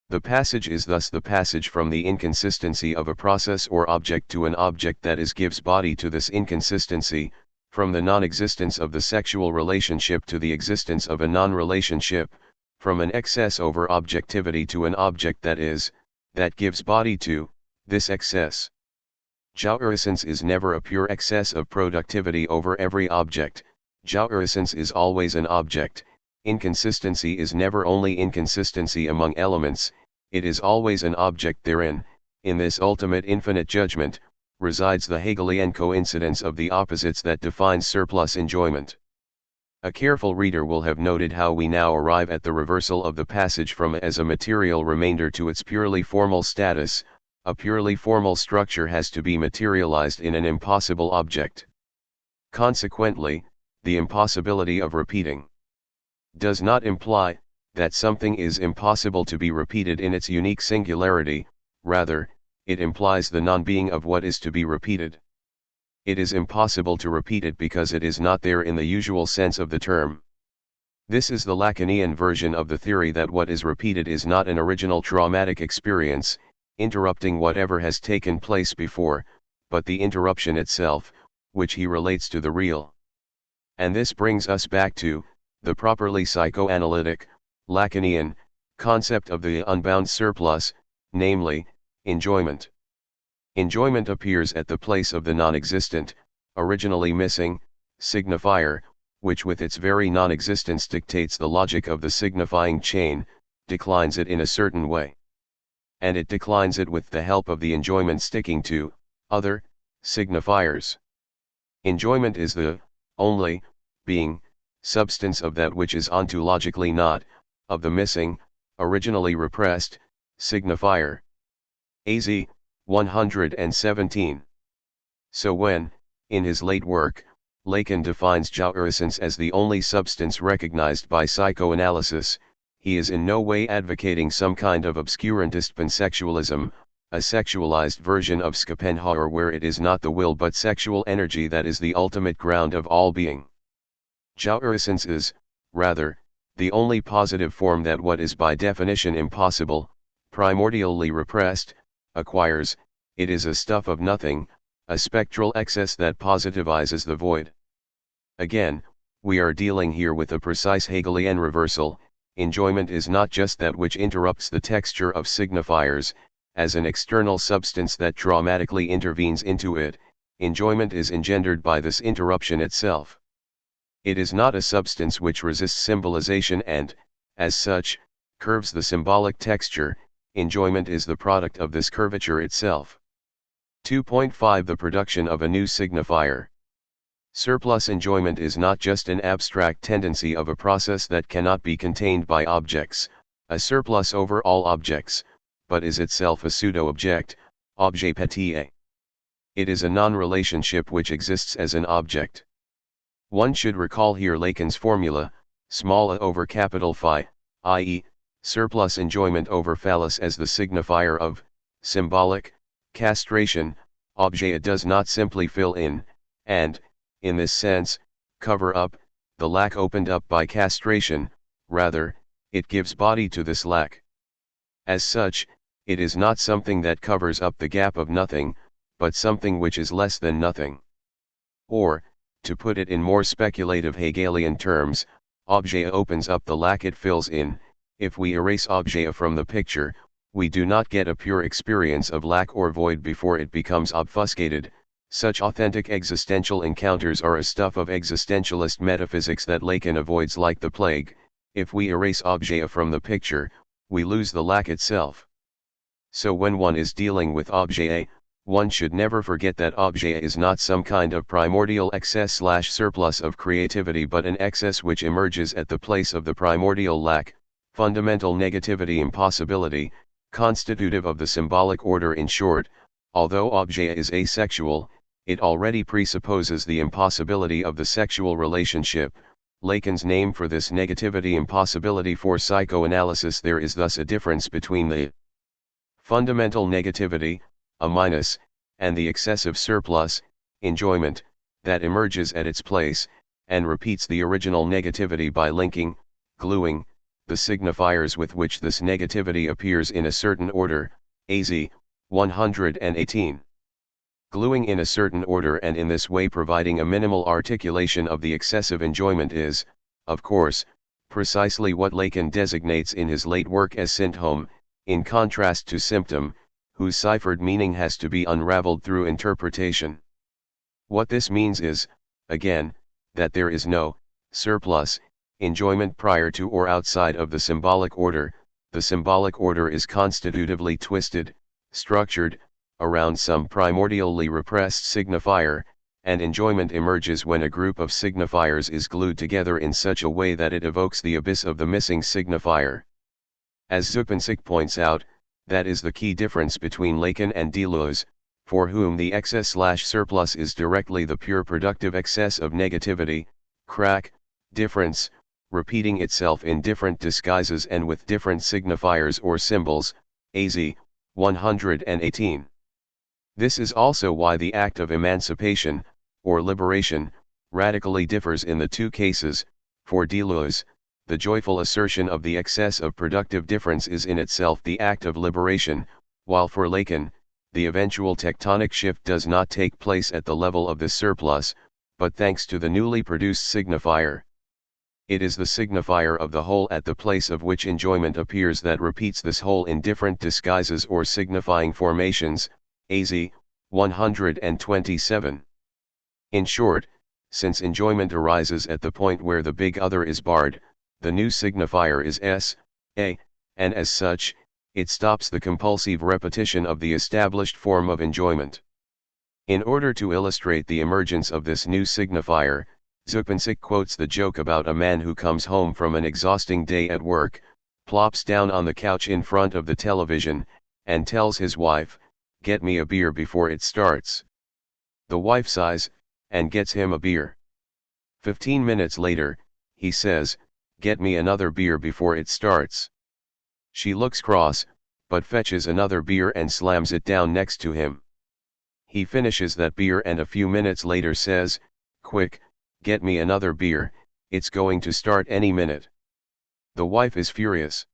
The passage is thus the passage from the inconsistency of a process or object to an object that gives body to this inconsistency, from the non-existence of the sexual relationship to the existence of a non-relationship, from an excess over objectivity to an object that gives body to this excess. Jouissance is never a pure excess of productivity over every object, jouissance is always an object. Inconsistency is never only inconsistency among elements, it is always an object therein. In this ultimate infinite judgment, resides the Hegelian coincidence of the opposites that defines surplus enjoyment. A careful reader will have noted how we now arrive at the reversal of the passage from as a material remainder to its purely formal status. A purely formal structure has to be materialized in an impossible object. Consequently, the impossibility of repeating does not imply that something is impossible to be repeated in its unique singularity, rather, it implies the non-being of what is to be repeated. It is impossible to repeat it because it is not there in the usual sense of the term. This is the Lacanian version of the theory that what is repeated is not an original traumatic experience, interrupting whatever has taken place before, but the interruption itself, which he relates to the real. And this brings us back to the properly psychoanalytic, Lacanian, concept of the unbound surplus, namely, enjoyment. Enjoyment appears at the place of the non-existent, originally missing, signifier, which with its very non-existence dictates the logic of the signifying chain, declines it in a certain way. And it declines it with the help of the enjoyment sticking to other signifiers. Enjoyment is the only being substance of that which is ontologically not, of the missing, originally repressed, signifier. AZ 117. So when, in his late work, Lacan defines jouissance as the only substance recognized by psychoanalysis, he is in no way advocating some kind of obscurantist pansexualism, a sexualized version of Schopenhauer where it is not the will but sexual energy that is the ultimate ground of all being. Jouissance is, rather, the only positive form that what is by definition impossible, primordially repressed, acquires. It is a stuff of nothing, a spectral excess that positivizes the void. Again, we are dealing here with a precise Hegelian reversal. Enjoyment is not just that which interrupts the texture of signifiers, as an external substance that traumatically intervenes into it. Enjoyment is engendered by this interruption itself. It is not a substance which resists symbolization and, as such, curves the symbolic texture. Enjoyment is the product of this curvature itself. 2.5 The production of a new signifier. Surplus enjoyment is not just an abstract tendency of a process that cannot be contained by objects, a surplus over all objects, but is itself a pseudo-object, objet petit. It is a non-relationship which exists as an object. One should recall here Lacan's formula, small a over capital Phi, i.e., surplus enjoyment over phallus as the signifier of symbolic castration. Objet does not simply fill in, and, in this sense, cover up, the lack opened up by castration, rather, it gives body to this lack. As such, it is not something that covers up the gap of nothing, but something which is less than nothing. Or, to put it in more speculative Hegelian terms, objet opens up the lack it fills in. If we erase objet from the picture, we do not get a pure experience of lack or void before it becomes obfuscated. Such authentic existential encounters are a stuff of existentialist metaphysics that Lacan avoids like the plague. If we erase objet from the picture, we lose the lack itself. So when one is dealing with objet, one should never forget that objet is not some kind of primordial excess/surplus of creativity but an excess which emerges at the place of the primordial lack, fundamental negativity, impossibility, constitutive of the symbolic order. In short, although objet is asexual, it already presupposes the impossibility of the sexual relationship. Lacan's name for this negativity, impossibility for psychoanalysis. There is thus a difference between the fundamental negativity, a minus, and the excessive surplus, enjoyment, that emerges at its place, and repeats the original negativity by linking, gluing, the signifiers with which this negativity appears in a certain order, AZ 118. Gluing in a certain order and in this way providing a minimal articulation of the excessive enjoyment is, of course, precisely what Lacan designates in his late work as symptom, in contrast to symptom, whose ciphered meaning has to be unraveled through interpretation. What this means is, again, that there is no surplus enjoyment prior to or outside of the symbolic order. The symbolic order is constitutively twisted, structured, around some primordially repressed signifier, and enjoyment emerges when a group of signifiers is glued together in such a way that it evokes the abyss of the missing signifier. As Zupancic points out, that is the key difference between Lacan and Deleuze, for whom the excess/surplus is directly the pure productive excess of negativity, crack, difference, repeating itself in different disguises and with different signifiers or symbols, AZ 118. This is also why the act of emancipation, or liberation, radically differs in the two cases. For Deleuze, the joyful assertion of the excess of productive difference is in itself the act of liberation, while for Lacan, the eventual tectonic shift does not take place at the level of the surplus, but thanks to the newly produced signifier. It is the signifier of the whole at the place of which enjoyment appears that repeats this whole in different disguises or signifying formations, AZ 127. In short, since enjoyment arises at the point where the big other is barred, the new signifier is S, A, and as such, it stops the compulsive repetition of the established form of enjoyment. In order to illustrate the emergence of this new signifier, Zupancic quotes the joke about a man who comes home from an exhausting day at work, plops down on the couch in front of the television, and tells his wife, "Get me a beer before it starts." The wife sighs, and gets him a beer. 15 minutes later, he says, "Get me another beer before it starts." She looks cross, but fetches another beer and slams it down next to him. He finishes that beer and a few minutes later says, "Quick, get me another beer, it's going to start any minute." The wife is furious.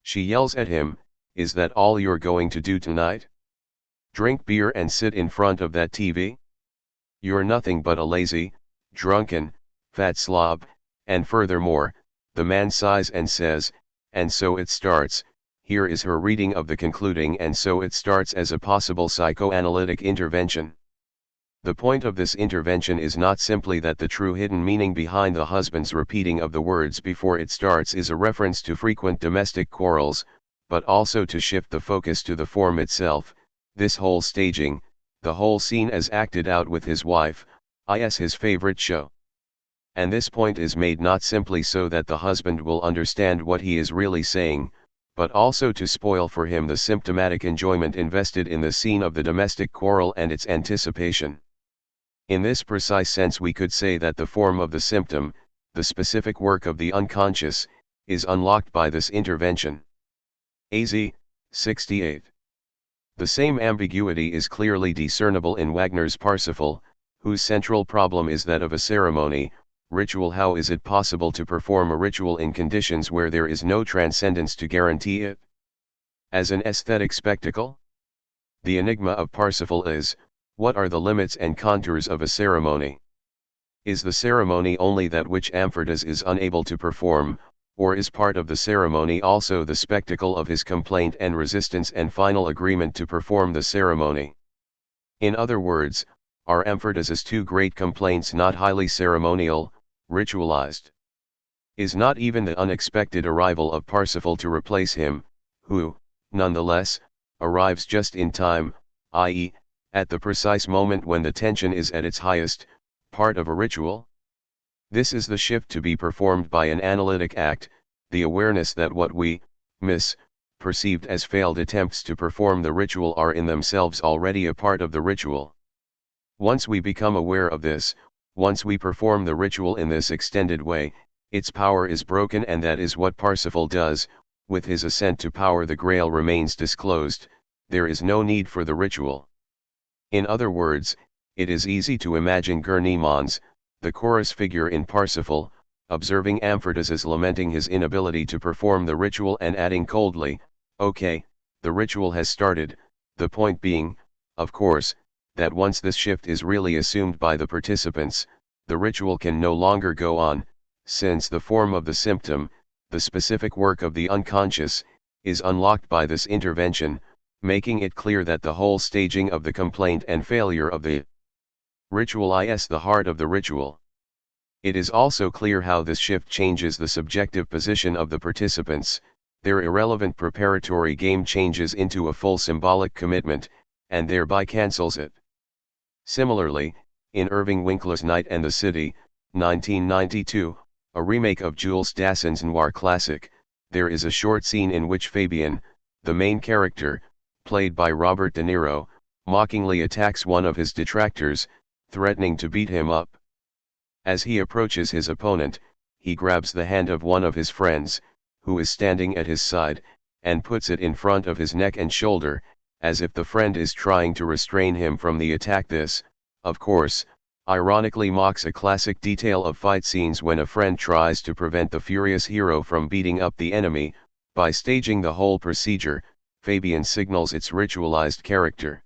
She yells at him, "Is that all you're going to do tonight? Drink beer and sit in front of that TV? You're nothing but a lazy, drunken, fat slob," and furthermore, the man sighs and says, "And so it starts." Here is her reading of the concluding "and so it starts" as a possible psychoanalytic intervention. The point of this intervention is not simply that the true hidden meaning behind the husband's repeating of the words "before it starts" is a reference to frequent domestic quarrels, but also to shift the focus to the form itself, this whole staging, the whole scene as acted out with his wife, is his favorite show. And this point is made not simply so that the husband will understand what he is really saying, but also to spoil for him the symptomatic enjoyment invested in the scene of the domestic quarrel and its anticipation. In this precise sense we could say that the form of the symptom, the specific work of the unconscious, is unlocked by this intervention. AZ 68. The same ambiguity is clearly discernible in Wagner's Parsifal, whose central problem is that of a ceremony, ritual. How is it possible to perform a ritual in conditions where there is no transcendence to guarantee it? As an aesthetic spectacle? The enigma of Parsifal is, what are the limits and contours of a ceremony? Is the ceremony only that which Amfortas is unable to perform, or is part of the ceremony also the spectacle of his complaint and resistance and final agreement to perform the ceremony? In other words, are Amphrodite's two great complaints not highly ceremonial, ritualized? Is not even the unexpected arrival of Parsifal to replace him, who, nonetheless, arrives just in time, i.e., at the precise moment when the tension is at its highest, part of a ritual? This is the shift to be performed by an analytic act, the awareness that what we perceived as failed attempts to perform the ritual are in themselves already a part of the ritual. Once we become aware of this, once we perform the ritual in this extended way, its power is broken, and that is what Parsifal does. With his ascent to power, the Grail remains disclosed, there is no need for the ritual. In other words, it is easy to imagine Gurneemons, the chorus figure in Parsifal, observing Amphrodite lamenting his inability to perform the ritual and adding coldly, "Okay, the ritual has started," the point being, of course, that once this shift is really assumed by the participants, the ritual can no longer go on, since the form of the symptom, the specific work of the unconscious, is unlocked by this intervention, making it clear that the whole staging of the complaint and failure of the ritual is the heart of the ritual. It is also clear how this shift changes the subjective position of the participants. Their irrelevant preparatory game changes into a full symbolic commitment, and thereby cancels it. Similarly, in Irving Winkler's Night and the City, 1992, a remake of Jules Dassin's noir classic, there is a short scene in which Fabian, the main character, played by Robert De Niro, mockingly attacks one of his detractors, threatening to beat him up. As he approaches his opponent, he grabs the hand of one of his friends, who is standing at his side, and puts it in front of his neck and shoulder, as if the friend is trying to restrain him from the attack. This, of course, ironically mocks a classic detail of fight scenes when a friend tries to prevent the furious hero from beating up the enemy. By staging the whole procedure, Fabian signals its ritualized character.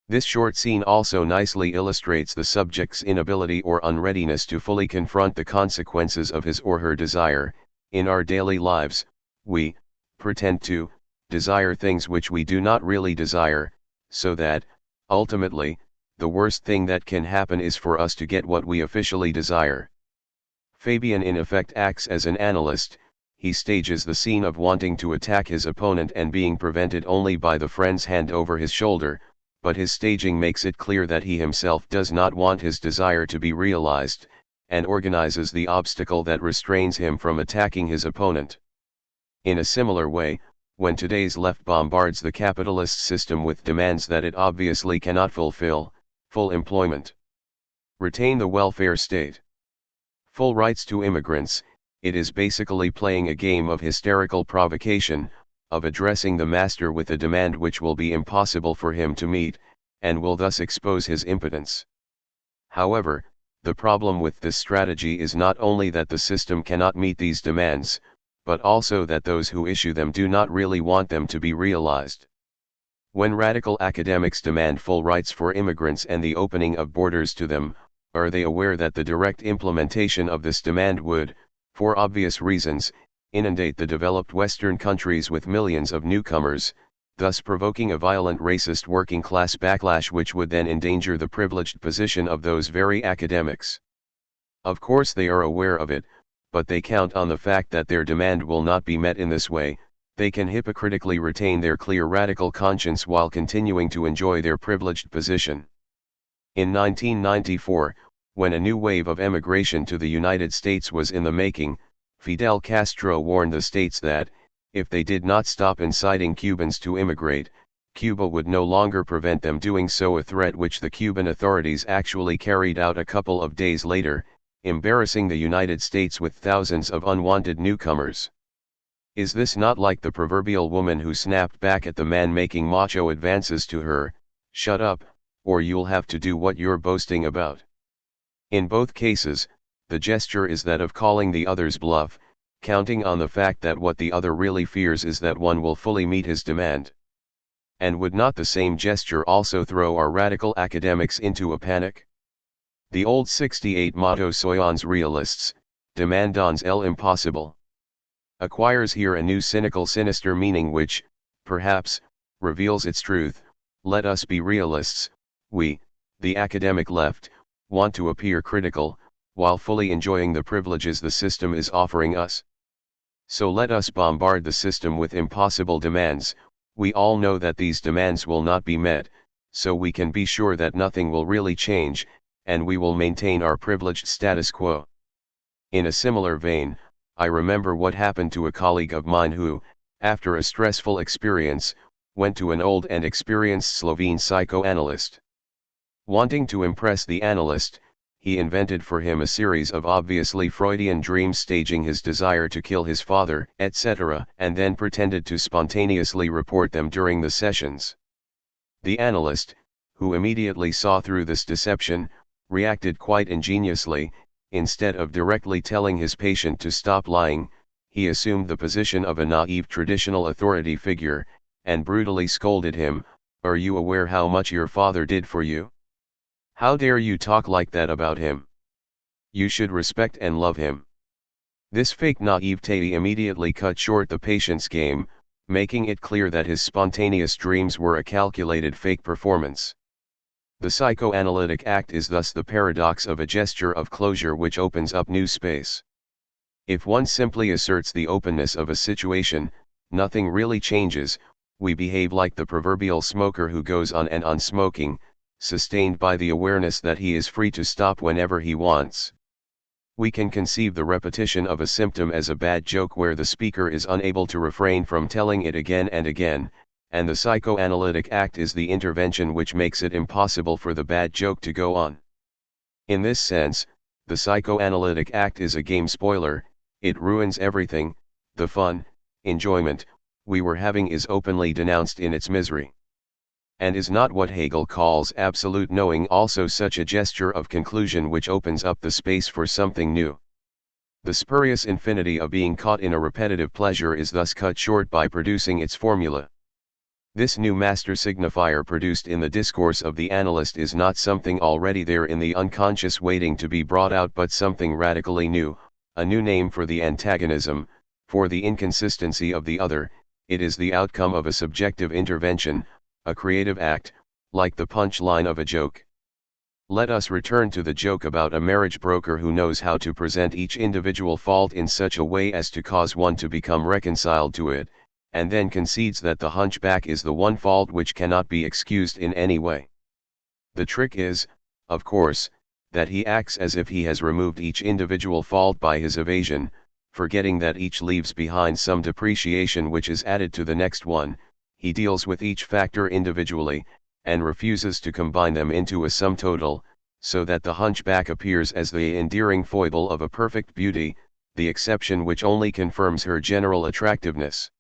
This short scene also nicely illustrates the subject's inability or unreadiness to fully confront the consequences of his or her desire. In our daily lives, we pretend to desire things which we do not really desire, so that, ultimately, the worst thing that can happen is for us to get what we officially desire. Fabian in effect acts as an analyst. He stages the scene of wanting to attack his opponent and being prevented only by the friend's hand over his shoulder, but his staging makes it clear that he himself does not want his desire to be realized, and organizes the obstacle that restrains him from attacking his opponent. In a similar way, when today's left bombards the capitalist system with demands that it obviously cannot fulfill, full employment, retain the welfare state, full rights to immigrants, it is basically playing a game of hysterical provocation, of addressing the master with a demand which will be impossible for him to meet, and will thus expose his impotence. However, the problem with this strategy is not only that the system cannot meet these demands, but also that those who issue them do not really want them to be realized. When radical academics demand full rights for immigrants and the opening of borders to them, are they aware that the direct implementation of this demand would, for obvious reasons, inundate the developed Western countries with millions of newcomers, thus provoking a violent racist working class backlash which would then endanger the privileged position of those very academics? Of course they are aware of it, but they count on the fact that their demand will not be met in this way. They can hypocritically retain their clear radical conscience while continuing to enjoy their privileged position. In 1994, when a new wave of emigration to the United States was in the making, Fidel Castro warned the states that, if they did not stop inciting Cubans to immigrate, Cuba would no longer prevent them doing so, a threat which the Cuban authorities actually carried out a couple of days later, embarrassing the United States with thousands of unwanted newcomers. Is this not like the proverbial woman who snapped back at the man making macho advances to her, "Shut up, or you'll have to do what you're boasting about"? In both cases, the gesture is that of calling the other's bluff, counting on the fact that what the other really fears is that one will fully meet his demand. And would not the same gesture also throw our radical academics into a panic? The old 68 motto: Soyons realists, demandons el impossible. acquires here a new cynical sinister meaning which, perhaps, reveals its truth. Let us be realists, we, the academic left, want to appear critical, while fully enjoying the privileges the system is offering us. So let us bombard the system with impossible demands. We all know that these demands will not be met, so we can be sure that nothing will really change, and we will maintain our privileged status quo. In a similar vein, I remember what happened to a colleague of mine who, after a stressful experience, went to an old and experienced Slovene psychoanalyst. Wanting to impress the analyst, he invented for him a series of obviously Freudian dreams staging his desire to kill his father, etc., and then pretended to spontaneously report them during the sessions. The analyst, who immediately saw through this deception, reacted quite ingeniously. Instead of directly telling his patient to stop lying, he assumed the position of a naive traditional authority figure, and brutally scolded him. "Are you aware how much your father did for you? How dare you talk like that about him? You should respect and love him." This fake naivete immediately cut short the patient's game, making it clear that his spontaneous dreams were a calculated fake performance. The psychoanalytic act is thus the paradox of a gesture of closure which opens up new space. If one simply asserts the openness of a situation, nothing really changes. We behave like the proverbial smoker who goes on and on smoking, sustained by the awareness that he is free to stop whenever he wants. We can conceive the repetition of a symptom as a bad joke where the speaker is unable to refrain from telling it again and again, and the psychoanalytic act is the intervention which makes it impossible for the bad joke to go on. In this sense, the psychoanalytic act is a game spoiler. It ruins everything. The fun, enjoyment, we were having is openly denounced in its misery. And is not what Hegel calls absolute knowing also such a gesture of conclusion which opens up the space for something new? The spurious infinity of being caught in a repetitive pleasure is thus cut short by producing its formula. This new master signifier produced in the discourse of the analyst is not something already there in the unconscious waiting to be brought out, but something radically new, a new name for the antagonism, for the inconsistency of the other. It is the outcome of a subjective intervention, a creative act, like the punch line of a joke. Let us return to the joke about a marriage broker who knows how to present each individual fault in such a way as to cause one to become reconciled to it, and then concedes that the hunchback is the one fault which cannot be excused in any way. The trick is, of course, that he acts as if he has removed each individual fault by his evasion, forgetting that each leaves behind some depreciation which is added to the next one. He deals with each factor individually, and refuses to combine them into a sum total, so that the hunchback appears as the endearing foible of a perfect beauty, the exception which only confirms her general attractiveness.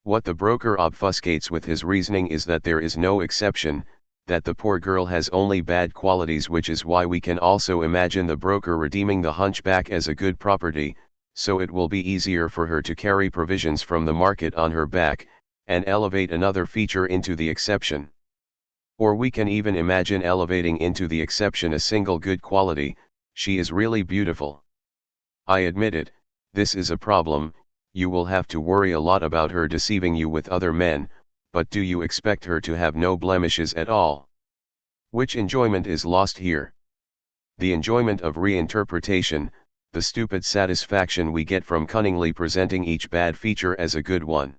What the broker obfuscates with his reasoning is that there is no exception, that the poor girl has only bad qualities, which is why we can also imagine the broker redeeming the hunchback as a good property, so it will be easier for her to carry provisions from the market on her back, and elevate another feature into the exception. Or we can even imagine elevating into the exception a single good quality: she is really beautiful. I admit it, this is a problem. You will have to worry a lot about her deceiving you with other men, but do you expect her to have no blemishes at all? Which enjoyment is lost here? The enjoyment of reinterpretation, the stupid satisfaction we get from cunningly presenting each bad feature as a good one.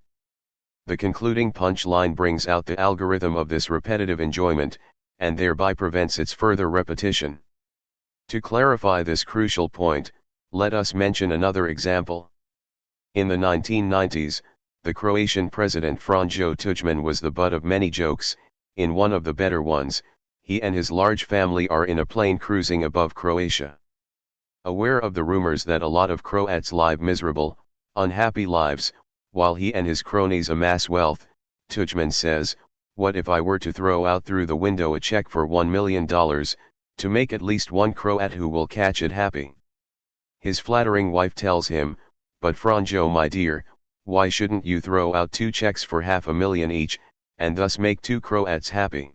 The concluding punch line brings out the algorithm of this repetitive enjoyment, and thereby prevents its further repetition. To clarify this crucial point, let us mention another example. In the 1990s, the Croatian president Franjo Tuđman was the butt of many jokes. In one of the better ones, he and his large family are in a plane cruising above Croatia. Aware of the rumors that a lot of Croats live miserable, unhappy lives, while he and his cronies amass wealth, Tuđman says, "What if I were to throw out through the window a check for $1 million, to make at least one Croat who will catch it happy?" His flattering wife tells him, "But Franjo, my dear, why shouldn't you throw out 2 checks for $500,000 each, and thus make 2 Croats happy?"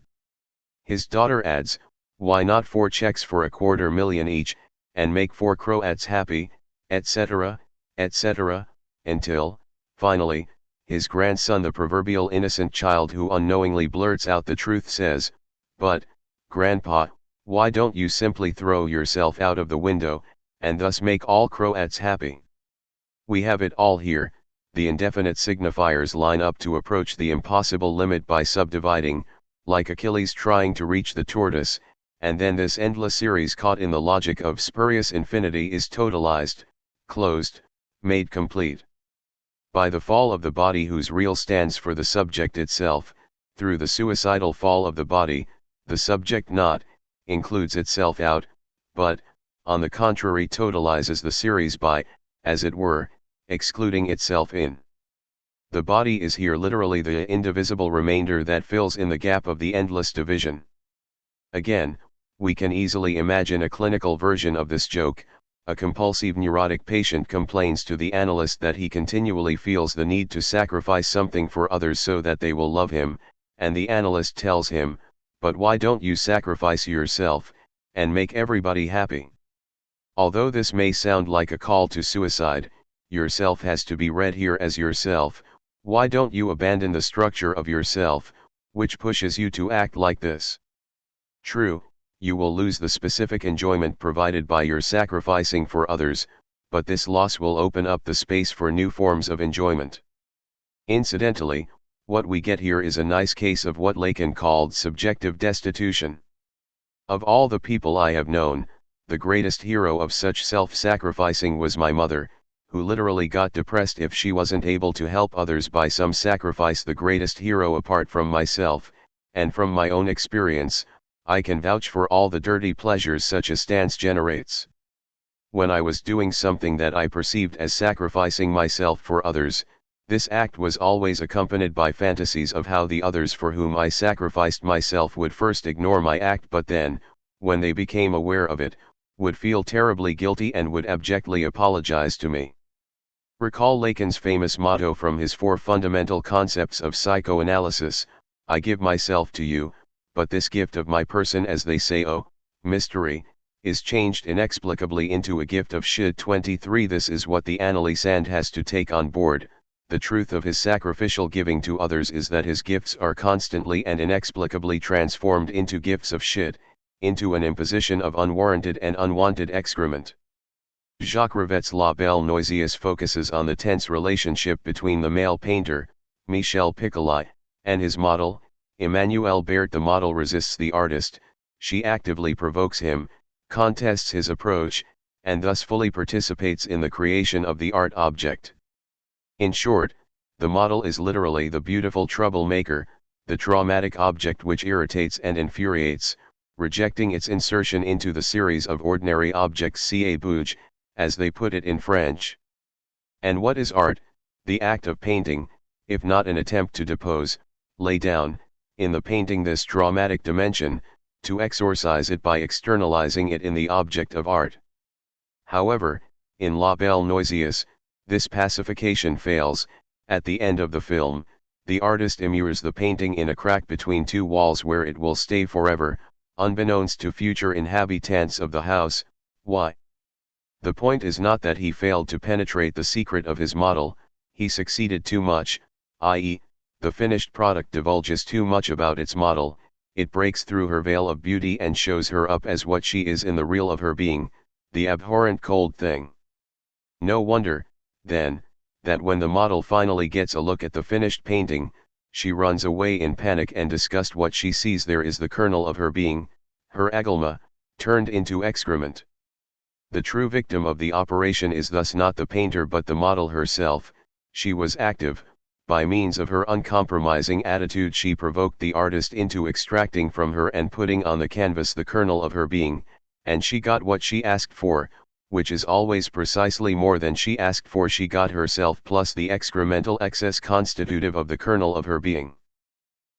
His daughter adds, "Why not 4 checks for $250,000 each, and make 4 Croats happy, etc., etc., until, finally, his grandson, the proverbial innocent child who unknowingly blurts out the truth, says, "But, Grandpa, why don't you simply throw yourself out of the window, and thus make all Croats happy?" We have it all here. The indefinite signifiers line up to approach the impossible limit by subdividing, like Achilles trying to reach the tortoise, and then this endless series caught in the logic of spurious infinity is totalized, closed, made complete. By the fall of the body whose real stands for the subject itself, through the suicidal fall of the body, the subject not, includes itself out, but, on the contrary, totalizes the series by, as it were, excluding itself in. The body is here literally the indivisible remainder that fills in the gap of the endless division. Again, we can easily imagine a clinical version of this joke. A compulsive neurotic patient complains to the analyst that he continually feels the need to sacrifice something for others so that they will love him, and the analyst tells him, "But why don't you sacrifice yourself, and make everybody happy?" Although this may sound like a call to suicide, yourself has to be read here as yourself. Why don't you abandon the structure of yourself, which pushes you to act like this? True, you will lose the specific enjoyment provided by your sacrificing for others, but this loss will open up the space for new forms of enjoyment. Incidentally, what we get here is a nice case of what Lacan called subjective destitution. Of all the people I have known, the greatest hero of such self-sacrificing was my mother, who literally got depressed if she wasn't able to help others by some sacrifice. The greatest hero apart from myself, and from my own experience, I can vouch for all the dirty pleasures such a stance generates. When I was doing something that I perceived as sacrificing myself for others, this act was always accompanied by fantasies of how the others for whom I sacrificed myself would first ignore my act, but then, when they became aware of it, would feel terribly guilty and would abjectly apologize to me. Recall Lacan's famous motto from his 4 fundamental concepts of psychoanalysis: "I give myself to you, but this gift of my person, as they say, oh, mystery, is changed inexplicably into a gift of should." 23. This is what the analysand has to take on board. The truth of his sacrificial giving to others is that his gifts are constantly and inexplicably transformed into gifts of shit, into an imposition of unwarranted and unwanted excrement. Jacques Rivette's La Belle Noiseuse focuses on the tense relationship between the male painter, Michel Piccoli, and his model, Emmanuelle Berthe. The model resists the artist, she actively provokes him, contests his approach, and thus fully participates in the creation of the art object. In short, the model is literally the beautiful troublemaker, the traumatic object which irritates and infuriates, rejecting its insertion into the series of ordinary objects, ca bouge, as they put it in French. And what is art? The act of painting, if not an attempt to depose, lay down, in the painting this traumatic dimension, to exorcise it by externalizing it in the object of art. However, in La Belle Noiseuse, this pacification fails. At the end of the film, the artist immures the painting in a crack between 2 walls where it will stay forever, unbeknownst to future inhabitants of the house. Why? The point is not that he failed to penetrate the secret of his model, he succeeded too much, i.e., the finished product divulges too much about its model, it breaks through her veil of beauty and shows her up as what she is in the real of her being, the abhorrent cold thing. No wonder, then, that when the model finally gets a look at the finished painting, she runs away in panic and disgust. What she sees there is the kernel of her being, her agalma, turned into excrement. The true victim of the operation is thus not the painter but the model herself. She was active. By means of her uncompromising attitude she provoked the artist into extracting from her and putting on the canvas the kernel of her being, and she got what she asked for, which is always precisely more than she asked for. She got herself plus the excremental excess constitutive of the kernel of her being.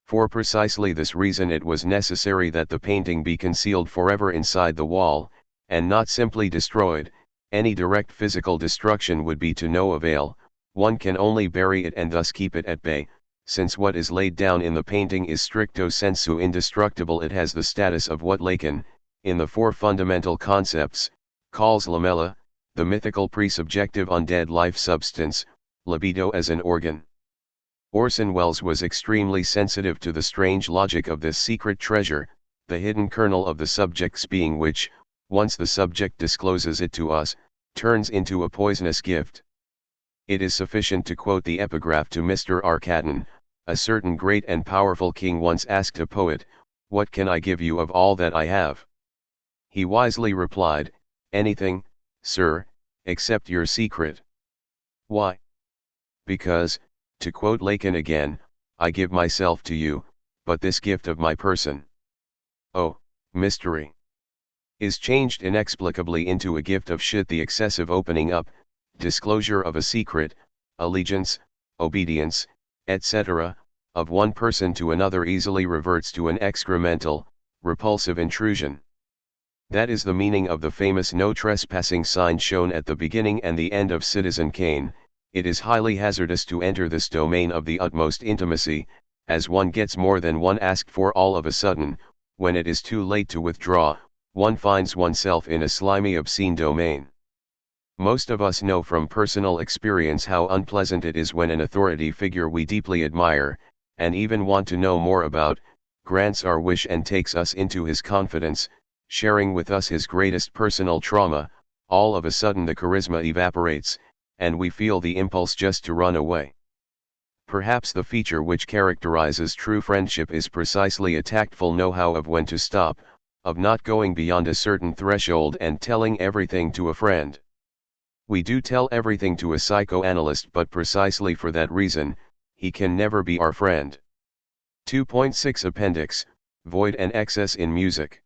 For precisely this reason it was necessary that the painting be concealed forever inside the wall, and not simply destroyed. Any direct physical destruction would be to no avail. One can only bury it and thus keep it at bay. Since what is laid down in the painting is stricto sensu indestructible, it has the status of what Lacan, in the 4 fundamental concepts, calls lamella, the mythical presubjective undead life substance. libido as an organ. Orson Welles was extremely sensitive to the strange logic of this secret treasure, the hidden kernel of the subject's being which, once the subject discloses it to us, turns into a poisonous gift. It is sufficient to quote the epigraph to Mr. R. Catton: "A certain great and powerful king once asked a poet, 'What can I give you of all that I have?' He wisely replied, 'Anything, sir, except your secret.' Why? Because, to quote Lacon again, 'I give myself to you, but this gift of my person, oh, mystery, is changed inexplicably into a gift of shit.' The excessive opening up, disclosure of a secret, allegiance, obedience, etc., of one person to another easily reverts to an excremental, repulsive intrusion. That is the meaning of the famous no trespassing sign shown at the beginning and the end of Citizen Kane. It is highly hazardous to enter this domain of the utmost intimacy, as one gets more than one asked for all of a sudden. When it is too late to withdraw, one finds oneself in a slimy obscene domain. Most of us know from personal experience how unpleasant it is when an authority figure we deeply admire, and even want to know more about, grants our wish and takes us into his confidence, sharing with us his greatest personal trauma. All of a sudden the charisma evaporates, and we feel the impulse just to run away. Perhaps the feature which characterizes true friendship is precisely a tactful know-how of when to stop, of not going beyond a certain threshold and telling everything to a friend. We do tell everything to a psychoanalyst, but precisely for that reason, he can never be our friend. 2.6 Appendix, Void and Excess in Music.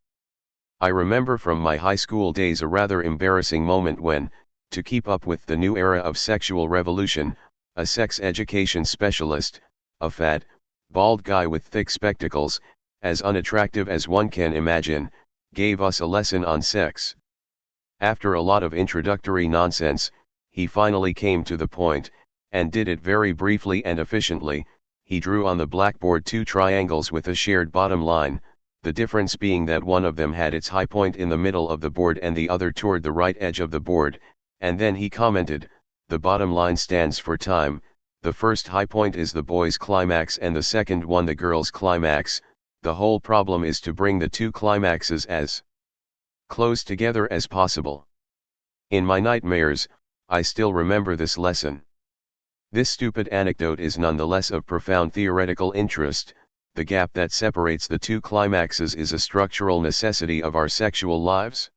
I remember from my high school days a rather embarrassing moment when, to keep up with the new era of sexual revolution, a sex education specialist, a fat, bald guy with thick spectacles, as unattractive as one can imagine, gave us a lesson on sex. After a lot of introductory nonsense, he finally came to the point, and did it very briefly and efficiently. He drew on the blackboard two triangles with a shared bottom line, the difference being that one of them had its high point in the middle of the board and the other toward the right edge of the board, and then he commented, "The bottom line stands for time, the first high point is the boy's climax and the second one the girl's climax. The whole problem is to bring the two climaxes as close together as possible." In my nightmares, I still remember this lesson. This stupid anecdote is nonetheless of profound theoretical interest. The gap that separates the two climaxes is a structural necessity of our sexual lives.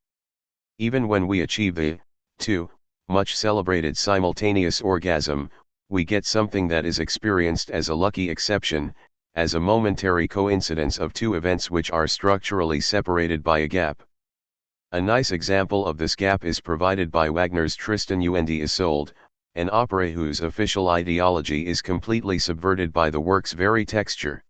Even when we achieve the, too much celebrated simultaneous orgasm, we get something that is experienced as a lucky exception, as a momentary coincidence of two events which are structurally separated by a gap. A nice example of this gap is provided by Wagner's Tristan und Isolde, an opera whose official ideology is completely subverted by the work's very texture.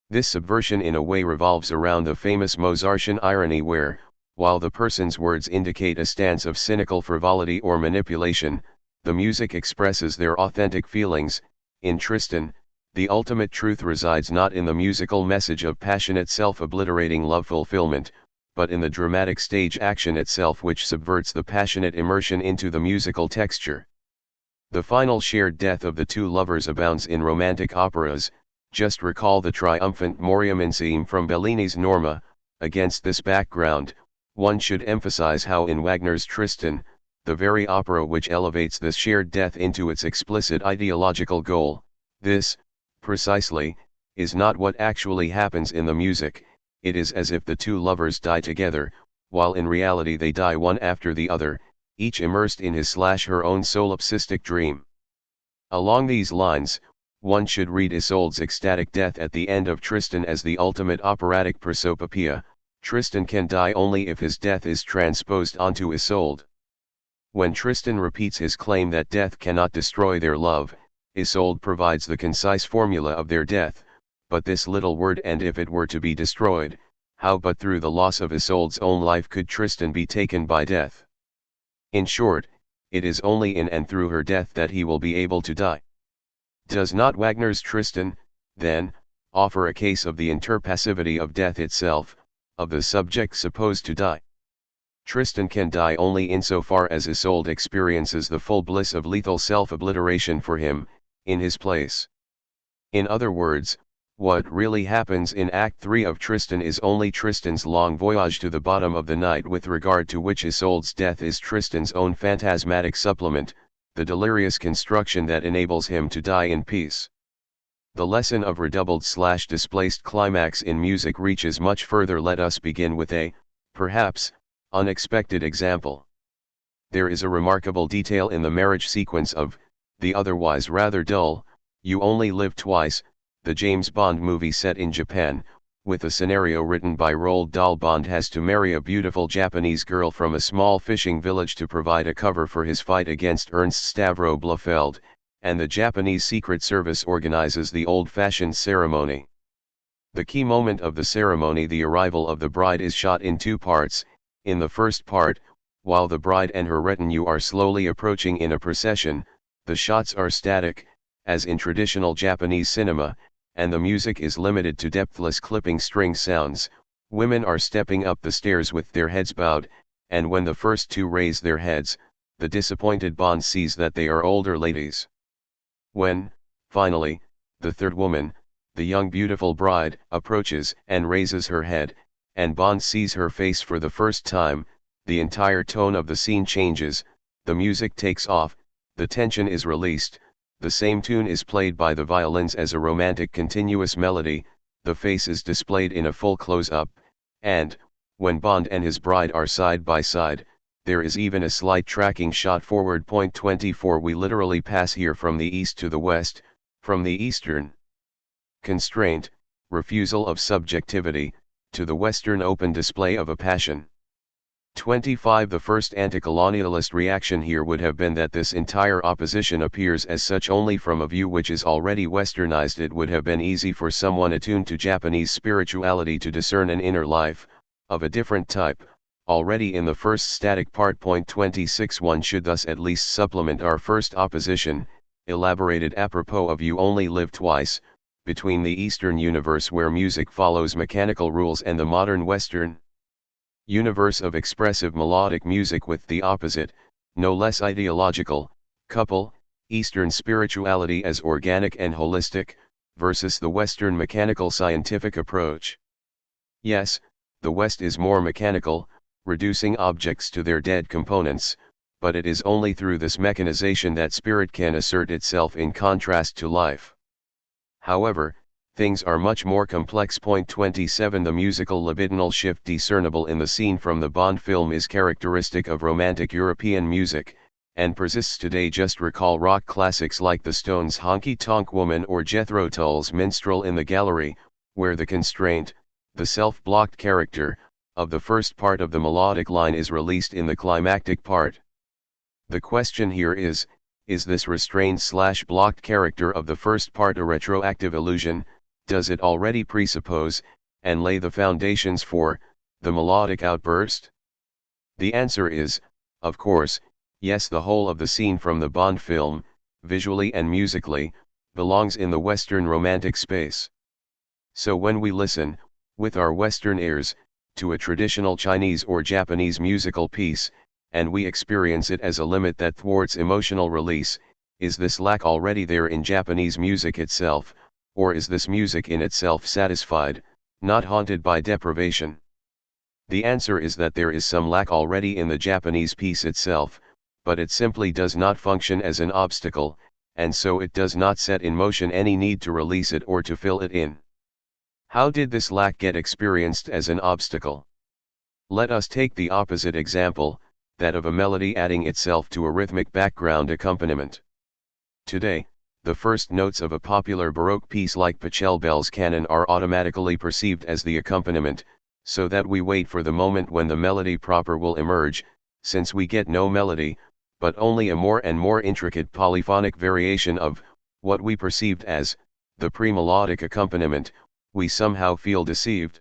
This subversion in a way revolves around the famous Mozartian irony where, while the person's words indicate a stance of cynical frivolity or manipulation, the music expresses their authentic feelings. In Tristan, the ultimate truth resides not in the musical message of passionate self-obliterating love fulfillment, but in the dramatic stage action itself which subverts the passionate immersion into the musical texture. The final shared death of the two lovers abounds in romantic operas. Just recall the triumphant Moriamensime from Bellini's Norma. Against this background, one should emphasize how in Wagner's Tristan, the very opera which elevates this shared death into its explicit ideological goal, this, precisely, is not what actually happens in the music. It is as if the two lovers die together, while in reality they die one after the other, each immersed in his/her own solipsistic dream. Along these lines, one should read Isolde's ecstatic death at the end of Tristan as the ultimate operatic prosopopoeia. Tristan can die only if his death is transposed onto Isolde. When Tristan repeats his claim that death cannot destroy their love, Isolde provides the concise formula of their death. But this little word "and if it were to be destroyed, how but through the loss of Isolde's own life could Tristan be taken by death? In short, it is only in and through her death that he will be able to die. Does not Wagner's Tristan, then, offer a case of the interpassivity of death itself, of the subject supposed to die? Tristan can die only insofar as Isolde experiences the full bliss of lethal self-obliteration for him, in his place. In other words, what really happens in Act 3 of Tristan is only Tristan's long voyage to the bottom of the night, with regard to which Isolde's death is Tristan's own phantasmatic supplement, the delirious construction that enables him to die in peace. The lesson of redoubled/displaced climax in music reaches much further. Let us begin with a, perhaps, unexpected example. There is a remarkable detail in the marriage sequence of the otherwise rather dull You Only Live Twice, the James Bond movie set in Japan, with a scenario written by Roald Dahl. Bond has to marry a beautiful Japanese girl from a small fishing village to provide a cover for his fight against Ernst Stavro Blofeld, and the Japanese Secret Service organizes the old-fashioned ceremony. The key moment of the ceremony, the arrival of the bride, is shot in two parts. In the first part, while the bride and her retinue are slowly approaching in a procession, the shots are static, as in traditional Japanese cinema, and the music is limited to depthless clipping string sounds. Women are stepping up the stairs with their heads bowed, and when the first two raise their heads, the disappointed Bond sees that they are older ladies. When, finally, the third woman, the young beautiful bride, approaches and raises her head, and Bond sees her face for the first time, the entire tone of the scene changes, the music takes off, the tension is released, the same tune is played by the violins as a romantic continuous melody, the face is displayed in a full close-up, and, when Bond and his bride are side by side, there is even a slight tracking shot forward. Point 24. We literally pass here from the east to the west, from the eastern constraint, refusal of subjectivity, to the western open display of a passion. 25. The first anti-colonialist reaction here would have been that this entire opposition appears as such only from a view which is already westernized. It would have been easy for someone attuned to Japanese spirituality to discern an inner life, of a different type, already in the first static part. Point 26. One should thus at least supplement our first opposition, elaborated apropos of You Only Live Twice, between the Eastern universe where music follows mechanical rules and the modern Western universe of expressive melodic music with the opposite, no less ideological, couple, Eastern spirituality as organic and holistic, versus the Western mechanical scientific approach. Yes, the West is more mechanical, reducing objects to their dead components, but it is only through this mechanization that spirit can assert itself in contrast to life. However, things are much more complex. Point 27. The musical libidinal shift discernible in the scene from the Bond film is characteristic of romantic European music, and persists today. Just recall rock classics like the Stones' Honky Tonk Woman or Jethro Tull's Minstrel in the Gallery, where the constraint, the self-blocked character, of the first part of the melodic line is released in the climactic part. The question here is this restrained/blocked character of the first part a retroactive illusion? Does it already presuppose, and lay the foundations for, the melodic outburst? The answer is, of course, yes. The whole of the scene from the Bond film, visually and musically, belongs in the Western romantic space. So when we listen, with our Western ears, to a traditional Chinese or Japanese musical piece, and we experience it as a limit that thwarts emotional release, is this lack already there in Japanese music itself, or is this music in itself satisfied, not haunted by deprivation? The answer is that there is some lack already in the Japanese piece itself, but it simply does not function as an obstacle, and so it does not set in motion any need to release it or to fill it in. How did this lack get experienced as an obstacle? Let us take the opposite example, that of a melody adding itself to a rhythmic background accompaniment. Today, the first notes of a popular Baroque piece like Pachelbel's canon are automatically perceived as the accompaniment, so that we wait for the moment when the melody proper will emerge. Since we get no melody, but only a more and more intricate polyphonic variation of what we perceived as the pre-melodic accompaniment, we somehow feel deceived.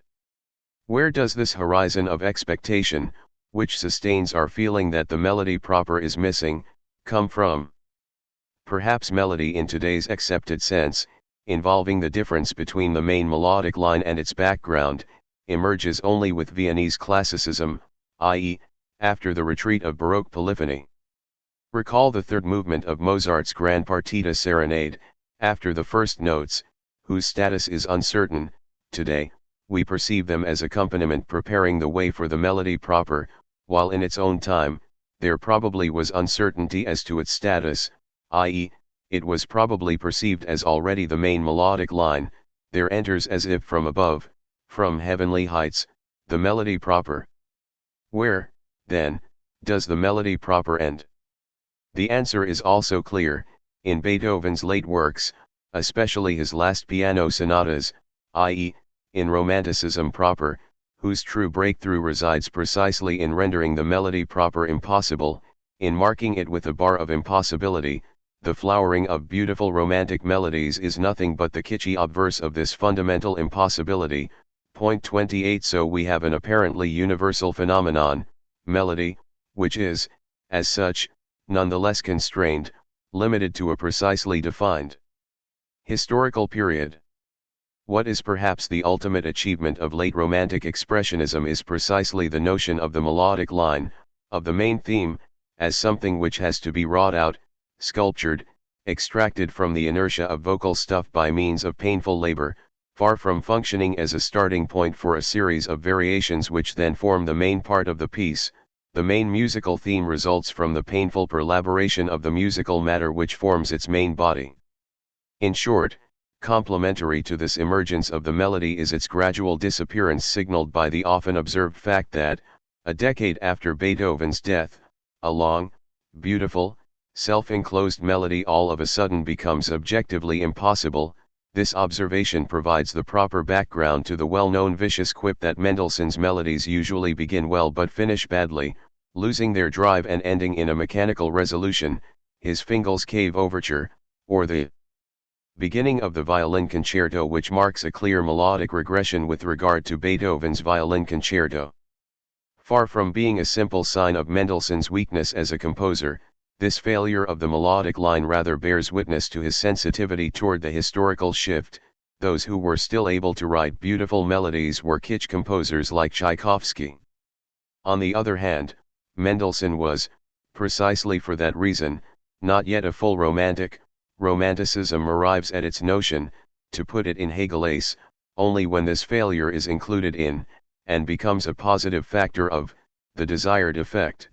Where does this horizon of expectation, which sustains our feeling that the melody proper is missing, come from? Perhaps melody in today's accepted sense, involving the difference between the main melodic line and its background, emerges only with Viennese classicism, i.e., after the retreat of Baroque polyphony. Recall the third movement of Mozart's Grand Partita Serenade, after the first notes, whose status is uncertain. Today, we perceive them as accompaniment preparing the way for the melody proper, while in its own time, there probably was uncertainty as to its status, i.e., it was probably perceived as already the main melodic line. There enters as if from above, from heavenly heights, the melody proper. Where, then, does the melody proper end? The answer is also clear, in Beethoven's late works, especially his last piano sonatas, i.e., in Romanticism proper, whose true breakthrough resides precisely in rendering the melody proper impossible, in marking it with a bar of impossibility. The flowering of beautiful romantic melodies is nothing but the kitschy obverse of this fundamental impossibility. Point 28. So we have an apparently universal phenomenon, melody, which is, as such, nonetheless constrained, limited to a precisely defined historical period. What is perhaps the ultimate achievement of late Romantic Expressionism is precisely the notion of the melodic line, of the main theme, as something which has to be wrought out, sculptured, extracted from the inertia of vocal stuff by means of painful labor, far from functioning as a starting point for a series of variations which then form the main part of the piece. The main musical theme results from the painful perlaboration of the musical matter which forms its main body. In short, complementary to this emergence of the melody is its gradual disappearance, signaled by the often observed fact that, a decade after Beethoven's death, a long, beautiful, self-enclosed melody all of a sudden becomes objectively impossible. This observation provides the proper background to the well-known vicious quip that Mendelssohn's melodies usually begin well but finish badly, losing their drive and ending in a mechanical resolution. His Fingal's Cave Overture, or the beginning of the Violin Concerto, which marks a clear melodic regression with regard to Beethoven's Violin Concerto. Far from being a simple sign of Mendelssohn's weakness as a composer, this failure of the melodic line rather bears witness to his sensitivity toward the historical shift. Those who were still able to write beautiful melodies were kitsch composers like Tchaikovsky. On the other hand, Mendelssohn was, precisely for that reason, not yet a full romantic. Romanticism arrives at its notion, to put it in Hegelese, only when this failure is included in, and becomes a positive factor of, the desired effect.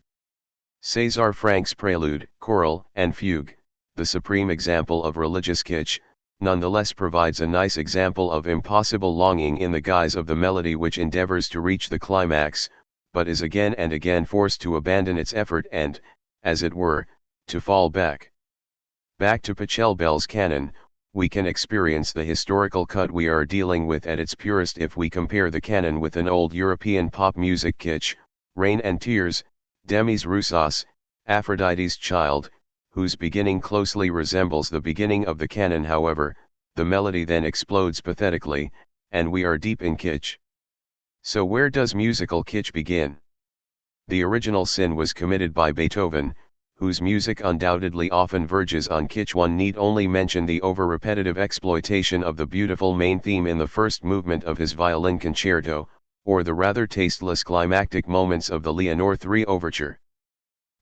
César Franck's Prelude, Choral, and Fugue, the supreme example of religious kitsch, nonetheless provides a nice example of impossible longing in the guise of the melody which endeavors to reach the climax, but is again and again forced to abandon its effort and, as it were, to fall back. Back to Pachelbel's canon, we can experience the historical cut we are dealing with at its purest if we compare the canon with an old European pop music kitsch, Rain and Tears, Demis Roussos, Aphrodite's Child, whose beginning closely resembles the beginning of the canon. However, the melody then explodes pathetically, and we are deep in kitsch. So where does musical kitsch begin? The original sin was committed by Beethoven, whose music undoubtedly often verges on kitsch. One need only mention the over-repetitive exploitation of the beautiful main theme in the first movement of his Violin Concerto, or the rather tasteless climactic moments of the Leonore III Overture.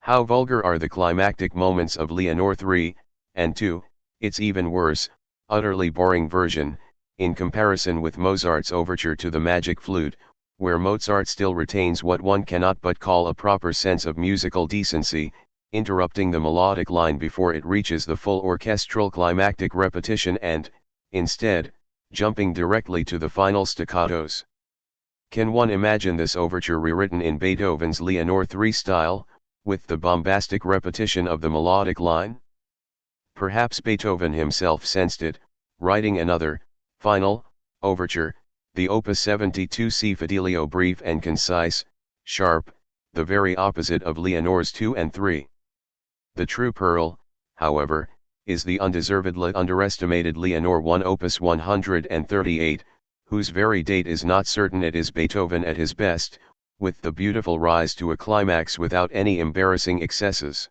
How vulgar are the climactic moments of Leonore III, and to, its even worse, utterly boring version, in comparison with Mozart's Overture to the Magic Flute, where Mozart still retains what one cannot but call a proper sense of musical decency, interrupting the melodic line before it reaches the full orchestral climactic repetition and, instead, jumping directly to the final staccatos. Can one imagine this overture rewritten in Beethoven's Leonore III style, with the bombastic repetition of the melodic line? Perhaps Beethoven himself sensed it, writing another, final, overture, the Opus 72 Fidelio, brief and concise, sharp, the very opposite of Leonore's 2 and 3. The true pearl, however, is the undeservedly underestimated Leonore I Opus 138, whose very date is not certain. It is Beethoven at his best, with the beautiful rise to a climax without any embarrassing excesses.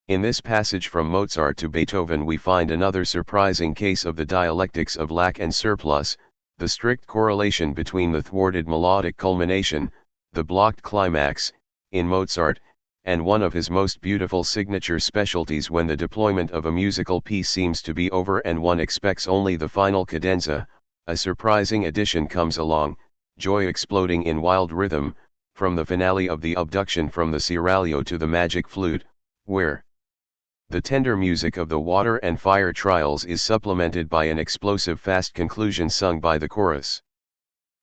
In this passage from Mozart to Beethoven we find another surprising case of the dialectics of lack and surplus, the strict correlation between the thwarted melodic culmination, the blocked climax, in Mozart, and one of his most beautiful signature specialties when the deployment of a musical piece seems to be over and one expects only the final cadenza, a surprising addition comes along, joy exploding in wild rhythm, from the finale of the Abduction from the Seraglio to the Magic Flute, where the tender music of the water and fire trials is supplemented by an explosive fast conclusion sung by the chorus.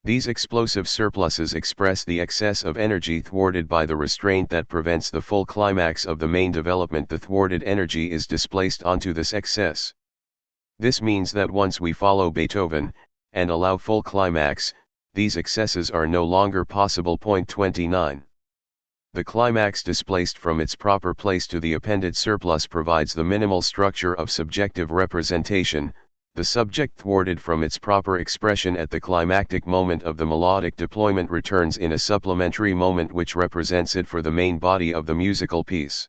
These explosive surpluses express the excess of energy thwarted by the restraint that prevents the full climax of the main development. The thwarted energy is displaced onto this excess. This means that once we follow Beethoven, and allow full climax, these excesses are no longer possible. Point 29. The climax displaced from its proper place to the appended surplus provides the minimal structure of subjective representation, the subject thwarted from its proper expression at the climactic moment of the melodic deployment returns in a supplementary moment which represents it for the main body of the musical piece.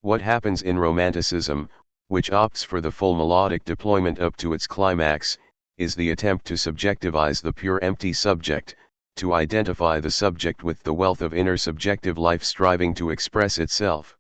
What happens in Romanticism, which opts for the full melodic deployment up to its climax, is the attempt to subjectivize the pure empty subject, to identify the subject with the wealth of inner subjective life striving to express itself.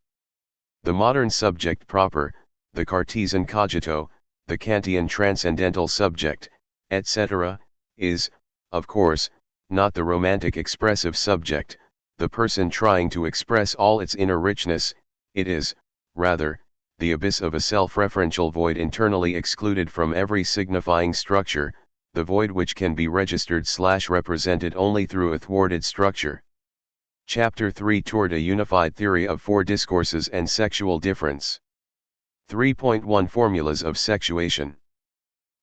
The modern subject proper, the Cartesian cogito, the Kantian transcendental subject, etc., is, of course, not the romantic expressive subject, the person trying to express all its inner richness. It is, rather, the abyss of a self-referential void internally excluded from every signifying structure, the void which can be registered/represented only through a thwarted structure. Chapter 3 toward a unified theory of four discourses and sexual difference. 3.1 Formulas of sexuation.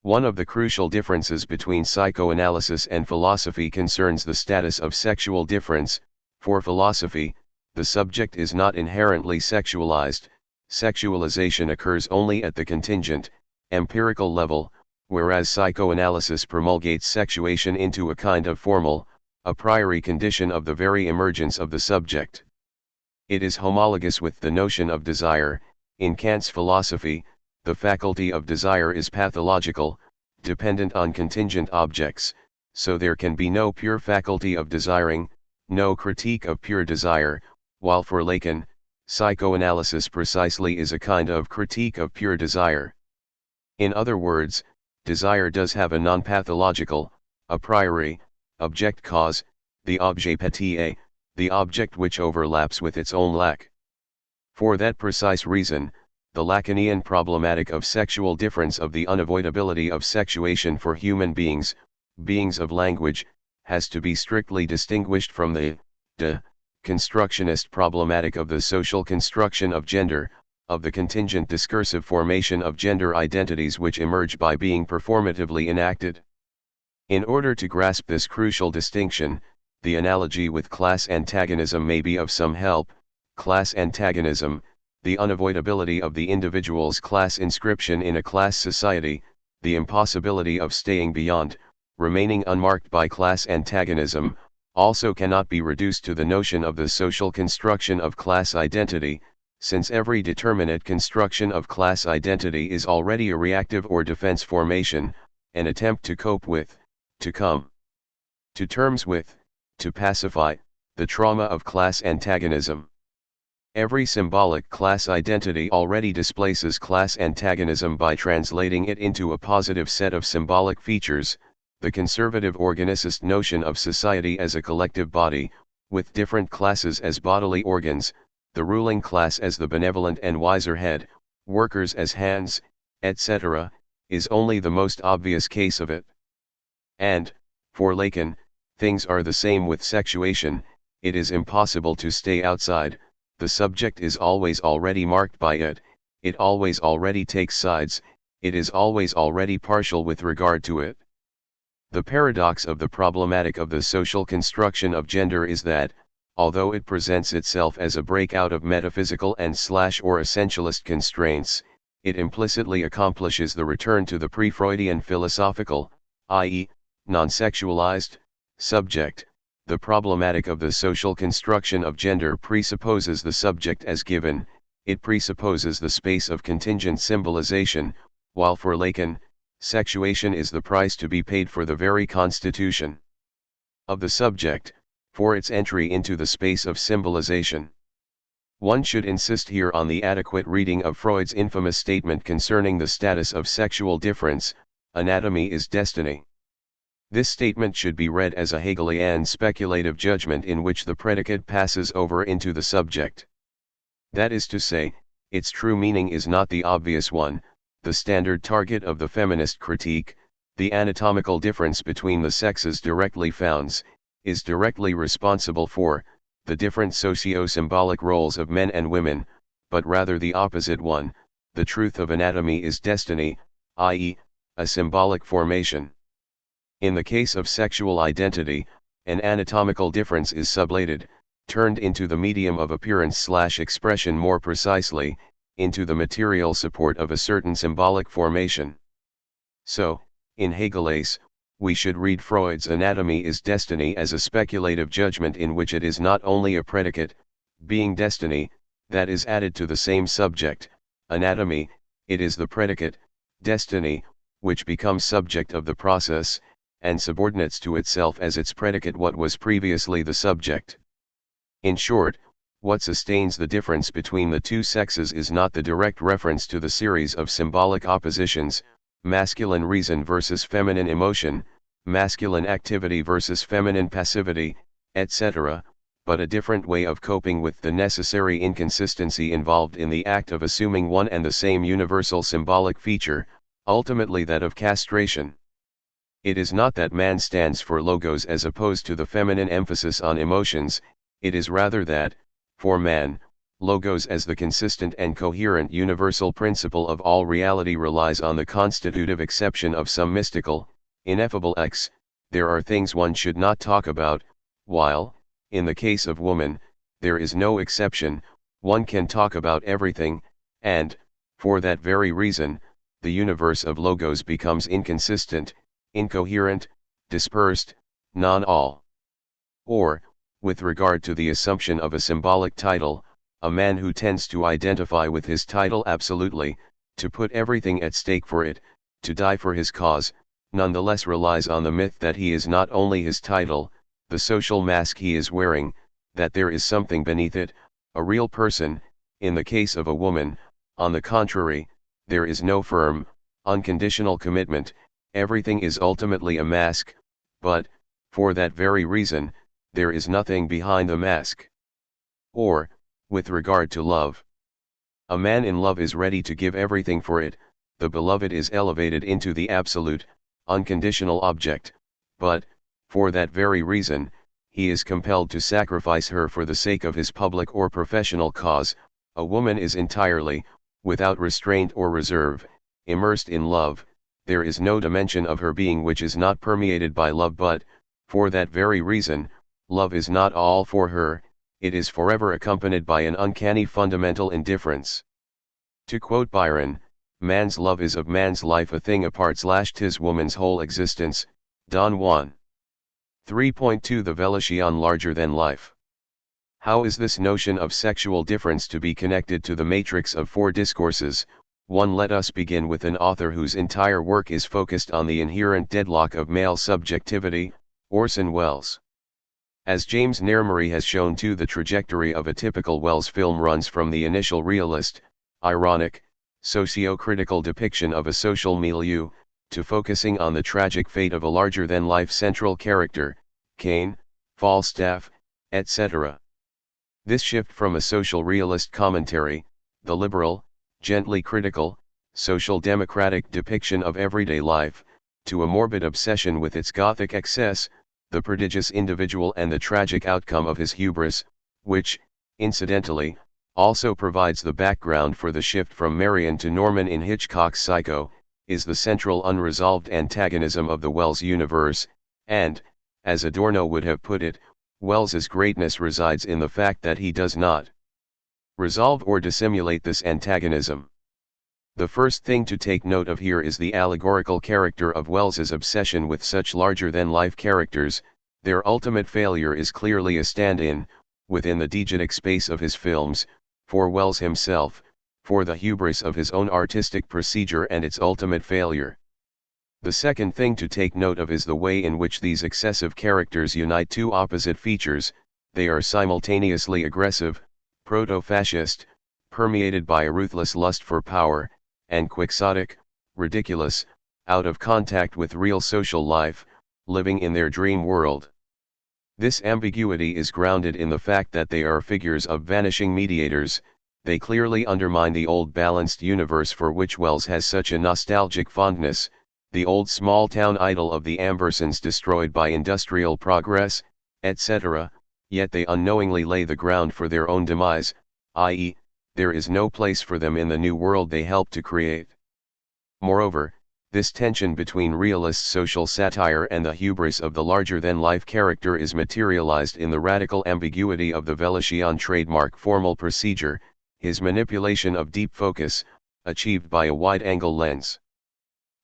One of the crucial differences between psychoanalysis and philosophy concerns the status of sexual difference. For philosophy, the subject is not inherently sexualized, sexualization occurs only at the contingent, empirical level, whereas psychoanalysis promulgates sexuation into a kind of formal, a priori condition of the very emergence of the subject. It is homologous with the notion of desire. In Kant's philosophy, the faculty of desire is pathological, dependent on contingent objects, so there can be no pure faculty of desiring, no critique of pure desire, while for Lacan, psychoanalysis precisely is a kind of critique of pure desire. In other words, desire does have a non-pathological, a priori, object cause, the objet petit, the object which overlaps with its own lack. For that precise reason, the Lacanian problematic of sexual difference of the unavoidability of sexuation for human beings, beings of language, has to be strictly distinguished from the constructionist problematic of the social construction of gender, of the contingent discursive formation of gender identities which emerge by being performatively enacted. In order to grasp this crucial distinction, the analogy with class antagonism may be of some help. Class antagonism, the unavoidability of the individual's class inscription in a class society, the impossibility of staying beyond, remaining unmarked by class antagonism, also cannot be reduced to the notion of the social construction of class identity, since every determinate construction of class identity is already a reactive or defense formation, an attempt to cope with, to come to terms with, to pacify, the trauma of class antagonism. Every symbolic class identity already displaces class antagonism by translating it into a positive set of symbolic features, the conservative organicist notion of society as a collective body, with different classes as bodily organs, the ruling class as the benevolent and wiser head, workers as hands, etc., is only the most obvious case of it. And, for Lacan, things are the same with sexuation. It is impossible to stay outside. The subject is always already marked by it always already takes sides, it is always already partial with regard to it. The paradox of the problematic of the social construction of gender is that, although it presents itself as a breakout of metaphysical and or essentialist constraints, it implicitly accomplishes the return to the pre-Freudian philosophical, i.e., non-sexualized, subject. The problematic of the social construction of gender presupposes the subject as given, it presupposes the space of contingent symbolization, while for Lacan, sexuation is the price to be paid for the very constitution of the subject. for its entry into the space of symbolization. One should insist here on the adequate reading of Freud's infamous statement concerning the status of sexual difference: anatomy is destiny. This statement should be read as a Hegelian speculative judgment in which the predicate passes over into the subject. That is to say, its true meaning is not the obvious one, the standard target of the feminist critique. The anatomical difference between the sexes directly founds, is directly responsible for, the different socio-symbolic roles of men and women, but rather the opposite one: the truth of anatomy is destiny, i.e., a symbolic formation. In the case of sexual identity, an anatomical difference is sublated, turned into the medium of appearance/expression, more precisely, into the material support of a certain symbolic formation. So, in Hegel's, we should read Freud's anatomy is destiny as a speculative judgment in which it is not only a predicate, being destiny, that is added to the same subject, anatomy; it is the predicate, destiny, which becomes subject of the process, and subordinates to itself as its predicate what was previously the subject. In short, what sustains the difference between the two sexes is not the direct reference to the series of symbolic oppositions: masculine reason versus feminine emotion, masculine activity versus feminine passivity, etc., but a different way of coping with the necessary inconsistency involved in the act of assuming one and the same universal symbolic feature, ultimately that of castration. It is not that man stands for logos as opposed to the feminine emphasis on emotions, it is rather that, for man, logos as the consistent and coherent universal principle of all reality relies on the constitutive exception of some mystical, ineffable X. There are things one should not talk about, while, in the case of woman, there is no exception, one can talk about everything, and, for that very reason, the universe of logos becomes inconsistent, incoherent, dispersed, non-all. Or, with regard to the assumption of a symbolic title, a man who tends to identify with his title absolutely, to put everything at stake for it, to die for his cause, nonetheless relies on the myth that he is not only his title, the social mask he is wearing, that there is something beneath it, a real person. In the case of a woman, on the contrary, there is no firm, unconditional commitment, everything is ultimately a mask, but, for that very reason, there is nothing behind the mask. Or, with regard to love, a man in love is ready to give everything for it, the beloved is elevated into the absolute, unconditional object, but, for that very reason, he is compelled to sacrifice her for the sake of his public or professional cause. A woman is entirely, without restraint or reserve, immersed in love. There is no dimension of her being which is not permeated by love, but, for that very reason, love is not all for her, it is forever accompanied by an uncanny fundamental indifference. To quote Byron, man's love is of man's life a thing apart / 'tis woman's whole existence, Don Juan. 3.2 The Volition larger than life. How is this notion of sexual difference to be connected to the matrix of four discourses? 1. Let us begin with an author whose entire work is focused on the inherent deadlock of male subjectivity, Orson Welles. As James Nermery has shown too, the trajectory of a typical Welles film runs from the initial realist, ironic, socio-critical depiction of a social milieu, to focusing on the tragic fate of a larger-than-life central character, Cain, Falstaff, etc. This shift from a social realist commentary, the liberal, gently critical, social democratic depiction of everyday life, to a morbid obsession with its gothic excess, the prodigious individual and the tragic outcome of his hubris, which, incidentally, also provides the background for the shift from Marion to Norman in Hitchcock's Psycho, is the central unresolved antagonism of the Welles universe, and, as Adorno would have put it, Welles's greatness resides in the fact that he does not resolve or dissimulate this antagonism. The first thing to take note of here is the allegorical character of Welles's obsession with such larger-than-life characters. Their ultimate failure is clearly a stand-in, within the diegetic space of his films, for Welles himself, for the hubris of his own artistic procedure and its ultimate failure. The second thing to take note of is the way in which these excessive characters unite two opposite features. They are simultaneously aggressive, proto-fascist, permeated by a ruthless lust for power, and quixotic, ridiculous, out of contact with real social life, living in their dream world. This ambiguity is grounded in the fact that they are figures of vanishing mediators. They clearly undermine the old balanced universe for which Wells has such a nostalgic fondness, the old small-town idyll of the Ambersons destroyed by industrial progress, etc., yet they unknowingly lay the ground for their own demise, i.e., there is no place for them in the new world they help to create. Moreover, this tension between realist social satire and the hubris of the larger-than-life character is materialized in the radical ambiguity of the Velichian trademark formal procedure, his manipulation of deep focus, achieved by a wide-angle lens.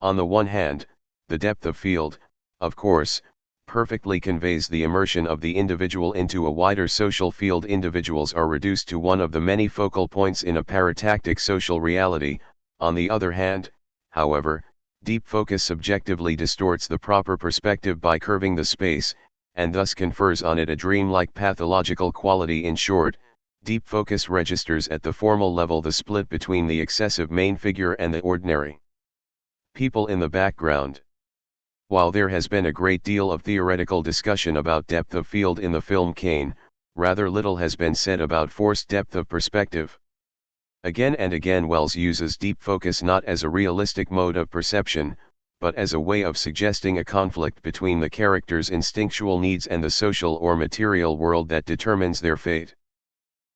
On the one hand, the depth of field, of course, perfectly conveys the immersion of the individual into a wider social field. Individuals are reduced to one of the many focal points in a paratactic social reality. On the other hand, however, deep focus subjectively distorts the proper perspective by curving the space, and thus confers on it a dreamlike pathological quality. In short, deep focus registers at the formal level the split between the excessive main figure and the ordinary people in the background. While there has been a great deal of theoretical discussion about depth of field in the film Kane, rather little has been said about forced depth of perspective. Again and again Wells uses deep focus not as a realistic mode of perception, but as a way of suggesting a conflict between the characters' instinctual needs and the social or material world that determines their fate.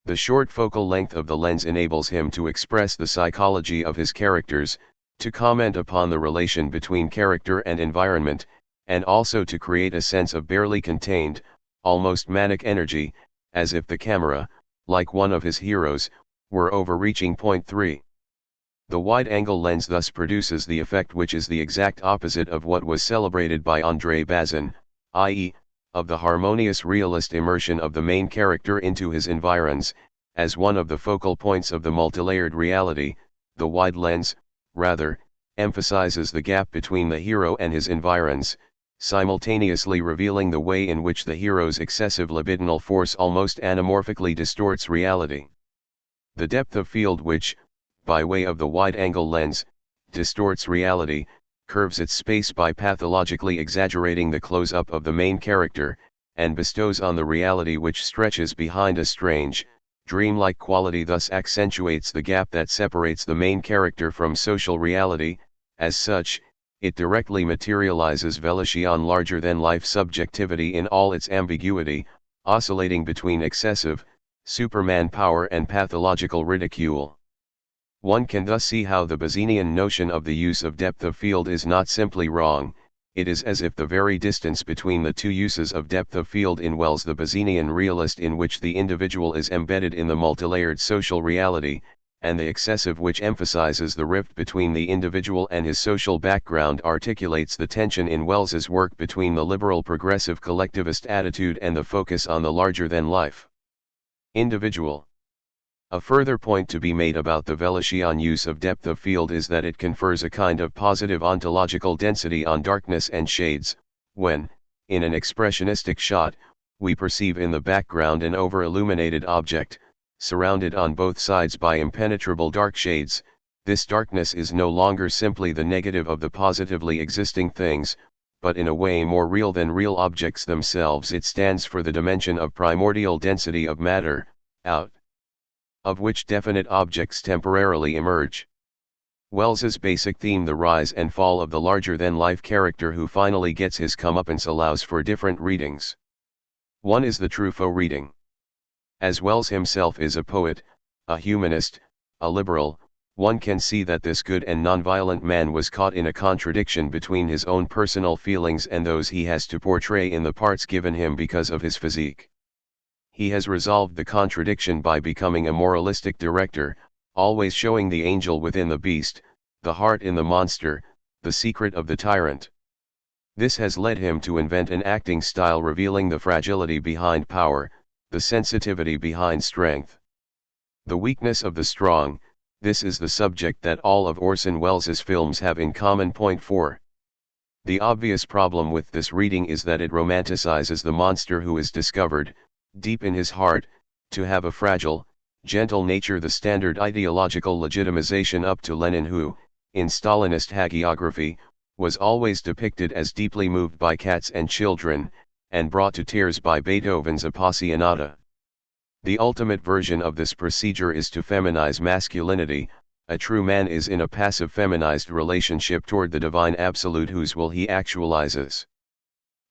The short focal length of the lens enables him to express the psychology of his characters, to comment upon the relation between character and environment, and also to create a sense of barely contained, almost manic energy, as if the camera, like one of his heroes, were overreaching. Point 3. The wide-angle lens thus produces the effect which is the exact opposite of what was celebrated by André Bazin, i.e., of the harmonious realist immersion of the main character into his environs. As one of the focal points of the multilayered reality, the wide lens, rather, emphasizes the gap between the hero and his environs, simultaneously revealing the way in which the hero's excessive libidinal force almost anamorphically distorts reality. The depth of field which, by way of the wide-angle lens, distorts reality, curves its space by pathologically exaggerating the close-up of the main character, and bestows on the reality which stretches behind a strange, dreamlike quality. Thus accentuates the gap that separates the main character from social reality. As such, it directly materializes Velichian larger-than-life subjectivity in all its ambiguity, oscillating between excessive, Superman power and pathological ridicule. One can thus see how the Bazinian notion of the use of depth of field is not simply wrong. It is as if the very distance between the two uses of depth of field in Wells, the Bazinian realist in which the individual is embedded in the multilayered social reality, and the excessive which emphasizes the rift between the individual and his social background, articulates the tension in Wells's work between the liberal progressive collectivist attitude and the focus on the larger-than-life individual. A further point to be made about the Velichian use of depth of field is that it confers a kind of positive ontological density on darkness and shades, when, in an expressionistic shot, we perceive in the background an over-illuminated object, surrounded on both sides by impenetrable dark shades. This darkness is no longer simply the negative of the positively existing things, but in a way more real than real objects themselves. It stands for the dimension of primordial density of matter, out of which definite objects temporarily emerge. Wells's basic theme, the rise and fall of the larger-than-life character who finally gets his comeuppance, allows for different readings. One is the Truffaut reading. As Wells himself is a poet, a humanist, a liberal, one can see that this good and nonviolent man was caught in a contradiction between his own personal feelings and those he has to portray in the parts given him because of his physique. He has resolved the contradiction by becoming a moralistic director, always showing the angel within the beast, the heart in the monster, the secret of the tyrant. This has led him to invent an acting style revealing the fragility behind power, the sensitivity behind strength. The weakness of the strong, this is the subject that all of Orson Welles's films have in common. Point 4. The obvious problem with this reading is that it romanticizes the monster who is discovered, deep in his heart, to have a fragile, gentle nature, the standard ideological legitimization up to Lenin, who, in Stalinist hagiography, was always depicted as deeply moved by cats and children, and brought to tears by Beethoven's Appassionata. The ultimate version of this procedure is to feminize masculinity. A true man is in a passive feminized relationship toward the divine absolute whose will he actualizes.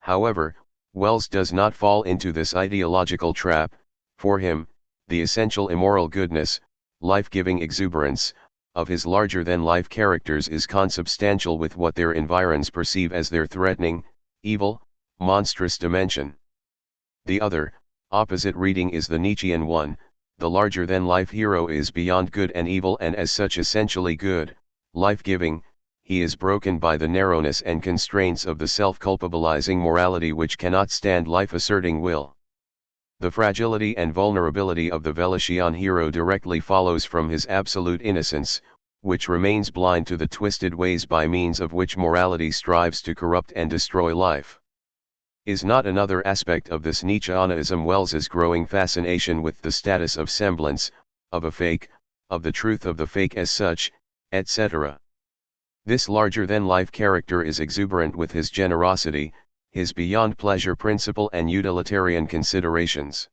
However, Wells does not fall into this ideological trap. For him, the essential immoral goodness, life-giving exuberance, of his larger-than-life characters is consubstantial with what their environs perceive as their threatening, evil, monstrous dimension. The other, opposite reading is the Nietzschean one. The larger-than-life hero is beyond good and evil and as such essentially good, life-giving. He is broken by the narrowness and constraints of the self-culpabilizing morality which cannot stand life-asserting will. The fragility and vulnerability of the Velician hero directly follows from his absolute innocence, which remains blind to the twisted ways by means of which morality strives to corrupt and destroy life. Is not another aspect of this Nietzscheanism Wells's growing fascination with the status of semblance, of a fake, of the truth of the fake as such, etc. This larger-than-life character is exuberant with his generosity, his beyond pleasure principle and utilitarian considerations.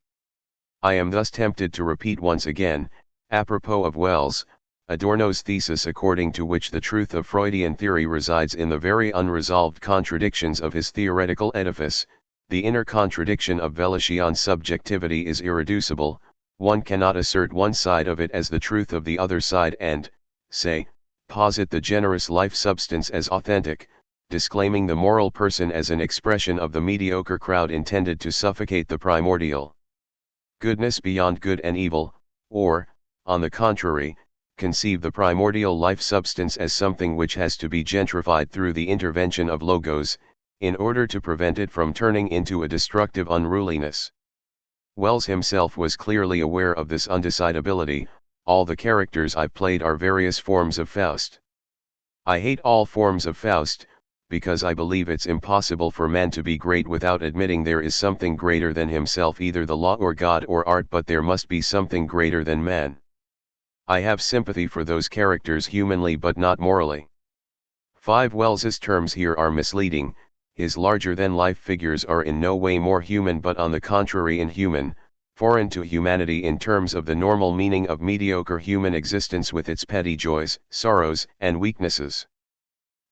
I am thus tempted to repeat once again, apropos of Wells, Adorno's thesis according to which the truth of Freudian theory resides in the very unresolved contradictions of his theoretical edifice. The inner contradiction of Velician subjectivity is irreducible. One cannot assert one side of it as the truth of the other side and, say, posit the generous life substance as authentic, disclaiming the moral person as an expression of the mediocre crowd intended to suffocate the primordial goodness beyond good and evil, or, on the contrary, conceive the primordial life substance as something which has to be gentrified through the intervention of logos, in order to prevent it from turning into a destructive unruliness. Wells himself was clearly aware of this undecidability. All the characters I've played are various forms of Faust. I hate all forms of Faust, because I believe it's impossible for man to be great without admitting there is something greater than himself, either the law or God or art, but there must be something greater than man. I have sympathy for those characters humanly but not morally. 5. Wells's terms here are misleading. His larger-than-life figures are in no way more human but on the contrary inhuman, foreign to humanity in terms of the normal meaning of mediocre human existence with its petty joys, sorrows, and weaknesses.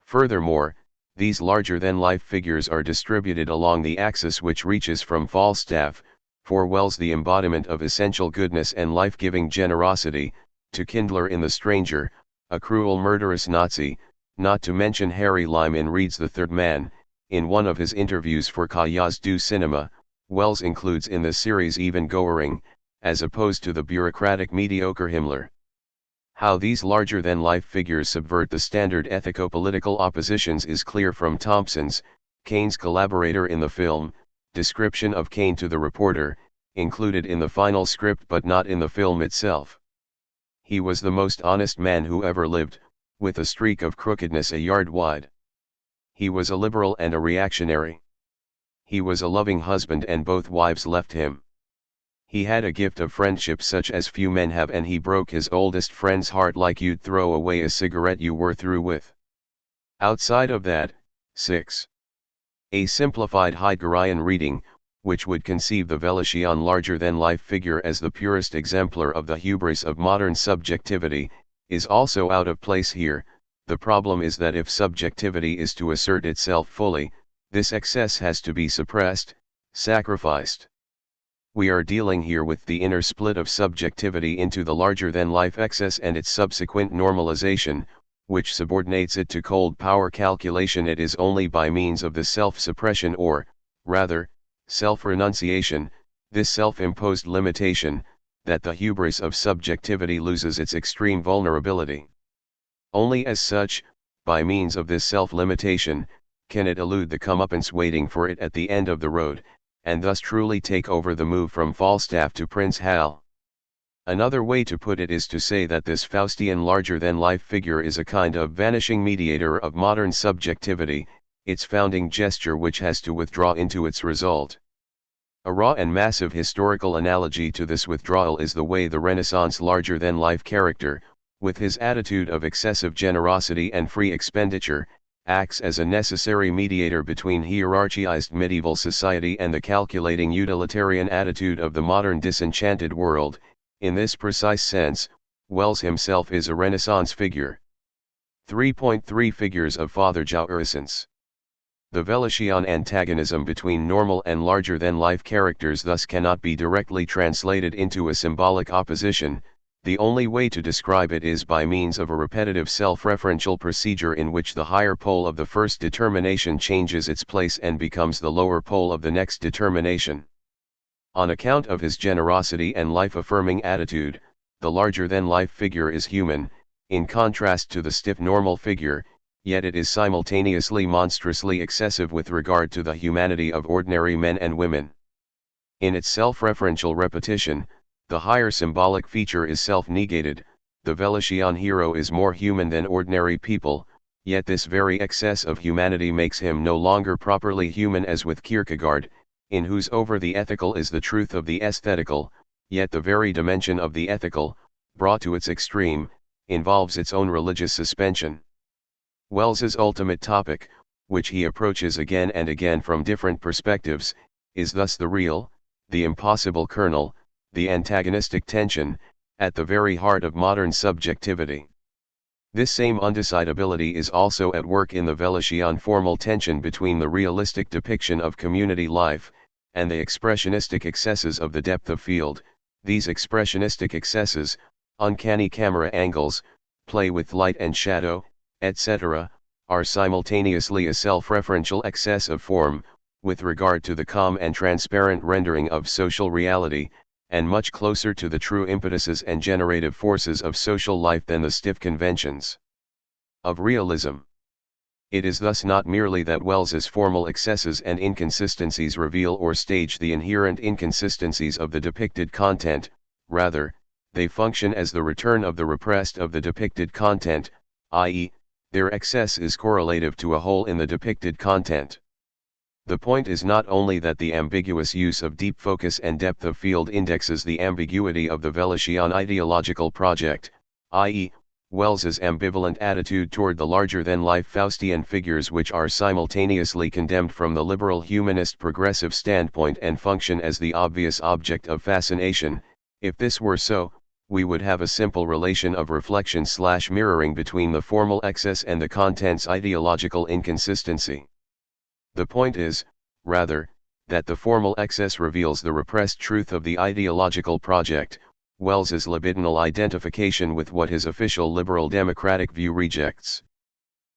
Furthermore, these larger-than-life figures are distributed along the axis which reaches from Falstaff, for Wells the embodiment of essential goodness and life-giving generosity, to Kindler in The Stranger, a cruel murderous Nazi, not to mention Harry Lime in Reed's The Third Man. In one of his interviews for Cahiers du Cinéma, Wells includes in the series even Goering, as opposed to the bureaucratic mediocre Himmler. How these larger-than-life figures subvert the standard ethico-political oppositions is clear from Thompson's, Kane's collaborator in the film, description of Kane to the reporter, included in the final script but not in the film itself. He was the most honest man who ever lived, with a streak of crookedness a yard wide. He was a liberal and a reactionary. He was a loving husband and both wives left him. He had a gift of friendship such as few men have, and he broke his oldest friend's heart like you'd throw away a cigarette you were through with. Outside of that, 6. A simplified Heideggerian reading, which would conceive the Velician larger-than-life figure as the purest exemplar of the hubris of modern subjectivity, is also out of place here. The problem is that if subjectivity is to assert itself fully, this excess has to be suppressed, sacrificed. We are dealing here with the inner split of subjectivity into the larger-than-life excess and its subsequent normalization, which subordinates it to cold power calculation. It is only by means of the self-suppression, or, rather, self-renunciation, this self-imposed limitation, that the hubris of subjectivity loses its extreme vulnerability. Only as such, by means of this self-limitation, can it elude the comeuppance waiting for it at the end of the road, and thus truly take over the move from Falstaff to Prince Hal. Another way to put it is to say that this Faustian larger-than-life figure is a kind of vanishing mediator of modern subjectivity. its founding gesture which has to withdraw into its result. A raw and massive historical analogy to this withdrawal is the way the Renaissance larger-than-life character, with his attitude of excessive generosity and free expenditure, acts as a necessary mediator between hierarchized medieval society and the calculating utilitarian attitude of the modern disenchanted world. In this precise sense, Wells himself is a Renaissance figure. 3.3 Figures of Father Jourissen's. The Wellesian antagonism between normal and larger-than-life characters thus cannot be directly translated into a symbolic opposition. The only way to describe it is by means of a repetitive self-referential procedure in which the higher pole of the first determination changes its place and becomes the lower pole of the next determination. On account of his generosity and life-affirming attitude, the larger-than-life figure is human, in contrast to the stiff normal figure, yet it is simultaneously monstrously excessive with regard to the humanity of ordinary men and women. In its self-referential repetition, the higher symbolic feature is self-negated. The Wellesian hero is more human than ordinary people, yet this very excess of humanity makes him no longer properly human, as with Kierkegaard, in whose over the ethical is the truth of the aesthetical, yet the very dimension of the ethical, brought to its extreme, involves its own religious suspension. Wells's ultimate topic, which he approaches again and again from different perspectives, is thus the real, the impossible kernel, the antagonistic tension, at the very heart of modern subjectivity. This same undecidability is also at work in the Wellesian formal tension between the realistic depiction of community life, and the expressionistic excesses of the depth of field. These expressionistic excesses, uncanny camera angles, play with light and shadow, etc., are simultaneously a self-referential excess of form, with regard to the calm and transparent rendering of social reality, and much closer to the true impetuses and generative forces of social life than the stiff conventions of realism. It is thus not merely that Wells's formal excesses and inconsistencies reveal or stage the inherent inconsistencies of the depicted content, rather, they function as the return of the repressed of the depicted content, i.e., their excess is correlative to a hole in the depicted content. The point is not only that the ambiguous use of deep focus and depth of field indexes the ambiguity of the Wellesian ideological project, i.e., Wells's ambivalent attitude toward the larger-than-life Faustian figures, which are simultaneously condemned from the liberal humanist progressive standpoint and function as the obvious object of fascination. If this were so, we would have a simple relation of reflection/mirroring between the formal excess and the content's ideological inconsistency. The point is, rather, that the formal excess reveals the repressed truth of the ideological project, Wells's libidinal identification with what his official liberal democratic view rejects.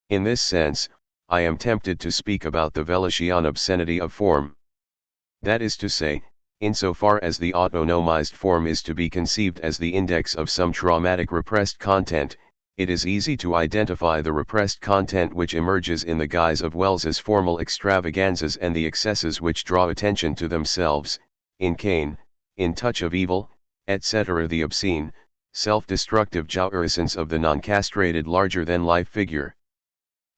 In this sense, I am tempted to speak about the Wellesian obscenity of form. That is to say, insofar as the autonomized form is to be conceived as the index of some traumatic repressed content, it is easy to identify the repressed content which emerges in the guise of Wells's formal extravaganzas and the excesses which draw attention to themselves, in Cain, in Touch of Evil, etc. The obscene, self-destructive jourisseness of the non-castrated larger-than-life figure.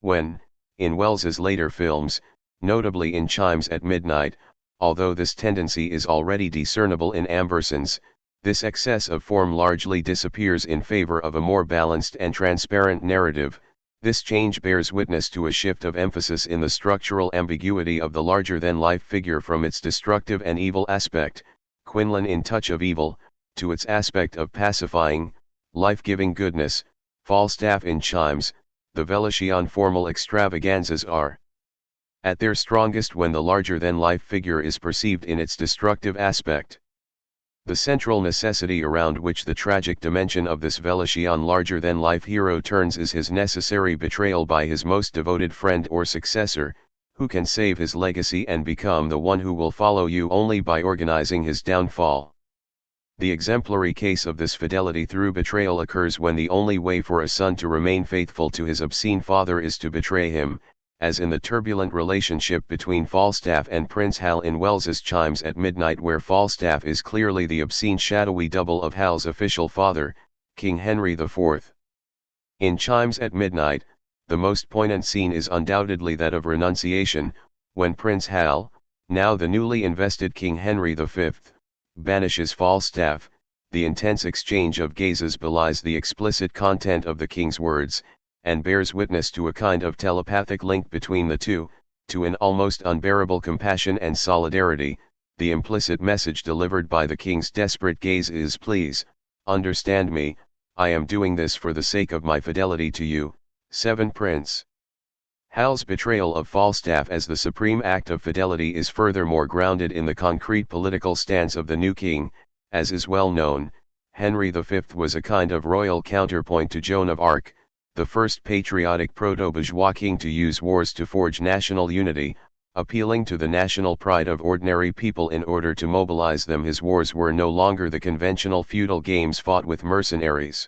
When, in Wells's later films, notably in Chimes at Midnight, although this tendency is already discernible in Ambersons, this excess of form largely disappears in favor of a more balanced and transparent narrative. This change bears witness to a shift of emphasis in the structural ambiguity of the larger-than-life figure from its destructive and evil aspect, Quinlan in Touch of Evil, to its aspect of pacifying, life-giving goodness, Falstaff in Chimes. The Wellesian formal extravaganzas are at their strongest when the larger-than-life figure is perceived in its destructive aspect. The central necessity around which the tragic dimension of this Wellesian larger-than-life hero turns is his necessary betrayal by his most devoted friend or successor, who can save his legacy and become the one who will follow you only by organizing his downfall. The exemplary case of this fidelity through betrayal occurs when the only way for a son to remain faithful to his obscene father is to betray him, as in the turbulent relationship between Falstaff and Prince Hal in Wells's Chimes at Midnight, where Falstaff is clearly the obscene shadowy double of Hal's official father, King Henry IV. In Chimes at Midnight, the most poignant scene is undoubtedly that of renunciation, when Prince Hal, now the newly invested King Henry V, banishes Falstaff. The intense exchange of gazes belies the explicit content of the king's words, and bears witness to a kind of telepathic link between the two, to an almost unbearable compassion and solidarity. The implicit message delivered by the king's desperate gaze is, "Please, understand me, I am doing this for the sake of my fidelity to you." 7 Prince Hal's betrayal of Falstaff as the supreme act of fidelity is furthermore grounded in the concrete political stance of the new king. As is well known, Henry V was a kind of royal counterpoint to Joan of Arc, the first patriotic proto-bourgeois king to use wars to forge national unity, appealing to the national pride of ordinary people in order to mobilize them. His wars were no longer the conventional feudal games fought with mercenaries.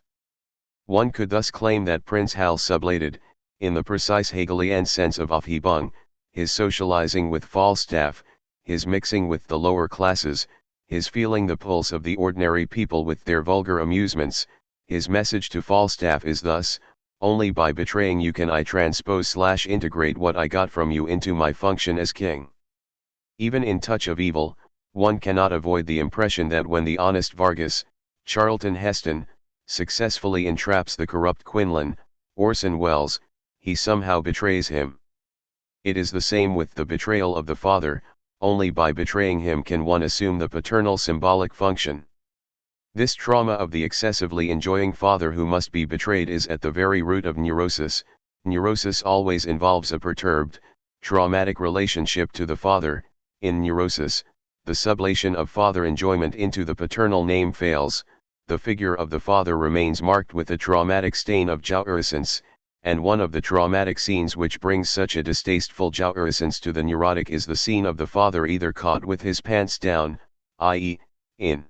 One could thus claim that Prince Hal sublated, in the precise Hegelian sense of Aufhebung, his socializing with Falstaff, his mixing with the lower classes, his feeling the pulse of the ordinary people with their vulgar amusements. His message to Falstaff is thus, "Only by betraying you can I transpose/integrate what I got from you into my function as king." Even in Touch of Evil, one cannot avoid the impression that when the honest Vargas, Charlton Heston, successfully entraps the corrupt Quinlan, Orson Welles, he somehow betrays him. It is the same with the betrayal of the father. Only by betraying him can one assume the paternal symbolic function. This trauma of the excessively enjoying father who must be betrayed is at the very root of neurosis. Neurosis always involves a perturbed, traumatic relationship to the father. In neurosis, the sublation of father enjoyment into the paternal name fails, the figure of the father remains marked with a traumatic stain of jouissance, and one of the traumatic scenes which brings such a distasteful jouissance to the neurotic is the scene of the father either caught with his pants down, i.e., in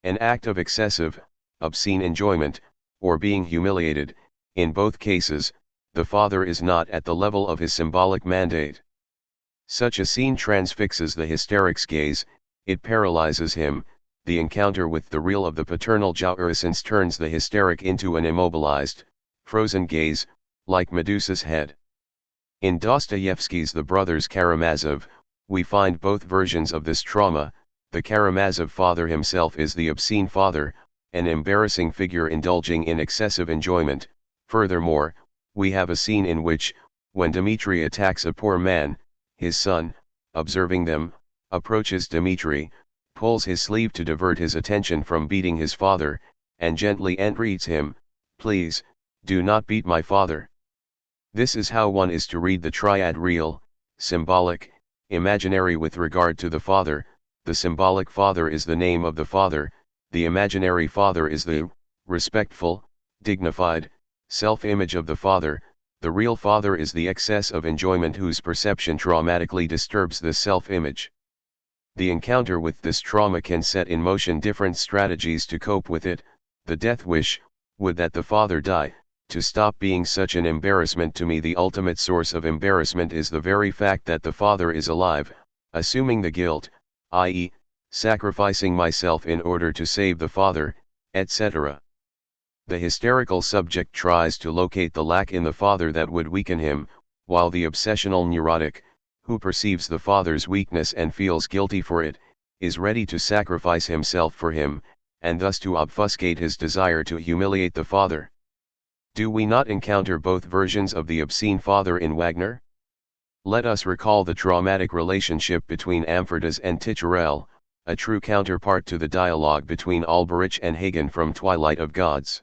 an act of excessive, obscene enjoyment, or being humiliated. In both cases, the father is not at the level of his symbolic mandate. Such a scene transfixes the hysteric's gaze, it paralyzes him. The encounter with the real of the paternal jouissance turns the hysteric into an immobilized, frozen gaze, like Medusa's head. In Dostoevsky's The Brothers Karamazov, we find both versions of this trauma. The Karamazov father himself is the obscene father, an embarrassing figure indulging in excessive enjoyment. Furthermore, we have a scene in which, when Dmitri attacks a poor man, his son, observing them, approaches Dmitri, pulls his sleeve to divert his attention from beating his father, and gently entreats him, "Please, do not beat my father." This is how one is to read the triad: real, symbolic, imaginary. With regard to the father, the symbolic father is the name of the father, the imaginary father is the respectful, dignified, self-image of the father, the real father is the excess of enjoyment whose perception traumatically disturbs this self-image. The encounter with this trauma can set in motion different strategies to cope with it. The death wish, would that the father die, to stop being such an embarrassment to me. The ultimate source of embarrassment is the very fact that the father is alive, assuming the guilt, i.e., sacrificing myself in order to save the father, etc. The hysterical subject tries to locate the lack in the father that would weaken him, while the obsessional neurotic, who perceives the father's weakness and feels guilty for it, is ready to sacrifice himself for him, and thus to obfuscate his desire to humiliate the father. Do we not encounter both versions of the obscene father in Wagner? Let us recall the traumatic relationship between Amfortas and Ticherel, a true counterpart to the dialogue between Alberich and Hagen from Twilight of Gods.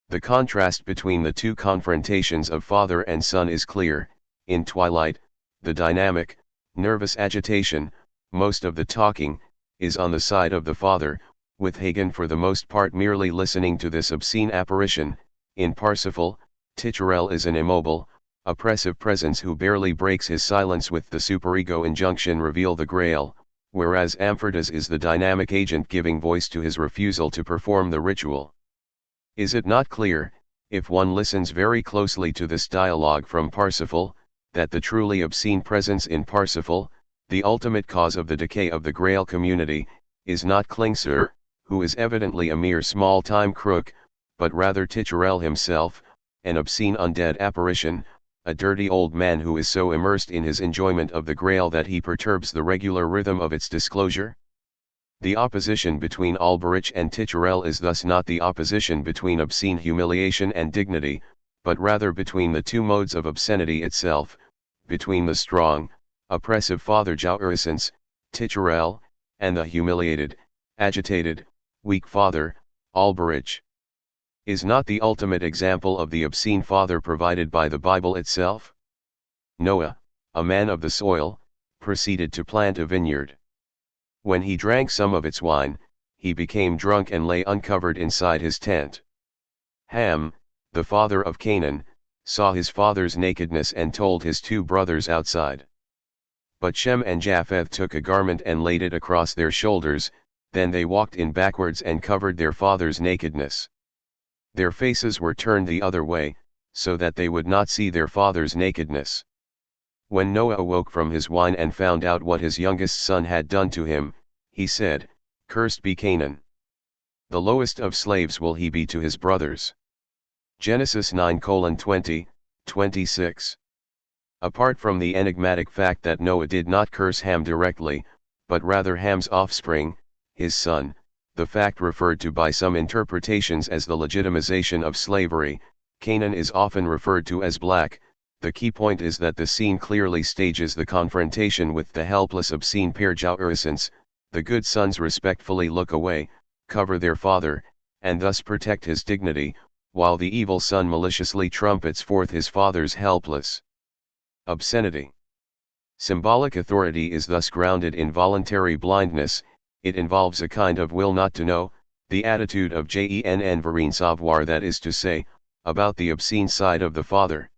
The contrast between the two confrontations of father and son is clear. In Twilight, the dynamic, nervous agitation, most of the talking, is on the side of the father, with Hagen for the most part merely listening to this obscene apparition. In Parsifal, Ticherel is an immobile, oppressive presence who barely breaks his silence with the superego injunction "reveal the Grail," whereas Amfortas is the dynamic agent giving voice to his refusal to perform the ritual. Is it not clear, if one listens very closely to this dialogue from Parsifal, that the truly obscene presence in Parsifal, the ultimate cause of the decay of the Grail community, is not Klingsor, who is evidently a mere small-time crook, but rather Ticherel himself, an obscene undead apparition, a dirty old man who is so immersed in his enjoyment of the Grail that he perturbs the regular rhythm of its disclosure? The opposition between Alberich and Titurel is thus not the opposition between obscene humiliation and dignity, but rather between the two modes of obscenity itself, between the strong, oppressive father jouissance, Titurel, and the humiliated, agitated, weak father, Alberich. Is not the ultimate example of the obscene father provided by the Bible itself? Noah, a man of the soil, proceeded to plant a vineyard. When he drank some of its wine, he became drunk and lay uncovered inside his tent. Ham, the father of Canaan, saw his father's nakedness and told his two brothers outside. But Shem and Japheth took a garment and laid it across their shoulders, then they walked in backwards and covered their father's nakedness. Their faces were turned the other way, so that they would not see their father's nakedness. When Noah awoke from his wine and found out what his youngest son had done to him, he said, "Cursed be Canaan. The lowest of slaves will he be to his brothers." Genesis 9:20, 26. Apart from the enigmatic fact that Noah did not curse Ham directly, but rather Ham's offspring, his son, the fact referred to by some interpretations as the legitimization of slavery, Canaan is often referred to as black. The key point is that the scene clearly stages the confrontation with the helpless obscene pair jouissance. The good sons respectfully look away, cover their father, and thus protect his dignity, while the evil son maliciously trumpets forth his father's helpless obscenity. Symbolic authority is thus grounded in voluntary blindness. It involves a kind of will not to know, the attitude of Jen Vereen savoir, that is to say, about the obscene side of the father.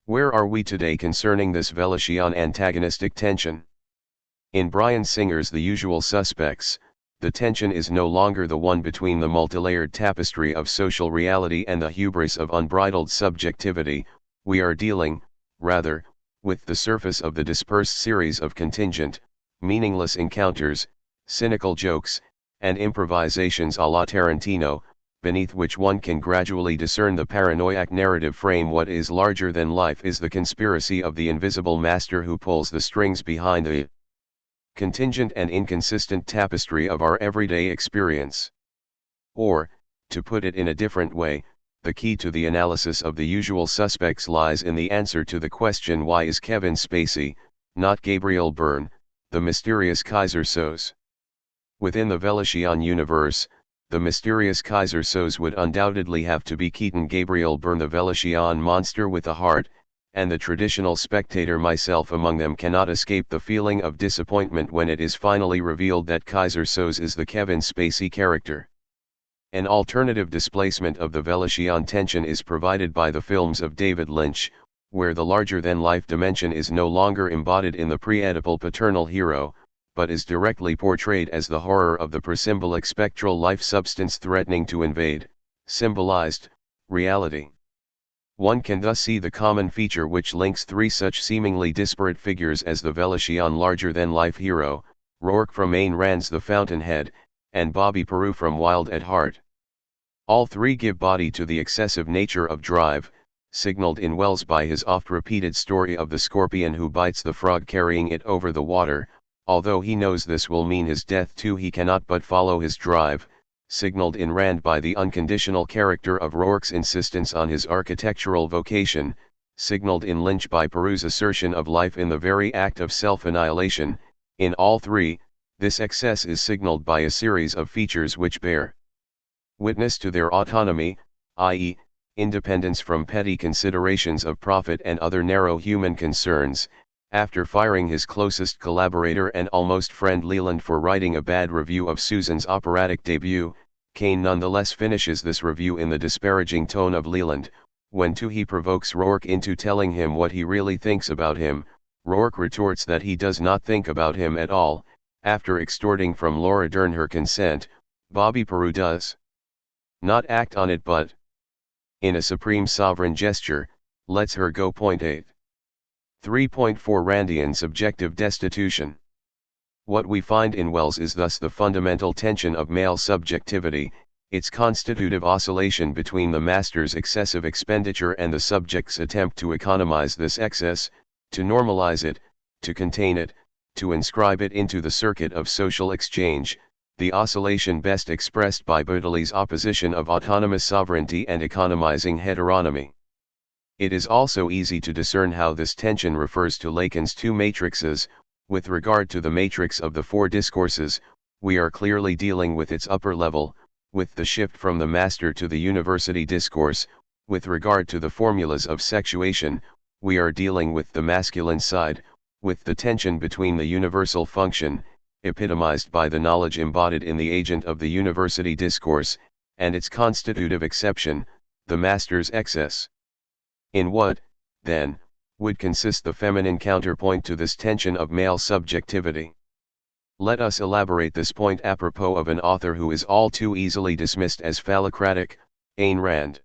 Where are we today concerning this Velician antagonistic tension? In Bryan Singer's The Usual Suspects, the tension is no longer the one between the multilayered tapestry of social reality and the hubris of unbridled subjectivity. We are dealing, rather, with the surface of the dispersed series of contingent, meaningless encounters, cynical jokes, and improvisations a la Tarantino, beneath which one can gradually discern the paranoiac narrative frame. What is larger than life is the conspiracy of the invisible master who pulls the strings behind the contingent and inconsistent tapestry of our everyday experience. Or, to put it in a different way, the key to the analysis of The Usual Suspects lies in the answer to the question, why is Kevin Spacey, not Gabriel Byrne, the mysterious Kaiser Soze? Within the Velician universe, the mysterious Kaiser Soze would undoubtedly have to be Keaton Gabriel Byrne, the Velician monster with a heart, and the traditional spectator, myself among them, cannot escape the feeling of disappointment when it is finally revealed that Kaiser Soze is the Kevin Spacey character. An alternative displacement of the Velician tension is provided by the films of David Lynch, where the larger-than-life dimension is no longer embodied in the pre-Oedipal paternal hero, but is directly portrayed as the horror of the presymbolic spectral life substance threatening to invade, symbolized, reality. One can thus see the common feature which links three such seemingly disparate figures as the Velician larger-than-life hero, Rourke from Ayn Rand's The Fountainhead, and Bobby Peru from Wild at Heart. All three give body to the excessive nature of drive, signaled in Wells by his oft-repeated story of the scorpion who bites the frog carrying it over the water. Although he knows this will mean his death too, he cannot but follow his drive, signaled in Rand by the unconditional character of Rourke's insistence on his architectural vocation, signaled in Lynch by Peru's assertion of life in the very act of self-annihilation. In all three, this excess is signaled by a series of features which bear witness to their autonomy, i.e., independence from petty considerations of profit and other narrow human concerns. After firing his closest collaborator and almost friend Leland for writing a bad review of Susan's operatic debut, Kane nonetheless finishes this review in the disparaging tone of Leland. When too he provokes Rourke into telling him what he really thinks about him, Rourke retorts that he does not think about him at all. After extorting from Laura Dern her consent, Bobby Peru does not act on it but, in a supreme sovereign gesture, lets her go. 8. 3.4 Randian subjective destitution. What we find in Wells is thus the fundamental tension of male subjectivity, its constitutive oscillation between the master's excessive expenditure and the subject's attempt to economize this excess, to normalize it, to contain it, to inscribe it into the circuit of social exchange, the oscillation best expressed by Bertolli's opposition of autonomous sovereignty and economizing heteronomy. It is also easy to discern how this tension refers to Lacan's two matrices. With regard to the matrix of the four discourses, we are clearly dealing with its upper level, with the shift from the master to the university discourse. With regard to the formulas of sexuation, we are dealing with the masculine side, with the tension between the universal function, epitomized by the knowledge embodied in the agent of the university discourse, and its constitutive exception, the master's excess. In what, then, would consist the feminine counterpoint to this tension of male subjectivity? Let us elaborate this point apropos of an author who is all too easily dismissed as phallocratic, Ayn Rand.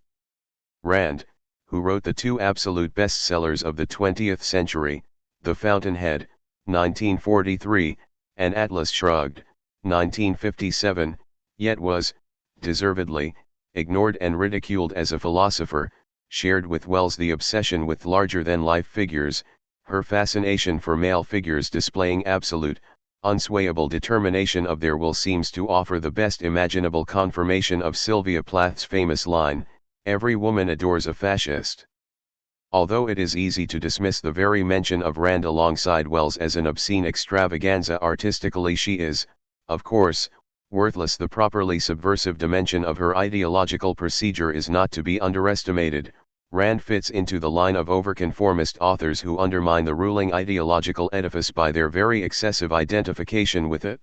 Rand, who wrote the two absolute bestsellers of the 20th century, The Fountainhead, 1943, and Atlas Shrugged, 1957, yet was, deservedly, ignored and ridiculed as a philosopher, shared with Wells the obsession with larger-than-life figures, her fascination for male figures displaying absolute, unswayable determination of their will seems to offer the best imaginable confirmation of Sylvia Plath's famous line, "Every woman adores a fascist." Although it is easy to dismiss the very mention of Rand alongside Wells as an obscene extravaganza, artistically she is, of course, worthless. The properly subversive dimension of her ideological procedure is not to be underestimated. Rand fits into the line of overconformist authors who undermine the ruling ideological edifice by their very excessive identification with it.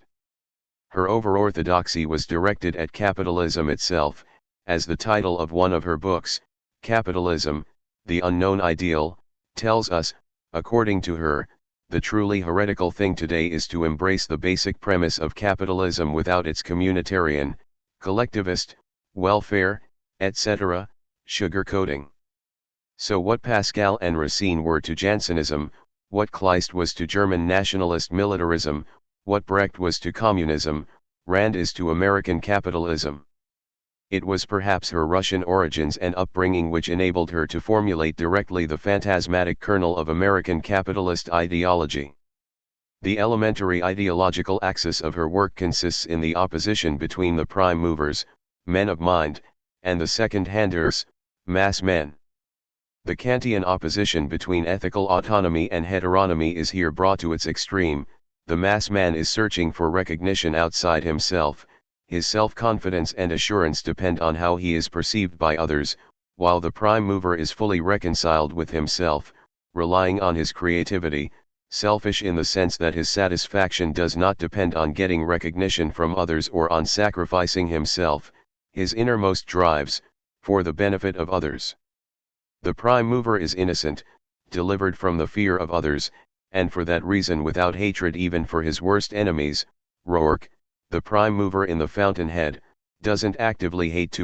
Her over-orthodoxy was directed at capitalism itself, as the title of one of her books, Capitalism, the Unknown Ideal, tells us. According to her, the truly heretical thing today is to embrace the basic premise of capitalism without its communitarian, collectivist, welfare, etc., sugarcoating. So what Pascal and Racine were to Jansenism, what Kleist was to German nationalist militarism, what Brecht was to communism, Rand is to American capitalism. It was perhaps her Russian origins and upbringing which enabled her to formulate directly the phantasmatic kernel of American capitalist ideology. The elementary ideological axis of her work consists in the opposition between the prime movers, men of mind, and the second-handers, mass men. The Kantian opposition between ethical autonomy and heteronomy is here brought to its extreme. The mass man is searching for recognition outside himself. His self-confidence and assurance depend on how he is perceived by others, while the prime mover is fully reconciled with himself, relying on his creativity, selfish in the sense that his satisfaction does not depend on getting recognition from others or on sacrificing himself, his innermost drives, for the benefit of others. The prime mover is innocent, delivered from the fear of others, and for that reason without hatred even for his worst enemies. Rourke, the prime mover in The Fountainhead, doesn't actively hate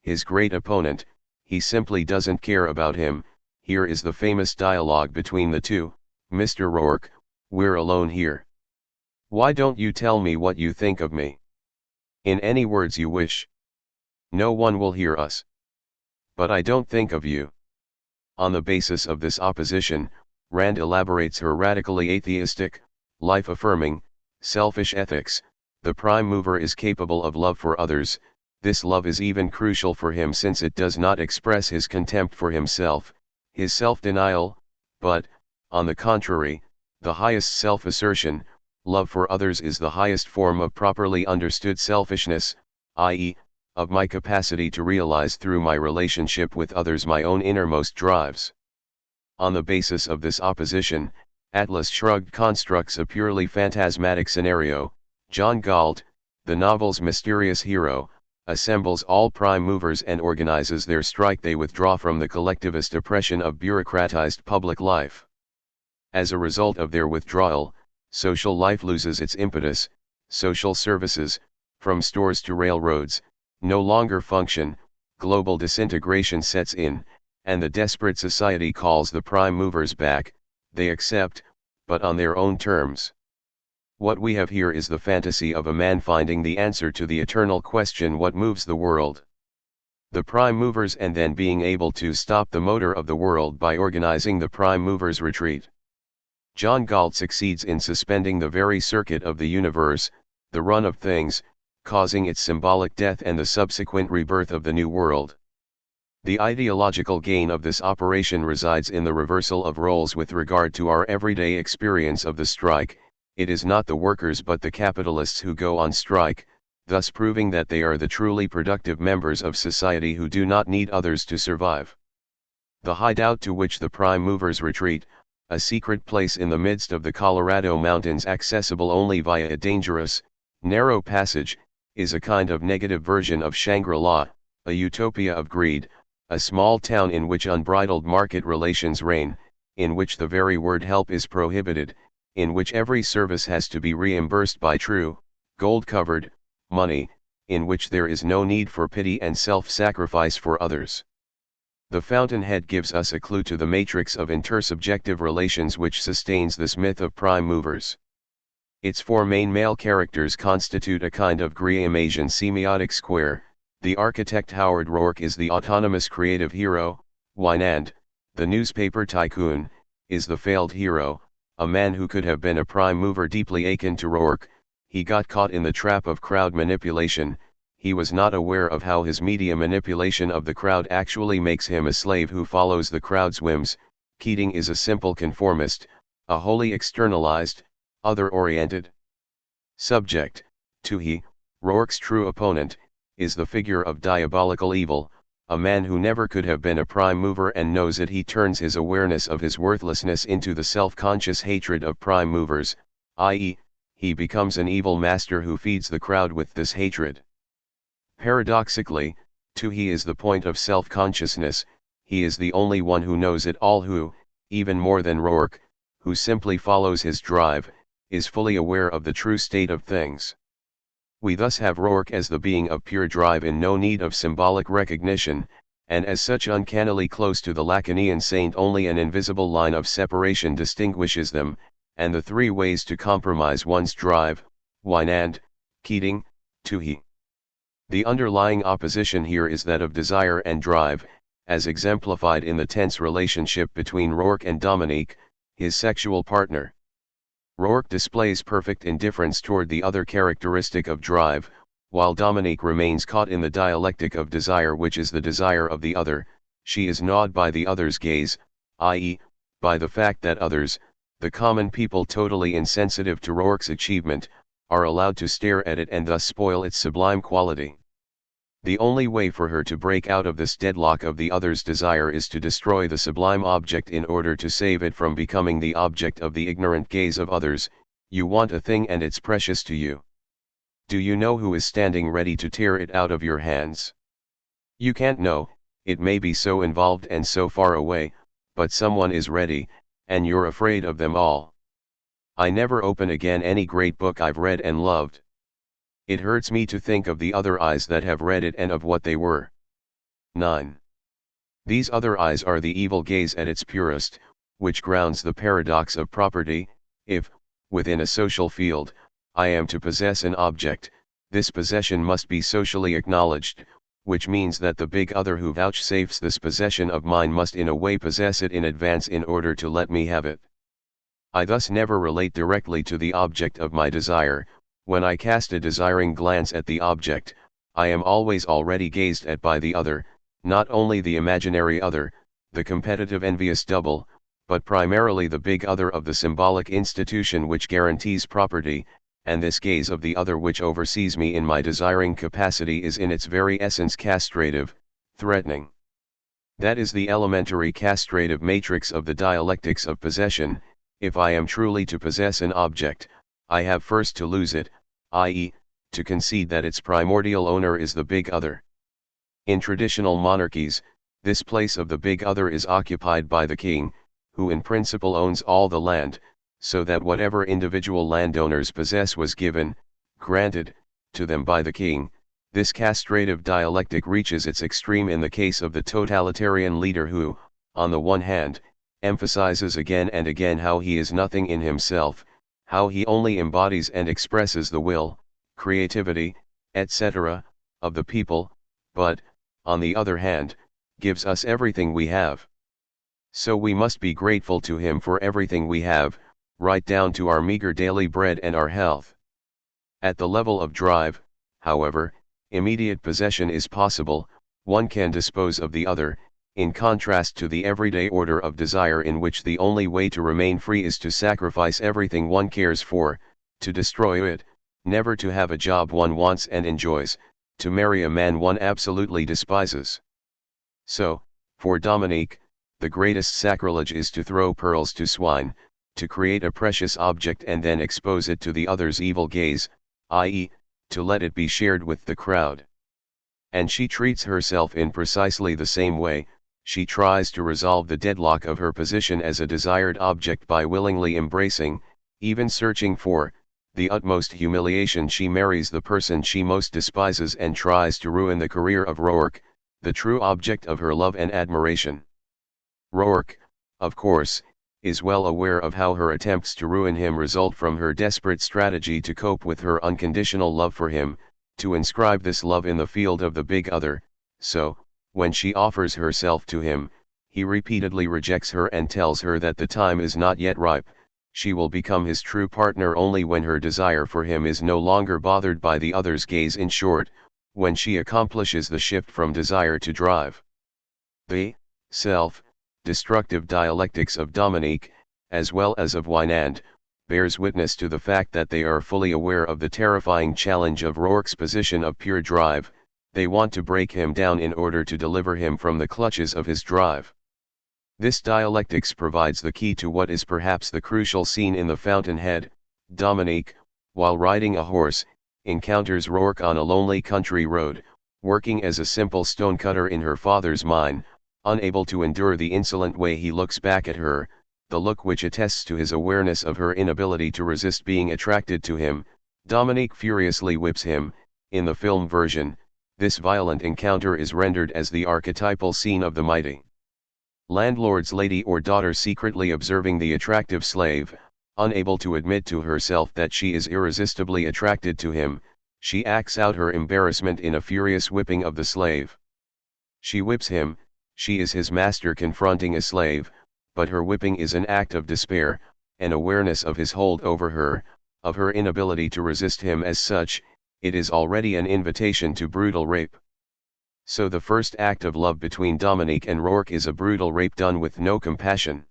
his great opponent, he simply doesn't care about him. Here is the famous dialogue between the two. "Mr. Rourke, we're alone here. Why don't you tell me what you think of me? In any words you wish. No one will hear us. But I don't think of you." On the basis of this opposition, Rand elaborates her radically atheistic, life-affirming, selfish ethics. The prime mover is capable of love for others. This love is even crucial for him since it does not express his contempt for himself, his self-denial, but, on the contrary, the highest self-assertion. Love for others is the highest form of properly understood selfishness, i.e., of my capacity to realize through my relationship with others my own innermost drives. On the basis of this opposition, Atlas Shrugged constructs a purely phantasmatic scenario. John Galt, the novel's mysterious hero, assembles all prime movers and organizes their strike. They withdraw from the collectivist oppression of bureaucratized public life. As a result of their withdrawal, social life loses its impetus. Social services, from stores to railroads, no longer function. Global disintegration sets in, and the desperate society calls the prime movers back. They accept, but on their own terms. What we have here is the fantasy of a man finding the answer to the eternal question, what moves the world? The prime movers, and then being able to stop the motor of the world by organizing the prime movers' retreat. John Galt succeeds in suspending the very circuit of the universe, the run of things, causing its symbolic death and the subsequent rebirth of the new world. The ideological gain of this operation resides in the reversal of roles with regard to our everyday experience of the strike. It is not the workers but the capitalists who go on strike, thus proving that they are the truly productive members of society who do not need others to survive. The hideout to which the prime movers retreat, a secret place in the midst of the Colorado mountains accessible only via a dangerous, narrow passage, is a kind of negative version of Shangri-La, a utopia of greed, a small town in which unbridled market relations reign, in which the very word help is prohibited, in which every service has to be reimbursed by true, gold-covered, money, in which there is no need for pity and self-sacrifice for others. The fountainhead gives us a clue to the matrix of intersubjective relations which sustains this myth of prime movers. Its four main male characters constitute a kind of Grahamian semiotic square. The architect Howard Rourke is the autonomous creative hero, Wynand, the newspaper tycoon, is the failed hero, a man who could have been a prime mover deeply akin to Rourke. He got caught in the trap of crowd manipulation. He was not aware of how his media manipulation of the crowd actually makes him a slave who follows the crowd's whims. Keating is a simple conformist, a wholly externalized, other-oriented subject. Toohey, Rourke's true opponent, is the figure of diabolical evil, a man who never could have been a prime mover and knows it. He turns his awareness of his worthlessness into the self-conscious hatred of prime movers, i.e., he becomes an evil master who feeds the crowd with this hatred. Paradoxically, Toohey is the point of self-consciousness. He is the only one who knows it all, who, even more than Rourke, who simply follows his drive, is fully aware of the true state of things. We thus have Rourke as the being of pure drive in no need of symbolic recognition, and as such uncannily close to the Lacanian saint. Only an invisible line of separation distinguishes them, and the three ways to compromise one's drive: Wynand, Keating, Toohey. The underlying opposition here is that of desire and drive, as exemplified in the tense relationship between Rourke and Dominique, his sexual partner. Rourke displays perfect indifference toward the other characteristic of drive, while Dominique remains caught in the dialectic of desire, which is the desire of the other. She is gnawed by the other's gaze, i.e., by the fact that others, the common people totally insensitive to Rourke's achievement, are allowed to stare at it and thus spoil its sublime quality. The only way for her to break out of this deadlock of the other's desire is to destroy the sublime object in order to save it from becoming the object of the ignorant gaze of others. You want a thing and it's precious to you. Do you know who is standing ready to tear it out of your hands? You can't know, it may be so involved and so far away, but someone is ready, and you're afraid of them all. I never open again any great book I've read and loved. It hurts me to think of the other eyes that have read it and of what they were. 9. These other eyes are the evil gaze at its purest, which grounds the paradox of property. If, within a social field, I am to possess an object, this possession must be socially acknowledged, which means that the big other who vouchsafes this possession of mine must in a way possess it in advance in order to let me have it. I thus never relate directly to the object of my desire. When I cast a desiring glance at the object, I am always already gazed at by the other, not only the imaginary other, the competitive envious double, but primarily the big other of the symbolic institution which guarantees property, and this gaze of the other which oversees me in my desiring capacity is in its very essence castrative, threatening. That is the elementary castrative matrix of the dialectics of possession. If I am truly to possess an object, I have first to lose it, i.e., to concede that its primordial owner is the big other. In traditional monarchies, this place of the big other is occupied by the king, who in principle owns all the land, so that whatever individual landowners possess was given, granted, to them by the king. This castrative dialectic reaches its extreme in the case of the totalitarian leader who, on the one hand, emphasizes again and again how he is nothing in himself, how he only embodies and expresses the will, creativity, etc., of the people, but, on the other hand, gives us everything we have. So we must be grateful to him for everything we have, right down to our meager daily bread and our health. At the level of drive, however, immediate possession is possible, one can dispose of the other, in contrast to the everyday order of desire in which the only way to remain free is to sacrifice everything one cares for, to destroy it, never to have a job one wants and enjoys, to marry a man one absolutely despises. So, for Dominique, the greatest sacrilege is to throw pearls to swine, to create a precious object and then expose it to the other's evil gaze, i.e., to let it be shared with the crowd. And she treats herself in precisely the same way. She tries to resolve the deadlock of her position as a desired object by willingly embracing, even searching for, the utmost humiliation. She marries the person she most despises and tries to ruin the career of Rourke, the true object of her love and admiration. Rourke, of course, is well aware of how her attempts to ruin him result from her desperate strategy to cope with her unconditional love for him, to inscribe this love in the field of the big other, so, when she offers herself to him, he repeatedly rejects her and tells her that the time is not yet ripe. She will become his true partner only when her desire for him is no longer bothered by the other's gaze. In short, when she accomplishes the shift from desire to drive. The self-destructive dialectics of Dominique, as well as of Wynand, bears witness to the fact that they are fully aware of the terrifying challenge of Rourke's position of pure drive. They want to break him down in order to deliver him from the clutches of his drive. This dialectics provides the key to what is perhaps the crucial scene in The Fountainhead. Dominique, while riding a horse, encounters Rourke on a lonely country road, working as a simple stonecutter in her father's mine, unable to endure the insolent way he looks back at her, the look which attests to his awareness of her inability to resist being attracted to him. Dominique furiously whips him. In the film version, this violent encounter is rendered as the archetypal scene of the mighty landlord's lady or daughter secretly observing the attractive slave. Unable to admit to herself that she is irresistibly attracted to him, she acts out her embarrassment in a furious whipping of the slave. She whips him. She is his master confronting a slave, but her whipping is an act of despair, an awareness of his hold over her, of her inability to resist him. As such, it is already an invitation to brutal rape. So the first act of love between Dominique and Rourke is a brutal rape done with no compassion.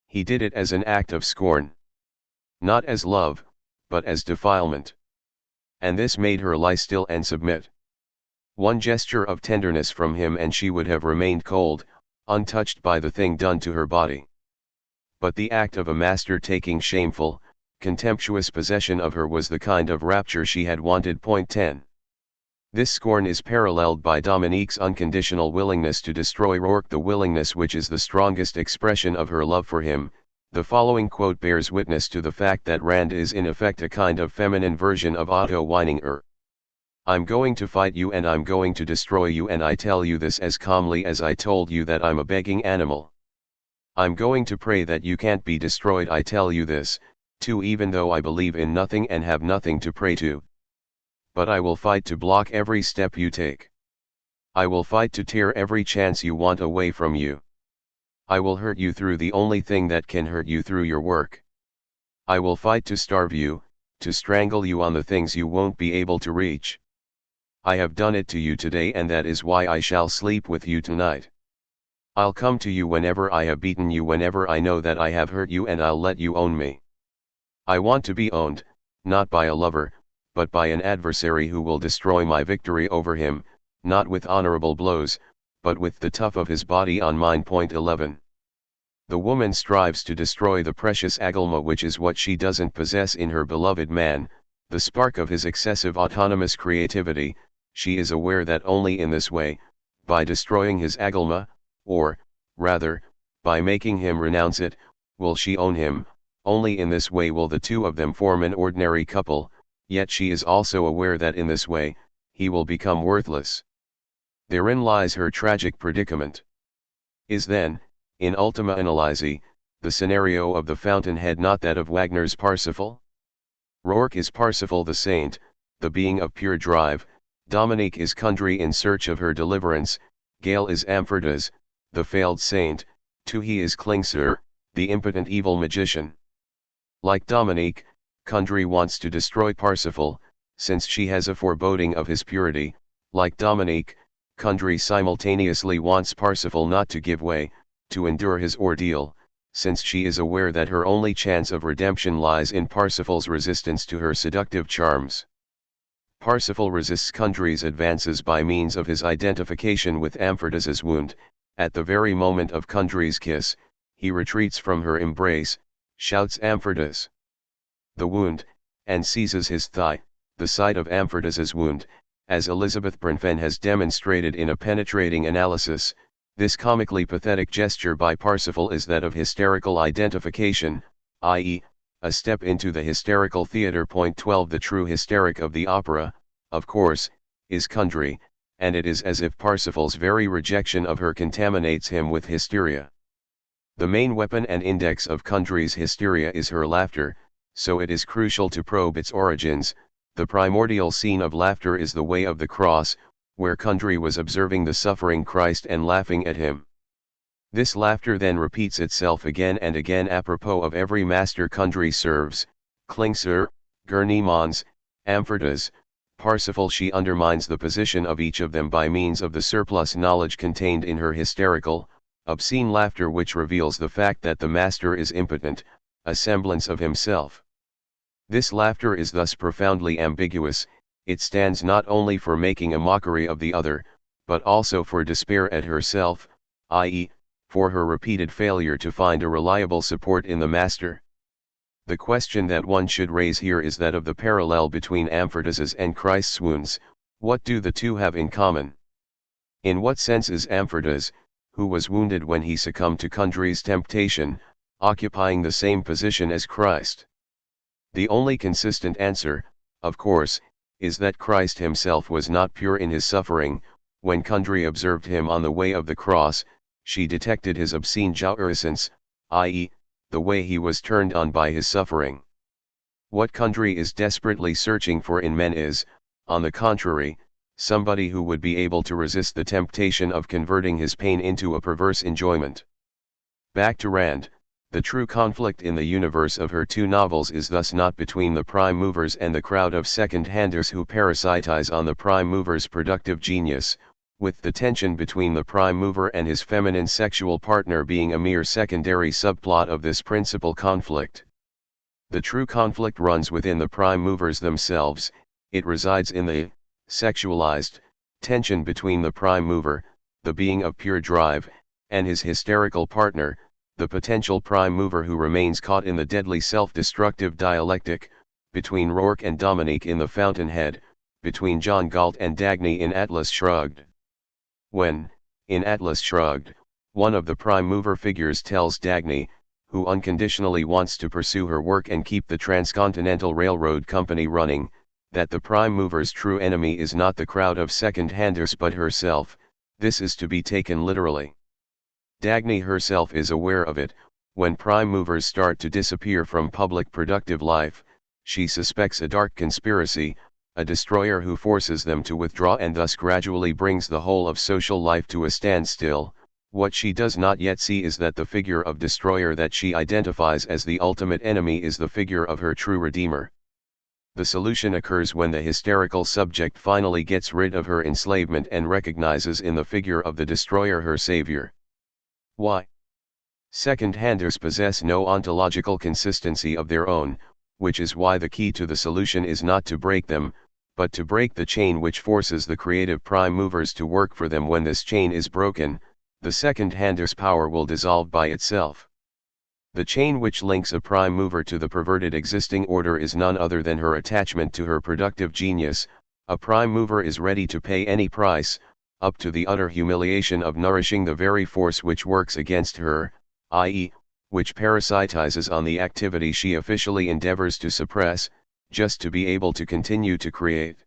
He did it as an act of scorn. Not as love, but as defilement. And this made her lie still and submit. One gesture of tenderness from him and she would have remained cold, untouched by the thing done to her body. But the act of a master taking shameful, contemptuous possession of her was the kind of rapture she had wanted. Point 10. This scorn is paralleled by Dominique's unconditional willingness to destroy Rourke, the willingness which is the strongest expression of her love for him. The following quote bears witness to the fact that Rand is in effect a kind of feminine version of Otto Weininger. I'm going to fight you and I'm going to destroy you, and I tell you this as calmly as I told you that I'm a begging animal. I'm going to pray that you can't be destroyed. I tell you this, too, even though I believe in nothing and have nothing to pray to. But I will fight to block every step you take. I will fight to tear every chance you want away from you. I will hurt you through the only thing that can hurt you, through your work. I will fight to starve you, to strangle you on the things you won't be able to reach. I have done it to you today, and that is why I shall sleep with you tonight. I'll come to you whenever I have beaten you, whenever I know that I have hurt you, and I'll let you own me. I want to be owned, not by a lover, but by an adversary who will destroy my victory over him, not with honorable blows, but with the tough of his body on mine. Point 11. The woman strives to destroy the precious Agalma, which is what she doesn't possess in her beloved man, the spark of his excessive autonomous creativity. She is aware that only in this way, by destroying his Agalma, or, rather, by making him renounce it, will she own him. Only in this way will the two of them form an ordinary couple, yet she is also aware that in this way, he will become worthless. Therein lies her tragic predicament. Is then, in ultima analyse, the scenario of the fountainhead, not that of Wagner's Parsifal? Rourke is Parsifal the saint, the being of pure drive, Dominique is Kundry in search of her deliverance, Gale is Amfortas, the failed saint, Tuhi is Klingsor, the impotent evil magician. Like Dominique, Kundry wants to destroy Parsifal, since she has a foreboding of his purity. Like Dominique, Kundry simultaneously wants Parsifal not to give way, to endure his ordeal, since she is aware that her only chance of redemption lies in Parsifal's resistance to her seductive charms. Parsifal resists Kundry's advances by means of his identification with Amfortas's wound. At the very moment of Kundry's kiss, he retreats from her embrace, shouts Amfortas. The wound, and seizes his thigh, the site of Amfortas's wound. As Elizabeth Bronfen has demonstrated in a penetrating analysis, this comically pathetic gesture by Parsifal is that of hysterical identification, i.e., a step into the hysterical theatre. Point 12. The true hysteric of the opera, of course, is Kundry, and it is as if Parsifal's very rejection of her contaminates him with hysteria. The main weapon and index of Kundry's hysteria is her laughter, so it is crucial to probe its origins. The primordial scene of laughter is the Way of the Cross, where Kundry was observing the suffering Christ and laughing at him. This laughter then repeats itself again and again apropos of every master Kundry serves, Klingsor, Gurneemans, Amfortas, Parsifal. She undermines the position of each of them by means of the surplus knowledge contained in her hysterical, obscene laughter, which reveals the fact that the master is impotent, a semblance of himself. This laughter is thus profoundly ambiguous. It stands not only for making a mockery of the other, but also for despair at herself, i.e., for her repeated failure to find a reliable support in the master. The question that one should raise here is that of the parallel between Amfortas's and Christ's wounds. What do the two have in common? In what sense is Amfortas, who was wounded when he succumbed to Kundry's temptation, occupying the same position as Christ? The only consistent answer, of course, is that Christ himself was not pure in his suffering. When Kundry observed him on the way of the cross, she detected his obscene jouissance, i.e., the way he was turned on by his suffering. What Kundry is desperately searching for in men is, on the contrary, somebody who would be able to resist the temptation of converting his pain into a perverse enjoyment. Back to Rand. The true conflict in the universe of her two novels is thus not between the prime movers and the crowd of second-handers who parasitize on the prime mover's productive genius, with the tension between the prime mover and his feminine sexual partner being a mere secondary subplot of this principal conflict. The true conflict runs within the prime movers themselves. It resides in the sexualized tension between the prime mover, the being of pure drive, and his hysterical partner, the potential prime mover who remains caught in the deadly self-destructive dialectic, between Rourke and Dominique in The Fountainhead, between John Galt and Dagny in Atlas Shrugged. When, in Atlas Shrugged, one of the prime mover figures tells Dagny, who unconditionally wants to pursue her work and keep the Transcontinental Railroad Company running, that the prime mover's true enemy is not the crowd of second-handers but herself, this is to be taken literally. Dagny herself is aware of it. When prime movers start to disappear from public productive life, she suspects a dark conspiracy, a destroyer who forces them to withdraw and thus gradually brings the whole of social life to a standstill. What she does not yet see is that the figure of destroyer that she identifies as the ultimate enemy is the figure of her true redeemer. The solution occurs when the hysterical subject finally gets rid of her enslavement and recognizes in the figure of the destroyer her savior. Why? Second-handers possess no ontological consistency of their own, which is why the key to the solution is not to break them, but to break the chain which forces the creative prime movers to work for them. When this chain is broken, the second-hander's power will dissolve by itself. The chain which links a prime mover to the perverted existing order is none other than her attachment to her productive genius. A prime mover is ready to pay any price, up to the utter humiliation of nourishing the very force which works against her, i.e., which parasitizes on the activity she officially endeavors to suppress, just to be able to continue to create.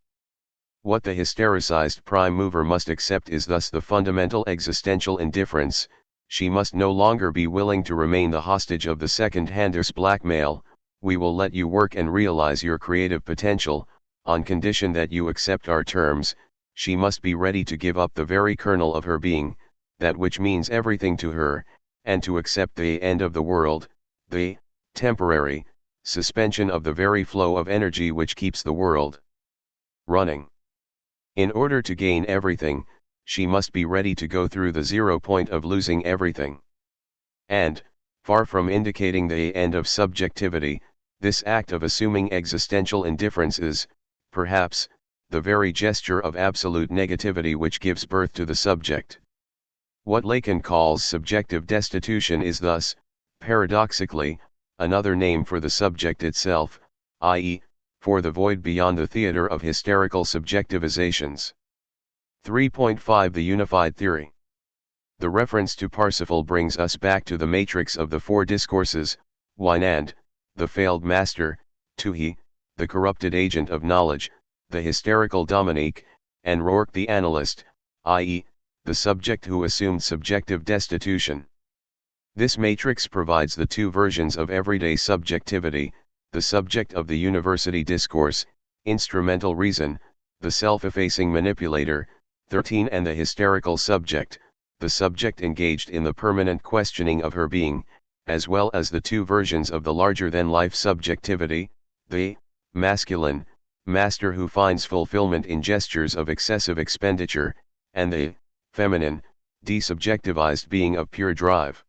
What the hystericized prime mover must accept is thus the fundamental existential indifference. she must no longer be willing to remain the hostage of the second-handers blackmail. We will let you work and realize your creative potential, on condition that you accept our terms. She must be ready to give up the very kernel of her being, that which means everything to her, and to accept the end of the world, the temporary suspension of the very flow of energy which keeps the world running. In order to gain everything, she must be ready to go through the 0 point of losing everything. And, far from indicating the end of subjectivity, this act of assuming existential indifference is, perhaps, the very gesture of absolute negativity which gives birth to the subject. What Lacan calls subjective destitution is thus, paradoxically, another name for the subject itself, i.e., for the void beyond the theater of hysterical subjectivizations. 3.5 The Unified Theory. The reference to Parsifal brings us back to the matrix of the four discourses: Wynand, the failed master; Toohey, the corrupted agent of knowledge; the hysterical Dominique; and Rourke the analyst, i.e., the subject who assumed subjective destitution. This matrix provides the two versions of everyday subjectivity: the subject of the university discourse, instrumental reason, the self-effacing manipulator, 13, and the hysterical subject, the subject engaged in the permanent questioning of her being, as well as the two versions of the larger-than-life subjectivity: the masculine master who finds fulfillment in gestures of excessive expenditure, and the feminine, desubjectivized being of pure drive.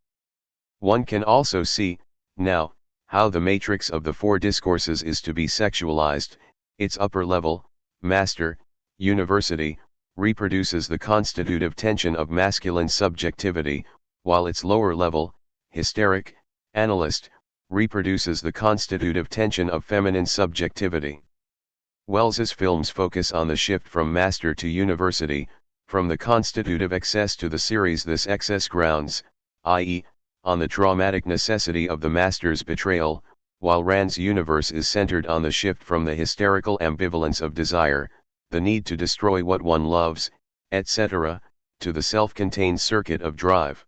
One can also see, now, how the matrix of the four discourses is to be sexualized. Its upper level, master, university, reproduces the constitutive tension of masculine subjectivity, while its lower level, hysteric, analyst, reproduces the constitutive tension of feminine subjectivity. Wells's films focus on the shift from master to university, from the constitutive excess to the series. This excess grounds, i.e., on the traumatic necessity of the master's betrayal, while Rand's universe is centered on the shift from the hysterical ambivalence of desire, the need to destroy what one loves, etc., to the self-contained circuit of drive.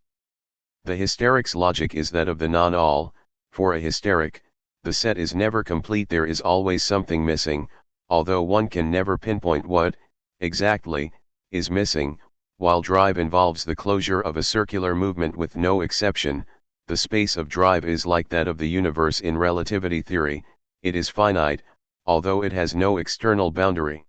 The hysteric's logic is that of the non-all. For a hysteric, the set is never complete. There is always something missing, although one can never pinpoint what, exactly, is missing. While drive involves the closure of a circular movement with no exception, the space of drive is like that of the universe in relativity theory: it is finite, although it has no external boundary.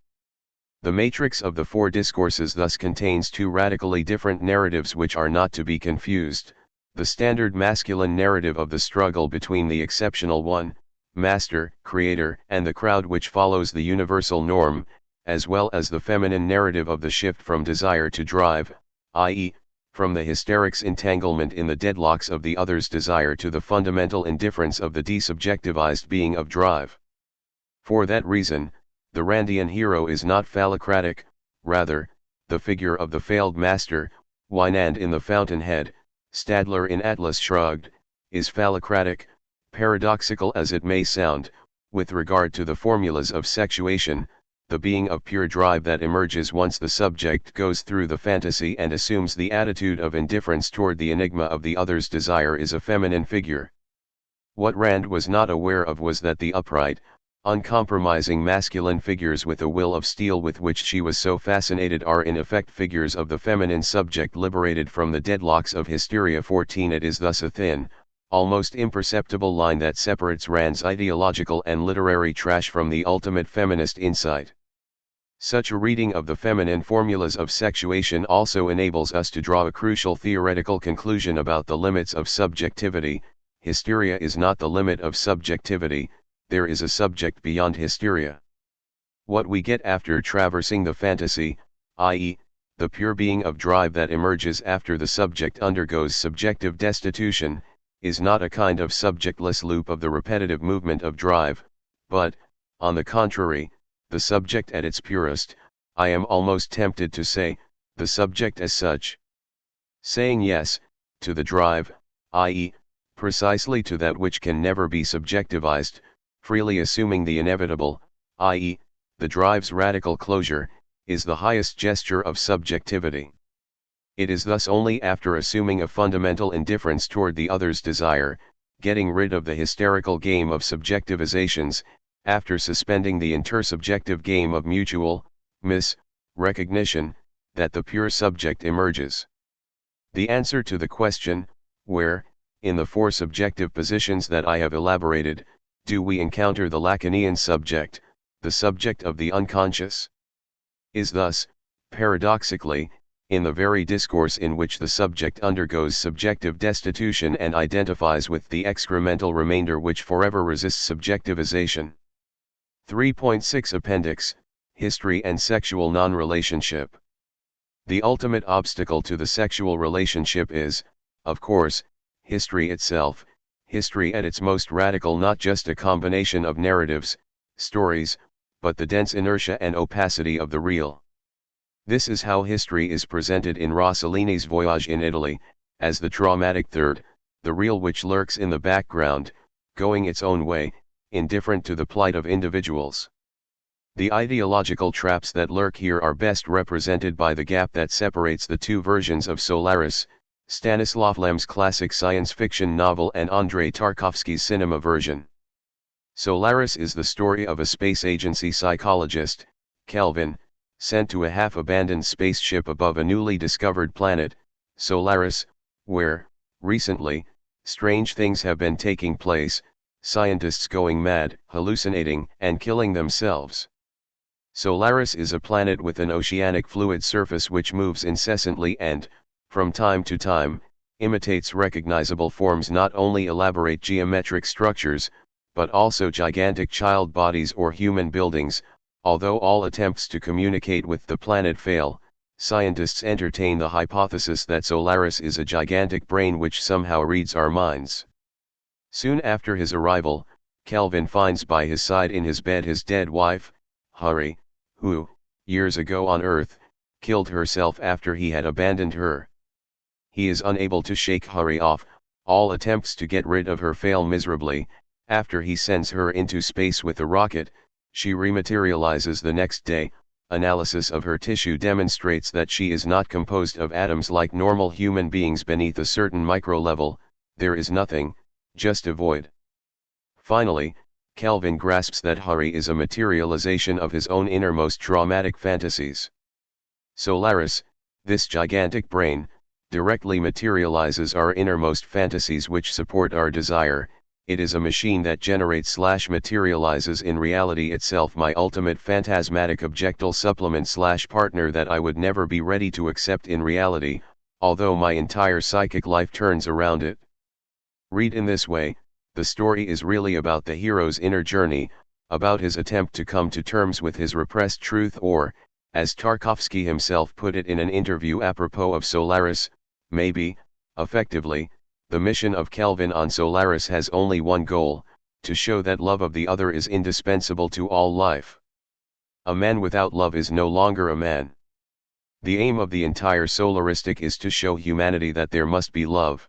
The matrix of the four discourses thus contains two radically different narratives which are not to be confused: the standard masculine narrative of the struggle between the exceptional one, master, creator, and the crowd which follows the universal norm, as well as the feminine narrative of the shift from desire to drive, i.e., from the hysteric's entanglement in the deadlocks of the other's desire to the fundamental indifference of the desubjectivized being of drive. For that reason, the Randian hero is not phallocratic; rather, the figure of the failed master, Wynand in The Fountainhead, Stadler in Atlas Shrugged, is phallocratic, paradoxical as it may sound, with regard to the formulas of sexuation. The being of pure drive that emerges once the subject goes through the fantasy and assumes the attitude of indifference toward the enigma of the other's desire is a feminine figure. What Rand was not aware of was that the upright, uncompromising masculine figures with a will of steel with which she was so fascinated are in effect figures of the feminine subject liberated from the deadlocks of hysteria. 14 It is thus a thin, almost imperceptible line that separates Rand's ideological and literary trash from the ultimate feminist insight. Such a reading of the feminine formulas of sexuation also enables us to draw a crucial theoretical conclusion about the limits of subjectivity. Hysteria is not the limit of subjectivity. There is a subject beyond hysteria. What we get after traversing the fantasy, i.e., the pure being of drive that emerges after the subject undergoes subjective destitution, is not a kind of subjectless loop of the repetitive movement of drive, but, on the contrary, the subject at its purest. I am almost tempted to say, the subject as such. Saying yes, to the drive, i.e., precisely to that which can never be subjectivized, freely assuming the inevitable, i.e., the drive's radical closure, is the highest gesture of subjectivity. It is thus only after assuming a fundamental indifference toward the other's desire, getting rid of the hysterical game of subjectivizations, after suspending the intersubjective game of mutual, recognition, that the pure subject emerges. The answer to the question, where, in the four subjective positions that I have elaborated, do we encounter the Lacanian subject, the subject of the unconscious? Is thus, paradoxically, in the very discourse in which the subject undergoes subjective destitution and identifies with the excremental remainder which forever resists subjectivization. 3.6 Appendix, History and Sexual Non-Relationship. The ultimate obstacle to the sexual relationship is, of course, history itself, history at its most radical, not just a combination of narratives, stories, but the dense inertia and opacity of the real. This is how history is presented in Rossellini's Voyage in Italy, as the traumatic third, the real which lurks in the background, going its own way, indifferent to the plight of individuals. The ideological traps that lurk here are best represented by the gap that separates the two versions of Solaris, Stanislav Lem's classic science fiction novel and Andrei Tarkovsky's cinema version. Solaris is the story of a space agency psychologist, Kelvin, sent to a half-abandoned spaceship above a newly discovered planet, Solaris, where, recently, strange things have been taking place, scientists going mad, hallucinating, and killing themselves. Solaris is a planet with an oceanic fluid surface which moves incessantly and, from time to time, imitates recognizable forms, not only elaborate geometric structures, but also gigantic child bodies or human buildings. Although all attempts to communicate with the planet fail, scientists entertain the hypothesis that Solaris is a gigantic brain which somehow reads our minds. Soon after his arrival, Kelvin finds by his side in his bed his dead wife, Hari, who, years ago on Earth, killed herself after he had abandoned her. He is unable to shake Hari off, all attempts to get rid of her fail miserably. After he sends her into space with a rocket, she rematerializes the next day. Analysis of her tissue demonstrates that she is not composed of atoms like normal human beings beneath a certain micro level. There is nothing, just a void. Finally, Kelvin grasps that Hari is a materialization of his own innermost traumatic fantasies. Solaris, this gigantic brain, directly materializes our innermost fantasies which support our desire. It is a machine that generates/materializes in reality itself my ultimate phantasmatic objectal supplement/partner that I would never be ready to accept in reality, although my entire psychic life turns around it. Read in this way, the story is really about the hero's inner journey, about his attempt to come to terms with his repressed truth, or, as Tarkovsky himself put it in an interview apropos of Solaris, maybe, effectively, the mission of Kelvin on Solaris has only one goal, to show that love of the other is indispensable to all life. A man without love is no longer a man. The aim of the entire Solaristic is to show humanity that there must be love.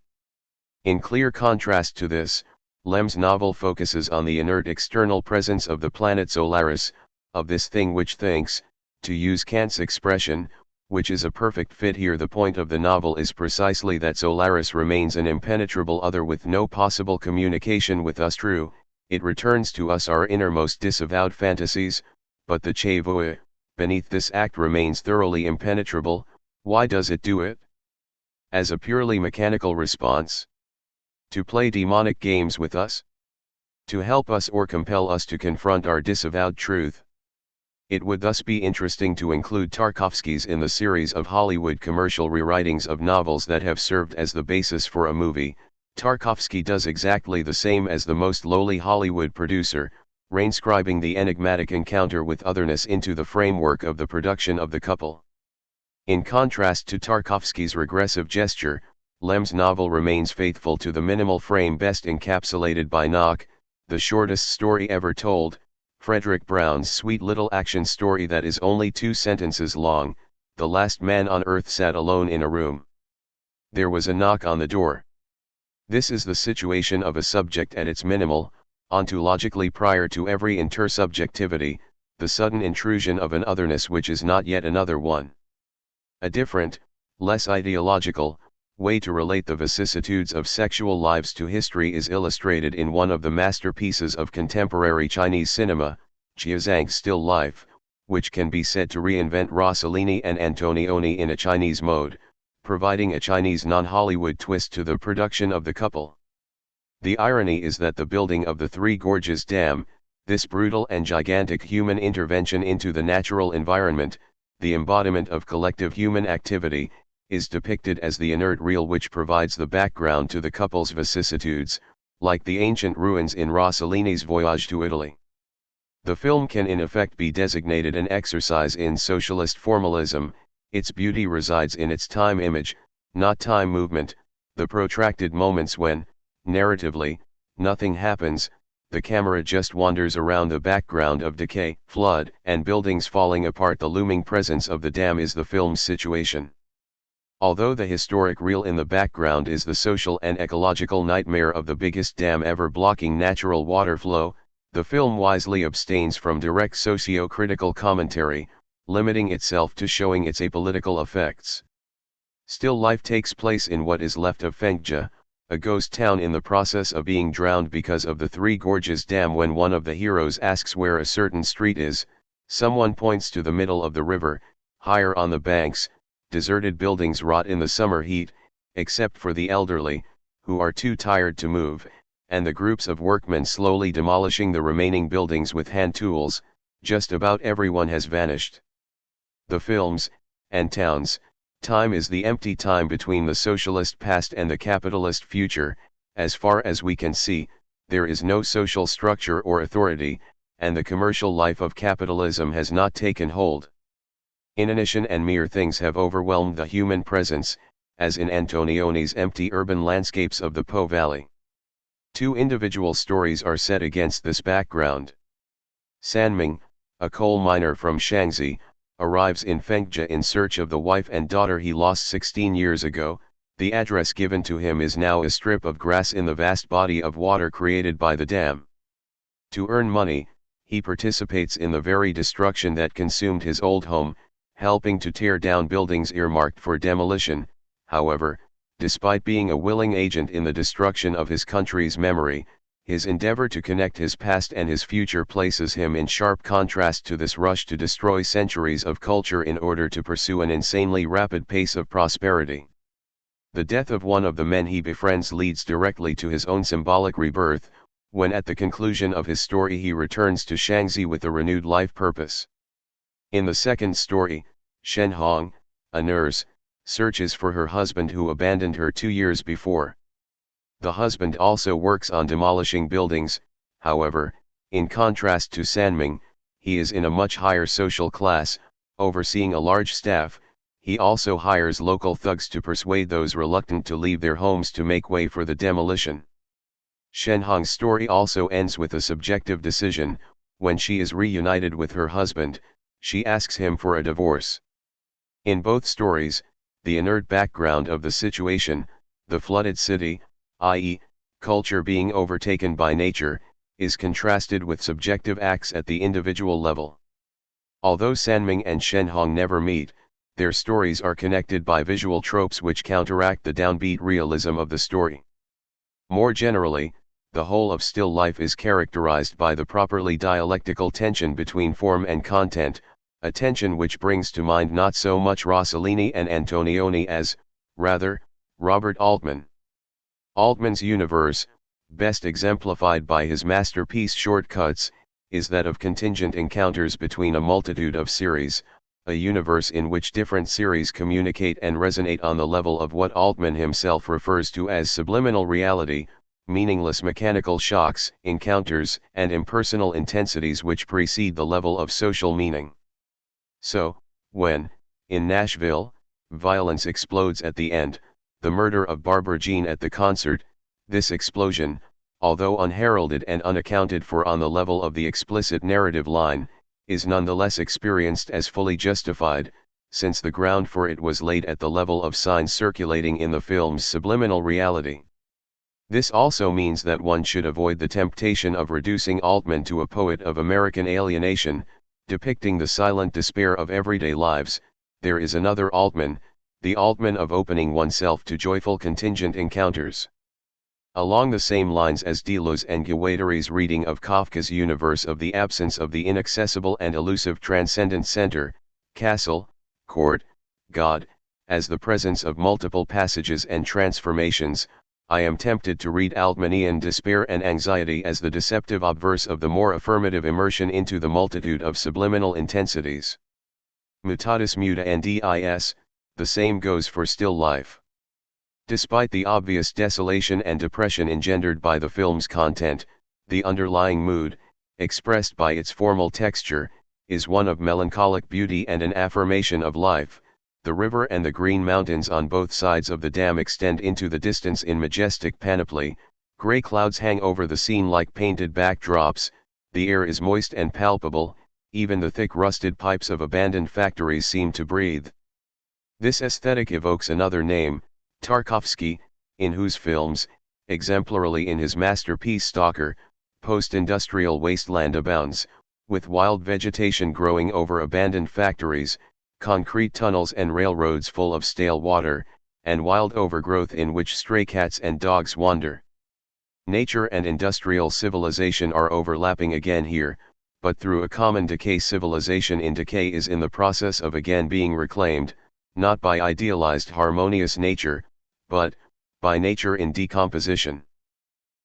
In clear contrast to this, Lem's novel focuses on the inert external presence of the planet Solaris, of this thing which thinks, to use Kant's expression, which is a perfect fit here. The point of the novel is precisely that Solaris remains an impenetrable other with no possible communication with us. True, it returns to us our innermost disavowed fantasies, but the che-voix, beneath this act remains thoroughly impenetrable. Why does it do it? As a purely mechanical response? To play demonic games with us? To help us or compel us to confront our disavowed truth? It would thus be interesting to include Tarkovsky's in the series of Hollywood commercial rewritings of novels that have served as the basis for a movie. Tarkovsky does exactly the same as the most lowly Hollywood producer, reinscribing the enigmatic encounter with otherness into the framework of the production of the couple. In contrast to Tarkovsky's regressive gesture, Lem's novel remains faithful to the minimal frame best encapsulated by Knock, the shortest story ever told, Frederick Brown's sweet little action story that is only 2 sentences long. The last man on earth sat alone in a room. There was a knock on the door. This is the situation of a subject at its minimal, ontologically prior to every intersubjectivity, the sudden intrusion of an otherness which is not yet another one. A different, less ideological, way to relate the vicissitudes of sexual lives to history is illustrated in one of the masterpieces of contemporary Chinese cinema, Zhang's Still Life, which can be said to reinvent Rossellini and Antonioni in a Chinese mode, providing a Chinese non-Hollywood twist to the production of the couple. The irony is that the building of the Three Gorges Dam, this brutal and gigantic human intervention into the natural environment, the embodiment of collective human activity, is depicted as the inert real which provides the background to the couple's vicissitudes, like the ancient ruins in Rossellini's Voyage to Italy. The film can in effect be designated an exercise in socialist formalism. Its beauty resides in its time image, not time movement, the protracted moments when, narratively, nothing happens, the camera just wanders around the background of decay, flood, and buildings falling apart. The looming presence of the dam is the film's situation. Although the historic reel in the background is the social and ecological nightmare of the biggest dam ever blocking natural water flow, the film wisely abstains from direct socio-critical commentary, limiting itself to showing its apolitical effects. Still Life takes place in what is left of Fengjia, a ghost town in the process of being drowned because of the Three Gorges Dam. When one of the heroes asks where a certain street is, someone points to the middle of the river. Higher on the banks, deserted buildings rot in the summer heat, except for the elderly, who are too tired to move, and the groups of workmen slowly demolishing the remaining buildings with hand tools. Just about everyone has vanished. The films, and towns, time is the empty time between the socialist past and the capitalist future. As far as we can see, there is no social structure or authority, and the commercial life of capitalism has not taken hold. Inanition and mere things have overwhelmed the human presence, as in Antonioni's empty urban landscapes of the Po Valley. Two individual stories are set against this background. Sanming, a coal miner from Shaanxi, arrives in Fengjia in search of the wife and daughter he lost 16 years ago. The address given to him is now a strip of grass in the vast body of water created by the dam. To earn money, he participates in the very destruction that consumed his old home, helping to tear down buildings earmarked for demolition. However, despite being a willing agent in the destruction of his country's memory, his endeavor to connect his past and his future places him in sharp contrast to this rush to destroy centuries of culture in order to pursue an insanely rapid pace of prosperity. The death of one of the men he befriends leads directly to his own symbolic rebirth, when at the conclusion of his story he returns to Shaanxi with a renewed life purpose. In the second story, Shen Hong, a nurse, searches for her husband who abandoned her 2 years before. The husband also works on demolishing buildings. However, in contrast to Sanming, he is in a much higher social class, overseeing a large staff. He also hires local thugs to persuade those reluctant to leave their homes to make way for the demolition. Shen Hong's story also ends with a subjective decision. When she is reunited with her husband, she asks him for a divorce. In both stories, the inert background of the situation, the flooded city, i.e., culture being overtaken by nature, is contrasted with subjective acts at the individual level. Although Sanming and Shen Hong never meet, their stories are connected by visual tropes which counteract the downbeat realism of the story. More generally, the whole of Still Life is characterized by the properly dialectical tension between form and content, a tension which brings to mind not so much Rossellini and Antonioni as, rather, Robert Altman. Altman's universe, best exemplified by his masterpiece Shortcuts, is that of contingent encounters between a multitude of series, a universe in which different series communicate and resonate on the level of what Altman himself refers to as subliminal reality, meaningless mechanical shocks, encounters, and impersonal intensities which precede the level of social meaning. So, when, in Nashville, violence explodes at the end, the murder of Barbara Jean at the concert, this explosion, although unheralded and unaccounted for on the level of the explicit narrative line, is nonetheless experienced as fully justified, since the ground for it was laid at the level of signs circulating in the film's subliminal reality. This also means that one should avoid the temptation of reducing Altman to a poet of American alienation, depicting the silent despair of everyday lives. There is another Altman, the Altman of opening oneself to joyful contingent encounters. Along the same lines as Deleuze and Guattari's reading of Kafka's universe of the absence of the inaccessible and elusive transcendent center, castle, court, God, as the presence of multiple passages and transformations, I am tempted to read Altmanian despair and anxiety as the deceptive obverse of the more affirmative immersion into the multitude of subliminal intensities. Mutatis mutandis, the same goes for still life. Despite the obvious desolation and depression engendered by the film's content, the underlying mood, expressed by its formal texture, is one of melancholic beauty and an affirmation of life. The river and the green mountains on both sides of the dam extend into the distance in majestic panoply, gray clouds hang over the scene like painted backdrops, the air is moist and palpable, even the thick rusted pipes of abandoned factories seem to breathe. This aesthetic evokes another name, Tarkovsky, in whose films, exemplarily in his masterpiece Stalker, post-industrial wasteland abounds, with wild vegetation growing over abandoned factories, concrete tunnels and railroads full of stale water, and wild overgrowth in which stray cats and dogs wander. Nature and industrial civilization are overlapping again here, but through a common decay. Civilization in decay is in the process of again being reclaimed, not by idealized harmonious nature, but by nature in decomposition.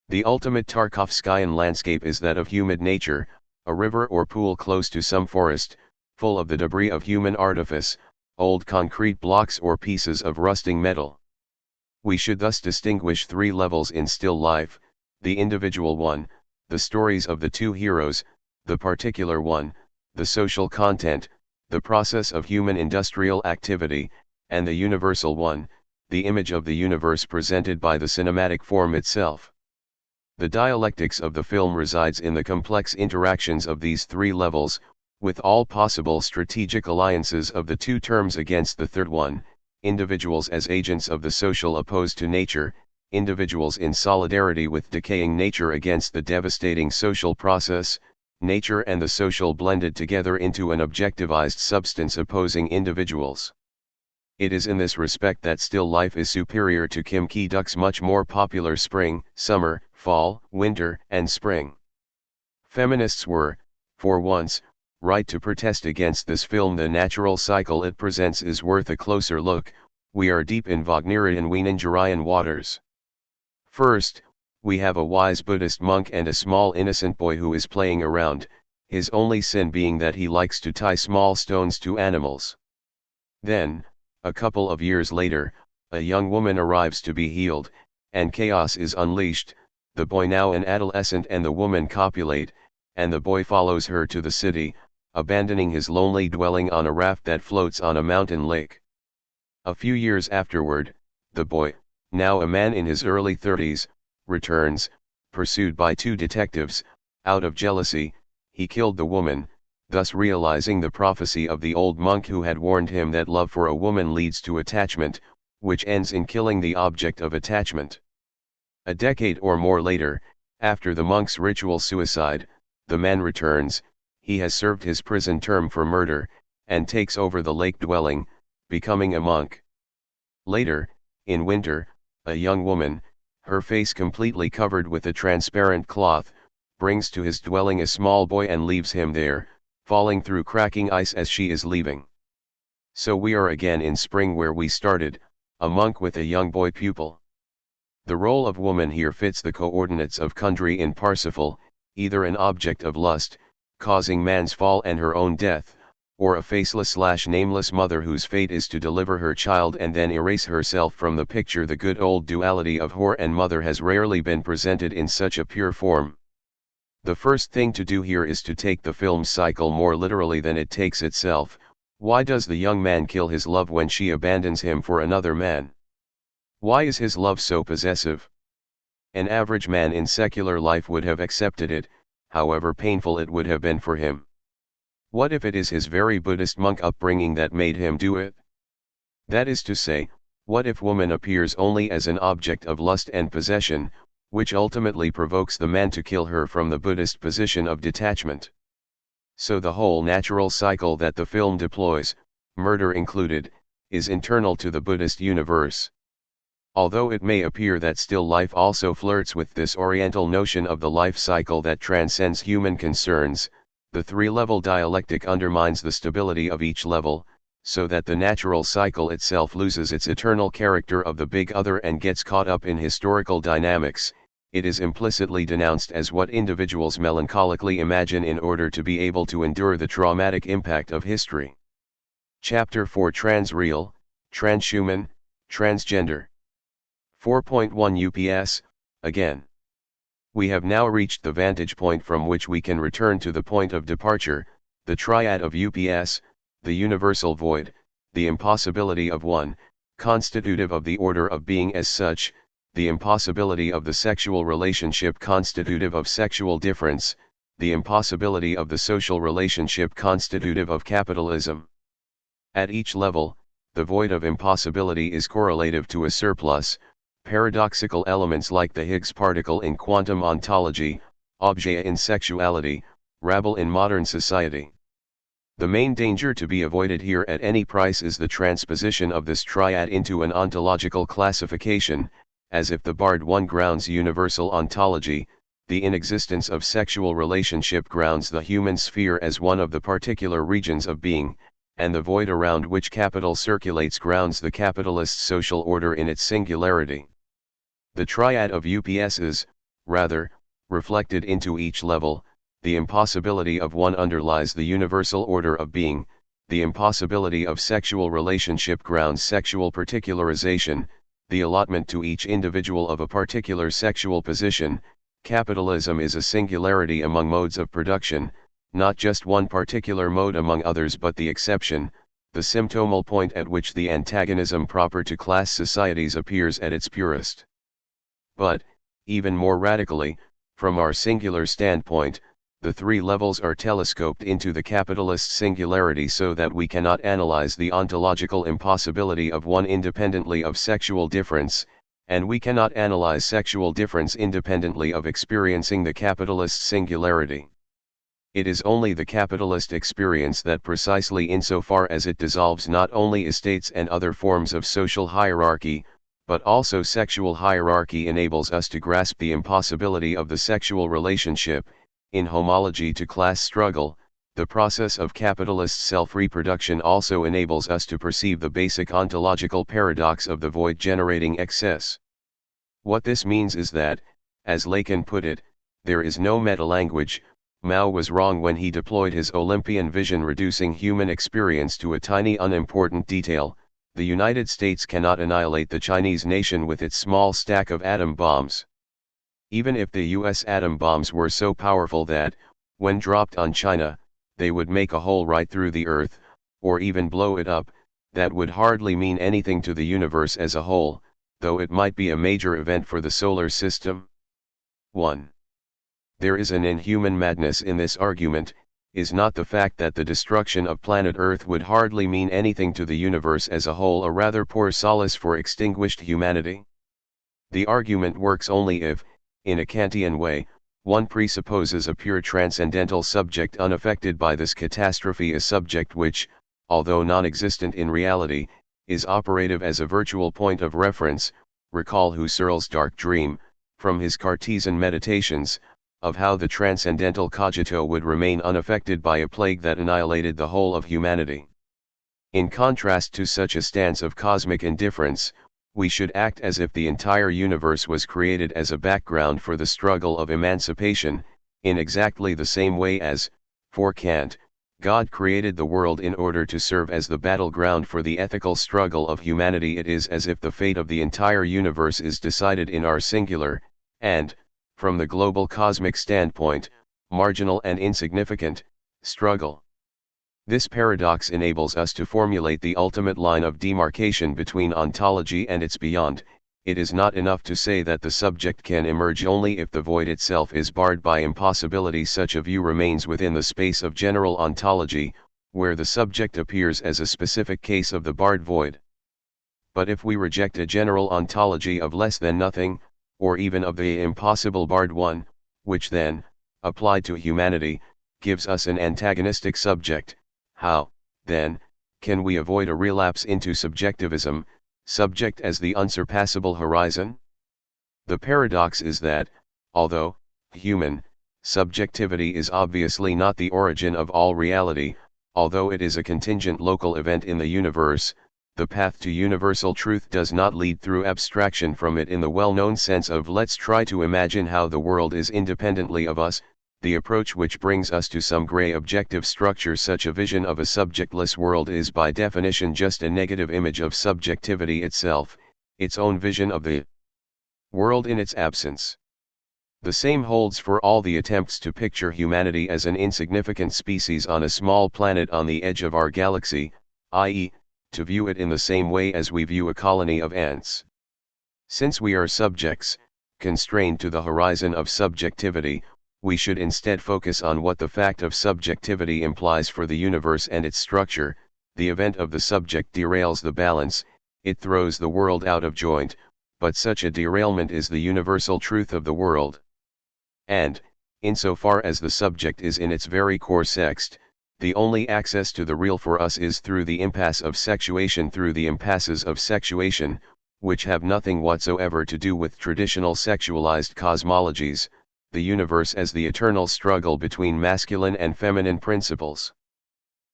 The ultimate Tarkovskyan landscape is that of humid nature, a river or pool close to some forest, full of the debris of human artifice, old concrete blocks or pieces of rusting metal. We should thus distinguish three levels in still life: the individual one, the stories of the two heroes; the particular one, the social content, the process of human industrial activity; and the universal one, the image of the universe presented by the cinematic form itself. The dialectics of the film resides in the complex interactions of these three levels, with all possible strategic alliances of the two terms against the third one: individuals as agents of the social opposed to nature, individuals in solidarity with decaying nature against the devastating social process, nature and the social blended together into an objectivized substance opposing individuals. It is in this respect that still life is superior to Kim Ki-duk's much more popular spring, summer, fall, winter, and spring. Feminists were, for once, right to protest against this film. The natural cycle it presents is worth a closer look. We are deep in Wagnerian Wieningerian waters. First, we have a wise Buddhist monk and a small innocent boy who is playing around, his only sin being that he likes to tie small stones to animals. Then, a couple of years later, a young woman arrives to be healed, and chaos is unleashed. The boy, now an adolescent, and the woman copulate, and the boy follows her to the city, abandoning his lonely dwelling on a raft that floats on a mountain lake. A few years afterward, the boy, now a man in his early 30s, returns, pursued by two detectives. Out of jealousy, he killed the woman, thus realizing the prophecy of the old monk who had warned him that love for a woman leads to attachment, which ends in killing the object of attachment. A decade or more later, after the monk's ritual suicide, the man returns. He has served his prison term for murder, and takes over the lake dwelling, becoming a monk. Later, in winter, a young woman, her face completely covered with a transparent cloth, brings to his dwelling a small boy and leaves him there, falling through cracking ice as she is leaving. So we are again in spring where we started, a monk with a young boy pupil. The role of woman here fits the coordinates of Kundry in Parsifal, either an object of lust, causing man's fall and her own death, or a faceless/nameless mother whose fate is to deliver her child and then erase herself from the picture. The good old duality of whore and mother has rarely been presented in such a pure form. The first thing to do here is to take the film's cycle more literally than it takes itself. Why does the young man kill his love when she abandons him for another man? Why is his love so possessive? An average man in secular life would have accepted it, however painful it would have been for him. What if it is his very Buddhist monk upbringing that made him do it? That is to say, what if woman appears only as an object of lust and possession, which ultimately provokes the man to kill her from the Buddhist position of detachment? So the whole natural cycle that the film deploys, murder included, is internal to the Buddhist universe. Although it may appear that still life also flirts with this Oriental notion of the life cycle that transcends human concerns, the three-level dialectic undermines the stability of each level, so that the natural cycle itself loses its eternal character of the big other and gets caught up in historical dynamics. It is implicitly denounced as what individuals melancholically imagine in order to be able to endure the traumatic impact of history. Chapter 4: Transreal, Transhuman, Transgender. 4.1 UPS, again. We have now reached the vantage point from which we can return to the point of departure, the triad of UPS, the universal void, the impossibility of one, constitutive of the order of being as such, the impossibility of the sexual relationship constitutive of sexual difference, the impossibility of the social relationship constitutive of capitalism. At each level, the void of impossibility is correlative to a surplus, paradoxical elements like the Higgs particle in quantum ontology, objet in sexuality, rabble in modern society. The main danger to be avoided here at any price is the transposition of this triad into an ontological classification, as if the barred one grounds universal ontology, the inexistence of sexual relationship grounds the human sphere as one of the particular regions of being, and the void around which capital circulates grounds the capitalist social order in its singularity. The triad of UPS is, rather, reflected into each level. The impossibility of one underlies the universal order of being, the impossibility of sexual relationship grounds sexual particularization, the allotment to each individual of a particular sexual position. Capitalism is a singularity among modes of production, not just one particular mode among others but the exception, the symptomal point at which the antagonism proper to class societies appears at its purest. But, even more radically, from our singular standpoint, the three levels are telescoped into the capitalist singularity so that we cannot analyze the ontological impossibility of one independently of sexual difference, and we cannot analyze sexual difference independently of experiencing the capitalist singularity. It is only the capitalist experience that, precisely insofar as it dissolves not only estates and other forms of social hierarchy, but also sexual hierarchy, enables us to grasp the impossibility of the sexual relationship. In homology to class struggle, the process of capitalist self-reproduction also enables us to perceive the basic ontological paradox of the void-generating excess. What this means is that, as Lacan put it, there is no meta-language. Mao was wrong when he deployed his Olympian vision, reducing human experience to a tiny unimportant detail. The United States cannot annihilate the Chinese nation with its small stack of atom bombs. Even if the US atom bombs were so powerful that, when dropped on China, they would make a hole right through the earth, or even blow it up, that would hardly mean anything to the universe as a whole, though it might be a major event for the solar system. 1. There is an inhuman madness in this argument. Is not the fact that the destruction of planet Earth would hardly mean anything to the universe as a whole a rather poor solace for extinguished humanity? The argument works only if, in a Kantian way, one presupposes a pure transcendental subject unaffected by this catastrophe, a subject which, although non-existent in reality, is operative as a virtual point of reference. Recall Husserl's dark dream, from his Cartesian meditations, of how the transcendental cogito would remain unaffected by a plague that annihilated the whole of humanity. In contrast to such a stance of cosmic indifference, we should act as if the entire universe was created as a background for the struggle of emancipation, in exactly the same way as, for Kant, God created the world in order to serve as the battleground for the ethical struggle of humanity. It is as if the fate of the entire universe is decided in our singular, and, from the global cosmic standpoint, marginal and insignificant, struggle. This paradox enables us to formulate the ultimate line of demarcation between ontology and its beyond. It is not enough to say that the subject can emerge only if the void itself is barred by impossibility. Such a view remains within the space of general ontology, where the subject appears as a specific case of the barred void. But if we reject a general ontology of less than nothing, or even of the impossible barred one, which then, applied to humanity, gives us an antagonistic subject, how, then, can we avoid a relapse into subjectivism, subject as the unsurpassable horizon? The paradox is that, although human subjectivity is obviously not the origin of all reality, although it is a contingent local event in the universe, the path to universal truth does not lead through abstraction from it in the well-known sense of let's try to imagine how the world is independently of us. The approach which brings us to some gray objective structure. Such a vision of a subjectless world is by definition just a negative image of subjectivity itself, its own vision of the world in its absence. The same holds for all the attempts to picture humanity as an insignificant species on a small planet on the edge of our galaxy, i.e., to view it in the same way as we view a colony of ants. Since we are subjects, constrained to the horizon of subjectivity, we should instead focus on what the fact of subjectivity implies for the universe and its structure. The event of the subject derails the balance, it throws the world out of joint, but such a derailment is the universal truth of the world. And, insofar as the subject is in its very core sext, the only access to the real for us is through the impasse of sexuation, through the impasses of sexuation, which have nothing whatsoever to do with traditional sexualized cosmologies, the universe as the eternal struggle between masculine and feminine principles.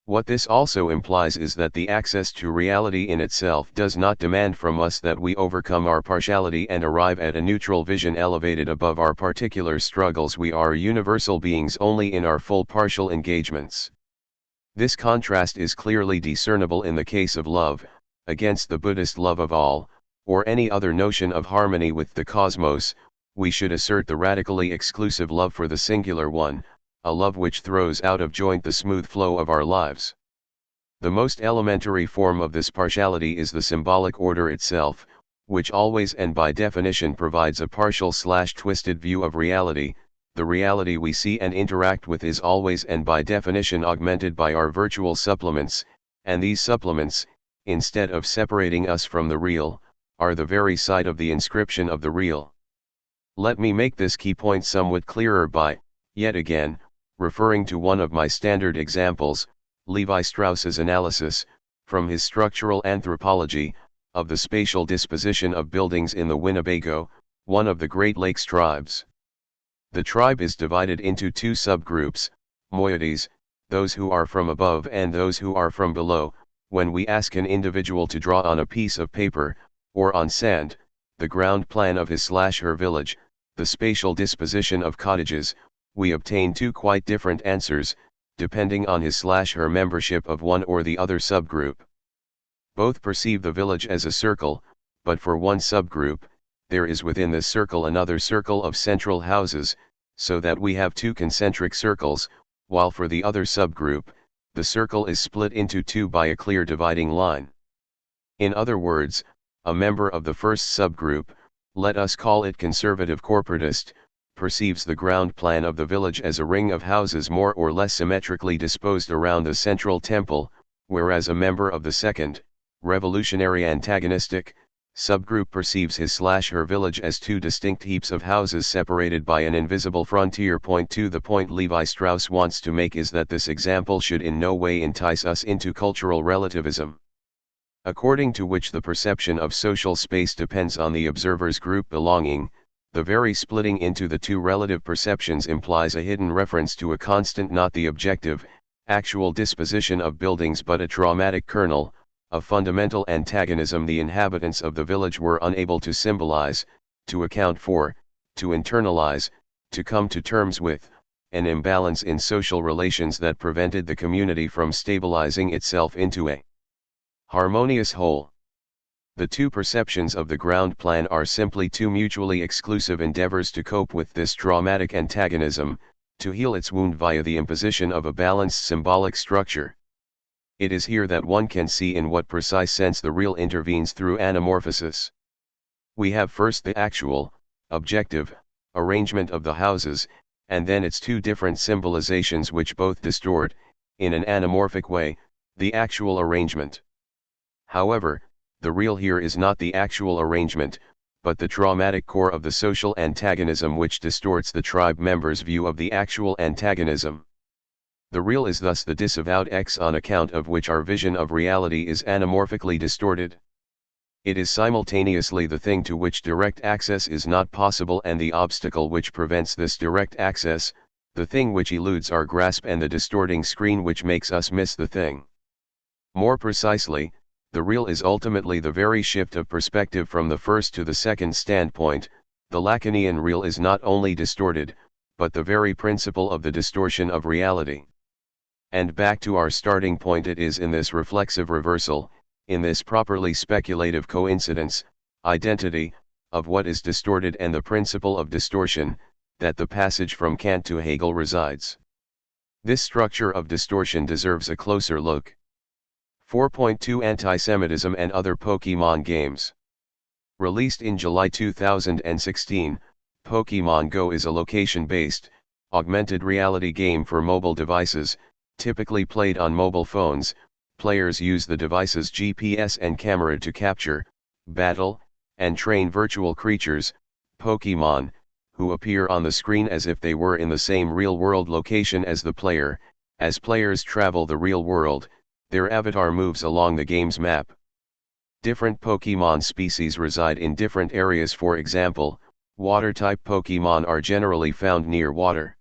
What this also implies is that the access to reality in itself does not demand from us that we overcome our partiality and arrive at a neutral vision elevated above our particular struggles. We are universal beings only in our full partial engagements. This contrast is clearly discernible in the case of love, against the Buddhist love of all, or any other notion of harmony with the cosmos. We should assert the radically exclusive love for the singular one, a love which throws out of joint the smooth flow of our lives. The most elementary form of this partiality is the symbolic order itself, which always and by definition provides a partial/twisted view of reality. The reality we see and interact with is always and by definition augmented by our virtual supplements, and these supplements, instead of separating us from the real, are the very site of the inscription of the real. Let me make this key point somewhat clearer by, yet again, referring to one of my standard examples, Levi Strauss's analysis, from his structural anthropology, of the spatial disposition of buildings in the Winnebago, one of the Great Lakes tribes. The tribe is divided into two subgroups, moieties, those who are from above and those who are from below. When we ask an individual to draw on a piece of paper, or on sand, the ground plan of his/her village, the spatial disposition of cottages, we obtain two quite different answers, depending on his/her membership of one or the other subgroup. Both perceive the village as a circle, but for one subgroup, there is within this circle another circle of central houses, so that we have two concentric circles, while for the other subgroup, the circle is split into two by a clear dividing line. In other words, a member of the first subgroup, let us call it conservative corporatist, perceives the ground plan of the village as a ring of houses more or less symmetrically disposed around the central temple, whereas a member of the second, revolutionary antagonistic, subgroup perceives his/her village as two distinct heaps of houses separated by an invisible frontier point. The point Levi Strauss wants to make is that this example should in no way entice us into cultural relativism, according to which the perception of social space depends on the observer's group belonging. The very splitting into the two relative perceptions implies a hidden reference to a constant, not the objective, actual disposition of buildings but a traumatic kernel, a fundamental antagonism the inhabitants of the village were unable to symbolize, to account for, to internalize, to come to terms with, an imbalance in social relations that prevented the community from stabilizing itself into a harmonious whole. The two perceptions of the ground plan are simply two mutually exclusive endeavors to cope with this traumatic antagonism, to heal its wound via the imposition of a balanced symbolic structure. It is here that one can see in what precise sense the real intervenes through anamorphosis. We have first the actual, objective, arrangement of the houses, and then its two different symbolizations which both distort, in an anamorphic way, the actual arrangement. However, the real here is not the actual arrangement, but the traumatic core of the social antagonism which distorts the tribe members' view of the actual antagonism. The real is thus the disavowed X on account of which our vision of reality is anamorphically distorted. It is simultaneously the thing to which direct access is not possible and the obstacle which prevents this direct access, the thing which eludes our grasp and the distorting screen which makes us miss the thing. More precisely, the real is ultimately the very shift of perspective from the first to the second standpoint. The Lacanian real is not only distorted, but the very principle of the distortion of reality. And back to our starting point, it is in this reflexive reversal, in this properly speculative coincidence, identity, of what is distorted and the principle of distortion, that the passage from Kant to Hegel resides. This structure of distortion deserves a closer look. 4.2 Antisemitism and Other Pokemon Games. Released in July 2016, Pokemon Go is a location-based, augmented reality game for mobile devices, typically played on mobile phones. Players use the device's GPS and camera to capture, battle, and train virtual creatures, Pokemon, who appear on the screen as if they were in the same real-world location as the player. As players travel the real world, their avatar moves along the game's map. Different Pokemon species reside in different areas. For example, water-type Pokemon are generally found near water.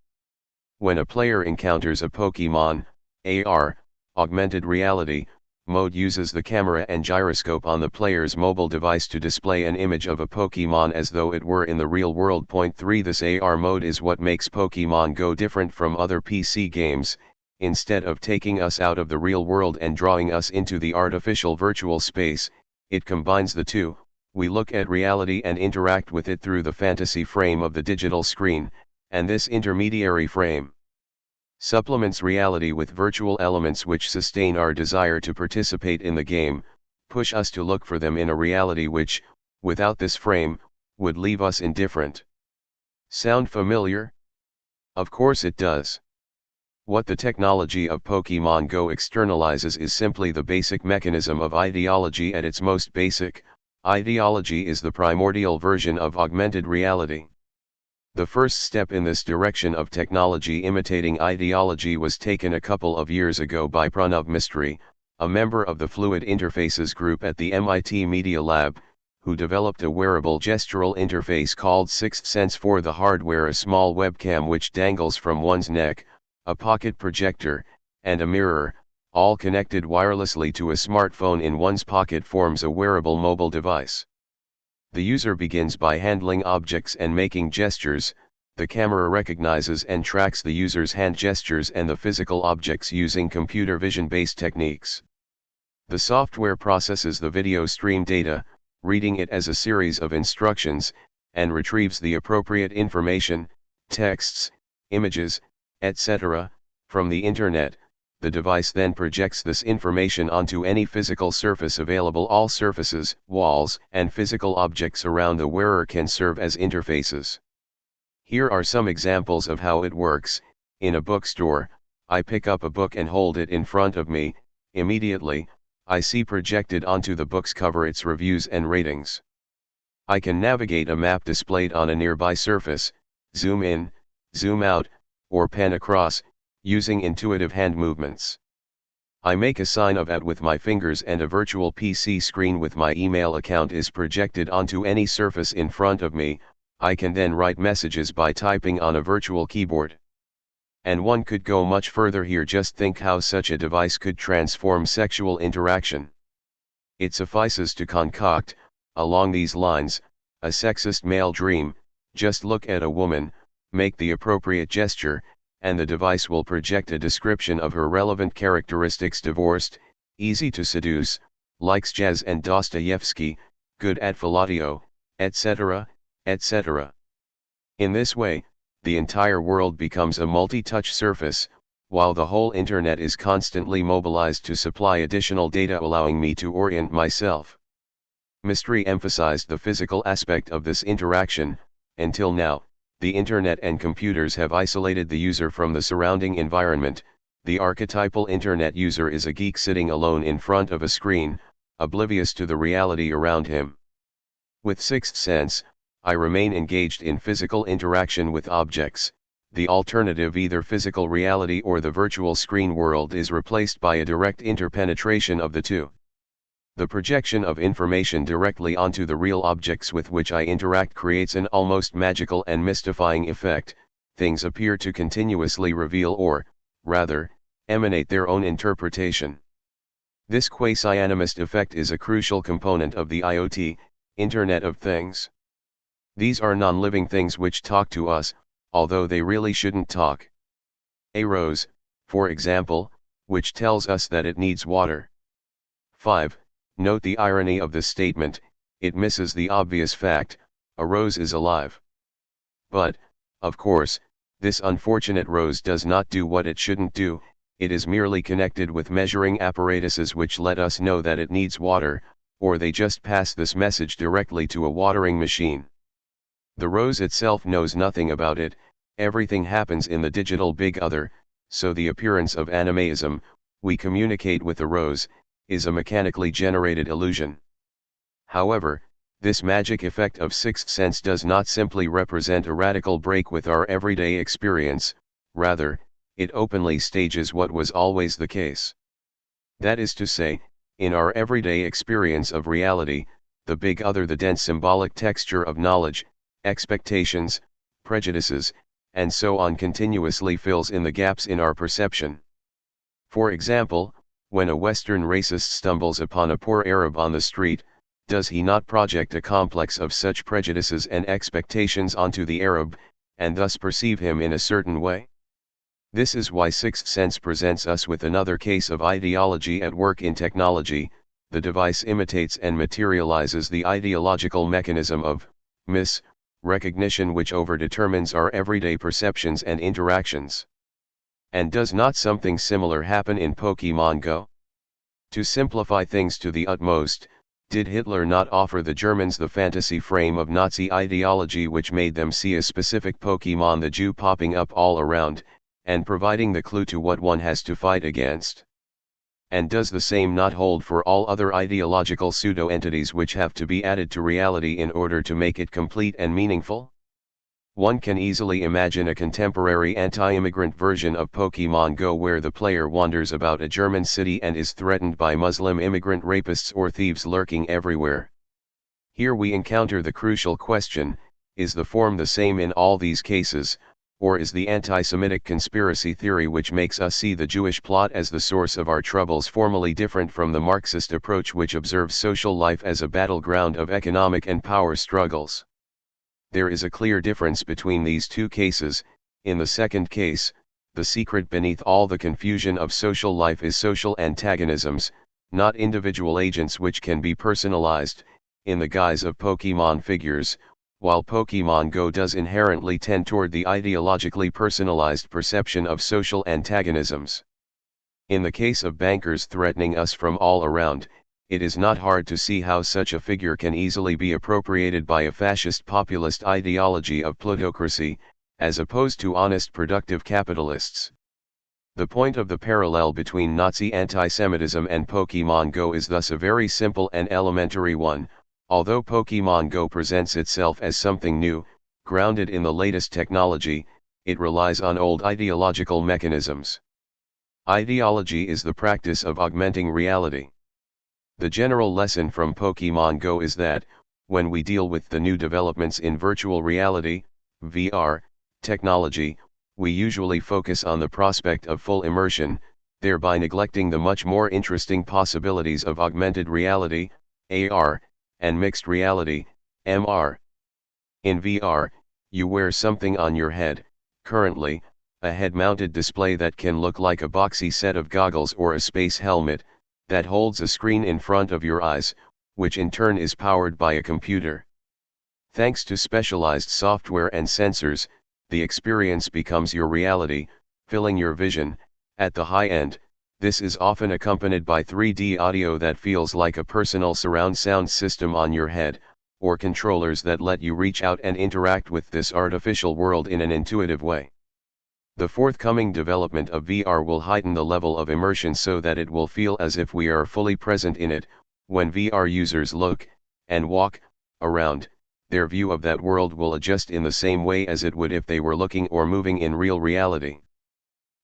When a player encounters a Pokemon, AR, augmented reality, mode uses the camera and gyroscope on the player's mobile device to display an image of a Pokemon as though it were in the real world. Point 3 This AR mode is what makes Pokemon Go different from other PC games. Instead of taking us out of the real world and drawing us into the artificial virtual space, it combines the two. We look at reality and interact with it through the fantasy frame of the digital screen, and this intermediary frame supplements reality with virtual elements which sustain our desire to participate in the game, push us to look for them in a reality which, without this frame, would leave us indifferent. Sound familiar? Of course it does. What the technology of Pokemon Go externalizes is simply the basic mechanism of ideology at its most basic. Ideology is the primordial version of augmented reality. The first step in this direction of technology imitating ideology was taken a couple of years ago by Pranav Mistry, a member of the Fluid Interfaces group at the MIT Media Lab, who developed a wearable gestural interface called Sixth Sense for the hardware, a small webcam which dangles from one's neck, a pocket projector, and a mirror, all connected wirelessly to a smartphone in one's pocket, forms a wearable mobile device. The user begins by handling objects and making gestures. The camera recognizes and tracks the user's hand gestures and the physical objects using computer vision-based techniques. The software processes the video stream data, reading it as a series of instructions, and retrieves the appropriate information, texts, images, etc., from the internet. The device then projects this information onto any physical surface available. All surfaces, walls, and physical objects around the wearer can serve as interfaces. Here are some examples of how it works. In a bookstore, I pick up a book and hold it in front of me. Immediately, I see projected onto the book's cover its reviews and ratings. I can navigate a map displayed on a nearby surface, zoom in, zoom out, or pan across, using intuitive hand movements. I make a sign of @ with my fingers and a virtual PC screen with my email account is projected onto any surface in front of me. I can then write messages by typing on a virtual keyboard. And one could go much further here. Just think how such a device could transform sexual interaction. It suffices to concoct, along these lines, a sexist male dream. Just look at a woman, make the appropriate gesture, and the device will project a description of her relevant characteristics: divorced, easy to seduce, likes jazz and Dostoevsky, good at fellatio, etc., etc. In this way, the entire world becomes a multi-touch surface, while the whole internet is constantly mobilized to supply additional data allowing me to orient myself. Mistry emphasized the physical aspect of this interaction. Until now, the internet and computers have isolated the user from the surrounding environment. The archetypal internet user is a geek sitting alone in front of a screen, oblivious to the reality around him. With Sixth Sense, I remain engaged in physical interaction with objects. the alternative, either physical reality or the virtual screen world, is replaced by a direct interpenetration of the two. The projection of information directly onto the real objects with which I interact creates an almost magical and mystifying effect. Things appear to continuously reveal, or, rather, emanate their own interpretation. This quasi-animist effect is a crucial component of the IoT, Internet of Things. These are non-living things which talk to us, although they really shouldn't talk. A rose, for example, which tells us that it needs water. 5. Note the irony of this statement: it misses the obvious fact, a rose is alive. But, of course, this unfortunate rose does not do what it shouldn't do. It is merely connected with measuring apparatuses which let us know that it needs water, or they just pass this message directly to a watering machine. The rose itself knows nothing about it. Everything happens in the digital big other, so the appearance of animism, we communicate with the rose, is a mechanically generated illusion. However, this magic effect of sixth sense does not simply represent a radical break with our everyday experience, rather, it openly stages what was always the case. That is to say, in our everyday experience of reality, the big other, the dense symbolic texture of knowledge, expectations, prejudices, and so on, continuously fills in the gaps in our perception. For example, when a Western racist stumbles upon a poor Arab on the street, does he not project a complex of such prejudices and expectations onto the Arab, and thus perceive him in a certain way? This is why sixth sense presents us with another case of ideology at work in technology. The device imitates and materializes the ideological mechanism of recognition which overdetermines our everyday perceptions and interactions. And does not something similar happen in Pokemon Go? To simplify things to the utmost, did Hitler not offer the Germans the fantasy frame of Nazi ideology which made them see a specific Pokemon, the Jew, popping up all around, and providing the clue to what one has to fight against? And does the same not hold for all other ideological pseudo-entities which have to be added to reality in order to make it complete and meaningful? One can easily imagine a contemporary anti-immigrant version of Pokemon Go where the player wanders about a German city and is threatened by Muslim immigrant rapists or thieves lurking everywhere. Here we encounter the crucial question: is the form the same in all these cases, or is the anti-Semitic conspiracy theory which makes us see the Jewish plot as the source of our troubles formally different from the Marxist approach which observes social life as a battleground of economic and power struggles? There is a clear difference between these two cases. In the second case, the secret beneath all the confusion of social life is social antagonisms, not individual agents which can be personalized, in the guise of Pokemon figures, while Pokemon Go does inherently tend toward the ideologically personalized perception of social antagonisms. In the case of bankers threatening us from all around, it is not hard to see how such a figure can easily be appropriated by a fascist populist ideology of plutocracy, as opposed to honest productive capitalists. The point of the parallel between Nazi anti-Semitism and Pokemon Go is thus a very simple and elementary one. Although Pokemon Go presents itself as something new, grounded in the latest technology, it relies on old ideological mechanisms. Ideology is the practice of augmenting reality. The general lesson from Pokemon Go is that, when we deal with the new developments in virtual reality, VR, technology, we usually focus on the prospect of full immersion, thereby neglecting the much more interesting possibilities of augmented reality, AR, and mixed reality, MR. In VR, you wear something on your head, currently, a head-mounted display that can look like a boxy set of goggles or a space helmet, that holds a screen in front of your eyes, which in turn is powered by a computer. Thanks to specialized software and sensors, the experience becomes your reality, filling your vision. At the high end, this is often accompanied by 3D audio that feels like a personal surround sound system on your head, or controllers that let you reach out and interact with this artificial world in an intuitive way. The forthcoming development of VR will heighten the level of immersion so that it will feel as if we are fully present in it. When VR users look and walk around, their view of that world will adjust in the same way as it would if they were looking or moving in real reality.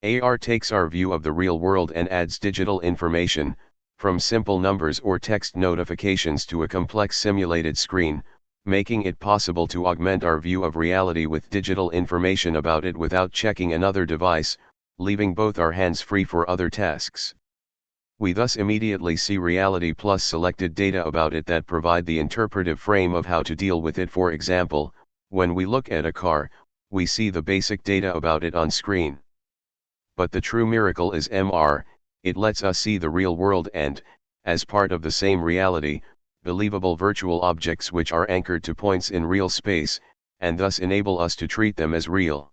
AR takes our view of the real world and adds digital information, from simple numbers or text notifications to a complex simulated screen, making it possible to augment our view of reality with digital information about it without checking another device, leaving both our hands free for other tasks. We thus immediately see reality plus selected data about it that provide the interpretive frame of how to deal with it. For example, when we look at a car, we see the basic data about it on screen. But the true miracle is MR, it lets us see the real world and, as part of the same reality, believable virtual objects which are anchored to points in real space, and thus enable us to treat them as real.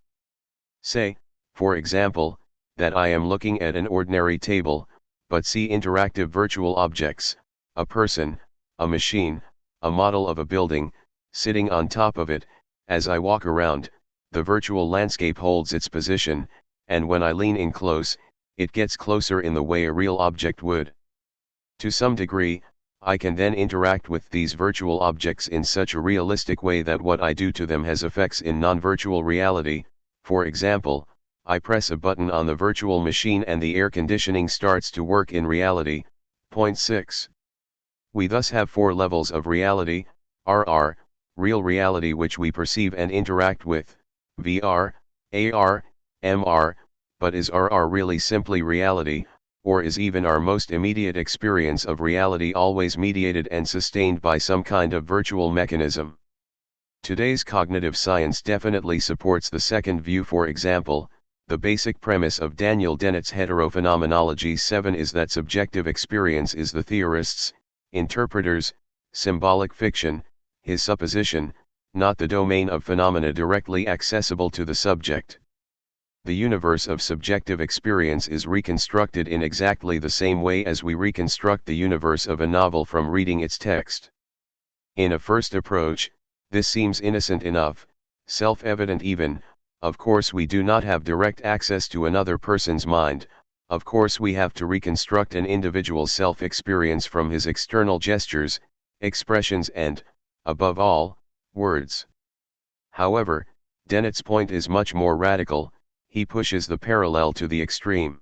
Say, for example, that I am looking at an ordinary table, but see interactive virtual objects, a person, a machine, a model of a building, sitting on top of it. As I walk around, the virtual landscape holds its position, and when I lean in close, it gets closer in the way a real object would. To some degree, I can then interact with these virtual objects in such a realistic way that what I do to them has effects in non-virtual reality. For example, I press a button on the virtual machine and the air conditioning starts to work in reality. Point 6. We thus have 4 levels of reality: RR, real reality which we perceive and interact with; VR, AR, MR, but is RR really simply reality, or is even our most immediate experience of reality always mediated and sustained by some kind of virtual mechanism? Today's cognitive science definitely supports the second view. For example, the basic premise of Daniel Dennett's heterophenomenology 7 is that subjective experience is the theorist's, interpreter's, symbolic fiction, his supposition, not the domain of phenomena directly accessible to the subject. The universe of subjective experience is reconstructed in exactly the same way as we reconstruct the universe of a novel from reading its text. In a first approach, this seems innocent enough, self-evident even. Of course we do not have direct access to another person's mind, of course we have to reconstruct an individual's self-experience from his external gestures, expressions and, above all, words. However, Dennett's point is much more radical. He pushes the parallel to the extreme.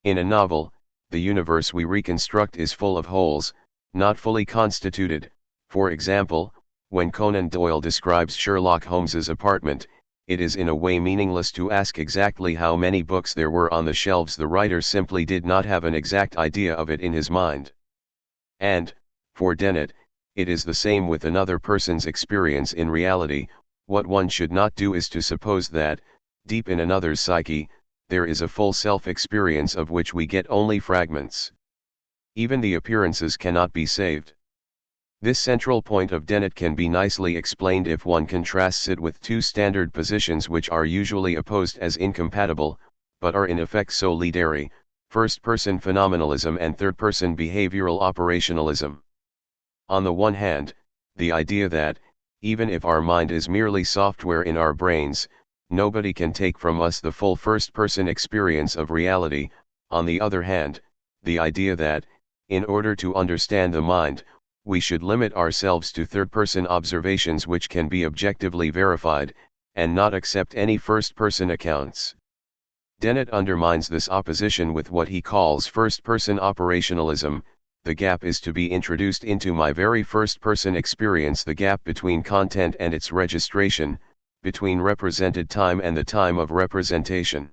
In a novel, the universe we reconstruct is full of holes, not fully constituted. For example, when Conan Doyle describes Sherlock Holmes's apartment, it is in a way meaningless to ask exactly how many books there were on the shelves. The writer simply did not have an exact idea of it in his mind. And, for Dennett, it is the same with another person's experience in reality. What one should not do is to suppose that, deep in another's psyche, there is a full self-experience of which we get only fragments. Even the appearances cannot be saved. This central point of Dennett can be nicely explained if one contrasts it with 2 standard positions which are usually opposed as incompatible, but are in effect solidary: first-person phenomenalism and third-person behavioral operationalism. On the one hand, the idea that, even if our mind is merely software in our brains, nobody can take from us the full first-person experience of reality. On the other hand, the idea that, in order to understand the mind, we should limit ourselves to third-person observations which can be objectively verified, and not accept any first-person accounts. Dennett undermines this opposition with what he calls first-person operationalism. The gap is to be introduced into my very first-person experience, the gap between content and its registration, between represented time and the time of representation.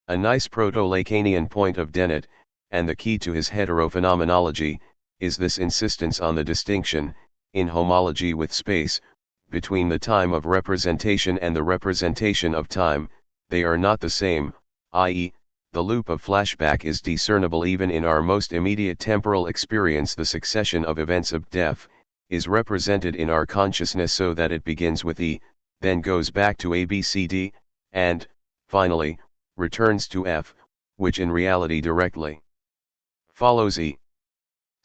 A nice proto-Lacanian point of Dennett, and the key to his heterophenomenology, is this insistence on the distinction, in homology with space, between the time of representation and the representation of time. They are not the same, i.e., the loop of flashback is discernible even in our most immediate temporal experience. The succession of events of def is represented in our consciousness so that it begins with E, then goes back to ABCD, and, finally, returns to F, which in reality directly follows E.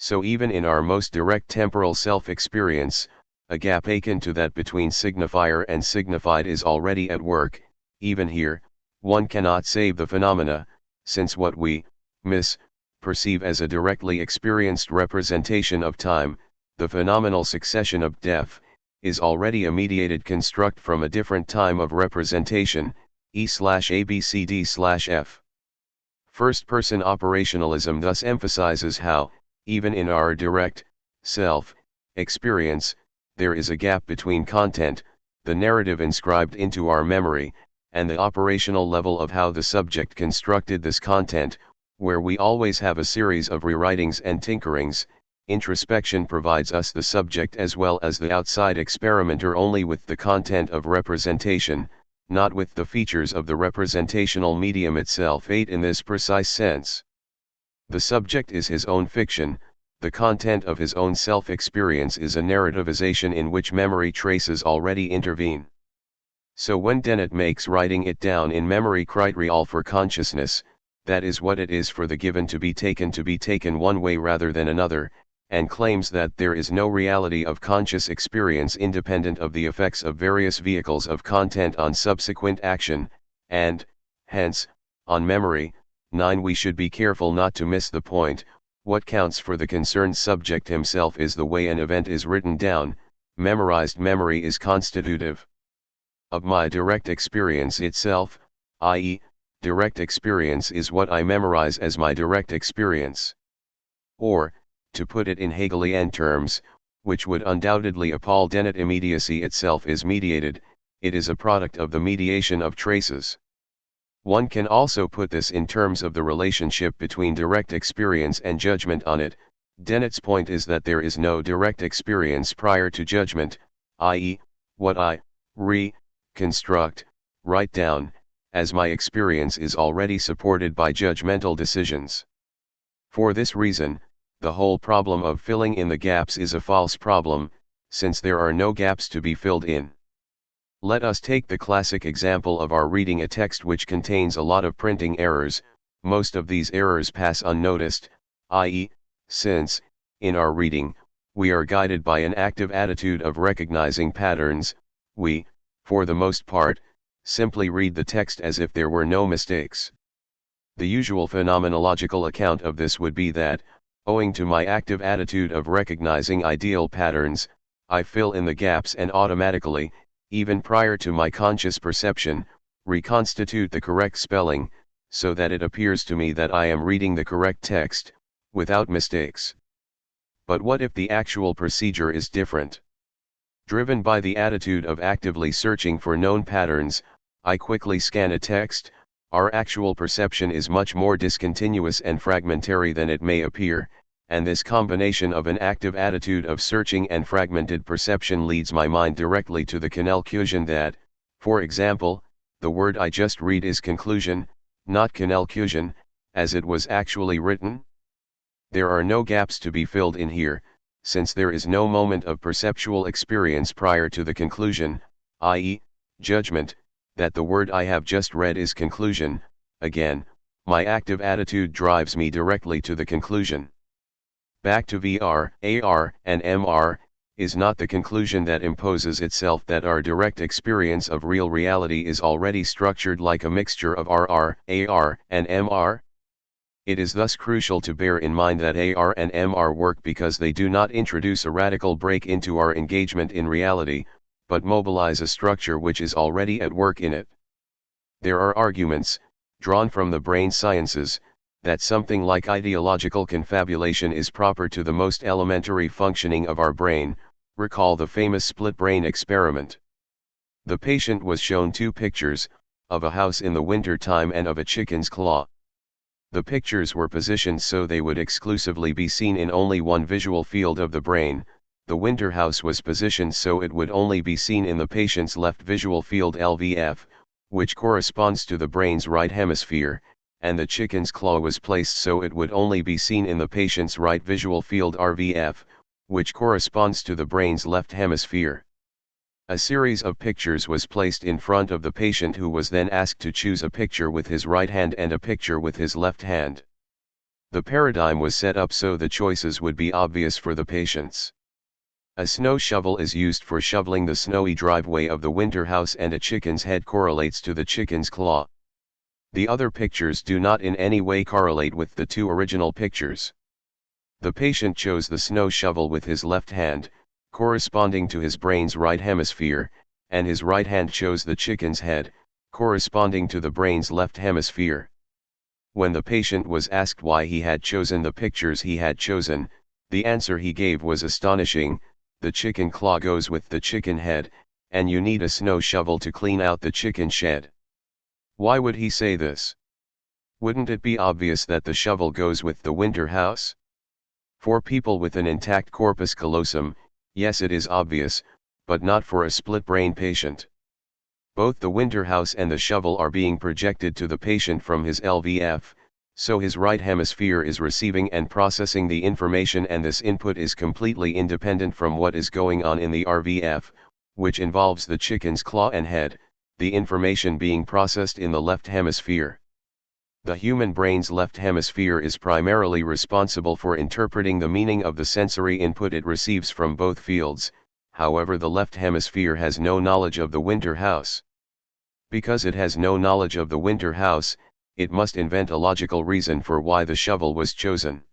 So even in our most direct temporal self-experience, a gap akin to that between signifier and signified is already at work. Even here, one cannot save the phenomena, since what we perceive as a directly experienced representation of time, the phenomenal succession of def, is already a mediated construct from a different time of representation, E/ABCD/F. First-person operationalism thus emphasizes how, even in our direct, self, experience, there is a gap between content, the narrative inscribed into our memory, and the operational level of how the subject constructed this content, where we always have a series of rewritings and tinkerings. Introspection provides us the subject as well as the outside experimenter only with the content of representation, not with the features of the representational medium itself. 8. In this precise sense, the subject is his own fiction, the content of his own self-experience is a narrativization in which memory traces already intervene. So when Dennett makes writing it down in memory criterial for consciousness, that is what it is for the given to be taken one way rather than another, and claims that there is no reality of conscious experience independent of the effects of various vehicles of content on subsequent action, and, hence, on memory. 9. We should be careful not to miss the point. What counts for the concerned subject himself is the way an event is written down. Memorized memory is constitutive of my direct experience itself, i.e., direct experience is what I memorize as my direct experience. Or, to put it in Hegelian terms, which would undoubtedly appall Dennett, immediacy itself is mediated, it is a product of the mediation of traces. One can also put this in terms of the relationship between direct experience and judgment on it. Dennett's point is that there is no direct experience prior to judgment, i.e., what I reconstruct, write down, as my experience is already supported by judgmental decisions. For this reason, the whole problem of filling in the gaps is a false problem, since there are no gaps to be filled in. Let us take the classic example of our reading a text which contains a lot of printing errors. Most of these errors pass unnoticed, i.e., since, in our reading, we are guided by an active attitude of recognizing patterns, we, for the most part, simply read the text as if there were no mistakes. The usual phenomenological account of this would be that, owing to my active attitude of recognizing ideal patterns, I fill in the gaps and automatically, even prior to my conscious perception, reconstitute the correct spelling, so that it appears to me that I am reading the correct text, without mistakes. But what if the actual procedure is different? Driven by the attitude of actively searching for known patterns, I quickly scan a text. Our actual perception is much more discontinuous and fragmentary than it may appear, and this combination of an active attitude of searching and fragmented perception leads my mind directly to the conclusion that, for example, the word I just read is conclusion, not conclusion, as it was actually written. There are no gaps to be filled in here, since there is no moment of perceptual experience prior to the conclusion, i.e., judgment, that the word I have just read is conclusion. Again, my active attitude drives me directly to the conclusion. Back to VR, AR, and MR, is not the conclusion that imposes itself that our direct experience of real reality is already structured like a mixture of RR, AR, and MR? It is thus crucial to bear in mind that AR and MR work because they do not introduce a radical break into our engagement in reality, but mobilize a structure which is already at work in it. There are arguments, drawn from the brain sciences, that something like ideological confabulation is proper to the most elementary functioning of our brain. Recall the famous split brain experiment. The patient was shown two pictures, of a house in the winter time and of a chicken's claw. The pictures were positioned so they would exclusively be seen in only one visual field of the brain. The winter house was positioned so it would only be seen in the patient's left visual field LVF, which corresponds to the brain's right hemisphere, and the chicken's claw was placed so it would only be seen in the patient's right visual field RVF, which corresponds to the brain's left hemisphere. A series of pictures was placed in front of the patient who was then asked to choose a picture with his right hand and a picture with his left hand. The paradigm was set up so the choices would be obvious for the patients. A snow shovel is used for shoveling the snowy driveway of the winter house and a chicken's head correlates to the chicken's claw. The other pictures do not in any way correlate with the two original pictures. The patient chose the snow shovel with his left hand, corresponding to his brain's right hemisphere, and his right hand shows the chicken's head, corresponding to the brain's left hemisphere. When the patient was asked why he had chosen the pictures he had chosen, the answer he gave was astonishing: the chicken claw goes with the chicken head, and you need a snow shovel to clean out the chicken shed. Why would he say this? Wouldn't it be obvious that the shovel goes with the winter house? For people with an intact corpus callosum, yes, it is obvious, but not for a split-brain patient. Both the winter house and the shovel are being projected to the patient from his LVF, so his right hemisphere is receiving and processing the information, and this input is completely independent from what is going on in the RVF, which involves the chicken's claw and head, the information being processed in the left hemisphere. The human brain's left hemisphere is primarily responsible for interpreting the meaning of the sensory input it receives from both fields. However, the left hemisphere has no knowledge of the winter house. Because it has no knowledge of the winter house, it must invent a logical reason for why the shovel was chosen.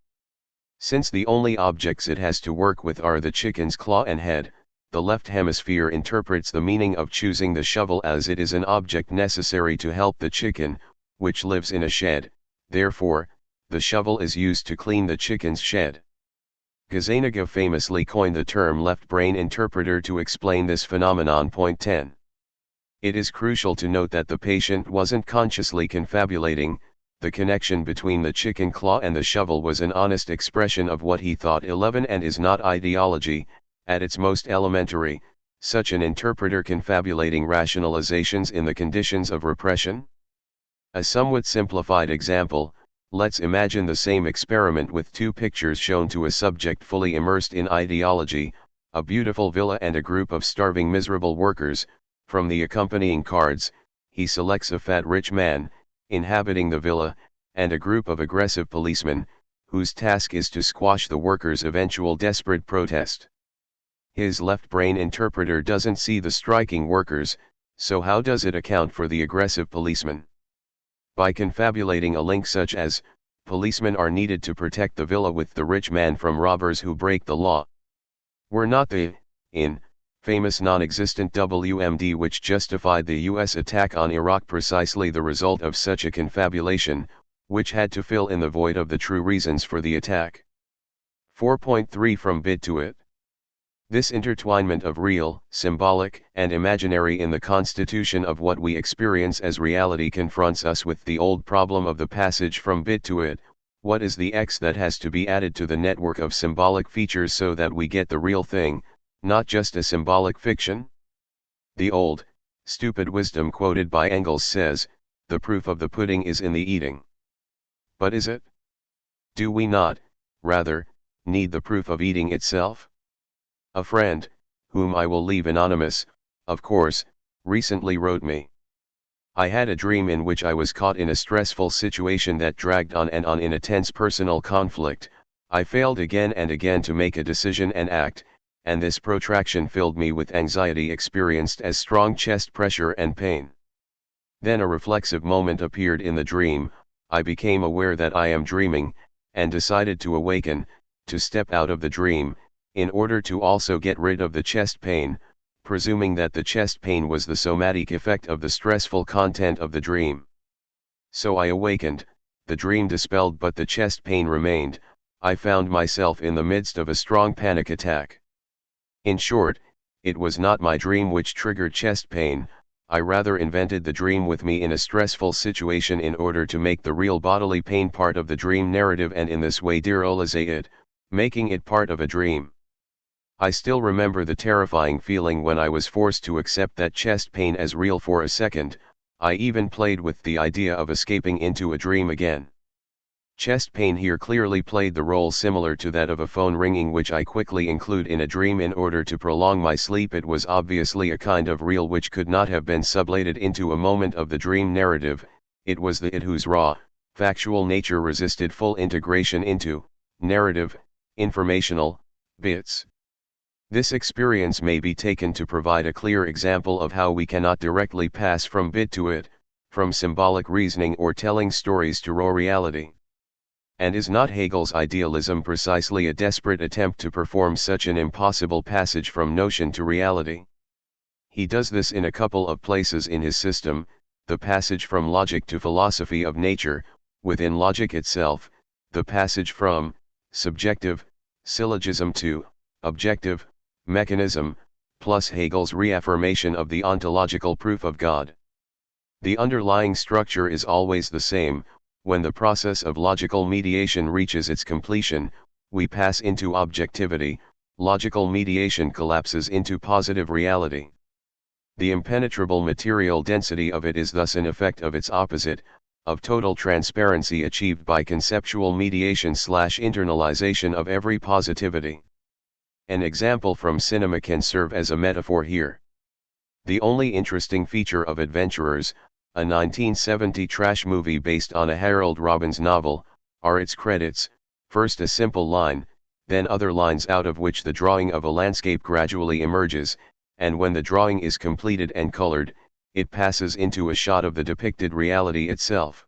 Since the only objects it has to work with are the chicken's claw and head, the left hemisphere interprets the meaning of choosing the shovel as it is an object necessary to help the chicken, which lives in a shed. Therefore, the shovel is used to clean the chicken's shed. Gazzaniga famously coined the term left brain interpreter to explain this phenomenon. Point 10. It is crucial to note that the patient wasn't consciously confabulating. The connection between the chicken claw and the shovel was an honest expression of what he thought 11 and is not ideology. At its most elementary, such an interpreter confabulating rationalizations in the conditions of repression? A somewhat simplified example: let's imagine the same experiment with two pictures shown to a subject fully immersed in ideology, a beautiful villa and a group of starving miserable workers. From the accompanying cards, he selects a fat rich man, inhabiting the villa, and a group of aggressive policemen, whose task is to squash the workers' eventual desperate protest. His left brain interpreter doesn't see the striking workers, so how does it account for the aggressive policemen? By confabulating a link such as, policemen are needed to protect the villa with the rich man from robbers who break the law. Were not the, famous non-existent WMD which justified the US attack on Iraq precisely the result of such a confabulation, which had to fill in the void of the true reasons for the attack? 4.3 From bit to it. This intertwinement of real, symbolic, and imaginary in the constitution of what we experience as reality confronts us with the old problem of the passage from bit to it. What is the X that has to be added to the network of symbolic features so that we get the real thing, not just a symbolic fiction? The old, stupid wisdom quoted by Engels says, the proof of the pudding is in the eating. But is it? Do we not, rather, need the proof of eating itself? A friend, whom I will leave anonymous, of course, recently wrote me. I had a dream in which I was caught in a stressful situation that dragged on and on in a tense personal conflict. I failed again and again to make a decision and act, and this protraction filled me with anxiety experienced as strong chest pressure and pain. Then a reflexive moment appeared in the dream. I became aware that I am dreaming, and decided to awaken, to step out of the dream, in order to also get rid of the chest pain, presuming that the chest pain was the somatic effect of the stressful content of the dream. So I awakened, the dream dispelled but the chest pain remained. I found myself in the midst of a strong panic attack. In short, it was not my dream which triggered chest pain. I rather invented the dream with me in a stressful situation in order to make the real bodily pain part of the dream narrative, and in this way derealize it, making it part of a dream. I still remember the terrifying feeling when I was forced to accept that chest pain as real for a second. I even played with the idea of escaping into a dream again. Chest pain here clearly played the role similar to that of a phone ringing, which I quickly include in a dream in order to prolong my sleep. It was obviously a kind of real which could not have been sublated into a moment of the dream narrative. It was the it whose raw, factual nature resisted full integration into narrative, informational bits. This experience may be taken to provide a clear example of how we cannot directly pass from bit to it, from symbolic reasoning or telling stories to raw reality. And is not Hegel's idealism precisely a desperate attempt to perform such an impossible passage from notion to reality? He does this in a couple of places in his system: the passage from logic to philosophy of nature, within logic itself, the passage from subjective syllogism to objective mechanism, plus Hegel's reaffirmation of the ontological proof of God. The underlying structure is always the same. When the process of logical mediation reaches its completion, we pass into objectivity, logical mediation collapses into positive reality. The impenetrable material density of it is thus an effect of its opposite, of total transparency achieved by conceptual mediation/internalization of every positivity. An example from cinema can serve as a metaphor here. The only interesting feature of Adventurers, a 1970 trash movie based on a Harold Robbins novel, are its credits: first a simple line, then other lines out of which the drawing of a landscape gradually emerges, and when the drawing is completed and colored, it passes into a shot of the depicted reality itself.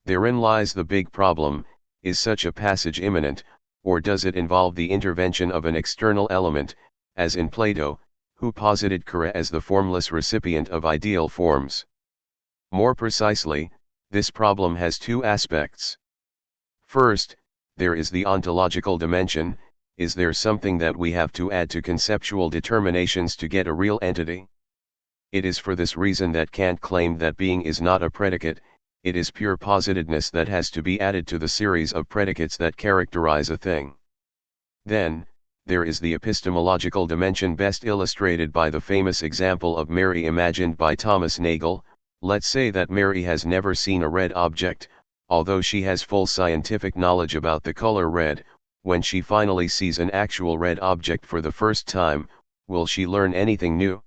Therein lies the big problem: is such a passage immanent, or does it involve the intervention of an external element, as in Plato, who posited Kara as the formless recipient of ideal forms? More precisely, this problem has two aspects. First, there is the ontological dimension: is there something that we have to add to conceptual determinations to get a real entity? It is for this reason that Kant claimed that being is not a predicate, it is pure positedness that has to be added to the series of predicates that characterize a thing. Then, there is the epistemological dimension, best illustrated by the famous example of Mary imagined by Thomas Nagel. Let's say that Mary has never seen a red object, although she has full scientific knowledge about the color red. When she finally sees an actual red object for the first time, will she learn anything new?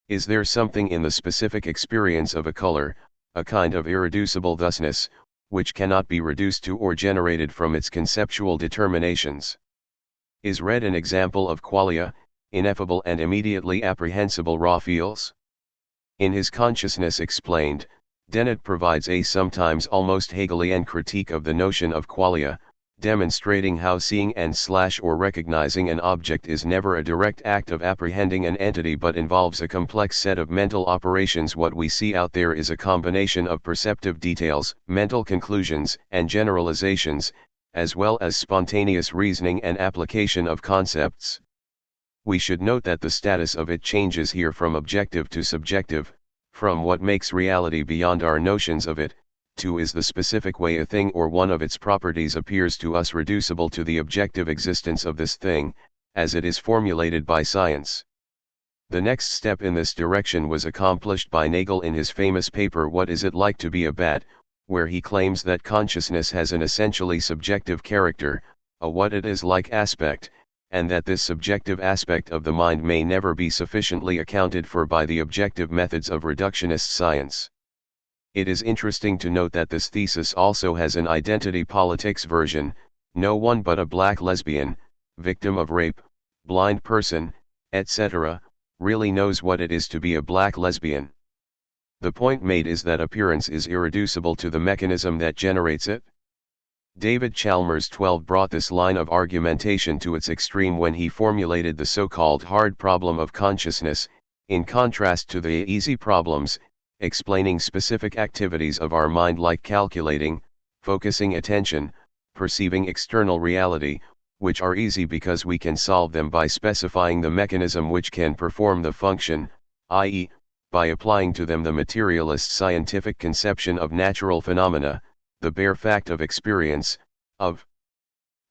Is there something in the specific experience of a color, a kind of irreducible thusness, which cannot be reduced to or generated from its conceptual determinations? Is red an example of qualia, ineffable and immediately apprehensible raw feels? In his Consciousness Explained, Dennett provides a sometimes almost Hegelian critique of the notion of qualia, demonstrating how seeing and/or recognizing an object is never a direct act of apprehending an entity but involves a complex set of mental operations. What we see out there is a combination of perceptive details, mental conclusions, and generalizations, as well as spontaneous reasoning and application of concepts. We should note that the status of it changes here from objective to subjective, from what makes reality beyond our notions of it, to is the specific way a thing or one of its properties appears to us reducible to the objective existence of this thing, as it is formulated by science. The next step in this direction was accomplished by Nagel in his famous paper What Is It Like to Be a Bat?, where he claims that consciousness has an essentially subjective character, a what it is like aspect, and that this subjective aspect of the mind may never be sufficiently accounted for by the objective methods of reductionist science. It is interesting to note that this thesis also has an identity politics version: no one but a black lesbian, victim of rape, blind person, etc., really knows what it is to be a black lesbian. The point made is that appearance is irreducible to the mechanism that generates it. David Chalmers 12 brought this line of argumentation to its extreme when he formulated the so-called hard problem of consciousness, in contrast to the easy problems, explaining specific activities of our mind like calculating, focusing attention, perceiving external reality, which are easy because we can solve them by specifying the mechanism which can perform the function, i.e., by applying to them the materialist scientific conception of natural phenomena, the bare fact of experience, of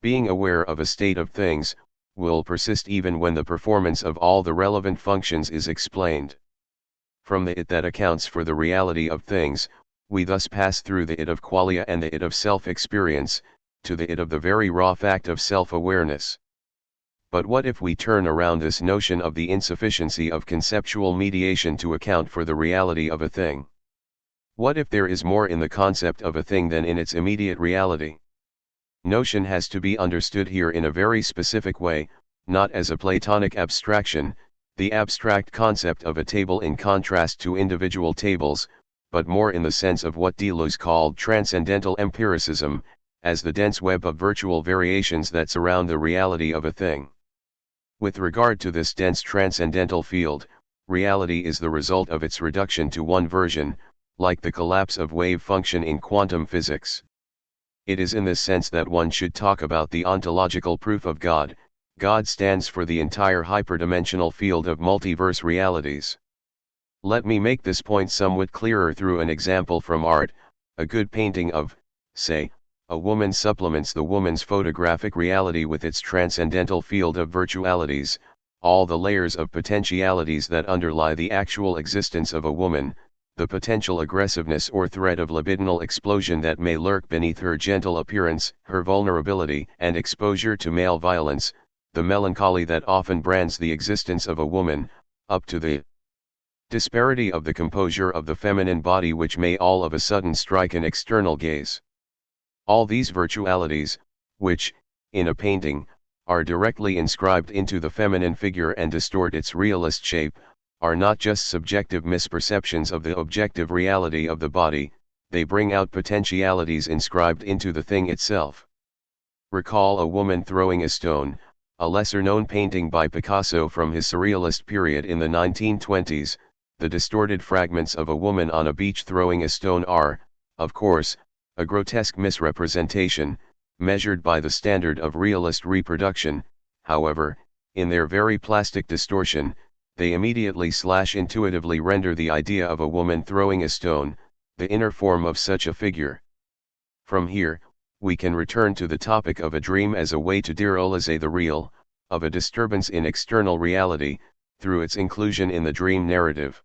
being aware of a state of things, will persist even when the performance of all the relevant functions is explained. From the it that accounts for the reality of things, we thus pass through the it of qualia and the it of self-experience, to the it of the very raw fact of self-awareness. But what if we turn around this notion of the insufficiency of conceptual mediation to account for the reality of a thing? What if there is more in the concept of a thing than in its immediate reality? Notion has to be understood here in a very specific way, not as a Platonic abstraction, the abstract concept of a table in contrast to individual tables, but more in the sense of what Deleuze called transcendental empiricism, as the dense web of virtual variations that surround the reality of a thing. With regard to this dense transcendental field, reality is the result of its reduction to one version, like the collapse of wave function in quantum physics. It is in this sense that one should talk about the ontological proof of God. God stands for the entire hyperdimensional field of multiverse realities. Let me make this point somewhat clearer through an example from art. A good painting of, say, a woman supplements the woman's photographic reality with its transcendental field of virtualities, all the layers of potentialities that underlie the actual existence of a woman, the potential aggressiveness or threat of libidinal explosion that may lurk beneath her gentle appearance, her vulnerability and exposure to male violence, the melancholy that often brands the existence of a woman, up to the disparity of the composure of the feminine body which may all of a sudden strike an external gaze. All these virtualities, which, in a painting, are directly inscribed into the feminine figure and distort its realist shape, are not just subjective misperceptions of the objective reality of the body, they bring out potentialities inscribed into the thing itself. Recall A Woman Throwing a Stone, a lesser-known painting by Picasso from his surrealist period in the 1920s. The distorted fragments of a woman on a beach throwing a stone are, of course, a grotesque misrepresentation, measured by the standard of realist reproduction. However, in their very plastic distortion, they immediately intuitively render the idea of a woman throwing a stone, the inner form of such a figure. From here, we can return to the topic of a dream as a way to derealize the real, of a disturbance in external reality, through its inclusion in the dream narrative.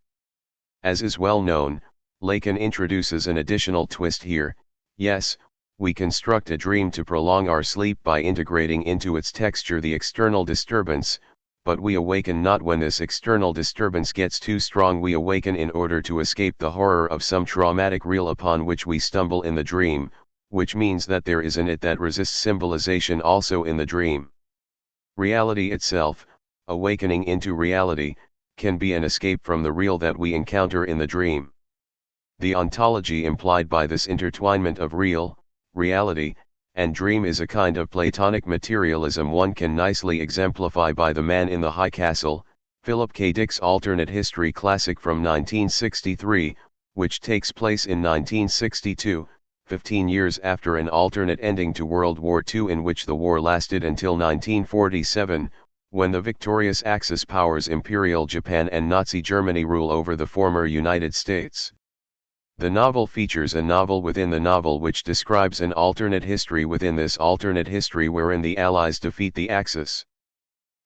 As is well known, Lacan introduces an additional twist here. Yes, we construct a dream to prolong our sleep by integrating into its texture the external disturbance, but we awaken not when this external disturbance gets too strong. We awaken in order to escape the horror of some traumatic real upon which we stumble in the dream, which means that there is in it that resists symbolization also in the dream. Reality itself, awakening into reality, can be an escape from the real that we encounter in the dream. The ontology implied by this intertwinement of real, reality, and dream is a kind of Platonic materialism one can nicely exemplify by The Man in the High Castle, Philip K. Dick's alternate history classic from 1963, which takes place in 1962, 15 years after an alternate ending to World War II in which the war lasted until 1947, when the victorious Axis powers Imperial Japan and Nazi Germany rule over the former United States. The novel features a novel within the novel which describes an alternate history within this alternate history wherein the Allies defeat the Axis.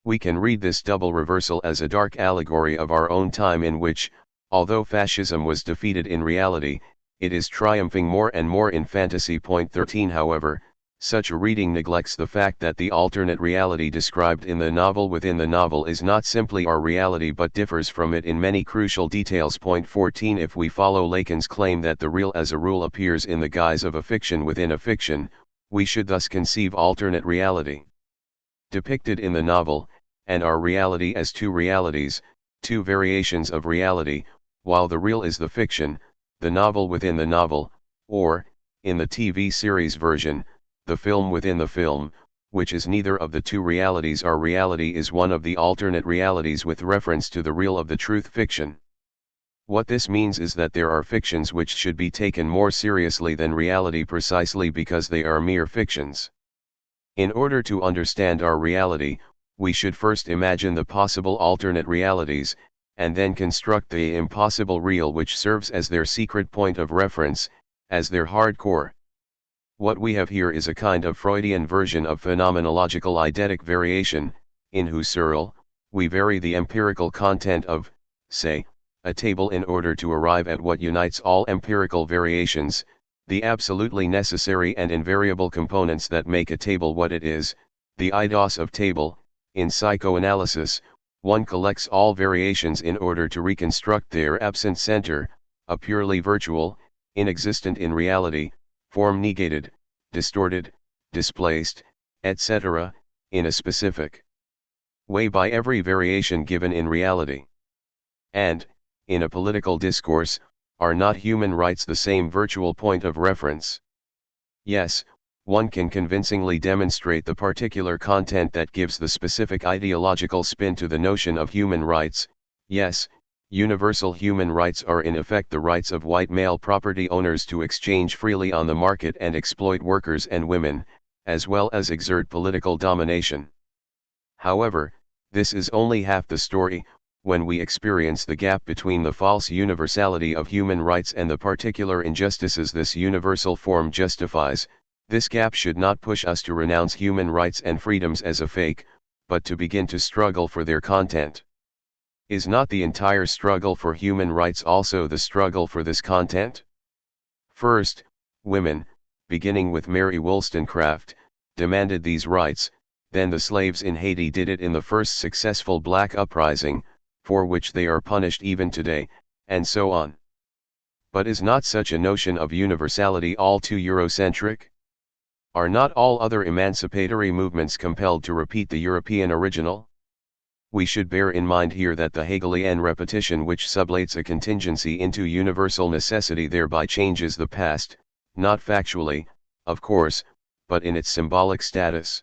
We can read this double reversal as a dark allegory of our own time in which, although fascism was defeated in reality, it is triumphing more and more in fantasy. 13 However, such a reading neglects the fact that the alternate reality described in the novel within the novel is not simply our reality but differs from it in many crucial details. 14 If we follow Lacan's claim that the real as a rule appears in the guise of a fiction within a fiction, we should thus conceive alternate reality depicted in the novel, and our reality as two realities, two variations of reality, while the real is the fiction, the novel within the novel, or, in the TV series version, the film within the film, which is neither of the two realities. Our reality is one of the alternate realities with reference to the real of the truth fiction. What this means is that there are fictions which should be taken more seriously than reality precisely because they are mere fictions. In order to understand our reality, we should first imagine the possible alternate realities, and then construct the impossible real which serves as their secret point of reference, as their hard core. What we have here is a kind of Freudian version of phenomenological eidetic variation, in whose Husserl, we vary the empirical content of, say, a table in order to arrive at what unites all empirical variations, the absolutely necessary and invariable components that make a table what it is, the eidos of table. In psychoanalysis, one collects all variations in order to reconstruct their absent center, a purely virtual, inexistent in reality, form negated, distorted, displaced, etc., in a specific way by every variation given in reality. And, in a political discourse, are not human rights the same virtual point of reference? Yes, one can convincingly demonstrate the particular content that gives the specific ideological spin to the notion of human rights. Yes, universal human rights are in effect the rights of white male property owners to exchange freely on the market and exploit workers and women, as well as exert political domination. However, this is only half the story. When we experience the gap between the false universality of human rights and the particular injustices this universal form justifies, this gap should not push us to renounce human rights and freedoms as a fake, but to begin to struggle for their content. Is not the entire struggle for human rights also the struggle for this content? First, women, beginning with Mary Wollstonecraft, demanded these rights, then the slaves in Haiti did it in the first successful black uprising, for which they are punished even today, and so on. But is not such a notion of universality all too Eurocentric? Are not all other emancipatory movements compelled to repeat the European original? We should bear in mind here that the Hegelian repetition which sublates a contingency into universal necessity thereby changes the past, not factually, of course, but in its symbolic status.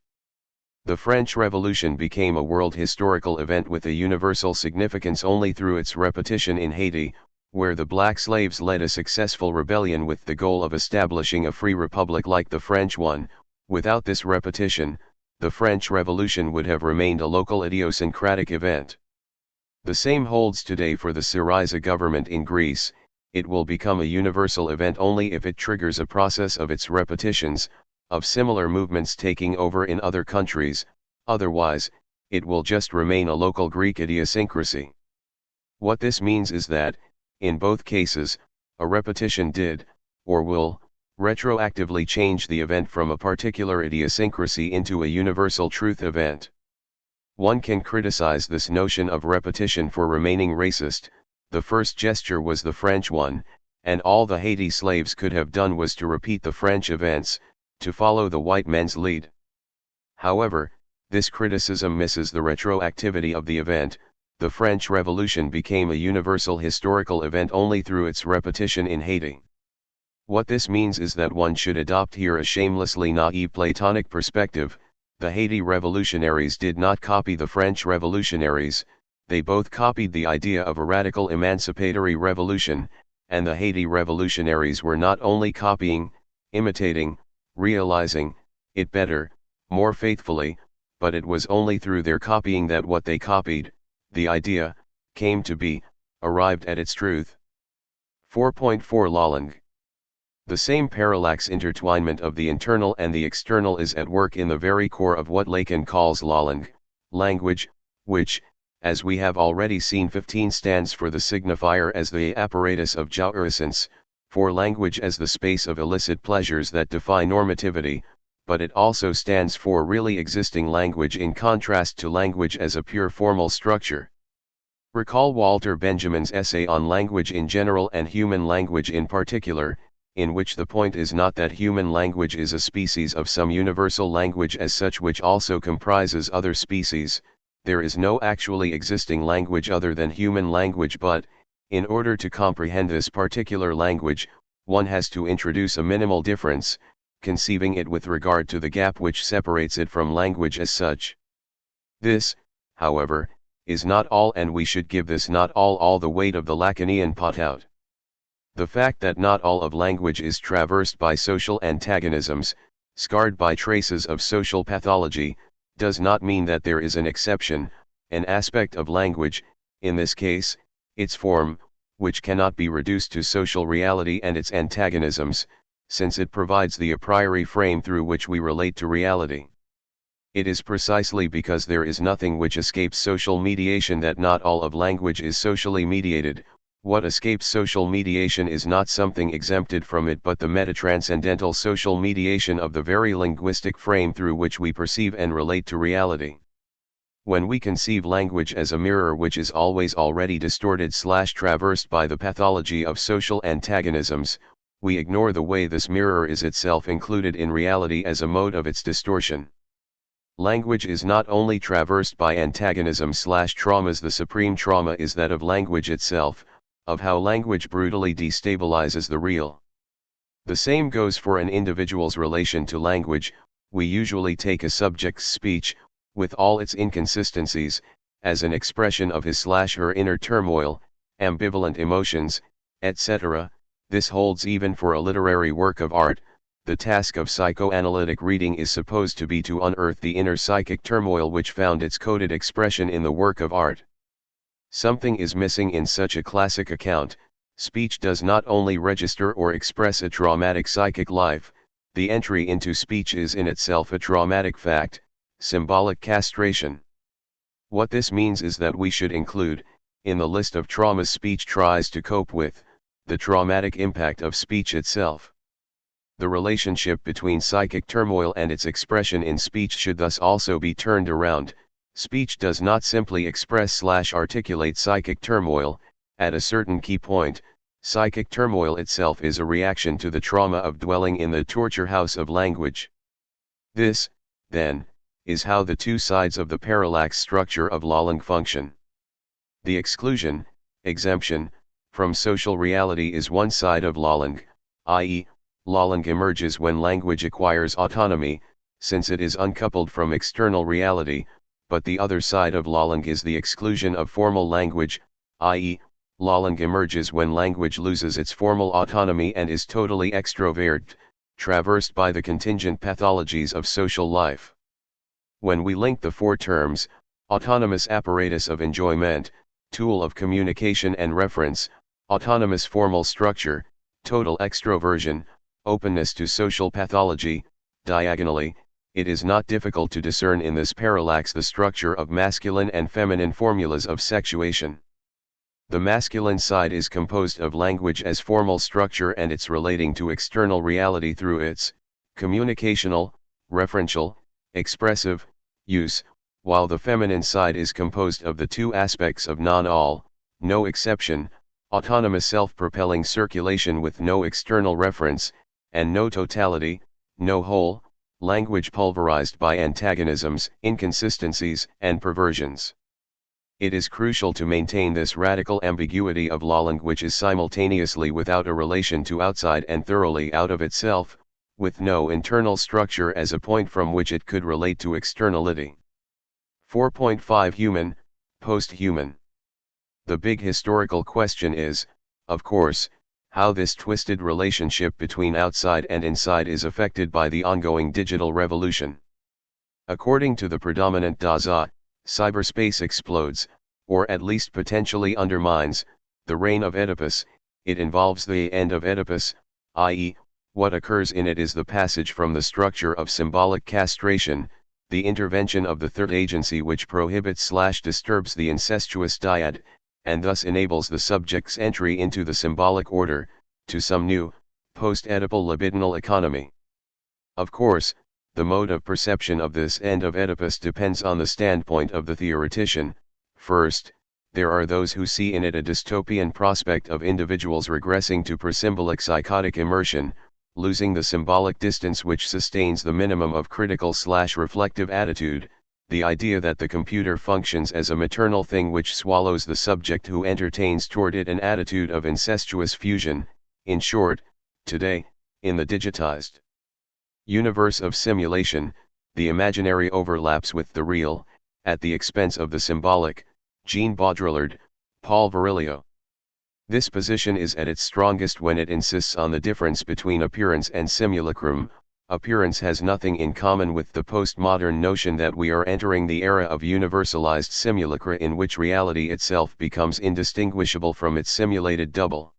The French Revolution became a world historical event with a universal significance only through its repetition in Haiti, where the black slaves led a successful rebellion with the goal of establishing a free republic like the French one. Without this repetition, the French Revolution would have remained a local idiosyncratic event. The same holds today for the Syriza government in Greece. It will become a universal event only if it triggers a process of its repetitions, of similar movements taking over in other countries, otherwise, it will just remain a local Greek idiosyncrasy. What this means is that, in both cases, a repetition did, or will, retroactively change the event from a particular idiosyncrasy into a universal truth event. One can criticize this notion of repetition for remaining racist. The first gesture was the French one, and all the Haiti slaves could have done was to repeat the French events, to follow the white men's lead. However, this criticism misses the retroactivity of the event. The French Revolution became a universal historical event only through its repetition in Haiti. What this means is that one should adopt here a shamelessly naive Platonic perspective. The Haiti revolutionaries did not copy the French revolutionaries, they both copied the idea of a radical emancipatory revolution, and the Haiti revolutionaries were not only copying, imitating, realizing it better, more faithfully, but it was only through their copying that what they copied, the idea, came to be, arrived at its truth. 4.4 Lalling. The same parallax intertwinement of the internal and the external is at work in the very core of what Lacan calls Lalling, language, which, as we have already seen 15 stands for the signifier as the apparatus of jouissance, for language as the space of illicit pleasures that defy normativity, but it also stands for really existing language in contrast to language as a pure formal structure. Recall Walter Benjamin's essay on language in general and human language in particular, in which the point is not that human language is a species of some universal language as such which also comprises other species. There is no actually existing language other than human language, but, in order to comprehend this particular language, one has to introduce a minimal difference, conceiving it with regard to the gap which separates it from language as such. This, however, is not all, and we should give this not all the weight of the Lacanian pot-out. The fact that not all of language is traversed by social antagonisms, scarred by traces of social pathology, does not mean that there is an exception, an aspect of language, in this case, its form, which cannot be reduced to social reality and its antagonisms, since it provides the a priori frame through which we relate to reality. It is precisely because there is nothing which escapes social mediation that not all of language is socially mediated. What escapes social mediation is not something exempted from it but the meta-transcendental social mediation of the very linguistic frame through which we perceive and relate to reality. When we conceive language as a mirror which is always already distorted/traversed by the pathology of social antagonisms, we ignore the way this mirror is itself included in reality as a mode of its distortion. Language is not only traversed by antagonism/traumas, the supreme trauma is that of language itself, of how language brutally destabilizes the real. The same goes for an individual's relation to language. We usually take a subject's speech, with all its inconsistencies, as an expression of his/her inner turmoil, ambivalent emotions, etc. This holds even for a literary work of art. The task of psychoanalytic reading is supposed to be to unearth the inner psychic turmoil which found its coded expression in the work of art. Something is missing in such a classic account. Speech does not only register or express a traumatic psychic life, the entry into speech is in itself a traumatic fact, symbolic castration. What this means is that we should include, in the list of traumas speech tries to cope with, the traumatic impact of speech itself. The relationship between psychic turmoil and its expression in speech should thus also be turned around. Speech does not simply express/articulate psychic turmoil. At a certain key point, psychic turmoil itself is a reaction to the trauma of dwelling in the torture house of language. This, then, is how the two sides of the parallax structure of Lolling function. The exclusion, exemption, from social reality is one side of Lolling, i.e., Lolling emerges when language acquires autonomy, since it is uncoupled from external reality, but the other side of Lolling is the exclusion of formal language, i.e., Lolling emerges when language loses its formal autonomy and is totally extrovert, traversed by the contingent pathologies of social life. When we link the four terms, autonomous apparatus of enjoyment, tool of communication and reference, autonomous formal structure, total extroversion, openness to social pathology, diagonally, it is not difficult to discern in this parallax the structure of masculine and feminine formulas of sexuation. The masculine side is composed of language as formal structure and its relating to external reality through its communicational, referential, expressive use, while the feminine side is composed of the two aspects of non-all, no exception, autonomous self-propelling circulation with no external reference, and no totality, no whole, language pulverized by antagonisms, inconsistencies, and perversions. It is crucial to maintain this radical ambiguity of Lolling which is simultaneously without a relation to outside and thoroughly out of itself, with no internal structure as a point from which it could relate to externality. 4.5 Human, post-human. The big historical question is, of course, how this twisted relationship between outside and inside is affected by the ongoing digital revolution. According to the predominant Dasein, cyberspace explodes, or at least potentially undermines, the reign of Oedipus. It involves the end of Oedipus, i.e., what occurs in it is the passage from the structure of symbolic castration, the intervention of the third agency which prohibits/disturbs the incestuous dyad, and thus enables the subject's entry into the symbolic order, to some new, post-Oedipal libidinal economy. Of course, the mode of perception of this end of Oedipus depends on the standpoint of the theoretician. First, there are those who see in it a dystopian prospect of individuals regressing to presymbolic psychotic immersion, losing the symbolic distance which sustains the minimum of critical/reflective attitude, the idea that the computer functions as a maternal thing which swallows the subject who entertains toward it an attitude of incestuous fusion. In short, today, in the digitized universe of simulation, the imaginary overlaps with the real, at the expense of the symbolic. Jean Baudrillard, Paul Virilio. This position is at its strongest when it insists on the difference between appearance and simulacrum. Appearance has nothing in common with the postmodern notion that we are entering the era of universalized simulacra in which reality itself becomes indistinguishable from its simulated double.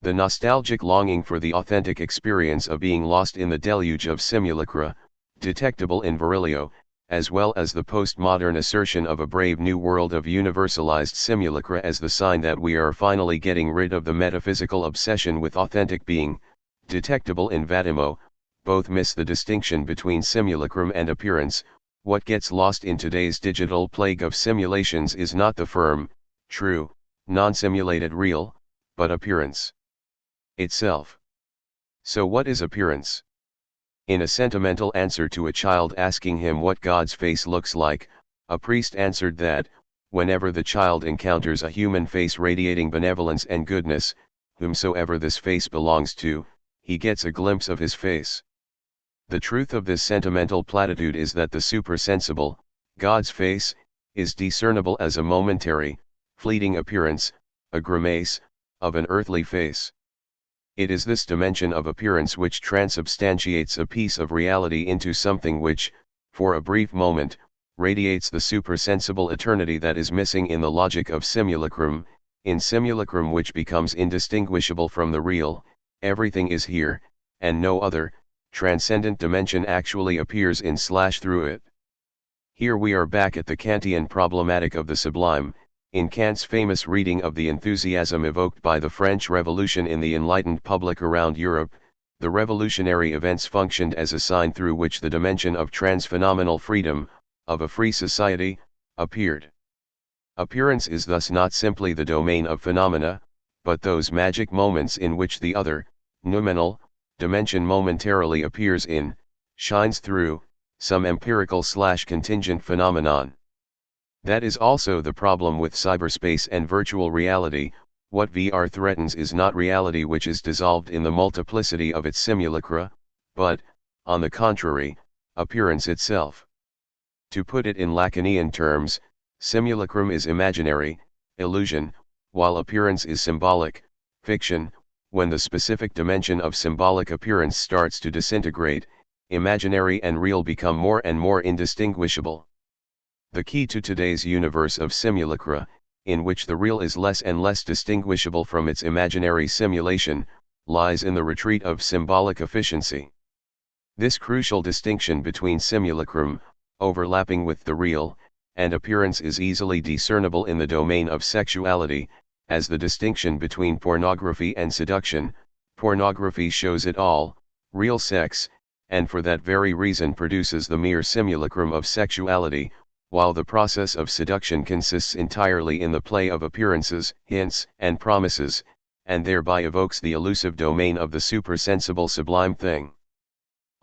The nostalgic longing for the authentic experience of being lost in the deluge of simulacra, detectable in Virilio, as well as the postmodern assertion of a brave new world of universalized simulacra as the sign that we are finally getting rid of the metaphysical obsession with authentic being, detectable in Vattimo, both miss the distinction between simulacrum and appearance. What gets lost in today's digital plague of simulations is not the firm, true, non-simulated real, but appearance itself. So what is appearance? In a sentimental answer to a child asking him what God's face looks like, a priest answered that, whenever the child encounters a human face radiating benevolence and goodness, whomsoever this face belongs to, he gets a glimpse of his face. The truth of this sentimental platitude is that the supersensible, God's face, is discernible as a momentary, fleeting appearance, a grimace, of an earthly face. It is this dimension of appearance which transubstantiates a piece of reality into something which, for a brief moment, radiates the supersensible eternity that is missing in the logic of simulacrum. In simulacrum which becomes indistinguishable from the real, everything is here, and no other, transcendent dimension actually appears in/through it. Here we are back at the Kantian problematic of the sublime. In Kant's famous reading of the enthusiasm evoked by the French Revolution in the enlightened public around Europe, the revolutionary events functioned as a sign through which the dimension of transphenomenal freedom, of a free society, appeared. Appearance is thus not simply the domain of phenomena, but those magic moments in which the other, noumenal, dimension momentarily appears in, shines through, some empirical/contingent phenomenon. That is also the problem with cyberspace and virtual reality. What VR threatens is not reality which is dissolved in the multiplicity of its simulacra, but, on the contrary, appearance itself. To put it in Lacanian terms, simulacrum is imaginary, illusion, while appearance is symbolic, fiction. When the specific dimension of symbolic appearance starts to disintegrate, imaginary and real become more and more indistinguishable. The key to today's universe of simulacra, in which the real is less and less distinguishable from its imaginary simulation, lies in the retreat of symbolic efficiency. This crucial distinction between simulacrum, overlapping with the real, and appearance is easily discernible in the domain of sexuality, as the distinction between pornography and seduction. Pornography shows it all, real sex, and for that very reason produces the mere simulacrum of sexuality, while the process of seduction consists entirely in the play of appearances, hints, and promises, and thereby evokes the elusive domain of the supersensible sublime thing.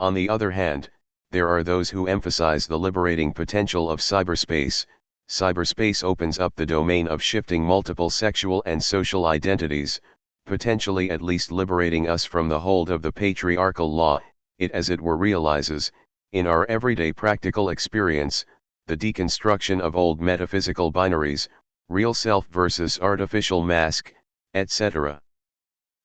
On the other hand, there are those who emphasize the liberating potential of cyberspace. Cyberspace opens up the domain of shifting multiple sexual and social identities, potentially at least liberating us from the hold of the patriarchal law. It as it were realizes, in our everyday practical experience, the deconstruction of old metaphysical binaries, real self versus artificial mask, etc.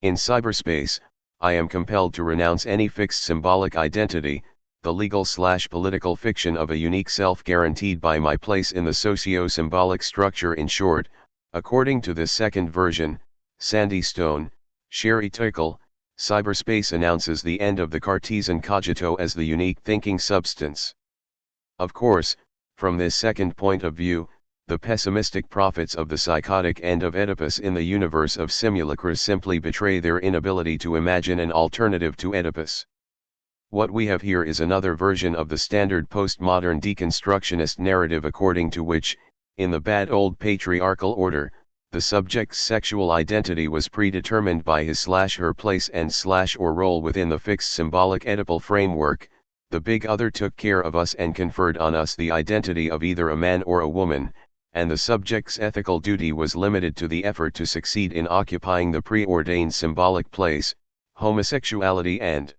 In cyberspace, I am compelled to renounce any fixed symbolic identity, the legal/political fiction of a unique self guaranteed by my place in the socio-symbolic structure. In short, according to this second version, Sandy Stone, Sherry Tickle, cyberspace announces the end of the Cartesian cogito as the unique thinking substance. Of course, from this second point of view, the pessimistic prophets of the psychotic end of Oedipus in the universe of simulacra simply betray their inability to imagine an alternative to Oedipus. What we have here is another version of the standard postmodern deconstructionist narrative according to which, in the bad old patriarchal order, the subject's sexual identity was predetermined by his/her place and/or role within the fixed symbolic Oedipal framework. The big other took care of us and conferred on us the identity of either a man or a woman, and the subject's ethical duty was limited to the effort to succeed in occupying the preordained symbolic place. Homosexuality and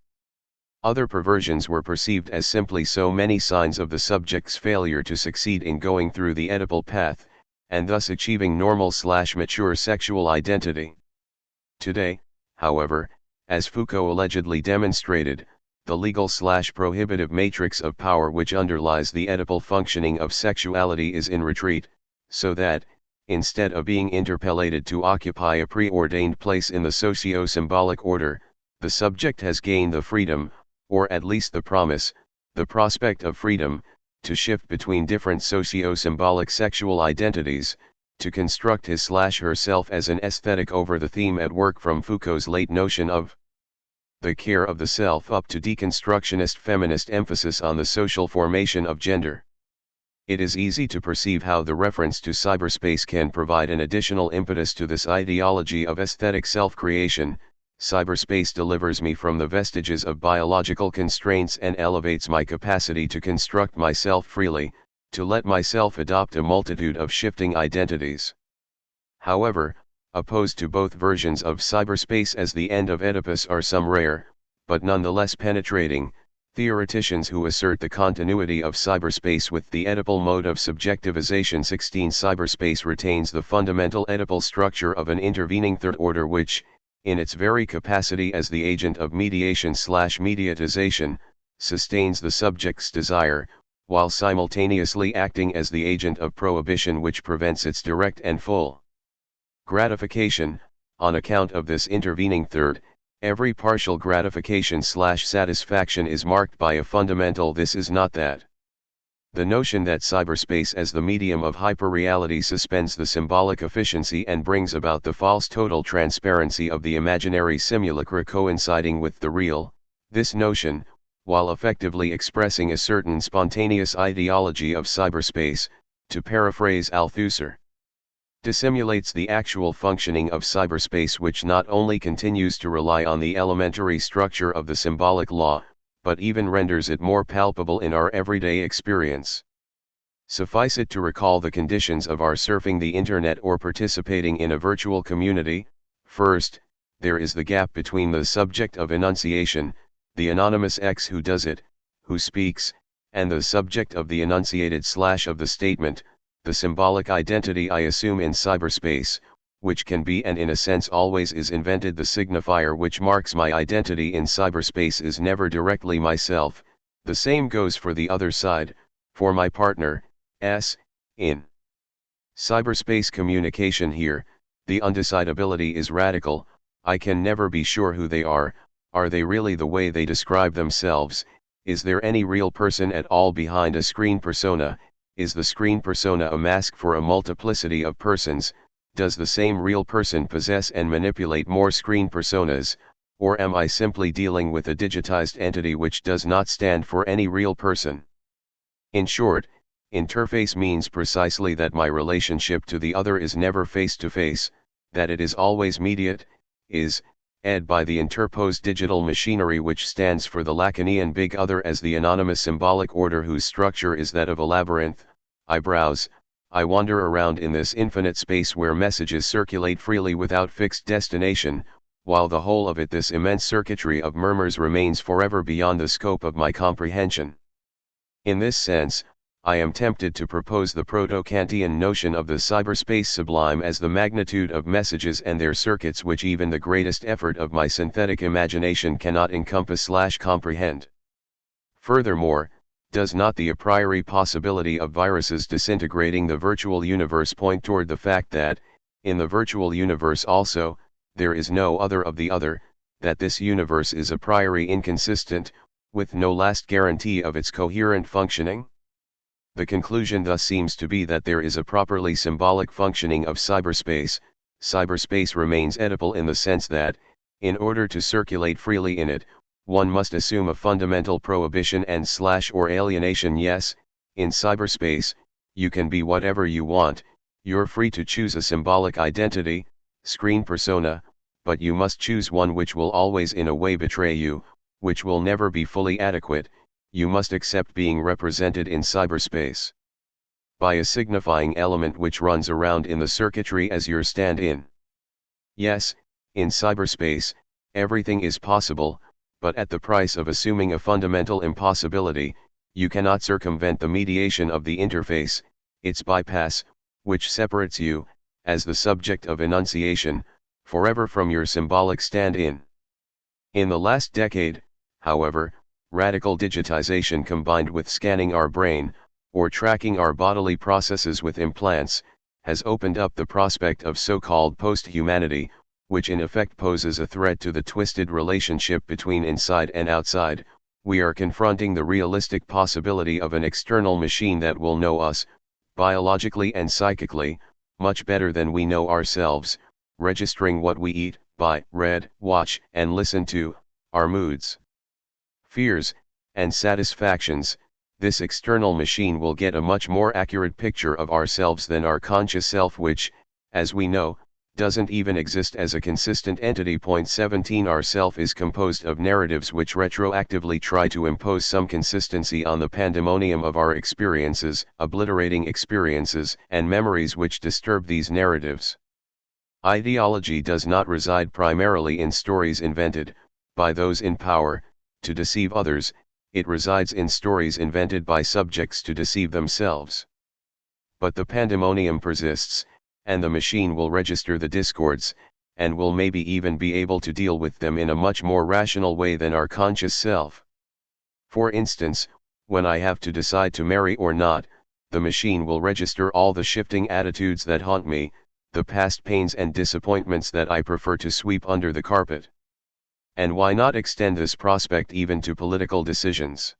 other perversions were perceived as simply so many signs of the subject's failure to succeed in going through the Oedipal path, and thus achieving normal/mature sexual identity. Today, however, as Foucault allegedly demonstrated, the legal/prohibitive matrix of power which underlies the Oedipal functioning of sexuality is in retreat, so that, instead of being interpellated to occupy a preordained place in the socio-symbolic order, the subject has gained the freedom, or at least the promise, the prospect of freedom, to shift between different socio-symbolic sexual identities, to construct his/herself as an aesthetic over the theme at work from Foucault's late notion of the care of the self up to deconstructionist feminist emphasis on the social formation of gender. It is easy to perceive how the reference to cyberspace can provide an additional impetus to this ideology of aesthetic self-creation. Cyberspace delivers me from the vestiges of biological constraints and elevates my capacity to construct myself freely, to let myself adopt a multitude of shifting identities. However, opposed to both versions of cyberspace as the end of Oedipus are some rare, but nonetheless penetrating, theoreticians who assert the continuity of cyberspace with the Oedipal mode of subjectivization. 16. Cyberspace retains the fundamental Oedipal structure of an intervening third order which, in its very capacity as the agent of mediation/mediatization, sustains the subject's desire, while simultaneously acting as the agent of prohibition which prevents its direct and full gratification. On account of this intervening third, every partial gratification/satisfaction is marked by a fundamental "this is not that." The notion that cyberspace as the medium of hyperreality suspends the symbolic efficiency and brings about the false total transparency of the imaginary simulacra coinciding with the real, this notion, while effectively expressing a certain spontaneous ideology of cyberspace, to paraphrase Althusser, dissimulates the actual functioning of cyberspace, which not only continues to rely on the elementary structure of the symbolic law, but even renders it more palpable in our everyday experience. Suffice it to recall the conditions of our surfing the internet or participating in a virtual community. First, there is the gap between the subject of enunciation, the anonymous X who does it, who speaks, and the subject of the enunciated / of the statement, the symbolic identity I assume in cyberspace, which can be and in a sense always is invented. The signifier which marks my identity in cyberspace is never directly myself. The same goes for the other side, for my partner, S, in cyberspace communication. Here, the undecidability is radical. I can never be sure who they are. Are they really the way they describe themselves? Is there any real person at all behind a screen persona? Is the screen persona a mask for a multiplicity of persons? Does the same real person possess and manipulate more screen personas, or am I simply dealing with a digitized entity which does not stand for any real person? In short, interface means precisely that my relationship to the other is never face-to-face, that it is always mediate, is ed by the interposed digital machinery which stands for the Lacanian big other as the anonymous symbolic order whose structure is that of a labyrinth. I browse, I wander around in this infinite space where messages circulate freely without fixed destination, while the whole of it, this immense circuitry of murmurs, remains forever beyond the scope of my comprehension. In this sense, I am tempted to propose the proto-Kantian notion of the cyberspace sublime as the magnitude of messages and their circuits which even the greatest effort of my synthetic imagination cannot encompass/comprehend. Furthermore, does not the a priori possibility of viruses disintegrating the virtual universe point toward the fact that, in the virtual universe also, there is no other of the other, that this universe is a priori inconsistent, with no last guarantee of its coherent functioning? The conclusion thus seems to be that there is a properly symbolic functioning of cyberspace. Cyberspace remains Oedipal in the sense that, in order to circulate freely in it, one must assume a fundamental prohibition and/or alienation. Yes, in cyberspace, you can be whatever you want, you're free to choose a symbolic identity, screen persona, but you must choose one which will always in a way betray you, which will never be fully adequate. You must accept being represented in cyberspace by a signifying element which runs around in the circuitry as your stand-in. Yes, in cyberspace, everything is possible, but at the price of assuming a fundamental impossibility. You cannot circumvent the mediation of the interface, its bypass, which separates you, as the subject of enunciation, forever from your symbolic stand-in. In the last decade, however, radical digitization combined with scanning our brain, or tracking our bodily processes with implants, has opened up the prospect of so-called post-humanity, which in effect poses a threat to the twisted relationship between inside and outside. We are confronting the realistic possibility of an external machine that will know us, biologically and psychically, much better than we know ourselves, registering what we eat, buy, read, watch, and listen to, our moods, fears, and satisfactions. This external machine will get a much more accurate picture of ourselves than our conscious self, which, as we know, doesn't even exist as a consistent entity. 17 Our self is composed of narratives which retroactively try to impose some consistency on the pandemonium of our experiences, obliterating experiences and memories which disturb these narratives. Ideology does not reside primarily in stories invented, by those in power, to deceive others. It resides in stories invented by subjects to deceive themselves. But the pandemonium persists, and the machine will register the discords, and will maybe even be able to deal with them in a much more rational way than our conscious self. For instance, when I have to decide to marry or not, the machine will register all the shifting attitudes that haunt me, the past pains and disappointments that I prefer to sweep under the carpet. And why not extend this prospect even to political decisions?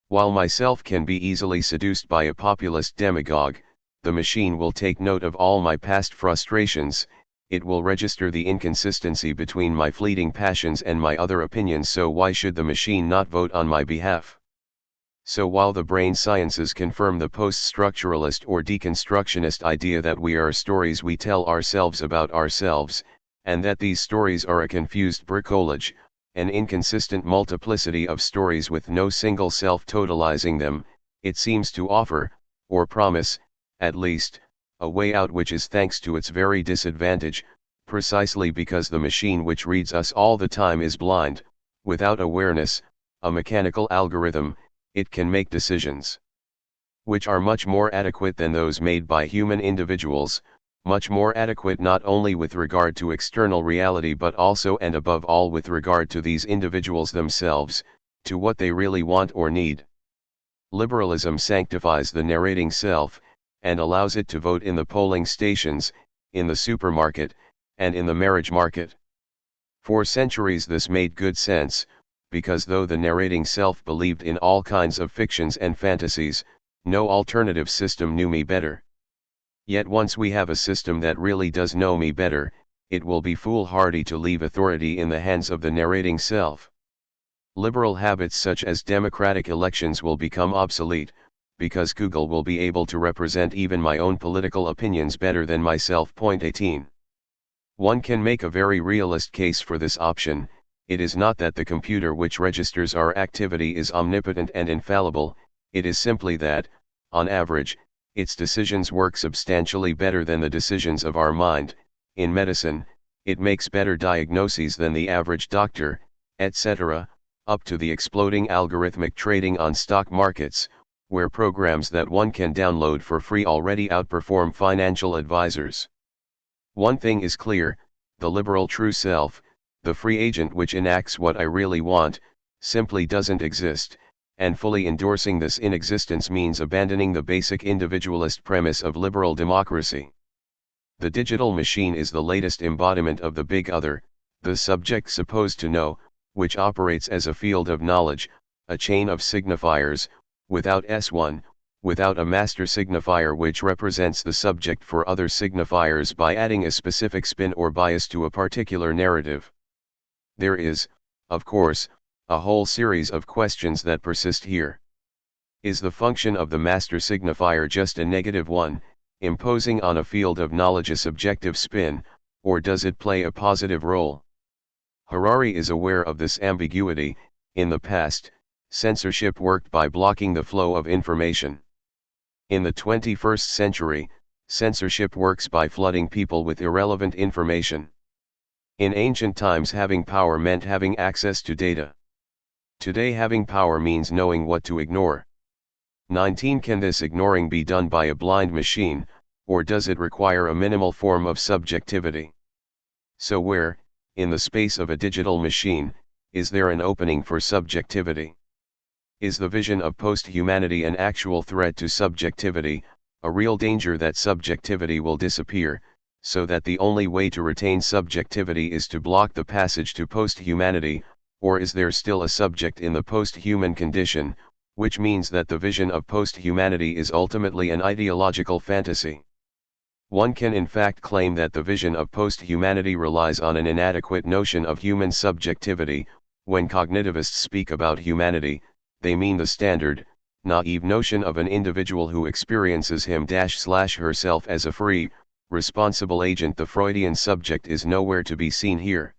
While myself can be easily seduced by a populist demagogue, the machine will take note of all my past frustrations. It will register the inconsistency between my fleeting passions and my other opinions, so why should the machine not vote on my behalf? So while the brain sciences confirm the post-structuralist or deconstructionist idea that we are stories we tell ourselves about ourselves, and that these stories are a confused bricolage, an inconsistent multiplicity of stories with no single self totalizing them, it seems to offer, or promise, at least, a way out which is thanks to its very disadvantage, precisely because the machine which reads us all the time is blind, without awareness, a mechanical algorithm. It can make decisions which are much more adequate than those made by human individuals, much more adequate not only with regard to external reality but also and above all with regard to these individuals themselves, to what they really want or need. Liberalism sanctifies the narrating self, and allows it to vote in the polling stations, in the supermarket, and in the marriage market. For centuries this made good sense, because though the narrating self believed in all kinds of fictions and fantasies, no alternative system knew me better. Yet once we have a system that really does know me better, it will be foolhardy to leave authority in the hands of the narrating self. Liberal habits such as democratic elections will become obsolete, because Google will be able to represent even my own political opinions better than myself. 18. One can make a very realist case for this option. It is not that the computer which registers our activity is omnipotent and infallible, it is simply that, on average, its decisions work substantially better than the decisions of our mind. In medicine, it makes better diagnoses than the average doctor, etc., up to the exploding algorithmic trading on stock markets, where programs that one can download for free already outperform financial advisors. One thing is clear, the liberal true self, the free agent which enacts what I really want, simply doesn't exist, and fully endorsing this inexistence means abandoning the basic individualist premise of liberal democracy. The digital machine is the latest embodiment of the big other, the subject supposed to know, which operates as a field of knowledge, a chain of signifiers, without S1, without a master signifier which represents the subject for other signifiers by adding a specific spin or bias to a particular narrative. There is, of course, a whole series of questions that persist here. Is the function of the master signifier just a negative one, imposing on a field of knowledge a subjective spin, or does it play a positive role? Harari is aware of this ambiguity. In the past, censorship worked by blocking the flow of information. In the 21st century, censorship works by flooding people with irrelevant information. In ancient times, having power meant having access to data. Today, having power means knowing what to ignore. 19. Can this ignoring be done by a blind machine, or does it require a minimal form of subjectivity? So where, in the space of a digital machine, is there an opening for subjectivity? Is the vision of post-humanity an actual threat to subjectivity, a real danger that subjectivity will disappear, so that the only way to retain subjectivity is to block the passage to post-humanity, or is there still a subject in the post-human condition, which means that the vision of post-humanity is ultimately an ideological fantasy? One can in fact claim that the vision of post-humanity relies on an inadequate notion of human subjectivity. When cognitivists speak about humanity, they mean the standard, naive notion of an individual who experiences him/herself as a free, responsible agent. The Freudian subject is nowhere to be seen here.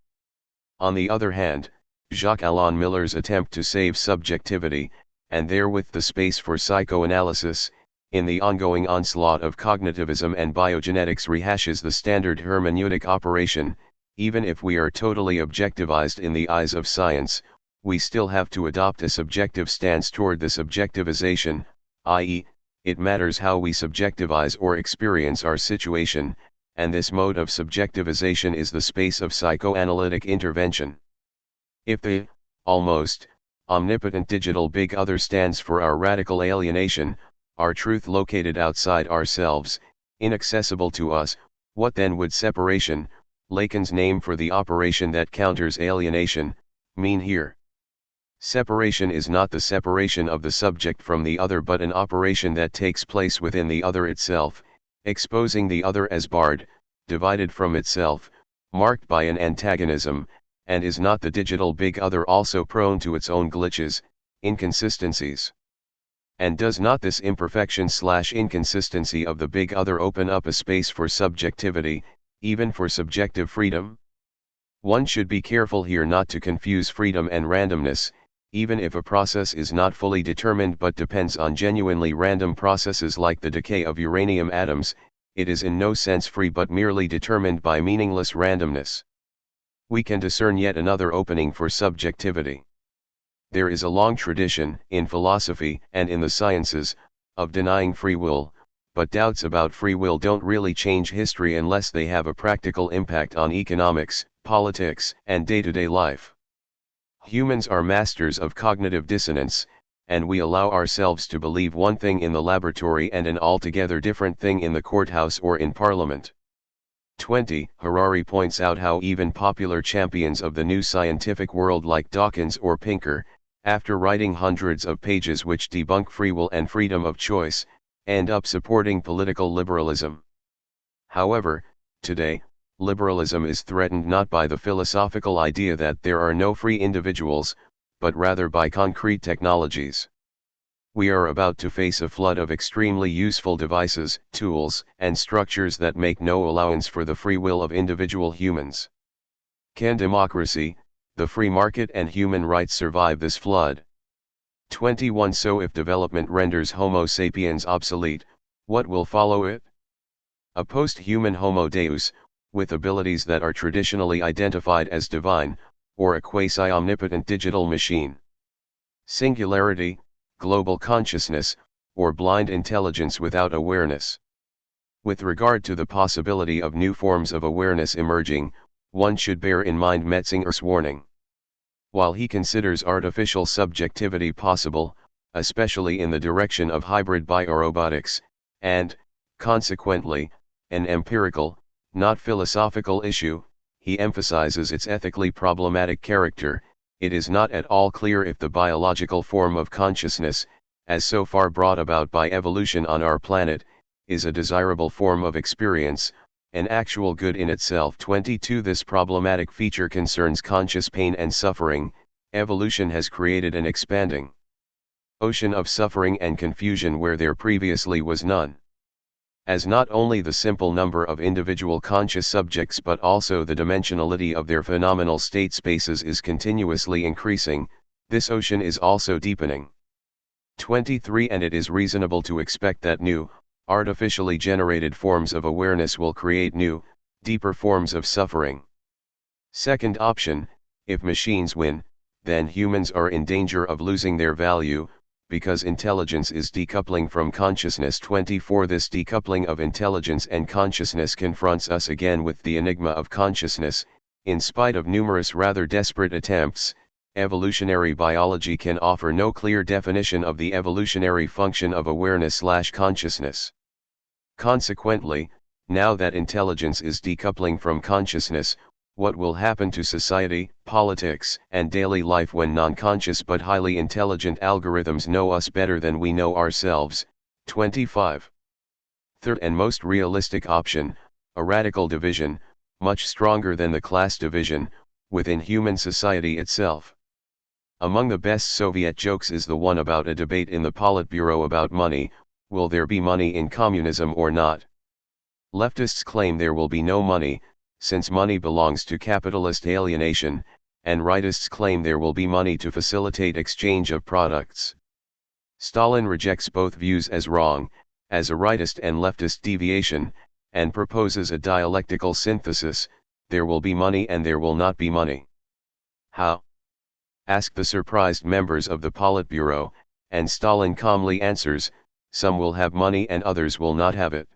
On the other hand, Jacques Alain Miller's attempt to save subjectivity, and therewith the space for psychoanalysis, in the ongoing onslaught of cognitivism and biogenetics rehashes the standard hermeneutic operation, even if we are totally objectivized in the eyes of science, we still have to adopt a subjective stance toward this objectivization, i.e., it matters how we subjectivize or experience our situation, and this mode of subjectivization is the space of psychoanalytic intervention. If the, almost, omnipotent digital big other stands for our radical alienation, our truth located outside ourselves, inaccessible to us, what then would separation, Lacan's name for the operation that counters alienation, mean here? Separation is not the separation of the subject from the other but an operation that takes place within the other itself, exposing the other as barred, divided from itself, marked by an antagonism, and is not the digital big other also prone to its own glitches, inconsistencies? And does not this imperfection/inconsistency of the big other open up a space for subjectivity, even for subjective freedom? One should be careful here not to confuse freedom and randomness. Even if a process is not fully determined but depends on genuinely random processes like the decay of uranium atoms, it is in no sense free but merely determined by meaningless randomness. We can discern yet another opening for subjectivity. There is a long tradition, in philosophy and in the sciences, of denying free will, but doubts about free will don't really change history unless they have a practical impact on economics, politics, and day-to-day life. Humans are masters of cognitive dissonance, and we allow ourselves to believe one thing in the laboratory and an altogether different thing in the courthouse or in parliament. 20. Harari points out how even popular champions of the new scientific world like Dawkins or Pinker, after writing hundreds of pages which debunk free will and freedom of choice, end up supporting political liberalism. However, today, liberalism is threatened not by the philosophical idea that there are no free individuals, but rather by concrete technologies. We are about to face a flood of extremely useful devices, tools, and structures that make no allowance for the free will of individual humans. Can democracy, the free market and human rights survive this flood? 21. So if development renders Homo sapiens obsolete, what will follow it? A post-human Homo Deus, with abilities that are traditionally identified as divine, or a quasi-omnipotent digital machine. Singularity, global consciousness, or blind intelligence without awareness. With regard to the possibility of new forms of awareness emerging, one should bear in mind Metzinger's warning. While he considers artificial subjectivity possible, especially in the direction of hybrid biorobotics, and, consequently, an empirical, not philosophical issue, he emphasizes its ethically problematic character. It is not at all clear if the biological form of consciousness, as so far brought about by evolution on our planet, is a desirable form of experience, an actual good in itself. 22. This problematic feature concerns conscious pain and suffering. Evolution has created an expanding ocean of suffering and confusion where there previously was none. As not only the simple number of individual conscious subjects but also the dimensionality of their phenomenal state spaces is continuously increasing, this ocean is also deepening. 23. And it is reasonable to expect that new, artificially generated forms of awareness will create new, deeper forms of suffering. Second option, if machines win, then humans are in danger of losing their value, because intelligence is decoupling from consciousness. 24. This decoupling of intelligence and consciousness confronts us again with the enigma of consciousness. In spite of numerous rather desperate attempts, evolutionary biology can offer no clear definition of the evolutionary function of awareness/consciousness. Consequently, now that intelligence is decoupling from consciousness, what will happen to society, politics, and daily life when non-conscious but highly intelligent algorithms know us better than we know ourselves? 25. Third and most realistic option, a radical division, much stronger than the class division, within human society itself. Among the best Soviet jokes is the one about a debate in the Politburo about money. Will there be money in communism or not? Leftists claim there will be no money, since money belongs to capitalist alienation, and rightists claim there will be money to facilitate exchange of products. Stalin rejects both views as wrong, as a rightist and leftist deviation, and proposes a dialectical synthesis, there will be money and there will not be money. How? Ask the surprised members of the Politburo, and Stalin calmly answers, some will have money and others will not have it.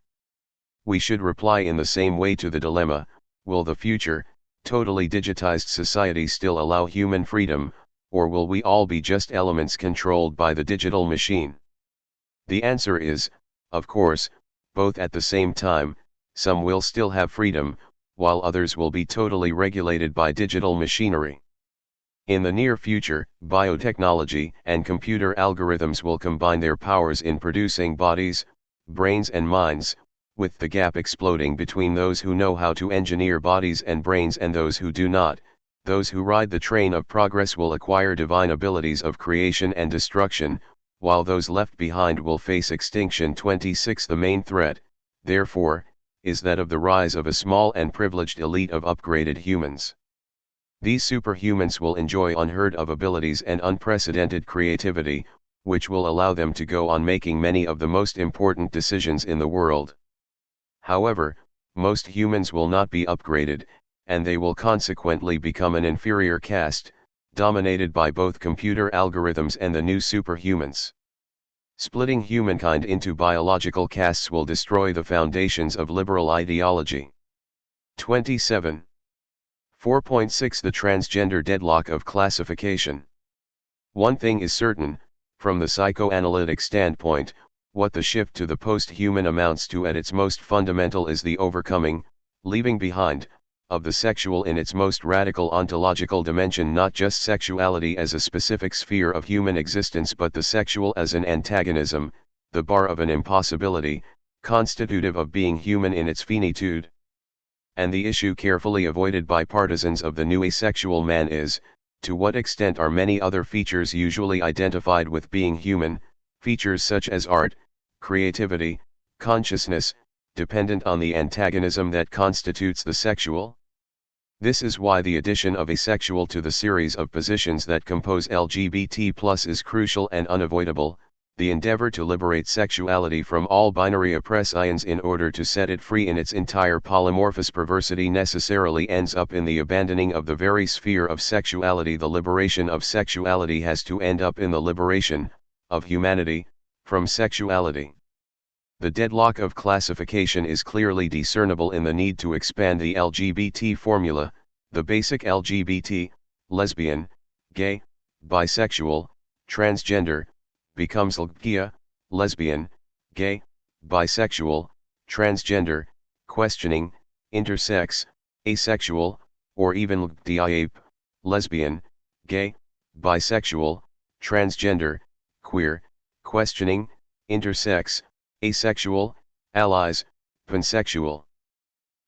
We should reply in the same way to the dilemma, will the future, totally digitized society still allow human freedom, or will we all be just elements controlled by the digital machine? The answer is, of course, both at the same time. Some will still have freedom, while others will be totally regulated by digital machinery. In the near future, biotechnology and computer algorithms will combine their powers in producing bodies, brains and minds, with the gap exploding between those who know how to engineer bodies and brains and those who do not. Those who ride the train of progress will acquire divine abilities of creation and destruction, while those left behind will face extinction. 26. The main threat, therefore, is that of the rise of a small and privileged elite of upgraded humans. These superhumans will enjoy unheard of abilities and unprecedented creativity, which will allow them to go on making many of the most important decisions in the world. However, most humans will not be upgraded, and they will consequently become an inferior caste, dominated by both computer algorithms and the new superhumans. Splitting humankind into biological castes will destroy the foundations of liberal ideology. 27. 4.6 The transgender deadlock of classification. One thing is certain, from the psychoanalytic standpoint, what the shift to the post-human amounts to at its most fundamental is the overcoming, leaving behind, of the sexual in its most radical ontological dimension, not just sexuality as a specific sphere of human existence but the sexual as an antagonism, the bar of an impossibility, constitutive of being human in its finitude. And the issue carefully avoided by partisans of the new asexual man is, to what extent are many other features usually identified with being human, features such as art, creativity, consciousness, dependent on the antagonism that constitutes the sexual? This is why the addition of asexual to the series of positions that compose LGBT+ is crucial and unavoidable. The endeavor to liberate sexuality from all binary oppressions in order to set it free in its entire polymorphous perversity necessarily ends up in the abandoning of the very sphere of sexuality. The liberation of sexuality has to end up in the liberation of humanity from sexuality. The deadlock of classification is clearly discernible in the need to expand the LGBT formula. The basic LGBT, lesbian, gay, bisexual, transgender, becomes LGBTQIA, lesbian, gay, bisexual, transgender, questioning, intersex, asexual, or even LGBTIAP, lesbian, gay, bisexual, transgender, queer, questioning, intersex, asexual, allies, pansexual.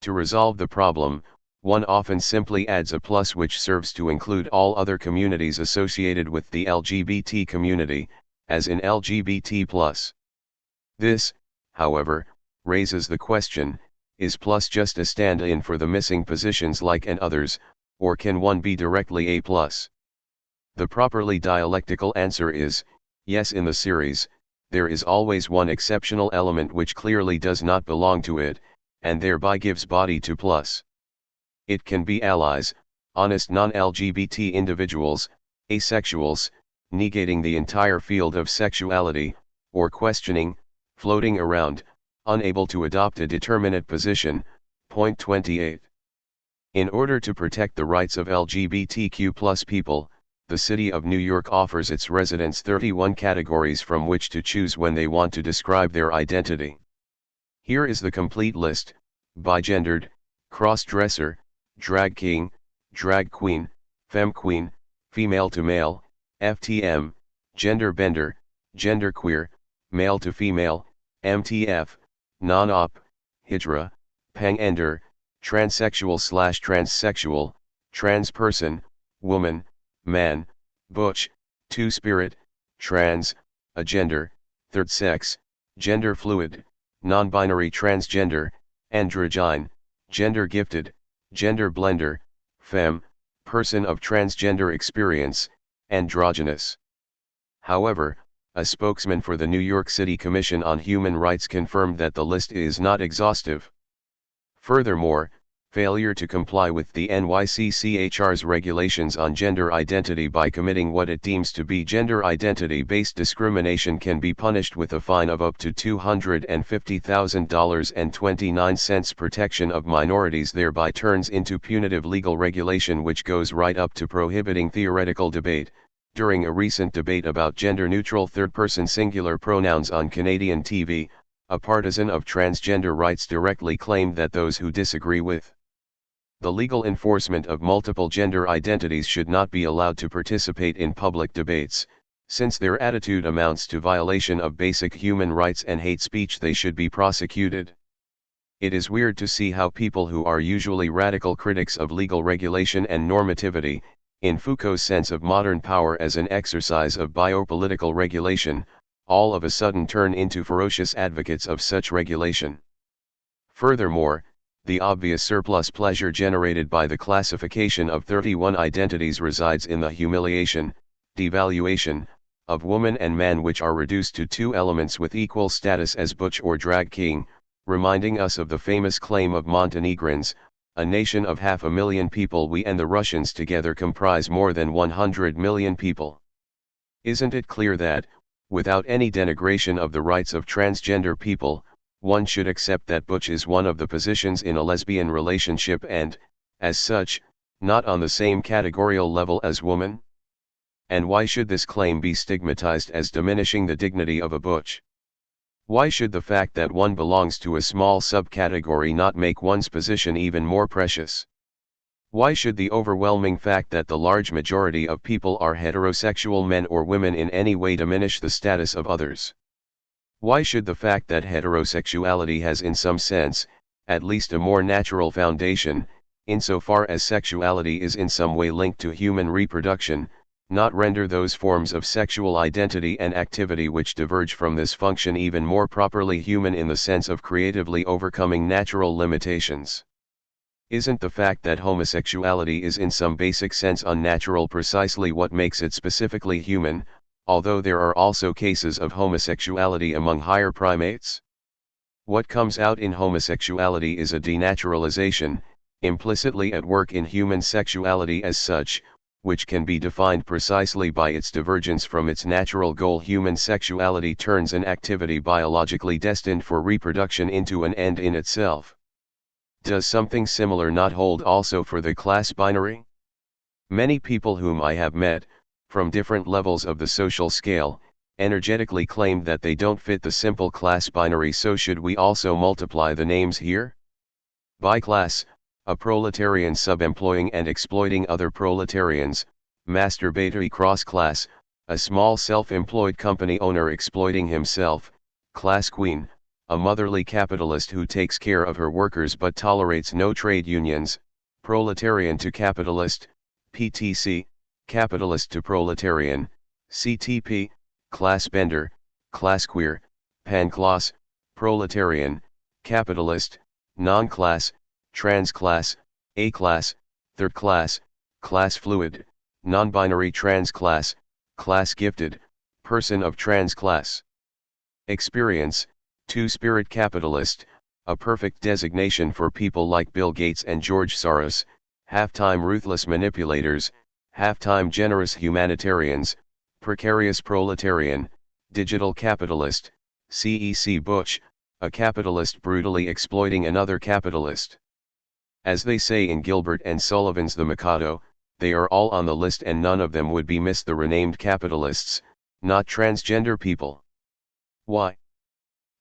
To resolve the problem, one often simply adds a plus which serves to include all other communities associated with the LGBT community, as in LGBT+. This, however, raises the question, is plus just a stand-in for the missing positions like and others, or can one be directly a plus? The properly dialectical answer is, yes. In the series, there is always one exceptional element which clearly does not belong to it, and thereby gives body to plus. It can be allies, honest non-LGBT individuals, asexuals, negating the entire field of sexuality, or questioning, floating around, unable to adopt a determinate position. Point 28. In order to protect the rights of LGBTQ+ people, the City of New York offers its residents 31 categories from which to choose when they want to describe their identity. Here is the complete list: bigendered, cross-dresser, drag king, drag queen, femme queen, female to male, FTM, gender bender, genderqueer, male to female, MTF, non-op, hijra, pangender, transsexual/transsexual, trans person, woman, man, butch, two-spirit, trans, agender, third sex, gender fluid, non-binary transgender, androgyne, gender gifted, gender blender, femme, person of transgender experience, androgynous. However, a spokesman for the New York City Commission on Human Rights confirmed that the list is not exhaustive. Furthermore, failure to comply with the NYCCHR's regulations on gender identity by committing what it deems to be gender identity-based discrimination can be punished with a fine of up to $250,000 and 29 cents. Protection of minorities thereby turns into punitive legal regulation, which goes right up to prohibiting theoretical debate. During a recent debate about gender-neutral third-person singular pronouns on Canadian TV, a partisan of transgender rights directly claimed that those who disagree with the legal enforcement of multiple gender identities should not be allowed to participate in public debates. Since their attitude amounts to violation of basic human rights and hate speech, they should be prosecuted. It is weird to see how people who are usually radical critics of legal regulation and normativity, in Foucault's sense of modern power as an exercise of biopolitical regulation, all of a sudden turn into ferocious advocates of such regulation. Furthermore, the obvious surplus pleasure generated by the classification of 31 identities resides in the humiliation, devaluation, of woman and man, which are reduced to two elements with equal status as butch or drag king, reminding us of the famous claim of Montenegrins, a nation of 500,000 people. We and the Russians together comprise more than 100 million people. Isn't it clear that, without any denigration of the rights of transgender people, one should accept that butch is one of the positions in a lesbian relationship and, as such, not on the same categorical level as woman? And why should this claim be stigmatized as diminishing the dignity of a butch? Why should the fact that one belongs to a small subcategory not make one's position even more precious? Why should the overwhelming fact that the large majority of people are heterosexual men or women in any way diminish the status of others? Why should the fact that heterosexuality has in some sense, at least a more natural foundation, insofar as sexuality is in some way linked to human reproduction, not render those forms of sexual identity and activity which diverge from this function even more properly human in the sense of creatively overcoming natural limitations? Isn't the fact that homosexuality is in some basic sense unnatural precisely what makes it specifically human, although there are also cases of homosexuality among higher primates? What comes out in homosexuality is a denaturalization, implicitly at work in human sexuality as such, which can be defined precisely by its divergence from its natural goal. Human sexuality turns an activity biologically destined for reproduction into an end in itself. Does something similar not hold also for the class binary? Many people whom I have met, from different levels of the social scale, energetically claim that they don't fit the simple class binary. So should we also multiply the names here? By class, a proletarian sub-employing and exploiting other proletarians; masturbatory cross-class, a small self-employed company owner exploiting himself; class queen, a motherly capitalist who takes care of her workers but tolerates no trade unions; proletarian to capitalist, PTC, capitalist to proletarian, CTP, class bender, class queer, panclass, proletarian, capitalist, non-class, trans-class, A-class, third class, class fluid, non-binary trans-class, class gifted, person of trans-class. Experience, two-spirit capitalist, a perfect designation for people like Bill Gates and George Soros, half-time ruthless manipulators, half-time generous humanitarians, precarious proletarian, digital capitalist, CEC butch, a capitalist brutally exploiting another capitalist. As they say in Gilbert and Sullivan's The Mikado, they are all on the list and none of them would be missed. The renamed capitalists, not transgender people. Why?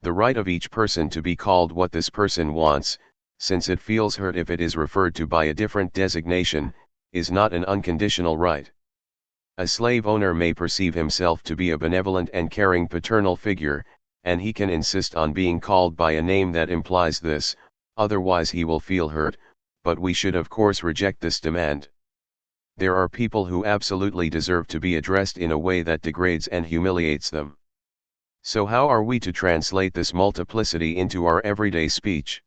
The right of each person to be called what this person wants, since it feels hurt if it is referred to by a different designation, is not an unconditional right. A slave owner may perceive himself to be a benevolent and caring paternal figure, and he can insist on being called by a name that implies this, otherwise he will feel hurt, but we should of course reject this demand. There are people who absolutely deserve to be addressed in a way that degrades and humiliates them. So how are we to translate this multiplicity into our everyday speech?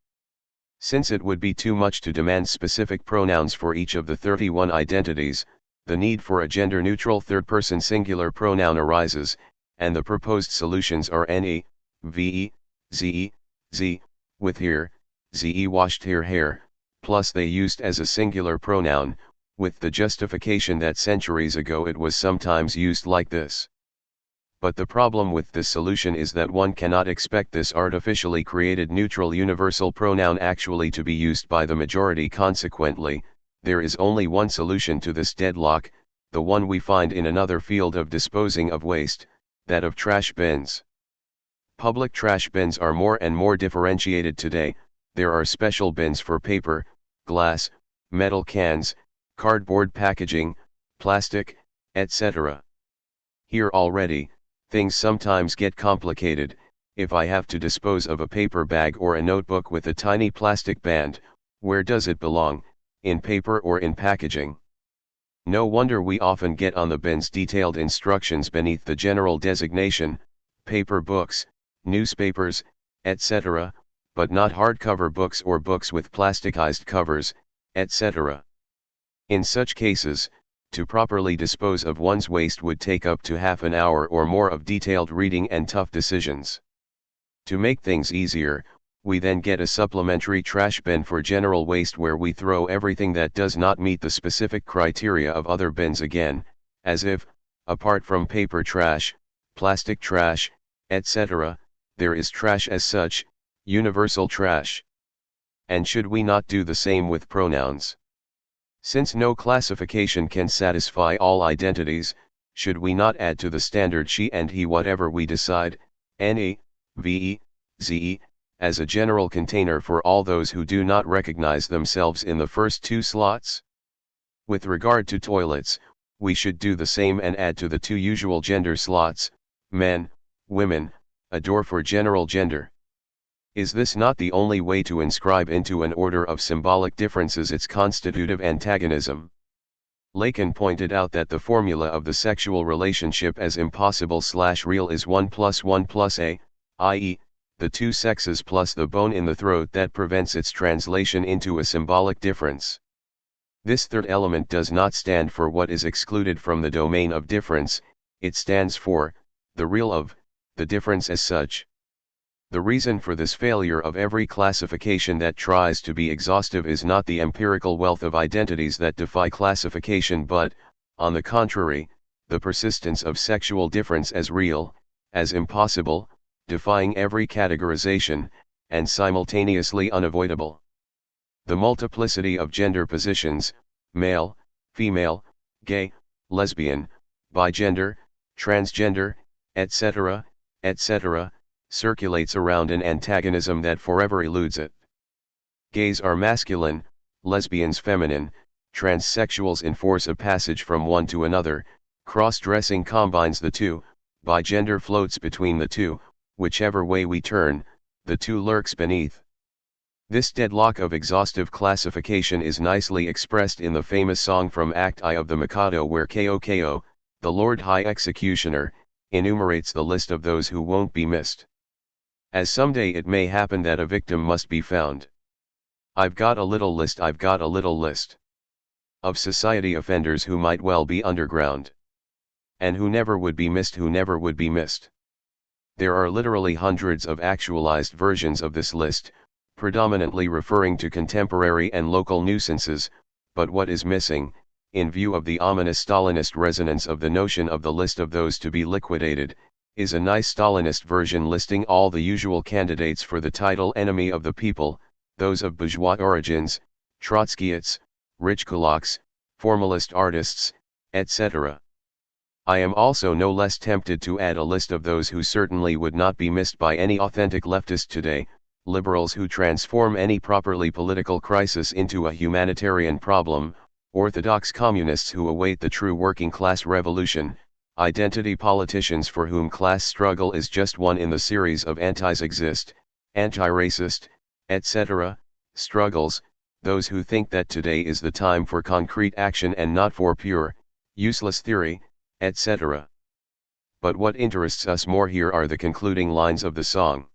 Since it would be too much to demand specific pronouns for each of the 31 identities, the need for a gender-neutral third-person singular pronoun arises, and the proposed solutions are ne, ve, ze, z, with here, ze washed hair, plus they used as a singular pronoun, with the justification that centuries ago it was sometimes used like this. But the problem with this solution is that one cannot expect this artificially created neutral universal pronoun actually to be used by the majority. Consequently, there is only one solution to this deadlock, the one we find in another field of disposing of waste, that of trash bins. Public trash bins are more and more differentiated today. There are special bins for paper, glass, metal cans, cardboard packaging, plastic, etc. Here already, things sometimes get complicated. If I have to dispose of a paper bag or a notebook with a tiny plastic band, where does it belong, in paper or in packaging? No wonder we often get on the bins detailed instructions beneath the general designation, paper books, newspapers, etc., but not hardcover books or books with plasticized covers, etc. In such cases, to properly dispose of one's waste would take up to half an hour or more of detailed reading and tough decisions. To make things easier, we then get a supplementary trash bin for general waste where we throw everything that does not meet the specific criteria of other bins again, as if, apart from paper trash, plastic trash, etc., there is trash as such, universal trash. And should we not do the same with pronouns? Since no classification can satisfy all identities, should we not add to the standard she and he whatever we decide, ne, ve, ze, as a general container for all those who do not recognize themselves in the first two slots? With regard to toilets, we should do the same and add to the two usual gender slots, men, women, a door for general gender. Is this not the only way to inscribe into an order of symbolic differences its constitutive antagonism? Lacan pointed out that the formula of the sexual relationship as impossible/real is 1 + 1 + a, i.e., the two sexes plus the bone in the throat that prevents its translation into a symbolic difference. This third element does not stand for what is excluded from the domain of difference, it stands for the real of the difference as such. The reason for this failure of every classification that tries to be exhaustive is not the empirical wealth of identities that defy classification but, on the contrary, the persistence of sexual difference as real, as impossible, defying every categorization, and simultaneously unavoidable. The multiplicity of gender positions, male, female, gay, lesbian, bigender, transgender, etc., etc., circulates around an antagonism that forever eludes it. Gays are masculine, lesbians feminine, transsexuals enforce a passage from one to another, cross-dressing combines the two, bigender floats between the two, whichever way we turn, the two lurks beneath. This deadlock of exhaustive classification is nicely expressed in the famous song from Act I of the Mikado where Ko, the Lord High Executioner, enumerates the list of those who won't be missed. As someday it may happen that a victim must be found. I've got a little list of society offenders who might well be underground. And who never would be missed. There are literally hundreds of actualized versions of this list, predominantly referring to contemporary and local nuisances, but what is missing, in view of the ominous Stalinist resonance of the notion of the list of those to be liquidated, is a nice Stalinist version listing all the usual candidates for the title enemy of the people, those of bourgeois origins, Trotskyists, rich kulaks, formalist artists, etc. I am also no less tempted to add a list of those who certainly would not be missed by any authentic leftist today, liberals who transform any properly political crisis into a humanitarian problem, orthodox communists who await the true working class revolution, identity politicians for whom class struggle is just one in the series of anti-sexist, anti-racist, etc., struggles, those who think that today is the time for concrete action and not for pure, useless theory, etc. But what interests us more here are the concluding lines of the song.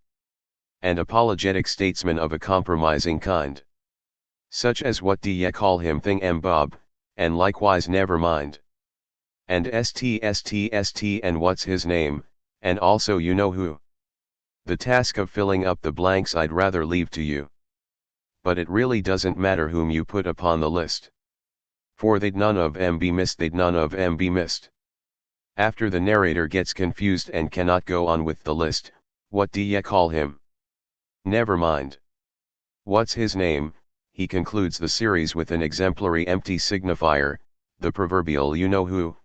And apologetic statesmen of a compromising kind. Such as what do ye call him thing Bob, and likewise never mind. And st and what's his name, and also you know who. The task of filling up the blanks I'd rather leave to you. but it really doesn't matter whom you put upon the list. For they'd none of 'em be missed, they'd none of 'em be missed. After the narrator gets confused and cannot go on with the list, what do ye call him? Never mind. What's his name? He concludes the series with an exemplary empty signifier, the proverbial you-know-who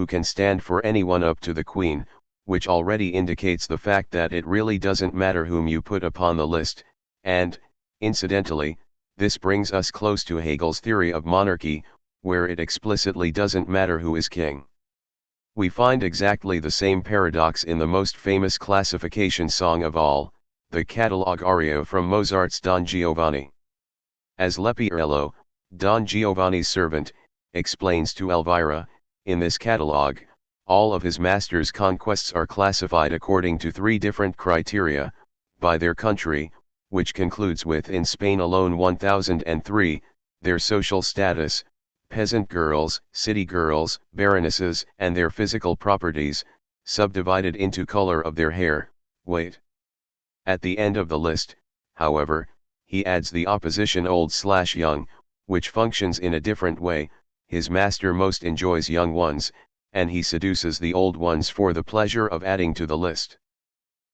can stand for anyone up to the Queen, which already indicates the fact that it really doesn't matter whom you put upon the list, and, incidentally, this brings us close to Hegel's theory of monarchy, where it explicitly doesn't matter who is king. We find exactly the same paradox in the most famous classification song of all, the catalogue aria from Mozart's Don Giovanni. As Leporello, Don Giovanni's servant, explains to Elvira, in this catalogue, all of his master's conquests are classified according to 3 different criteria, by their country, which concludes with in Spain alone 1003, their social status, peasant girls, city girls, baronesses, and their physical properties, subdivided into color of their hair, weight. At the end of the list, however, he adds the opposition old/young, which functions in a different way. His master most enjoys young ones, and he seduces the old ones for the pleasure of adding to the list.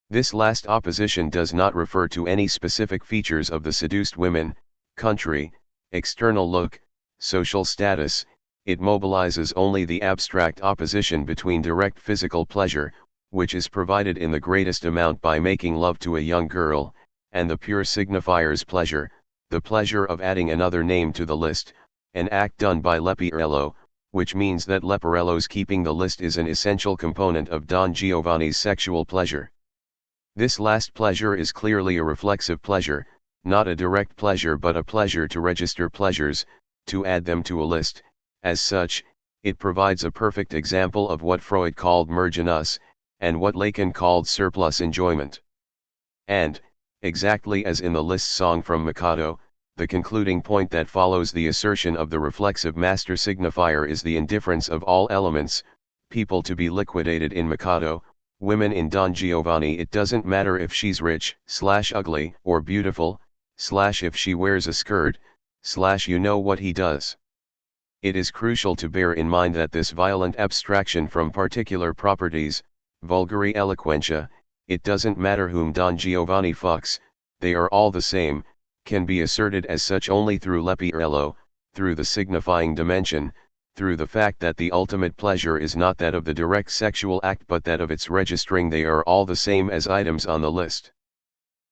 This last opposition does not refer to any specific features of the seduced women, country, external look, social status. It mobilizes only the abstract opposition between direct physical pleasure, which is provided in the greatest amount by making love to a young girl, and the pure signifier's pleasure, the pleasure of adding another name to the list, an act done by Leporello, which means that Leporello's keeping the list is an essential component of Don Giovanni's sexual pleasure. This last pleasure is clearly a reflexive pleasure, not a direct pleasure but a pleasure to register pleasures, to add them to a list. As such, it provides a perfect example of what Freud called mergenus, and what Lacan called surplus enjoyment. And, exactly as in the list song from Mikado, the concluding point that follows the assertion of the reflexive master signifier is the indifference of all elements, people to be liquidated in Mikado, women in Don Giovanni. It doesn't matter if she's rich/ugly or beautiful, if she wears a skirt, you know what he does. It is crucial to bear in mind that this violent abstraction from particular properties, vulgari eloquentia, it doesn't matter whom Don Giovanni fucks, they are all the same, can be asserted as such only through Leporello, through the signifying dimension, through the fact that the ultimate pleasure is not that of the direct sexual act but that of its registering. They are all the same as items on the list.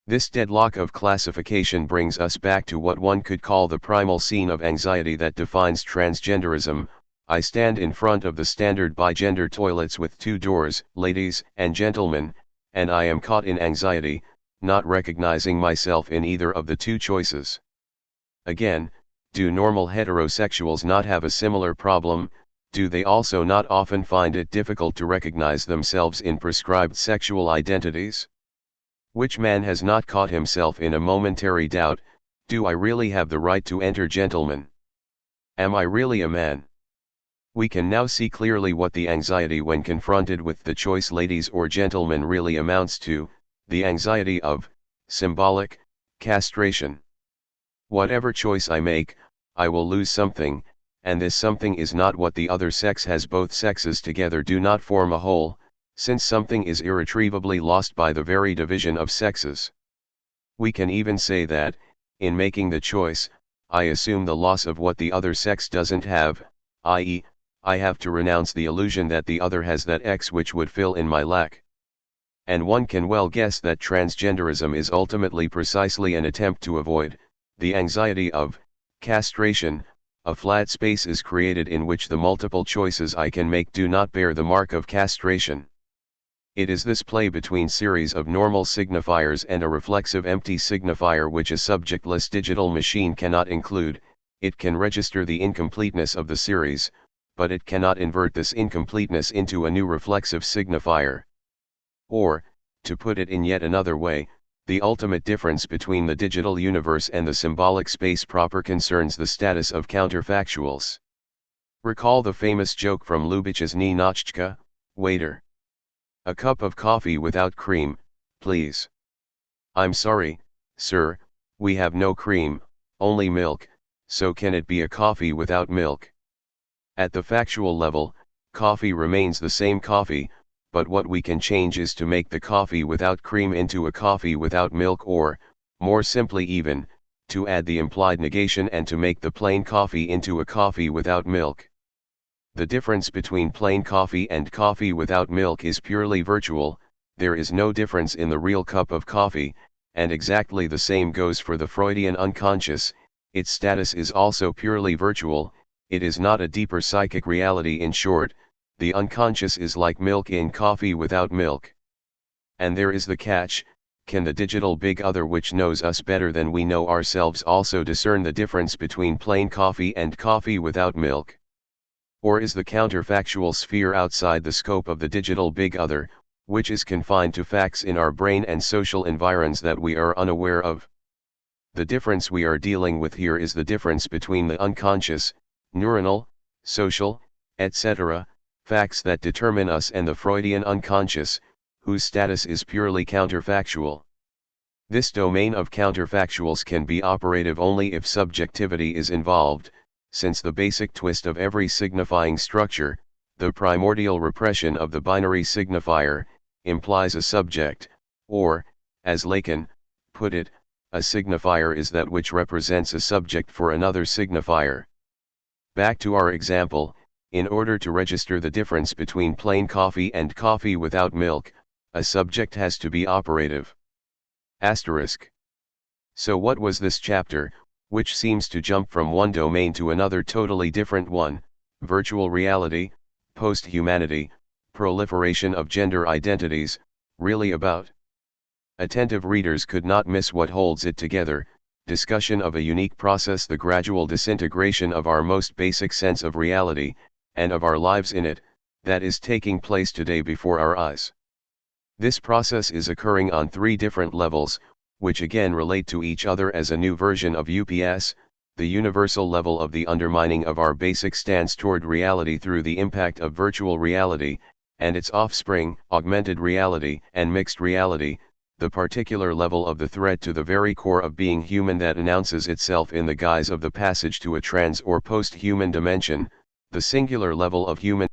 This deadlock of classification brings us back to what one could call the primal scene of anxiety that defines transgenderism. I stand in front of the standard bigender toilets with 2 doors, ladies and gentlemen, and I am caught in anxiety, not recognizing myself in either of the 2 choices. Again, do normal heterosexuals not have a similar problem? Do they also not often find it difficult to recognize themselves in prescribed sexual identities? Which man has not caught himself in a momentary doubt, do I really have the right to enter gentleman? Am I really a man? We can now see clearly what the anxiety when confronted with the choice ladies or gentlemen really amounts to, the anxiety of symbolic castration. Whatever choice I make, I will lose something, and this something is not what the other sex has. Both sexes together do not form a whole, since something is irretrievably lost by the very division of sexes. We can even say that, in making the choice, I assume the loss of what the other sex doesn't have, i.e., I have to renounce the illusion that the other has that X which would fill in my lack. And one can well guess that transgenderism is ultimately precisely an attempt to avoid the anxiety of castration. A flat space is created in which the multiple choices I can make do not bear the mark of castration. It is this play between series of normal signifiers and a reflexive empty signifier which a subjectless digital machine cannot include. It can register the incompleteness of the series, but it cannot invert this incompleteness into a new reflexive signifier. Or, to put it in yet another way, the ultimate difference between the digital universe and the symbolic space proper concerns the status of counterfactuals. Recall the famous joke from Lubitsch's Ninotchka, waiter. A cup of coffee without cream, please. I'm sorry, sir, we have no cream, only milk, so can it be a coffee without milk? At the factual level, coffee remains the same coffee, but what we can change is to make the coffee without cream into a coffee without milk, or, more simply even, to add the implied negation and to make the plain coffee into a coffee without milk. The difference between plain coffee and coffee without milk is purely virtual. There is no difference in the real cup of coffee, and exactly the same goes for the Freudian unconscious. Its status is also purely virtual. It is not a deeper psychic reality. In short, the unconscious is like milk in coffee without milk. And there is the catch: can the digital big other, which knows us better than we know ourselves, also discern the difference between plain coffee and coffee without milk? Or is the counterfactual sphere outside the scope of the digital big other, which is confined to facts in our brain and social environs that we are unaware of? The difference we are dealing with here is the difference between the unconscious, neuronal, social, etc., facts that determine us, and the Freudian unconscious, whose status is purely counterfactual. This domain of counterfactuals can be operative only if subjectivity is involved, since the basic twist of every signifying structure, the primordial repression of the binary signifier, implies a subject, or, as Lacan put it, a signifier is that which represents a subject for another signifier. Back to our example: in order to register the difference between plain coffee and coffee without milk, a subject has to be operative. Asterisk. So what was this chapter, which seems to jump from one domain to another totally different one: virtual reality, post-humanity, proliferation of gender identities, really about? Attentive readers could not miss what holds it together: discussion of a unique process, the gradual disintegration of our most basic sense of reality, and of our lives in it, that is taking place today before our eyes. This process is occurring on three different levels, which again relate to each other as a new version of UPS: the universal level of the undermining of our basic stance toward reality through the impact of virtual reality, and its offspring, augmented reality and mixed reality; the particular level of the threat to the very core of being human that announces itself in the guise of the passage to a trans or post-human dimension; the singular level of human